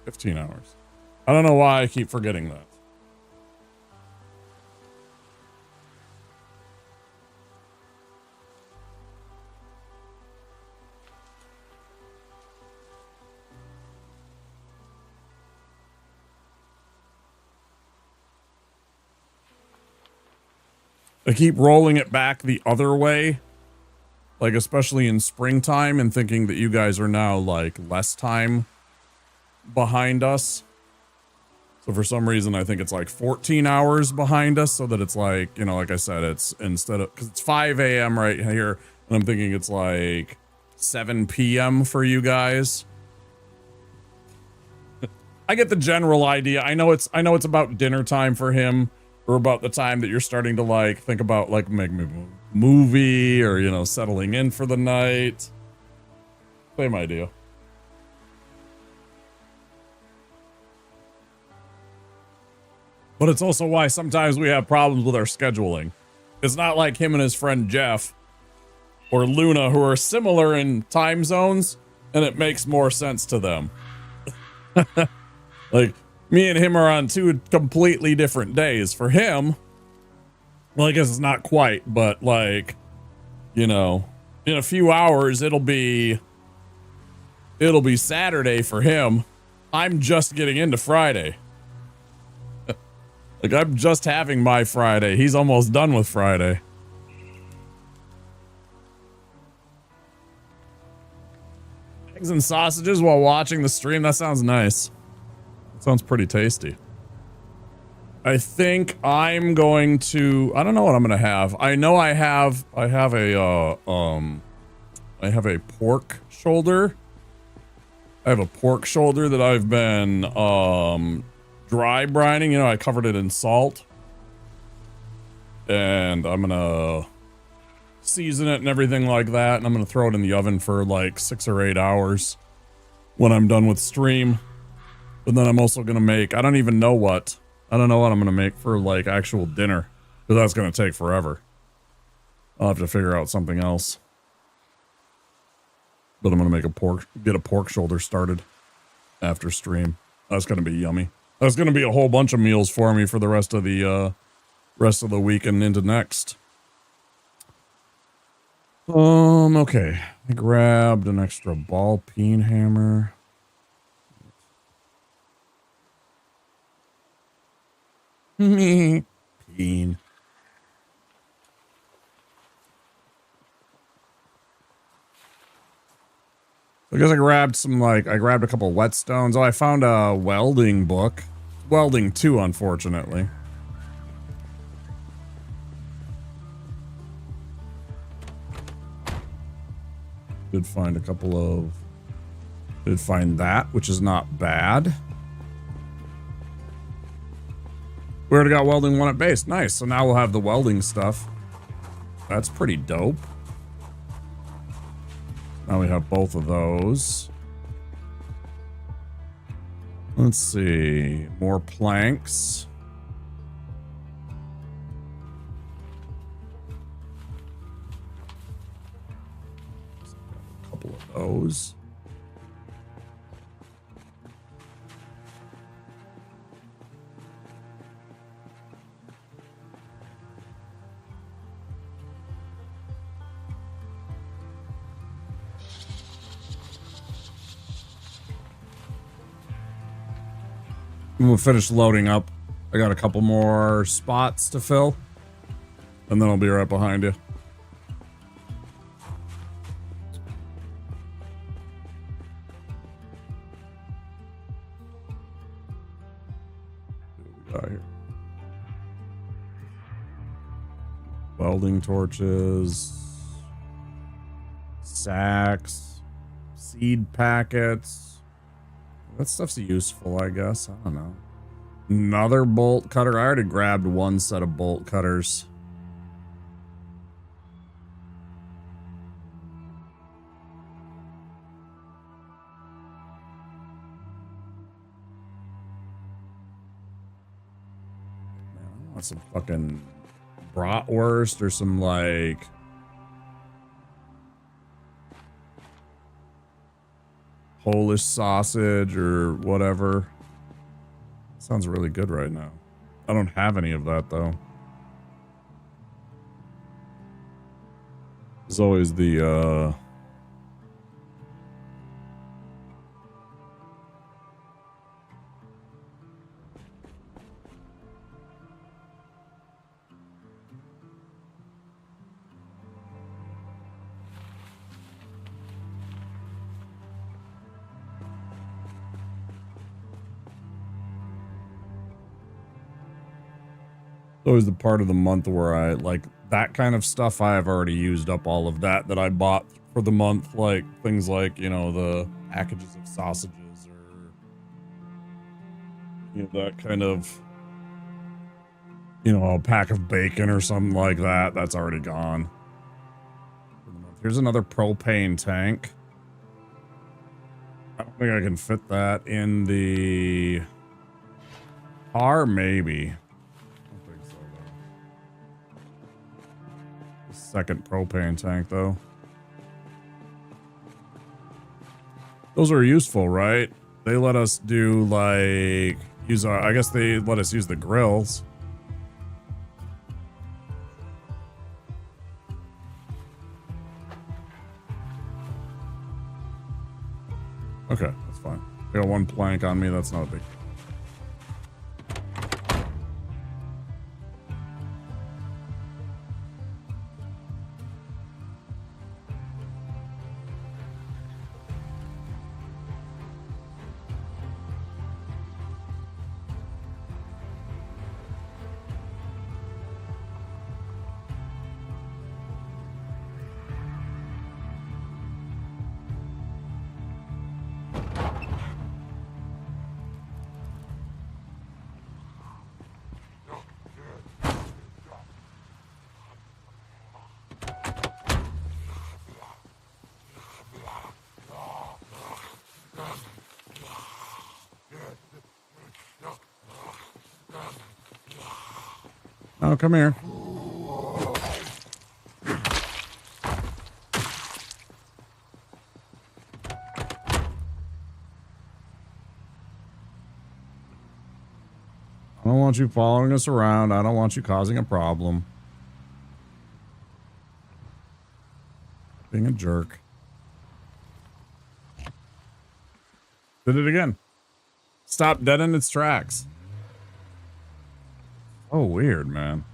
15 hours. I don't know why I keep forgetting that. I keep rolling it back the other way, like especially in springtime, and thinking that you guys are now like less time behind us. So for some reason, I think it's like 14 hours behind us, so that it's like, you know, like I said, it's instead of, because it's 5 a.m. right here, and I'm thinking it's like 7 p.m. for you guys. I get the general idea. I know it's about dinner time for him, or about the time that you're starting to like think about like making a movie, or, you know, settling in for the night. Same idea. But it's also why sometimes we have problems with our scheduling. It's not like him and his friend Jeff or Luna, who are similar in time zones, and it makes more sense to them. Like, me and him are on 2 completely different days. For him, well, I guess it's not quite, but like, you know, in a few hours, it'll be Saturday for him. I'm just getting into Friday. Like, I'm just having my Friday. He's almost done with Friday. Eggs and sausages while watching the stream. That sounds nice. That sounds pretty tasty. I think I'm going to, I don't know what I'm going to have. I know I have a pork shoulder. I have a pork shoulder that I've been, dry brining. You know, I covered it in salt, and I'm gonna season it and everything like that, and I'm gonna throw it in the oven for like 6 or 8 hours when I'm done with stream. But then I'm also gonna make, I don't know what I'm gonna make for like actual dinner, because that's gonna take forever. I'll have to figure out something else. But I'm gonna make get a pork shoulder started after stream. That's gonna be yummy. That's going to be a whole bunch of meals for me for the rest of the week and into next. Okay. I grabbed an extra ball peen hammer. Me. Peen. I guess I grabbed a couple whetstones. Oh, I found a welding book. Welding 2, unfortunately. Did find that, which is not bad. We already got welding 1 at base. Nice. So now we'll have the welding stuff. That's pretty dope. Now we have both of those. Let's see. More planks. A couple of those. We'll finish loading up. I got a couple more spots to fill, and then I'll be right behind you. What we got here? Welding torches, sacks, seed packets. That stuff's useful, I guess. I don't know. Another bolt cutter. I already grabbed 1 set of bolt cutters. Man, I want some fucking bratwurst or some like Polish sausage or whatever. Sounds really good right now. I don't have any of that though. There's always the always the part of the month where I like that kind of stuff. I have already used up all of that I bought for the month, like things like, you know, the packages of sausages or, you know, that kind of, you know, a pack of bacon or something like that. That's already gone for the month. Here's another propane tank. I don't think I can fit that in the car, maybe. Second propane tank, though. Those are useful, right? They let us do, like, use our, I guess they let us use the grills. Okay, that's fine. I got one plank on me, that's not a big deal. Oh, come here. I don't want you following us around. I don't want you causing a problem. Being a jerk. Did it again. Stop dead in its tracks. Oh, weird, man.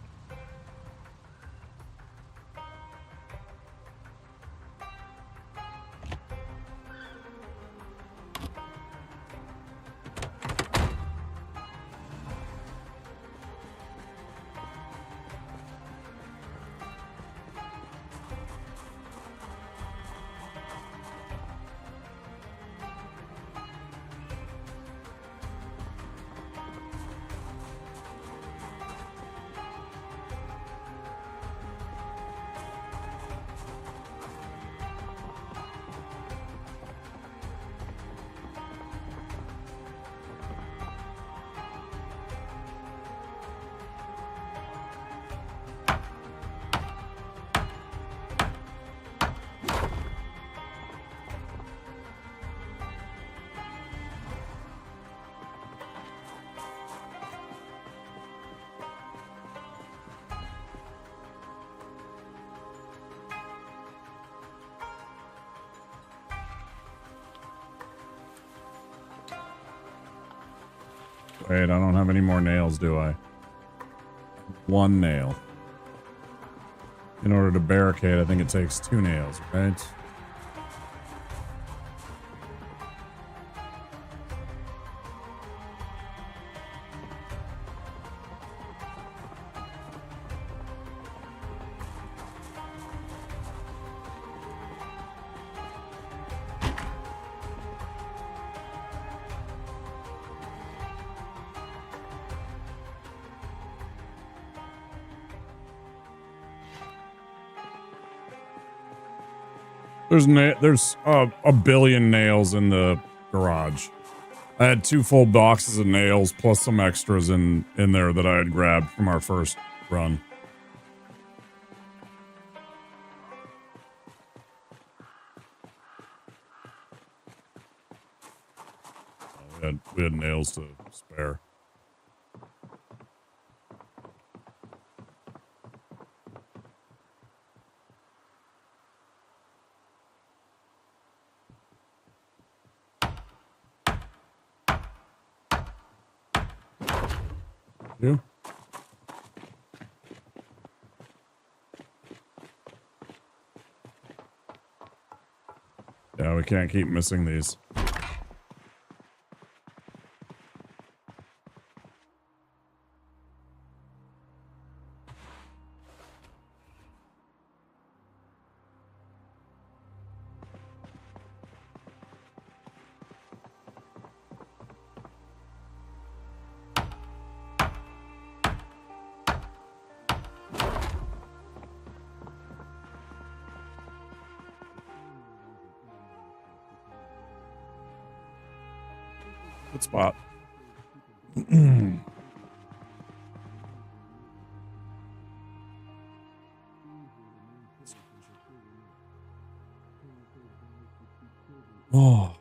Wait, I don't have any more nails, do I? One nail. In order to barricade, I think it takes 2 nails, right? There's a billion nails in the garage. I had 2 full boxes of nails plus some extras in there that I had grabbed from our first run. We had nails to spare. You? Yeah, we can't keep missing these. Good spot. Oh.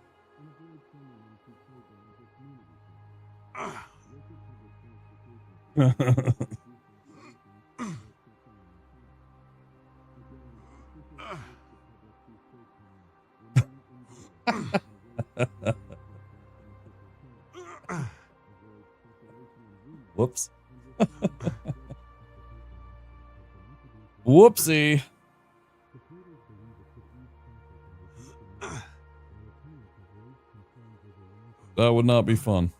Whoops. Whoopsie. That would not be fun.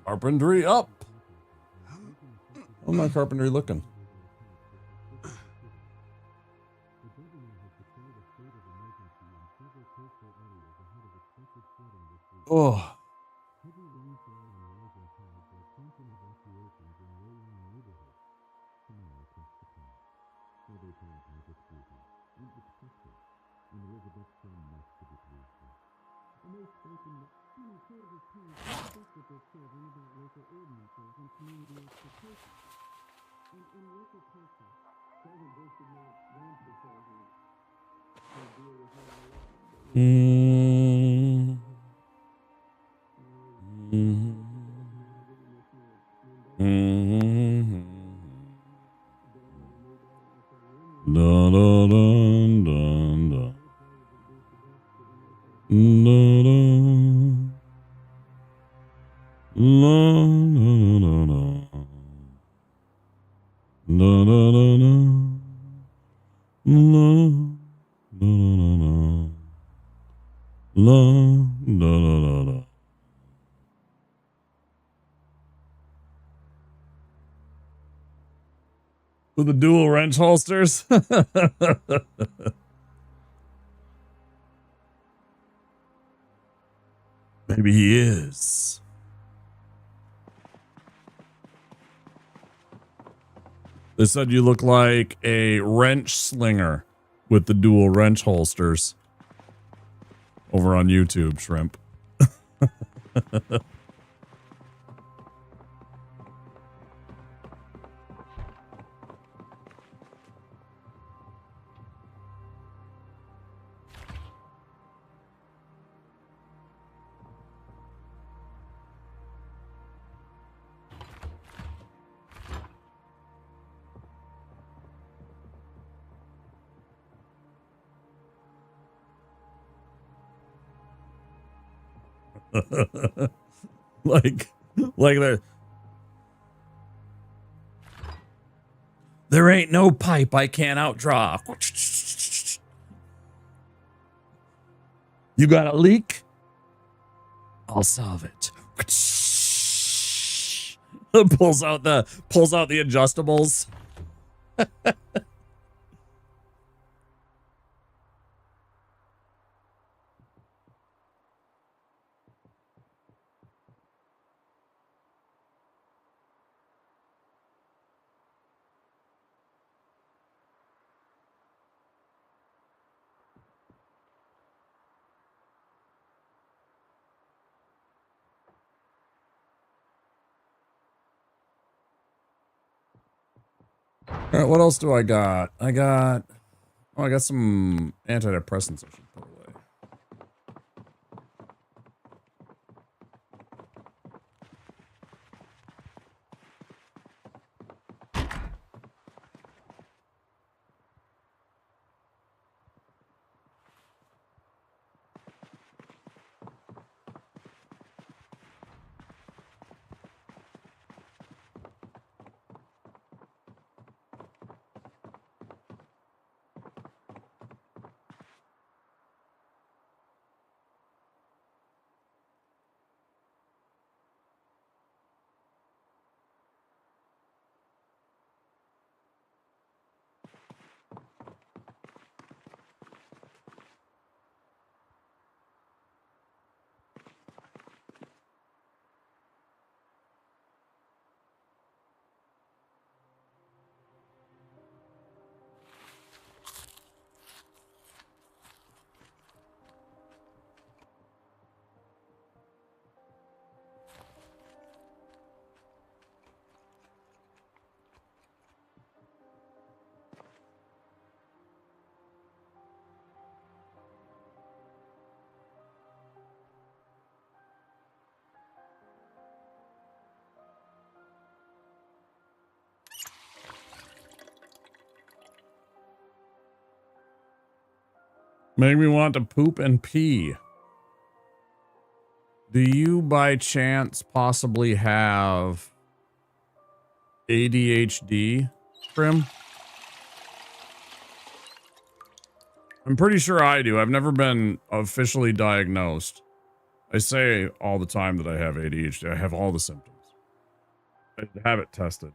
Carpentry up. How's my carpentry looking? Oh. Dun, dun, dun, dun, dun. Dun, dun. Dun, dun, dun, dun. Dun, dun, dun, dun. Dun, dun, dun, dun. Dun, dun, dun, dun. With the dual wrench holsters. Maybe he is. They said you look like a wrench slinger with the dual wrench holsters over on YouTube, Shrimp. like there ain't no pipe I can't outdraw. You got a leak? I'll solve it. pulls out the adjustables. All right, what else do I got? I got some antidepressants I should put away. Make me want to poop and pee. Do you by chance possibly have ADHD, Trim? I'm pretty sure I do. I've never been officially diagnosed. I say all the time that I have ADHD. I have all the symptoms. I have it tested.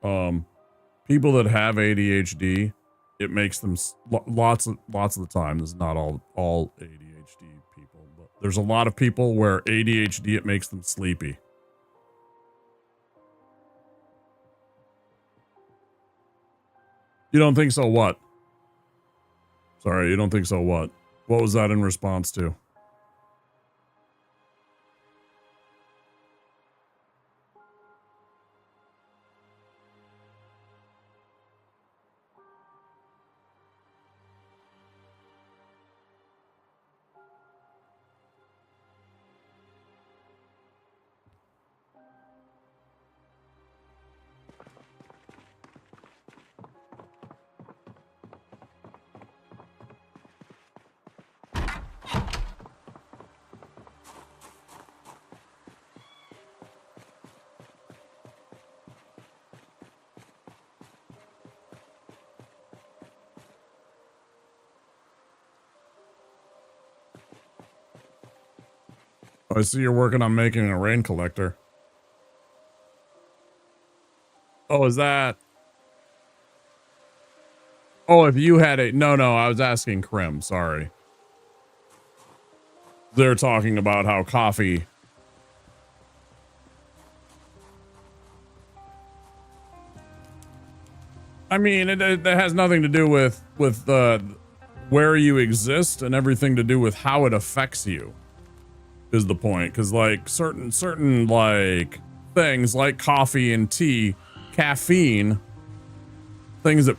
People that have ADHD, it makes them lots of the time. This is not all ADHD people, but there's a lot of people where ADHD, it makes them sleepy. You don't think so? What? Sorry, you don't think so? What? What was that in response to? I see you're working on making a rain collector. Oh, is that? Oh, if you had a... No, I was asking Krim. Sorry. They're talking about how coffee... I mean, it has nothing to do with where you exist and everything to do with how it affects you. Is the point, because like certain like things like coffee and tea, caffeine, things that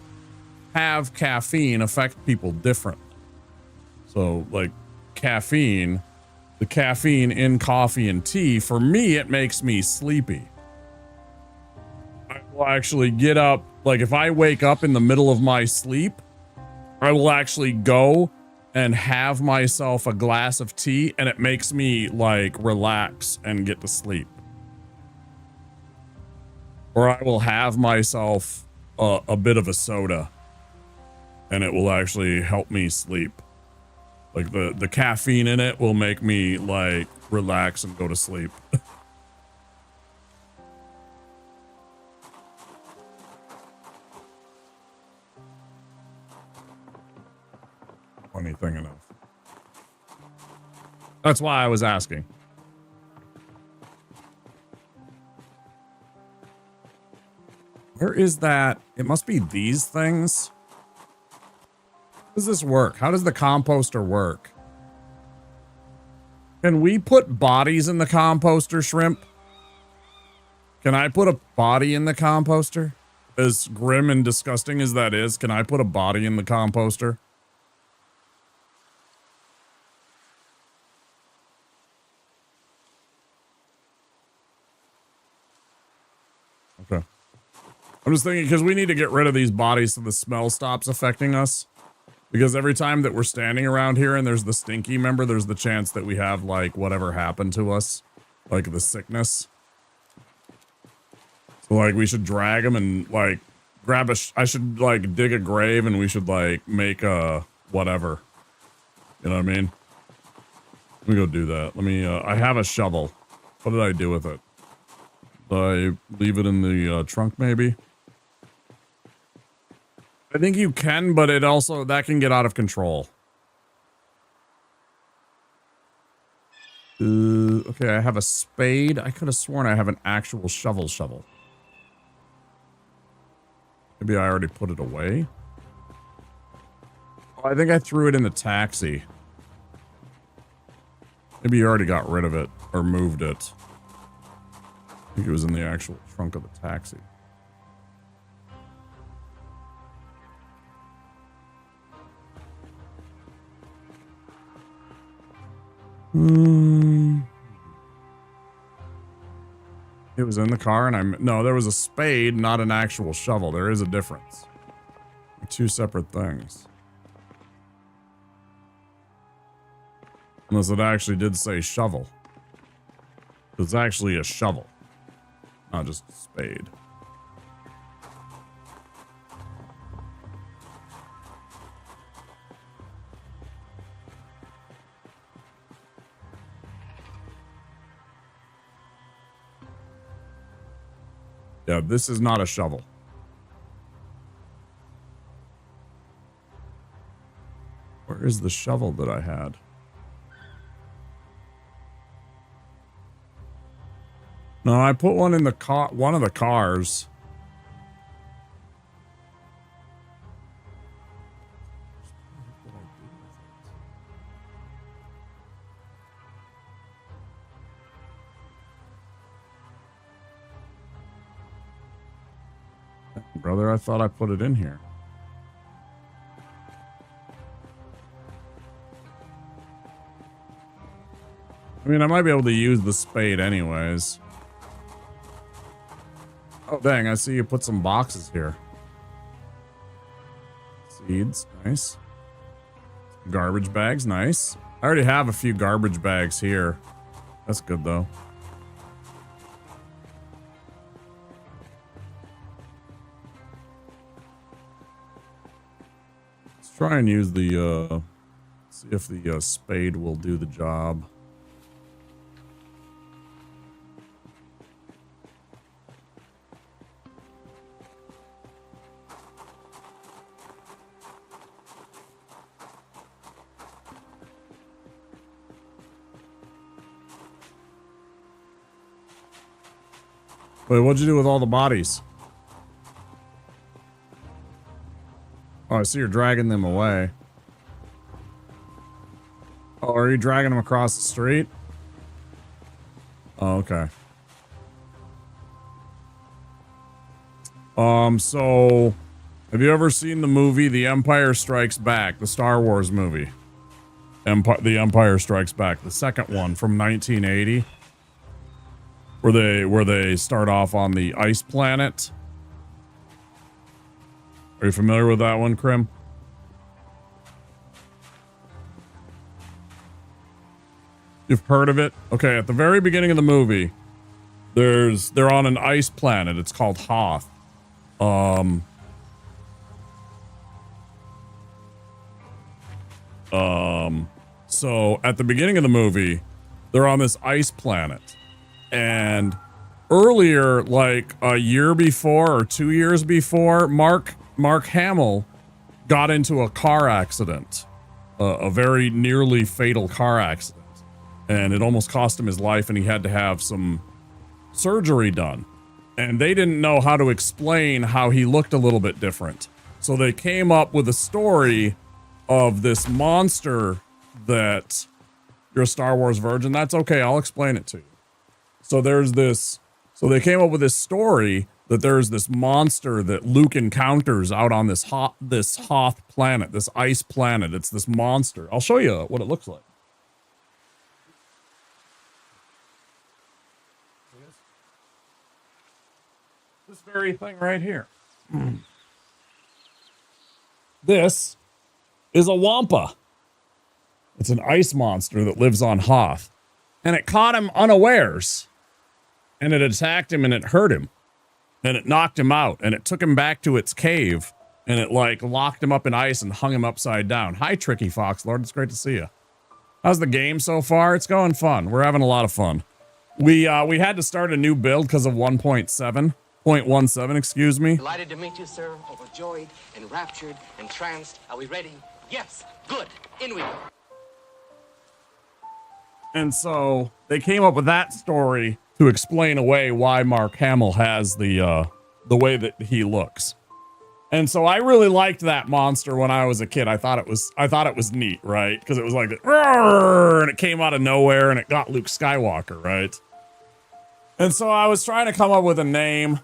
have caffeine affect people differently. So like caffeine, the caffeine in coffee and tea, for me, it makes me sleepy. I will actually get up, like if I wake up in the middle of my sleep, I will actually go and have myself a glass of tea, and it makes me like relax and get to sleep. Or I will have myself a bit of a soda, and it will actually help me sleep. Like the caffeine in it will make me like relax and go to sleep. Funny thing enough. That's why I was asking. Where is that? It must be these things. How does this work? How does the composter work? Can we put bodies in the composter, Shrimp? Can I put a body in the composter? As grim and disgusting as that is, can I put a body in the composter? Okay. I'm just thinking, because we need to get rid of these bodies so the smell stops affecting us. Because every time that we're standing around here and there's the stinky member, there's the chance that we have, like, whatever happened to us. Like, the sickness. So, like, we should drag them and, like, grab a... I should, like, dig a grave and we should, like, make a... whatever. You know what I mean? Let me go do that. Let me... I have a shovel. What did I do with it? Did I leave it in the trunk, maybe? I think you can, but it also... that can get out of control. Okay, I have a spade. I could have sworn I have an actual shovel. Maybe I already put it away. Oh, I think I threw it in the taxi. Maybe you already got rid of it or moved it. I think it was in the actual trunk of the taxi. It was in the car and no, there was a spade, not an actual shovel. There is a difference. They're two separate things. Unless it actually did say shovel. It's actually a shovel, not just a spade. Yeah, this is not a shovel. Where is the shovel that I had? No, I put one in the car, one of the cars. Brother, I thought I put it in here. I mean, I might be able to use the spade anyways. Oh, dang, I see you put some boxes here. Seeds, nice. Garbage bags, nice. I already have a few garbage bags here. That's good, though. Let's try and use the, see if the spade will do the job. Wait, what'd you do with all the bodies? Oh, I see you're dragging them away. Oh, are you dragging them across the street? Oh, okay. So have you ever seen the movie The Empire Strikes Back, the Star Wars movie? The Empire Strikes Back, the second one from 1980? Where they start off on the ice planet. Are you familiar with that one, Krim? You've heard of it? Okay, at the very beginning of the movie, they're on an ice planet. It's called Hoth. So at the beginning of the movie, they're on this ice planet. And earlier, like a year before or 2 years before, Mark Hamill got into a car accident, a very nearly fatal car accident, and it almost cost him his life, and he had to have some surgery done. And they didn't know how to explain how he looked a little bit different. So they came up with a story of this monster that... You're a Star Wars virgin? That's okay, I'll explain it to you. So they came up with this story that there's this monster that Luke encounters out on this Hoth planet, this ice planet. It's this monster. I'll show you what it looks like. This very thing right here. This is a Wampa. It's an ice monster that lives on Hoth. And it caught him unawares. And it attacked him and it hurt him. And it knocked him out. And it took him back to its cave. And it like locked him up in ice and hung him upside down. Hi, Tricky Fox Lord. It's great to see you. How's the game so far? It's going fun. We're having a lot of fun. We had to start a new build because of 1.17, excuse me. Delighted to meet you, sir. Overjoyed, enraptured, entranced. Are we ready? Yes. Good. In we go. And so they came up with that story to explain away why Mark Hamill has the way that he looks. And so I really liked that monster when I was a kid. I thought it was neat, right? Because it was like, and it came out of nowhere and it got Luke Skywalker, right? And so I was trying to come up with a name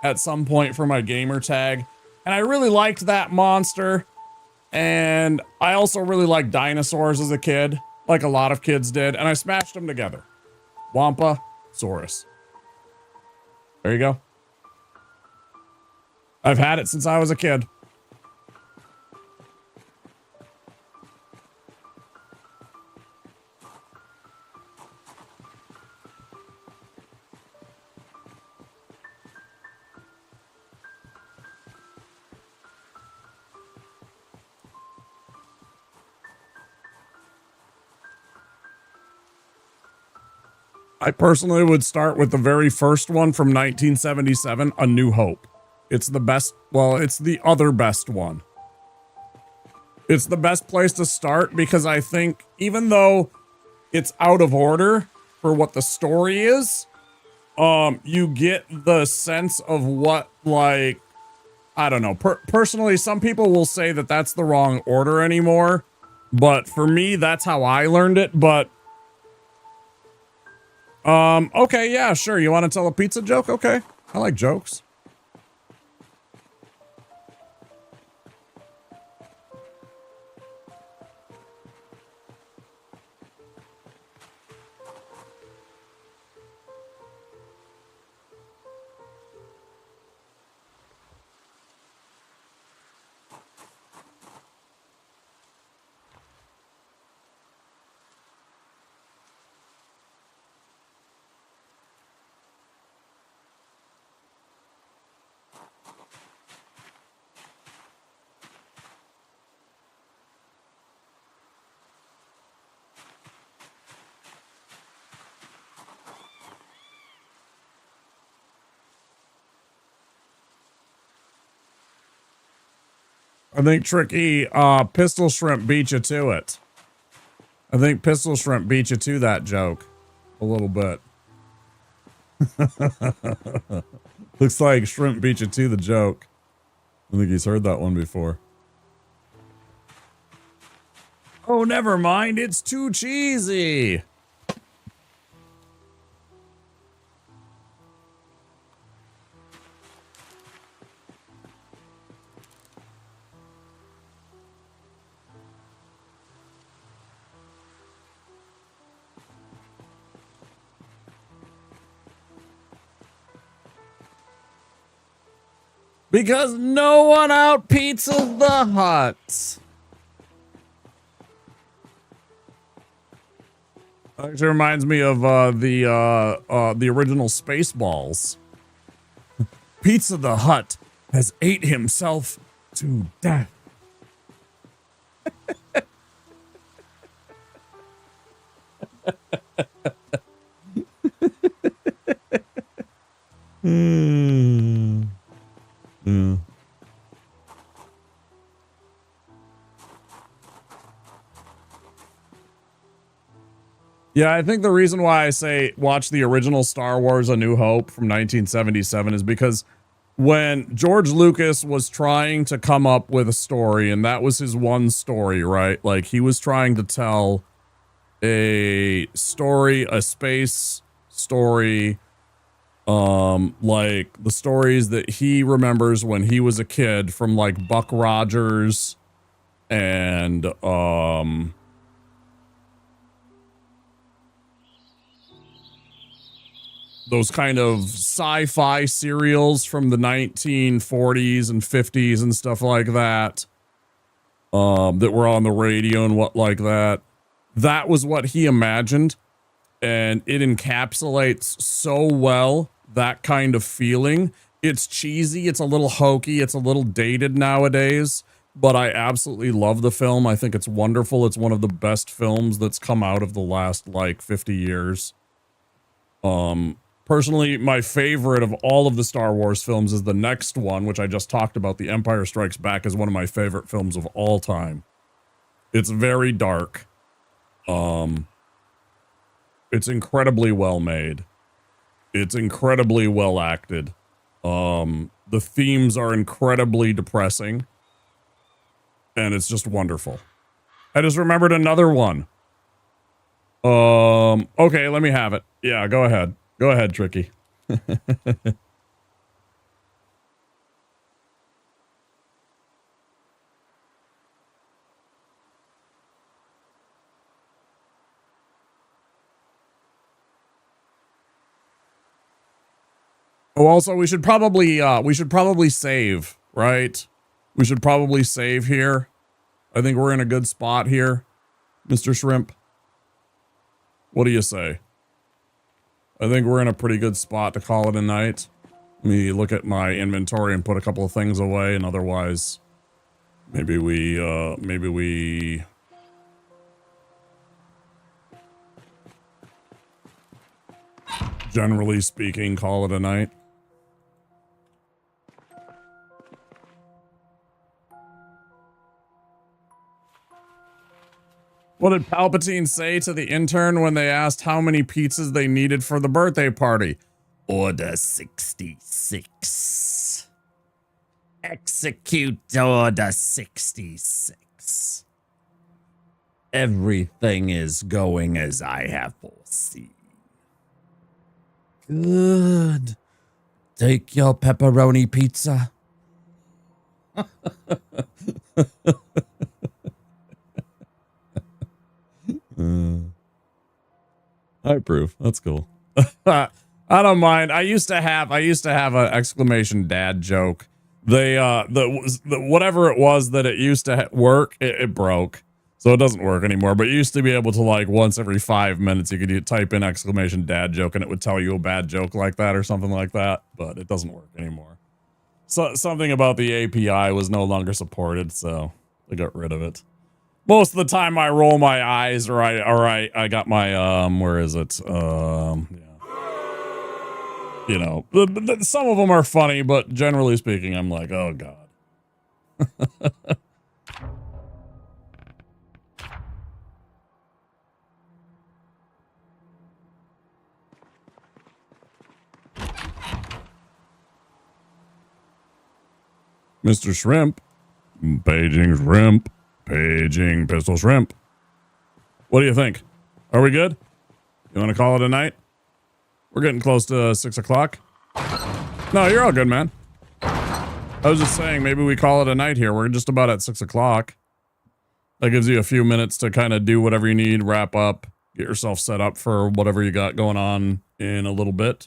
at some point for my gamer tag. And I really liked that monster. And I also really liked dinosaurs as a kid. Like a lot of kids did, and I smashed them together. Wampa Saurus. There you go. I've had it since I was a kid. I personally would start with the very first one from 1977, A New Hope. It's the best, well, it's the other best one. It's the best place to start because I think even though it's out of order for what the story is, you get the sense of what, like, I don't know. Personally, some people will say that that's the wrong order anymore, but for me, that's how I learned it. But okay, yeah, sure. You want to tell a pizza joke? Okay, I like jokes. I think Tricky, Pistol Shrimp beat you to it. I think Pistol Shrimp beat you to that joke a little bit. Looks like Shrimp beat you to the joke. I think he's heard that one before. Oh, never mind. It's too cheesy. Because no one out pizzas the Hut. Actually reminds me of the original Spaceballs. Pizza the Hut has ate himself to death. Yeah, I think the reason why I say watch the original Star Wars A New Hope from 1977 is because when George Lucas was trying to come up with a story, and that was his one story, right? Like, he was trying to tell a story, a space story, like the stories that he remembers when he was a kid from, like, Buck Rogers and, those kind of sci-fi serials from the 1940s and 50s and stuff like that, that were on the radio and what like that. That was what he imagined, and it encapsulates so well that kind of feeling. It's cheesy, it's a little hokey, it's a little dated nowadays, but I absolutely love the film. I think it's wonderful. It's one of the best films that's come out of the last, like, 50 years. Personally, my favorite of all of the Star Wars films is the next one, which I just talked about. The Empire Strikes Back is one of my favorite films of all time. It's very dark. It's incredibly well made. It's incredibly well acted. The themes are incredibly depressing. And it's just wonderful. I just remembered another one. Okay, let me have it. Yeah, go ahead. Go ahead, Tricky. Oh, also, we should probably save, right? We should probably save here. I think we're in a good spot here, Mr. Shrimp. What do you say? I think we're in a pretty good spot to call it a night. Let me look at my inventory and put a couple of things away, and otherwise, maybe we... generally speaking, call it a night. What did Palpatine say to the intern when they asked how many pizzas they needed for the birthday party? Order 66. Execute Order 66. Everything is going as I have foreseen. Good. Take your pepperoni pizza. I approve. That's cool. I don't mind. I used to have an exclamation dad joke. Whatever it was that it used to work, it broke. So it doesn't work anymore. But you used to be able to, like, once every 5 minutes, you could type in exclamation dad joke and it would tell you a bad joke like that or something like that. But it doesn't work anymore. So something about the API was no longer supported, so I got rid of it. Most of the time I roll my eyes or I got my, where is it? Yeah. You know, some of them are funny, but generally speaking, I'm like, oh God. Mr. Shrimp. Paging Shrimp. Paging Pistol Shrimp. What do you think? Are we good? You want to call it a night? We're getting close to 6 o'clock. No, you're all good, man. I was just saying, maybe we call it a night here. We're just about at 6 o'clock. That gives you a few minutes to kind of do whatever you need, wrap up, get yourself set up for whatever you got going on in a little bit.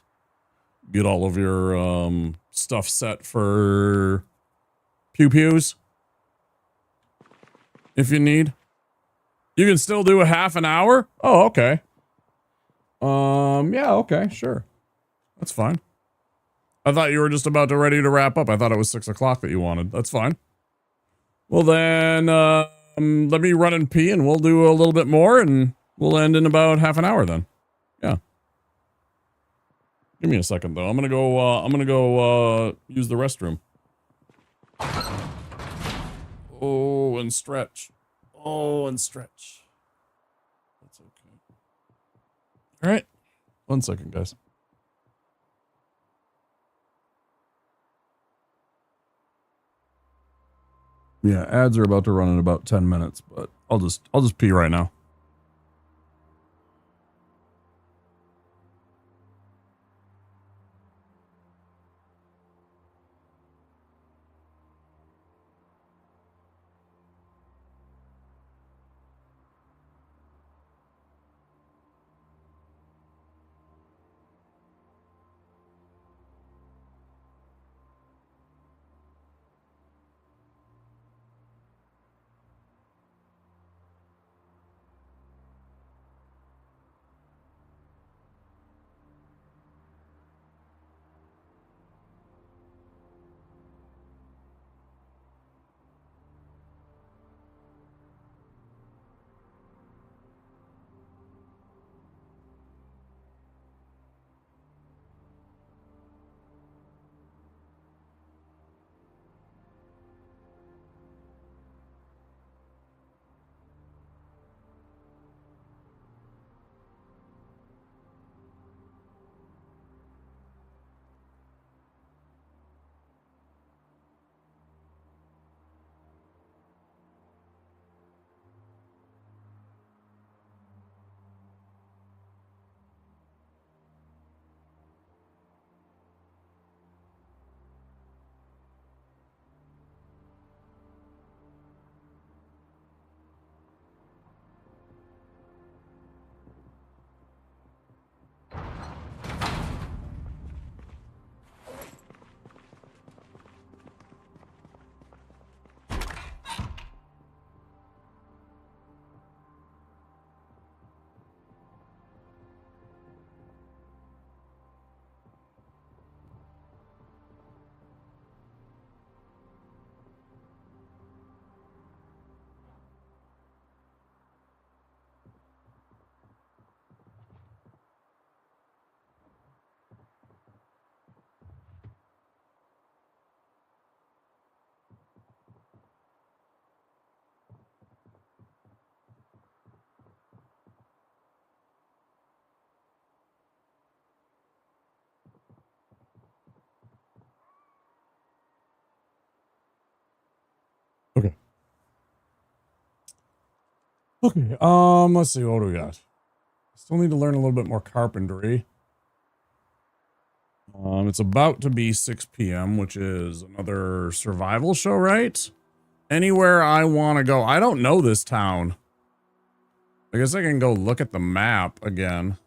Get all of your stuff set for pew-pews. If you need. You can still do a half an hour? Oh, okay. Yeah, okay, sure. That's fine. I thought you were just about ready to wrap up. I thought it was 6 o'clock that you wanted. That's fine. Well then, let me run and pee and we'll do a little bit more and we'll end in about half an hour then. Yeah. Give me a second though. I'm gonna go use the restroom. Oh, and stretch. Oh, and stretch. That's okay. All right. 1 second, guys. Yeah, ads are about to run in about 10 minutes, but I'll just pee right now. Okay. Okay. Let's see. What do we got? Still need to learn a little bit more carpentry. It's about to be 6 p.m., which is another survival show, right? Anywhere I want to go. I don't know this town. I guess I can go look at the map again.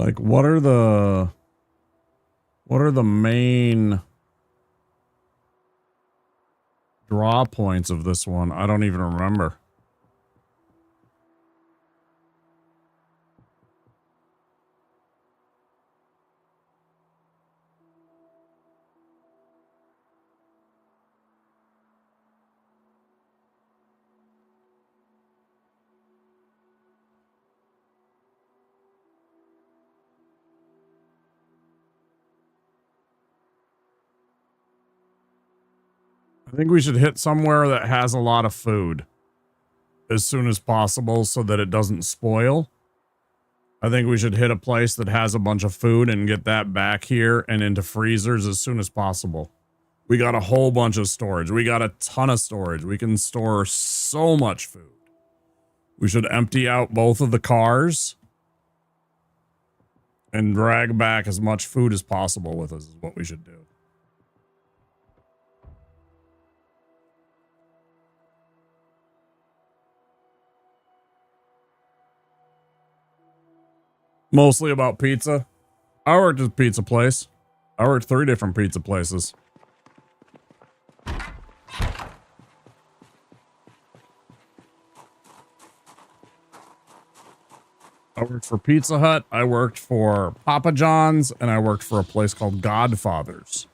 Like, what are the main draw points of this one? I don't even remember. I think we should hit somewhere that has a lot of food as soon as possible so that it doesn't spoil. I think we should hit a place that has a bunch of food and get that back here and into freezers as soon as possible. We got a whole bunch of storage. We got a ton of storage. We can store so much food. We should empty out both of the cars and drag back as much food as possible with us is what we should do. Mostly about pizza. I worked at a pizza place. I worked 3 different pizza places. I worked for Pizza Hut, I worked for Papa John's, and I worked for a place called Godfather's.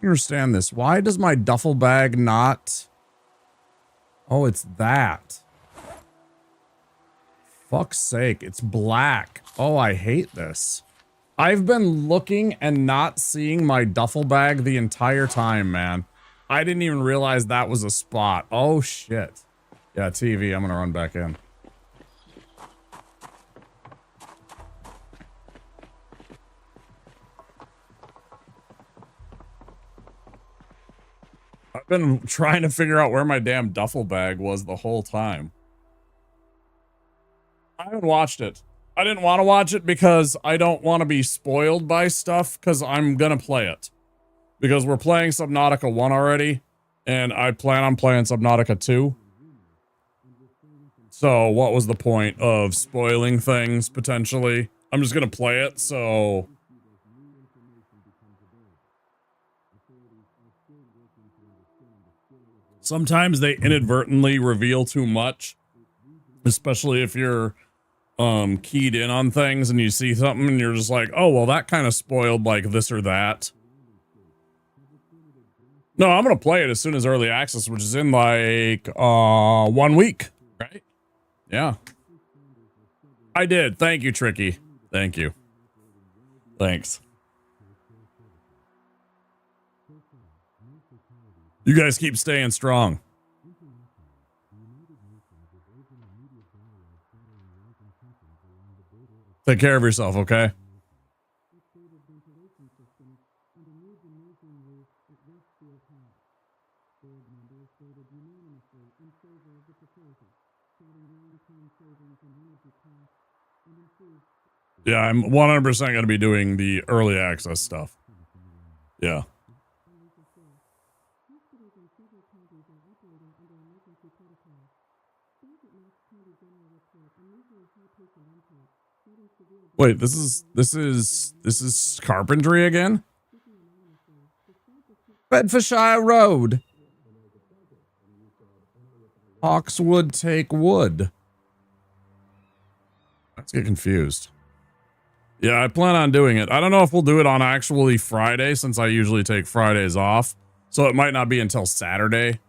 Understand this. Why does my duffel bag not... Oh, it's that. Fuck's sake, it's black. Oh, I hate this. I've been looking and not seeing my duffel bag the entire time, man. I didn't even realize that was a spot. Oh, shit. Yeah, TV, I'm gonna run back in. I've been trying to figure out where my damn duffel bag was the whole time. I haven't watched it. I didn't want to watch it because I don't want to be spoiled by stuff because I'm going to play it. Because we're playing Subnautica 1 already, and I plan on playing Subnautica 2. So what was the point of spoiling things, potentially? I'm just going to play it, so... Sometimes they inadvertently reveal too much, especially if you're keyed in on things and you see something and you're just like, oh, well, that kind of spoiled like this or that. No, I'm going to play it as soon as early access, which is in like 1 week, right? Yeah. I did. Thank you, Tricky. Thank you. Thanks. You guys keep staying strong. Take care of yourself, okay? Yeah, I'm 100% going to be doing the early access stuff. Yeah. Wait, this is carpentry again? Bedfordshire Road. Hawks would take wood. Let's get confused. Yeah, I plan on doing it. I don't know if we'll do it on actually Friday, since I usually take Fridays off. So it might not be until Saturday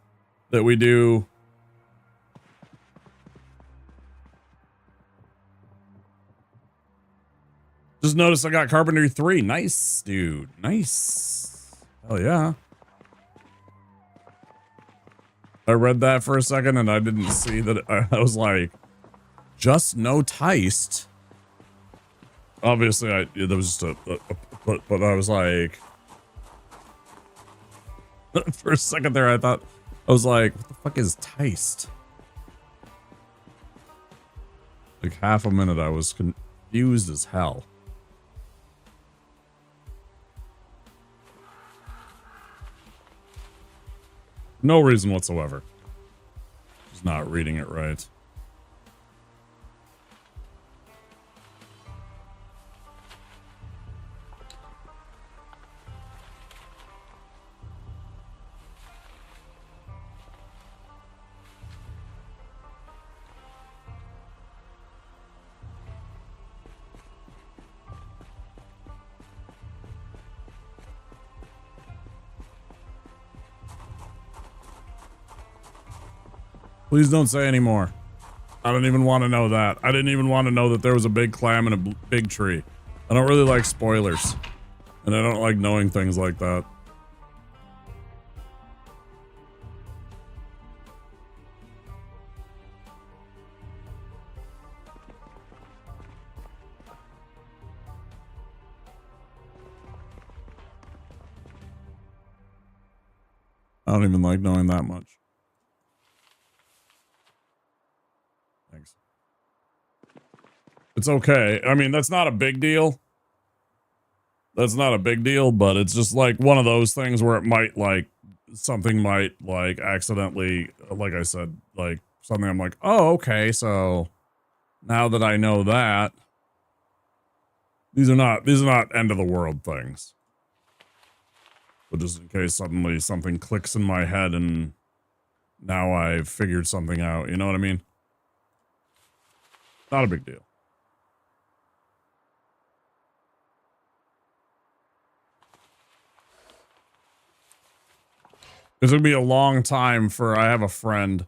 that we do. Just noticed I got Carpentry 3. Nice, dude. Nice. Hell yeah. I read that for a second and I didn't see that. I was like, just no Teist. Obviously, there was just but I was like, for a second there, I was like, what the fuck is Teist? Like half a minute, I was confused as hell. No reason whatsoever. Just not reading it right. Please don't say any more. I don't even want to know that. I didn't even want to know that there was a big clam in a big tree. I don't really like spoilers. And I don't like knowing things like that. I don't even like knowing that much. Thanks. It's okay. I mean, that's not a big deal. That's not a big deal, but it's just like one of those things where it might like, something might like accidentally, like I said, like something I'm like, oh, okay. So now that I know that, these are not end of the world things. But just in case suddenly something clicks in my head and now I've figured something out, you know what I mean? Not a big deal. It took me a long time I have a friend.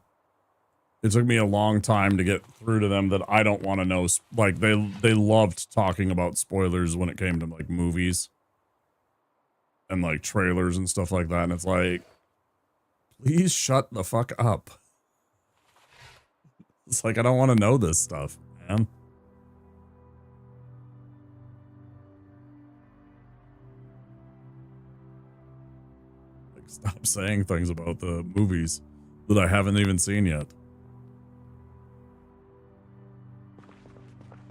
It took me a long time to get through to them that I don't want to know. Like they loved talking about spoilers when it came to like movies. And like trailers and stuff like that. And it's like, please shut the fuck up. It's like, I don't want to know this stuff, man. Like, stop saying things about the movies that I haven't even seen yet.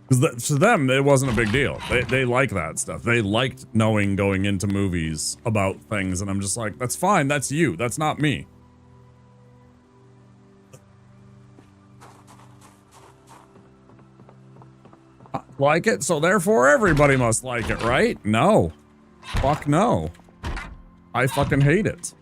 Because to them, it wasn't a big deal. They like that stuff. They liked knowing going into movies about things. And I'm just like, that's fine. That's you. That's not me. I like it, so therefore everybody must like it, right? No. Fuck no. I fucking hate it.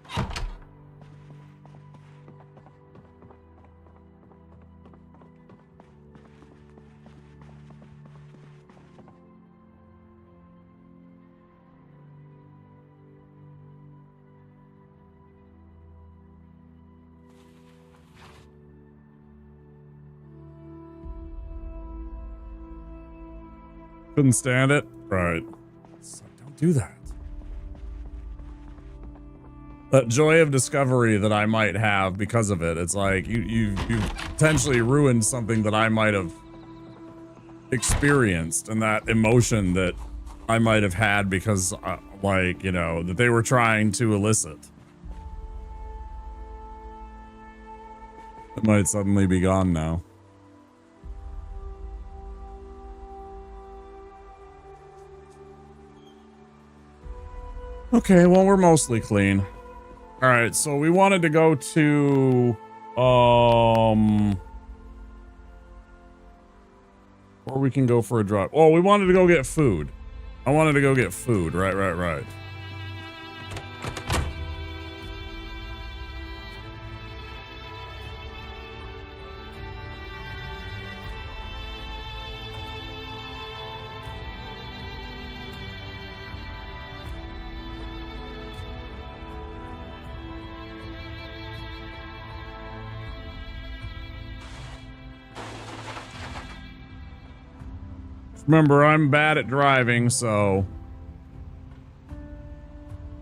Couldn't stand it? Right. So don't do that. That joy of discovery that I might have because of it. It's like you've potentially ruined something that I might have experienced, and that emotion that I might have had because like, you know, that they were trying to elicit. It might suddenly be gone now. Okay, well, we're mostly clean. All right, so we wanted to go to, or we can go for a drive. Oh, we wanted to go get food. I wanted to go get food. Right. Remember, I'm bad at driving, so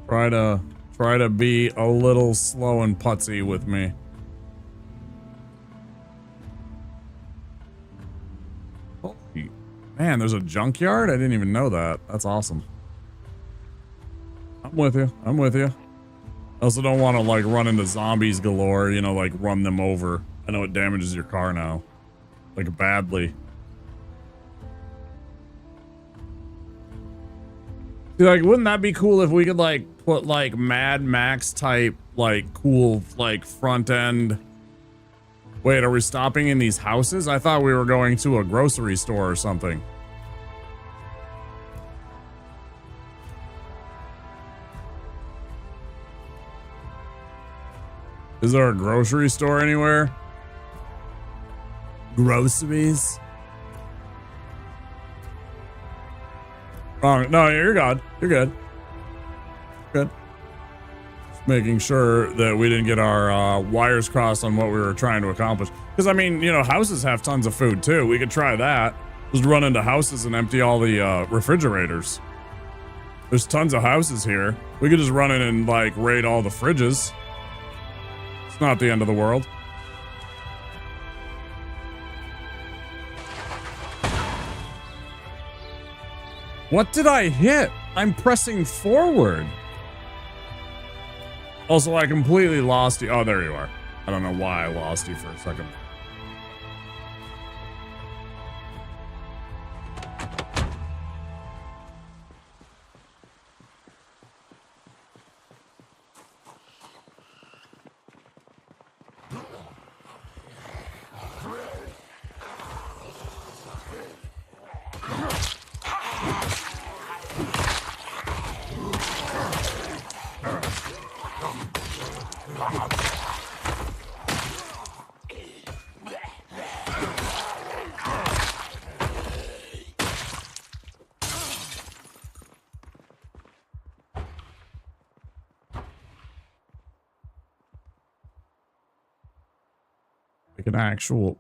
try to be a little slow and putsy with me. Holy man, there's a junkyard? I didn't even know that. That's awesome. I'm with you. I'm with you. I also don't want to like run into zombies galore, you know, like run them over. I know it damages your car now. Like badly. See, like, wouldn't that be cool if we could like put like Mad Max type, like cool, like front end. Wait, are we stopping in these houses? I thought we were going to a grocery store or something. Is there a grocery store anywhere? Groceries? Wrong. No, you're good. You're good. Good. Just making sure that we didn't get our wires crossed on what we were trying to accomplish. Because, I mean, you know, houses have tons of food, too. We could try that. Just run into houses and empty all the refrigerators. There's tons of houses here. We could just run in and, like, raid all the fridges. It's not the end of the world. What did I hit? I'm pressing forward. Also, I completely lost you. Oh, there you are. I don't know why I lost you for a second. Like an actual...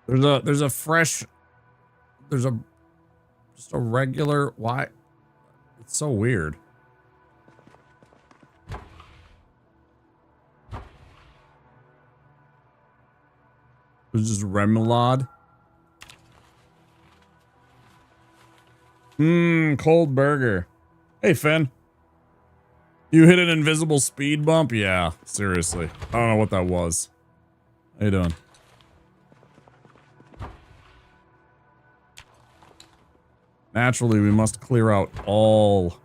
There's a fresh... There's a... Just a regular... Why? It's so weird. There's just remoulade. Cold burger. Hey, Finn. You hit an invisible speed bump? Yeah, seriously. I don't know what that was. How you doing? Naturally, we must clear out all...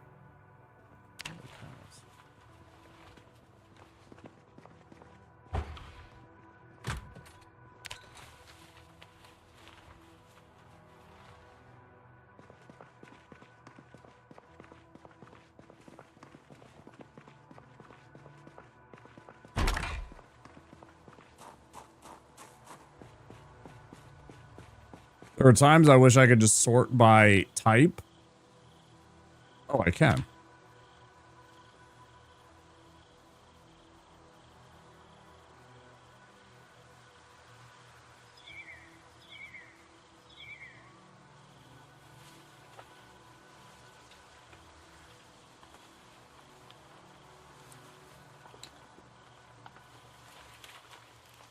There are times I wish I could just sort by type. Oh, I can.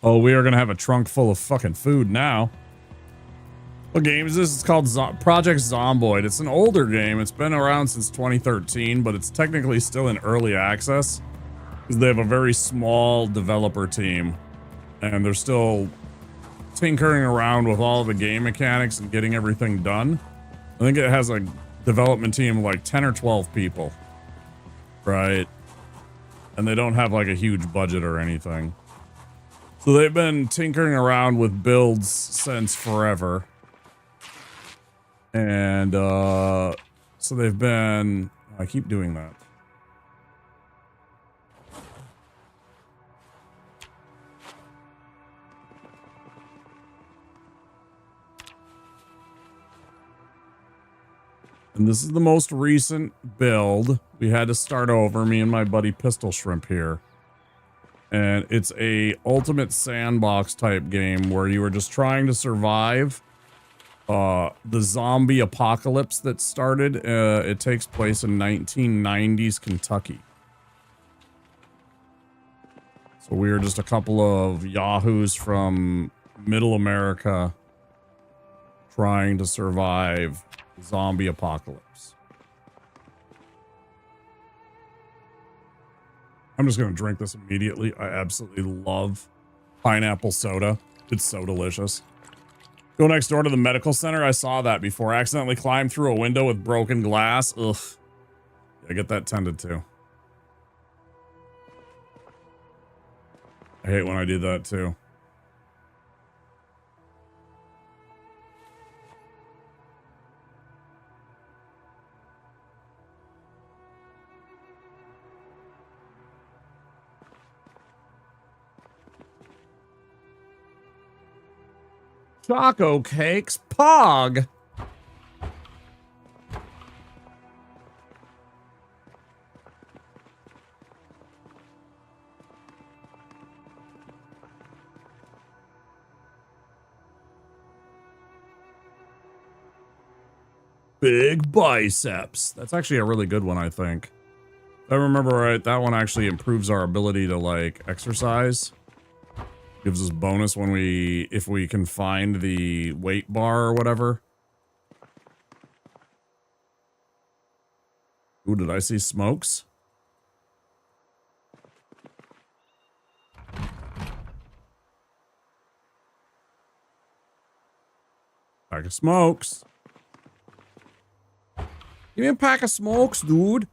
Oh, we are going to have a trunk full of fucking food now. What game is this? It's called Project Zomboid. It's an older game. It's been around since 2013, but it's technically still in early access because they have a very small developer team and they're still tinkering around with all the game mechanics and getting everything done. I think it has a development team of like 10 or 12 people, right? And they don't have like a huge budget or anything. So they've been tinkering around with builds since forever. And, so they've been... I keep doing that. And this is the most recent build. We had to start over, me and my buddy Pistol Shrimp here. And it's a ultimate sandbox type game where you are just trying to survive the zombie apocalypse that started. It takes place in 1990s Kentucky. So we are just a couple of yahoos from middle America trying to survive the zombie apocalypse. I'm just going to drink this immediately. I absolutely love pineapple soda. It's so delicious. Go next door to the medical center. I saw that before. I accidentally climbed through a window with broken glass. Ugh. I get that tended to. I hate when I do that too. Choco cakes, Pog. Big biceps. That's actually a really good one, I think. If I remember right, that one actually improves our ability to, like, exercise. Gives us bonus when if we can find the weight bar or whatever. Ooh, did I see smokes? Pack of smokes. Give me a pack of smokes, dude.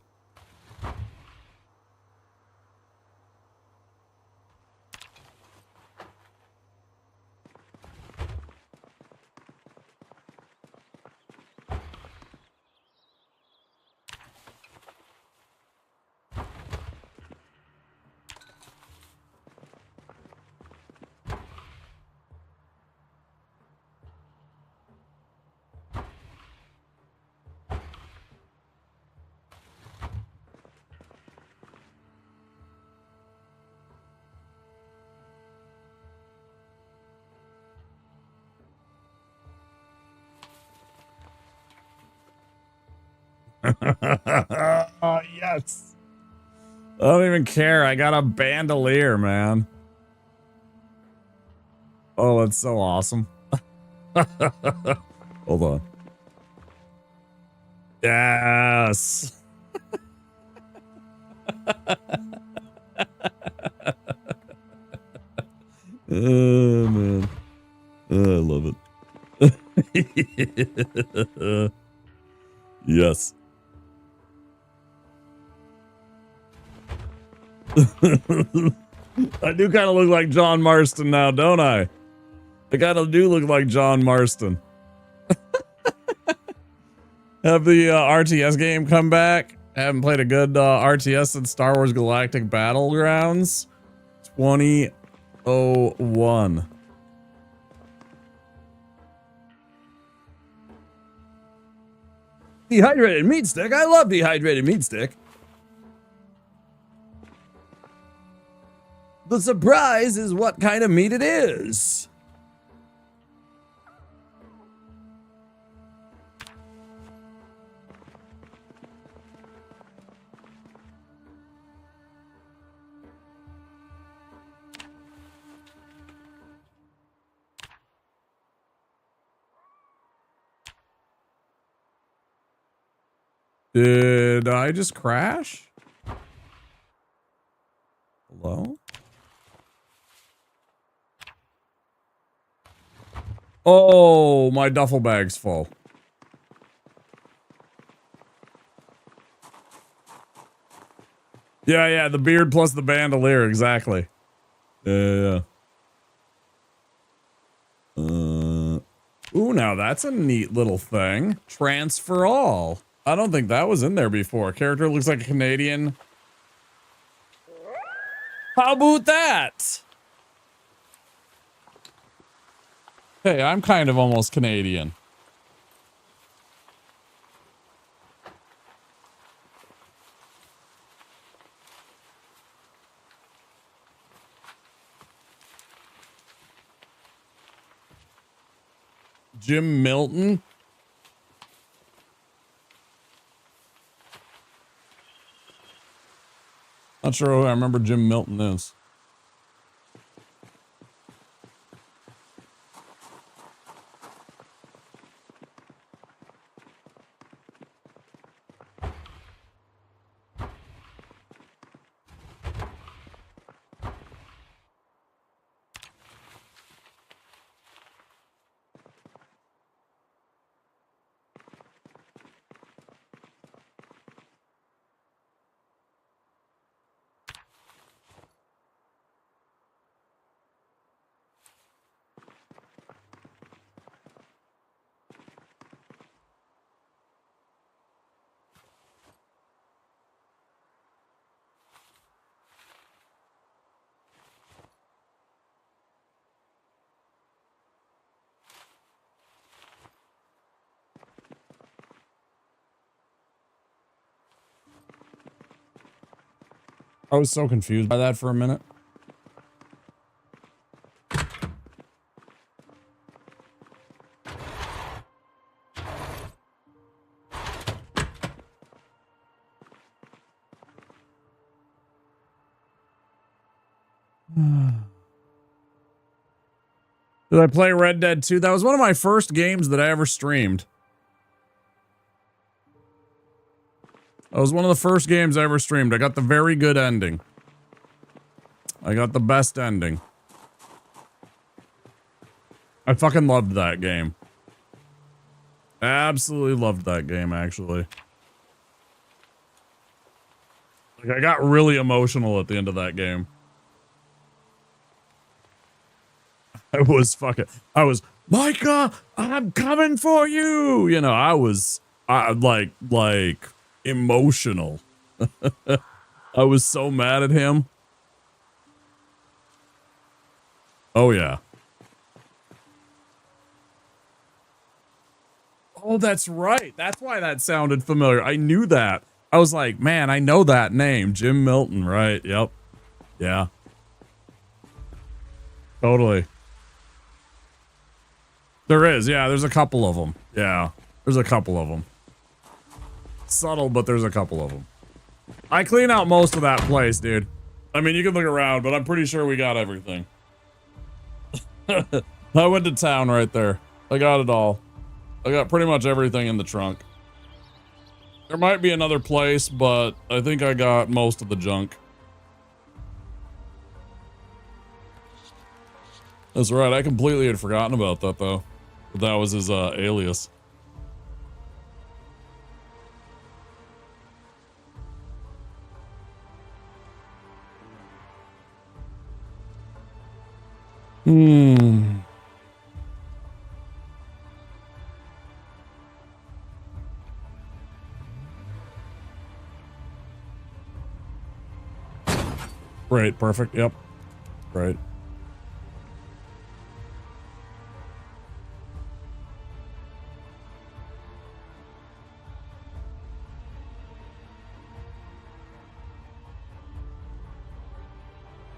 Oh, yes. I don't even care. I got a bandolier, man. Oh, that's so awesome. Hold on. Yes. Oh, man. Oh, I love it. Yes. I do kind of look like John Marston now, don't I? I kind of do look like John Marston. Have the RTS game come back? Haven't played a good RTS since Star Wars Galactic Battlegrounds 2001. Dehydrated meat stick. I love dehydrated meat stick. The surprise is what kind of meat it is. Did I just crash? Hello? Oh, my duffel bag's full. Yeah, the beard plus the bandolier, exactly. Yeah. Ooh, now that's a neat little thing. Transfer all. I don't think that was in there before. Character looks like a Canadian. How about that? Hey, I'm kind of almost Canadian. Jim Milton. Not sure who I remember Jim Milton is. I was so confused by that for a minute. Did I play Red Dead 2? That was one of my first games that I ever streamed. That was one of the first games I ever streamed. I got the very good ending. I got the best ending. I fucking loved that game. Absolutely loved that game, actually. Like, I got really emotional at the end of that game. I was, Micah, I'm coming for you. You know, I was, like, emotional. I was so mad at him. Oh, yeah. Oh, that's right. That's why that sounded familiar. I knew that. I was like, man, I know that name. Jim Milton, right? Yep. Yeah. Totally. There is, yeah, there's a couple of them. Yeah, there's a couple of them. Subtle, but there's a couple of them. I clean out most of that place, dude. I mean, you can look around, but I'm pretty sure we got everything. I went to town right there. I got it all. I got pretty much everything in the trunk. There might be another place, but I think I got most of the junk. That's right, I completely had forgotten about that, though. But that was his, alias. Right, perfect, yep. Right.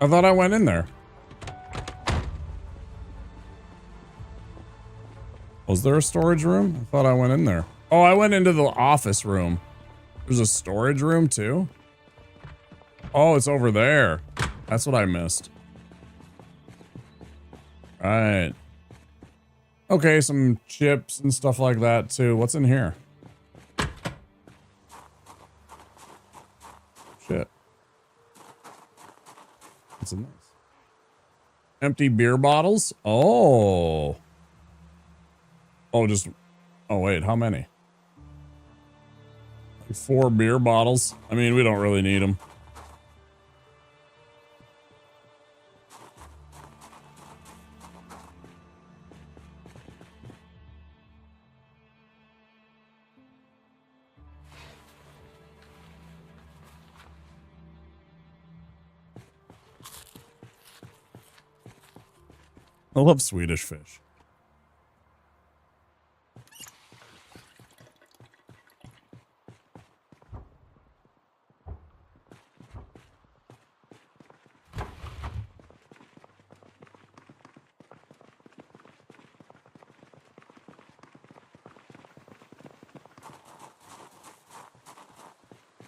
I thought I went in there. Was there a storage room? I thought I went in there. Oh, I went into the office room. There's a storage room too? Oh, it's over there. That's what I missed. Right. Okay, some chips and stuff like that too. What's in here? Shit. What's in this? Empty beer bottles? Oh. Oh, just... Oh, wait, how many? Like 4 beer bottles? I mean, we don't really need them. I love Swedish fish.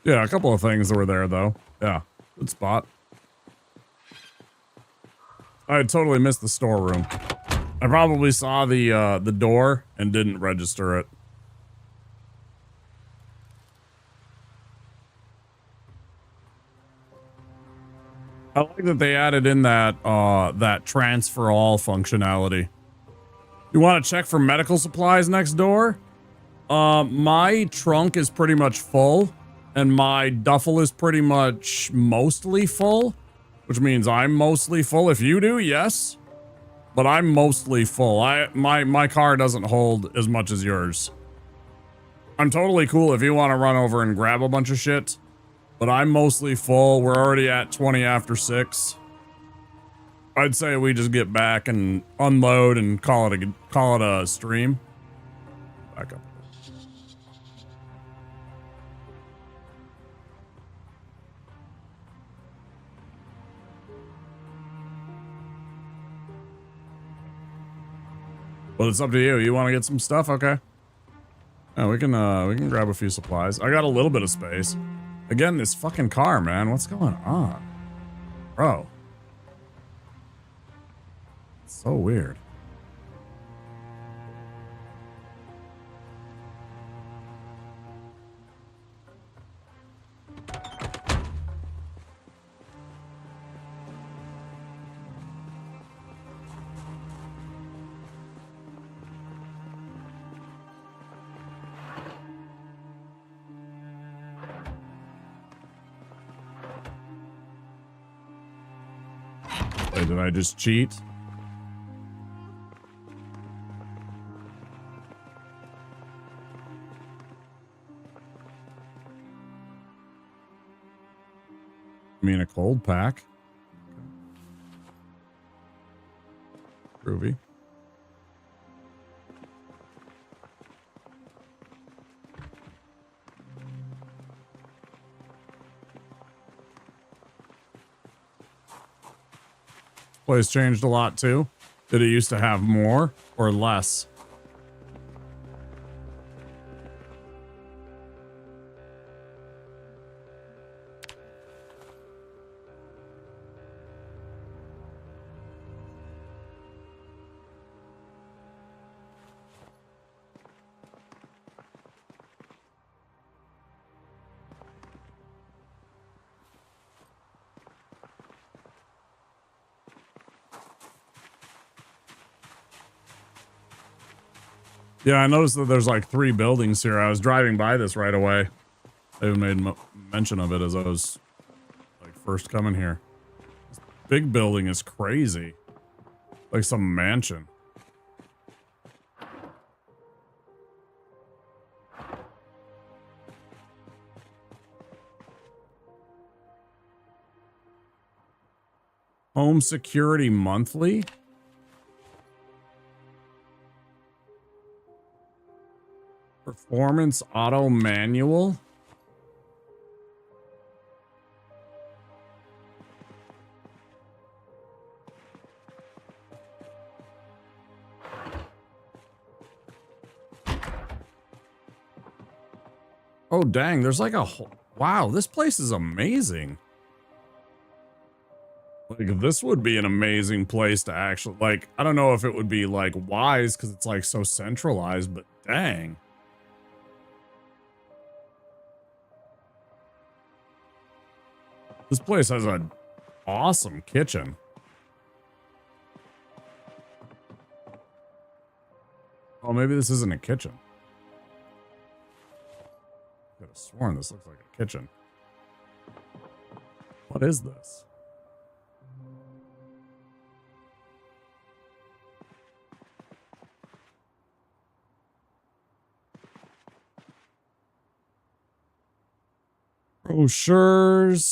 Yeah, a couple of things that were there though. Yeah, good spot. I had totally missed the storeroom. I probably saw the door and didn't register it. I like that they added in that transfer all functionality. You want to check for medical supplies next door? My trunk is pretty much full, and my duffel is pretty much mostly full, which means I'm mostly full. If you do, yes, but I'm mostly full. My car doesn't hold as much as yours. I'm totally cool if you want to run over and grab a bunch of shit, but I'm mostly full. We're already at 20 after 6. I'd say we just get back and unload and call it a stream. Back up. Well, it's up to you. You want to get some stuff? Okay. Yeah, we can grab a few supplies. I got a little bit of space. Again, this fucking car, man. What's going on? Bro. It's so weird. Wait, did I just cheat? I mean, a cold pack. Groovy. Place changed a lot too. Did it used to have more or less? Yeah, I noticed that there's like 3 buildings here. I was driving by this right away. I even made mention of it as I was like first coming here. This big building is crazy. Like some mansion. Home security monthly? Performance auto manual? Oh, dang. There's like a whole... Wow, this place is amazing. Like, this would be an amazing place to actually... Like, I don't know if it would be, like, wise because it's, like, so centralized, but dang. This place has an awesome kitchen. Oh, maybe this isn't a kitchen. I could have sworn this looks like a kitchen. What is this? Brochures,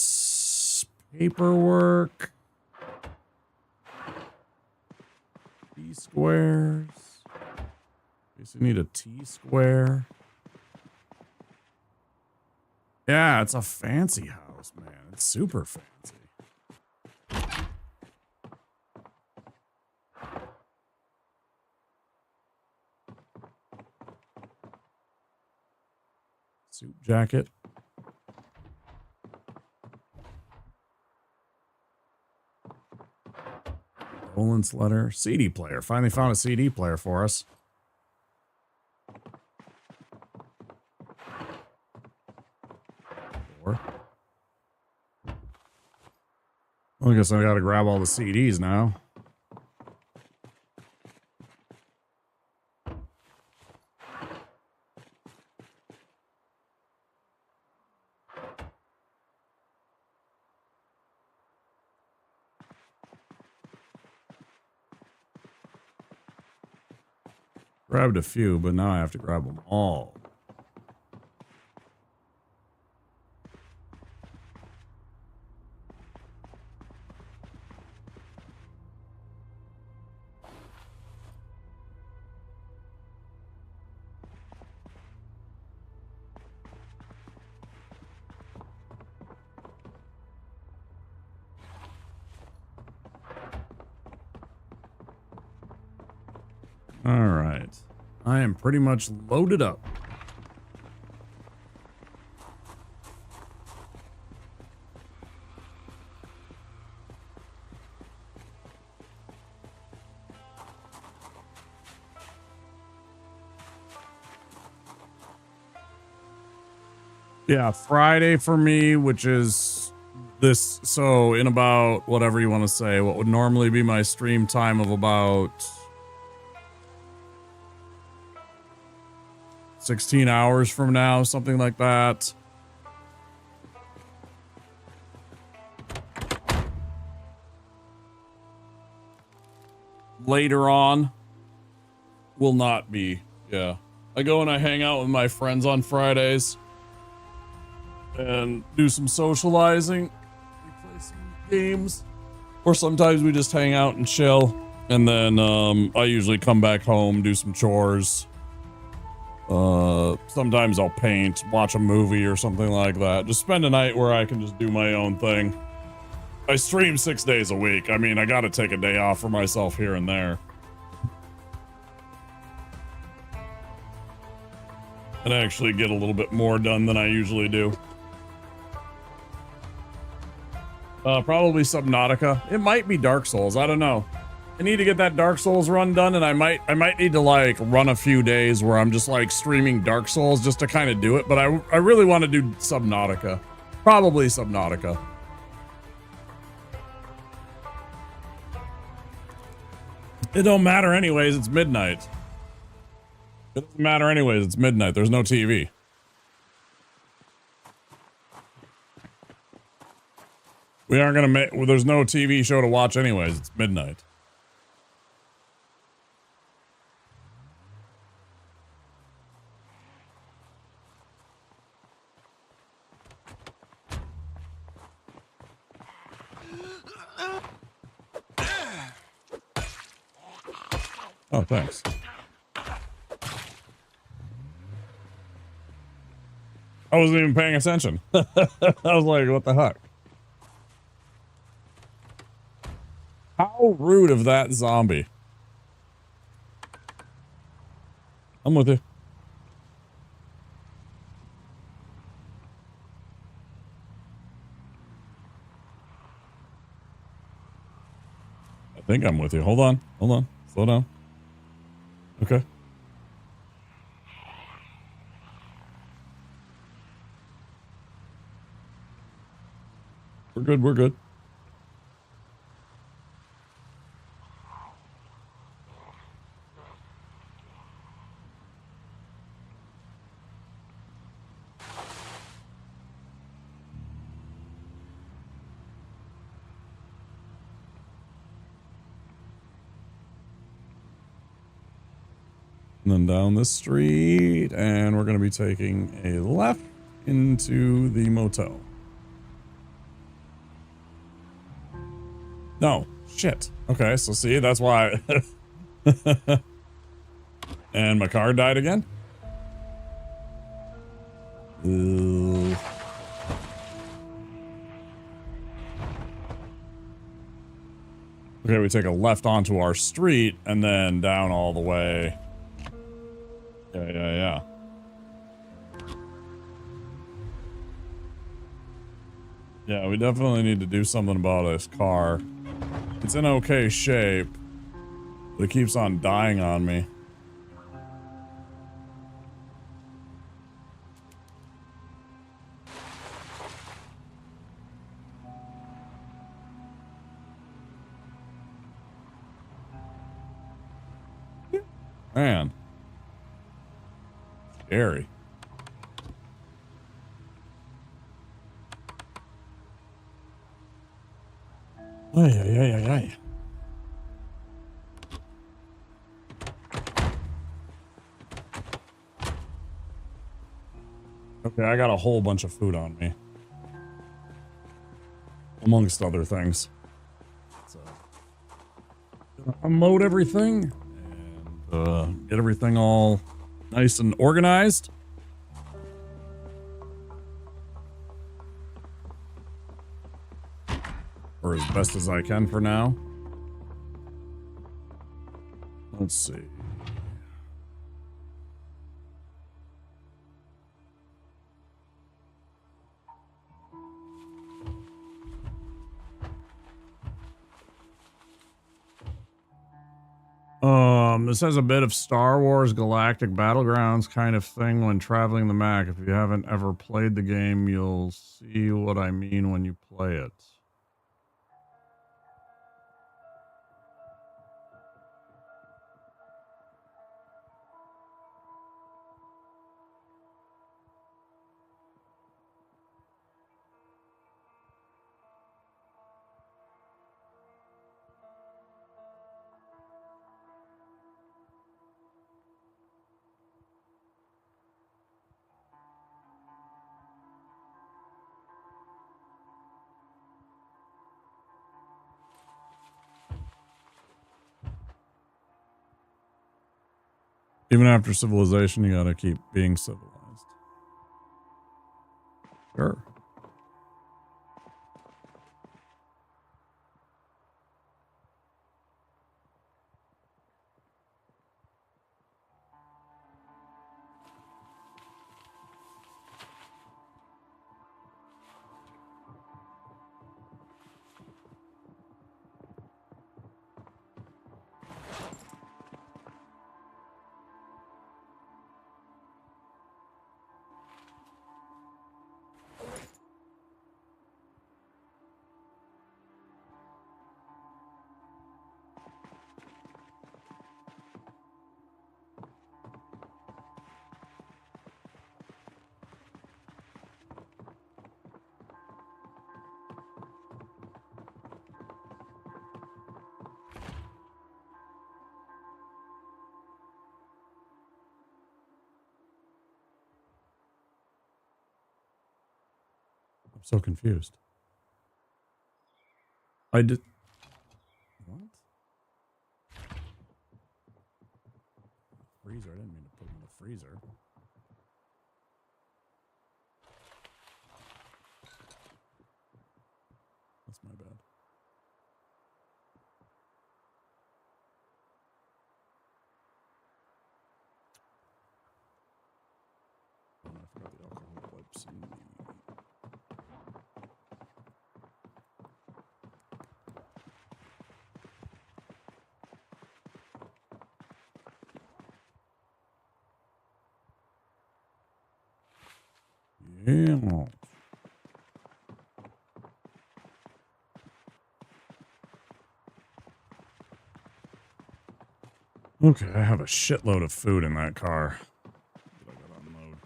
paperwork, T-squares. Guess you need a T-square. Yeah, it's a fancy house, man. It's super fancy. Suit jacket. Condolence letter. CD player. Finally found a CD player for us. Well, I guess I gotta grab all the CDs now. Grabbed a few, but now I have to grab them all. All right. I am pretty much loaded up. Yeah, Friday for me, which is this. So in about whatever you want to say, what would normally be my stream time of about 16 hours from now, something like that. Later on will not be. Yeah. I go and I hang out with my friends on Fridays and do some socializing. We play some games. Or sometimes we just hang out and chill. And then I usually come back home, do some chores. Sometimes I'll paint, watch a movie or something like that. Just spend a night where I can just do my own thing. I stream 6 days a week. I mean, I gotta take a day off for myself here and there. And actually get a little bit more done than I usually do. Probably Subnautica. It might be Dark Souls. I don't know. I need to get that Dark Souls run done, and I might need to like run a few days where I'm just like streaming Dark Souls just to kind of do it. But I really want to do Subnautica. Probably Subnautica. It don't matter anyways. It's midnight. It doesn't matter anyways. It's midnight. There's no TV. We aren't gonna make. Well, there's no TV show to watch anyways. It's midnight. Oh, thanks. I wasn't even paying attention. I was like, what the heck? How rude of that zombie. I'm with you. I think I'm with you. Hold on. Hold on. Slow down. Okay. We're good. We're good. And then down this street, and we're going to be taking a left into the motel. No, shit. Okay, so see, that's why. And my car died again. Ooh. Okay, we take a left onto our street and then down all the way. Yeah. Yeah, we definitely need to do something about his car. It's in okay shape, but it keeps on dying on me. Man. Scary. Ay, ay, ay, ay, ay. Okay, I got a whole bunch of food on me. Amongst other things. So, unload everything and get everything all nice and organized. Or as best as I can for now. Let's see. This has a bit of Star Wars Galactic Battlegrounds kind of thing when traveling the map. If you haven't ever played the game, you'll see what I mean when you play it. Even after civilization, you gotta keep being civilized. Sure. I'm so confused. I did. What? Freezer. I didn't mean to put him in the freezer. That's my bad. Oh, I forgot the alcohol wipes in the... Yeah. Okay, I have a shitload of food in that car. That I gotta unload.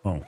Oh.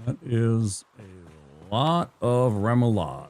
That is a lot of remoulade.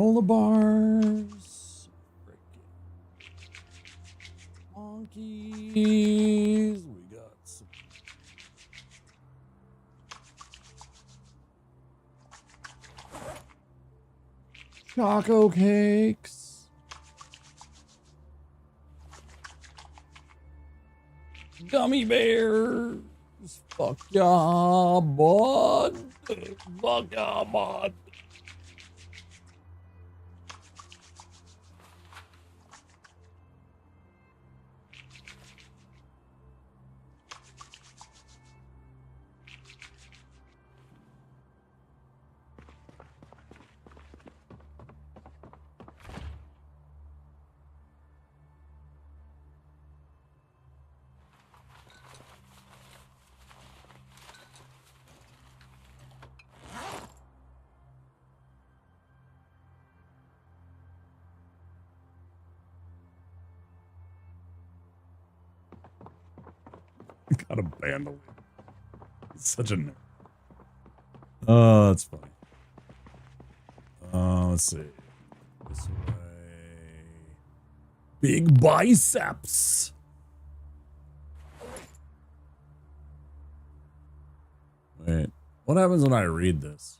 Granola bars. Monkeys. We got some. Choco cakes. Gummy bears. Fuck yeah, bud. Fuck yeah, bud. Got a bandolier. Such a nerd. Oh, that's funny. Let's see. This way. Big biceps. Wait, what happens when I read this?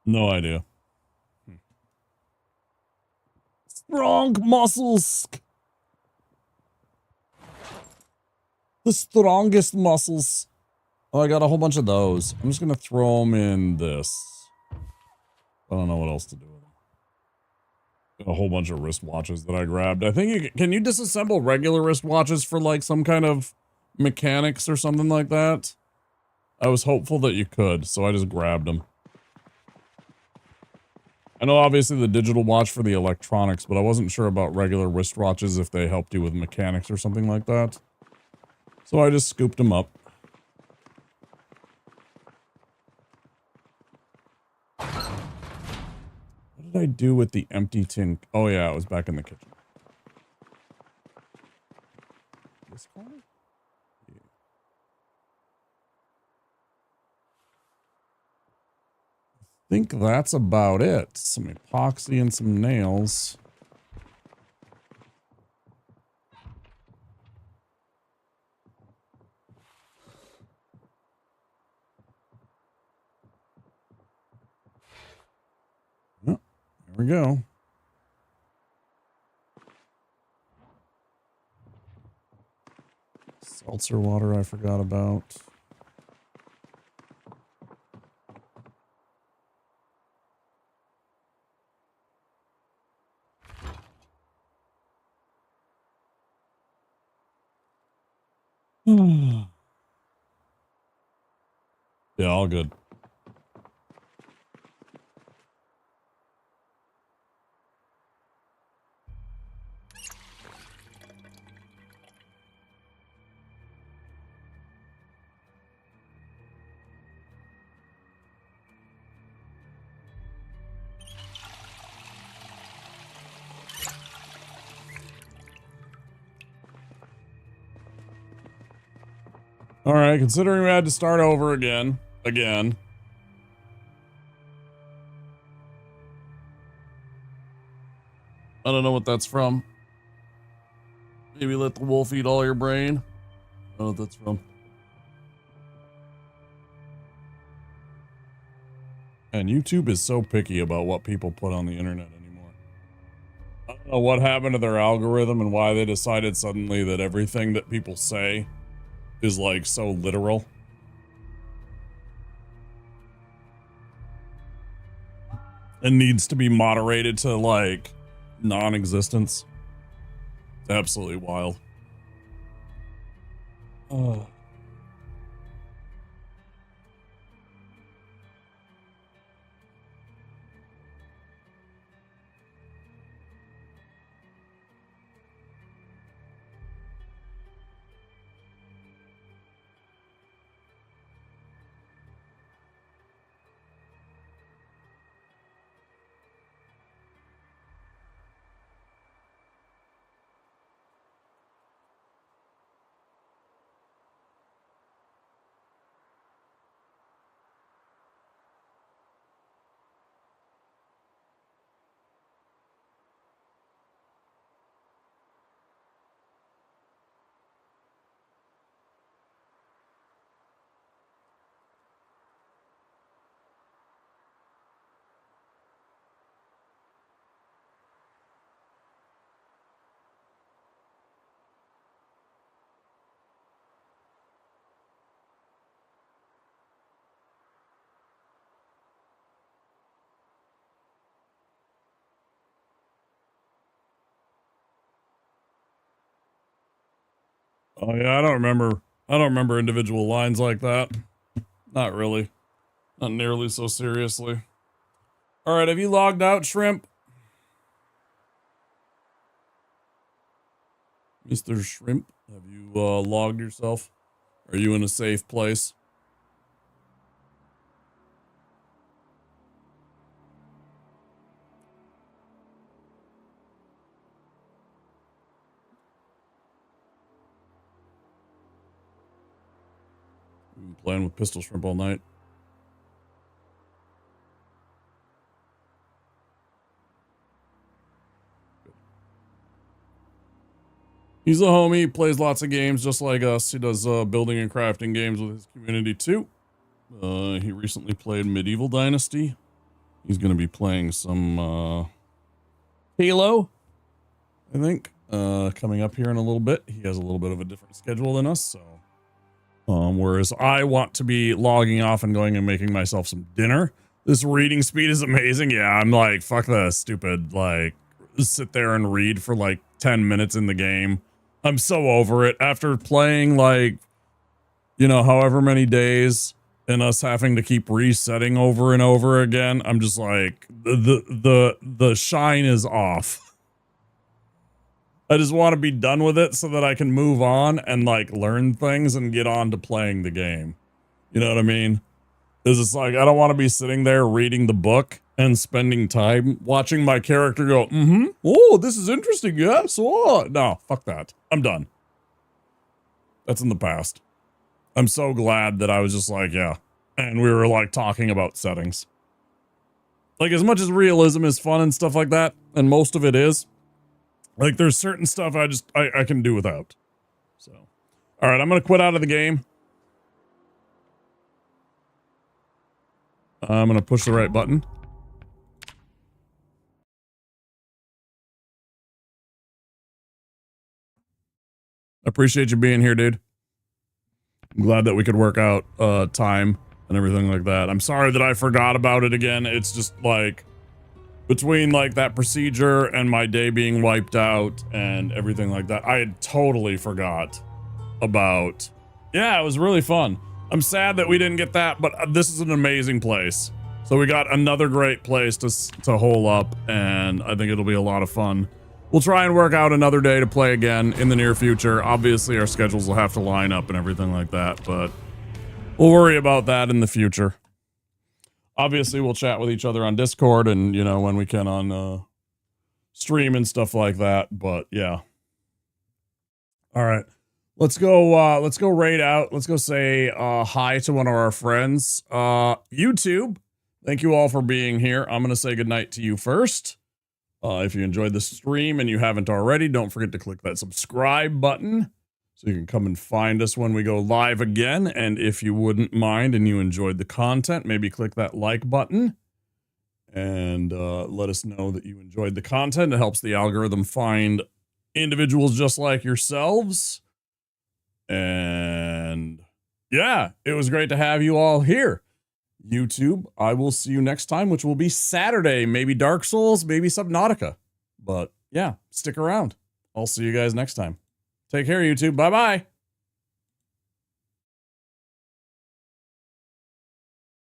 No idea. Strong muscles. The strongest muscles. Oh, I got a whole bunch of those. I'm just going to throw them in this. I don't know what else to do with them. Got a whole bunch of wristwatches that I grabbed. I think can you disassemble regular wristwatches for like some kind of mechanics or something like that? I was hopeful that you could, so I just grabbed them. I know obviously the digital watch for the electronics, but I wasn't sure about regular wristwatches if they helped you with mechanics or something like that. So I just scooped them up. What did I do with the empty tin? Oh yeah, it was back in the kitchen. This corner? Yeah. I think that's about it. Some epoxy and some nails. Oh, there we go. Seltzer water I forgot about. Yeah, all good. All right, considering we had to start over again. I don't know what that's from. Maybe let the wolf eat all your brain. I don't know what that's from. And YouTube is so picky about what people put on the internet anymore. I don't know what happened to their algorithm and why they decided suddenly that everything that people say is like so literal. And needs to be moderated to like non-existence. It's absolutely wild. Oh. Oh yeah, I don't remember individual lines like that. Not really. Not nearly so seriously. All right, have you logged out, Shrimp? Mr. Shrimp, have you logged yourself? Are you in a safe place? Been playing with Pistol Shrimp all night. He's a homie, he plays lots of games just like us. He does building and crafting games with his community too. He recently played Medieval Dynasty. He's going to be playing some Halo, I think, coming up here in a little bit. He has a little bit of a different schedule than us, so whereas I want to be logging off and going and making myself some dinner. This reading speed is amazing. Yeah, I'm like, fuck this stupid, like, sit there and read for like 10 minutes in the game. I'm so over it after playing like, you know, however many days and us having to keep resetting over and over again. I'm just like, the shine is off. I just want to be done with it so that I can move on and like learn things and get on to playing the game. You know what I mean? It's just like, I don't want to be sitting there reading the book and spending time watching my character go, oh, this is interesting. Yes. Oh, no, fuck that. I'm done. That's in the past. I'm so glad that I was just like, yeah. And we were like talking about settings. Like, as much as realism is fun and stuff like that, and most of it is, like, there's certain stuff I can do without. So, all right, I'm going to quit out of the game. I'm going to push the right button. Appreciate you being here, dude. I'm glad that we could work out time and everything like that. I'm sorry that I forgot about it again. It's just like between like that procedure and my day being wiped out and everything like that, I had totally forgot about. Yeah, it was really fun. I'm sad that we didn't get that, but this is an amazing place. So we got another great place to hole up, and I think it'll be a lot of fun. We'll try and work out another day to play again in the near future. Obviously, our schedules will have to line up and everything like that, but we'll worry about that in the future. Obviously, we'll chat with each other on Discord and, you know, when we can on stream and stuff like that, but yeah. All right. Let's go raid out. Let's go say hi to one of our friends. YouTube, thank you all for being here. I'm going to say goodnight to you first. If you enjoyed the stream and you haven't already, don't forget to click that subscribe button so you can come and find us when we go live again. And if you wouldn't mind and you enjoyed the content, maybe click that like button and let us know that you enjoyed the content. It helps the algorithm find individuals just like yourselves. And yeah, it was great to have you all here. YouTube, I will see you next time, which will be Saturday. Maybe Dark Souls, maybe Subnautica. But yeah, stick around. I'll see you guys next time. Take care, YouTube. Bye-bye.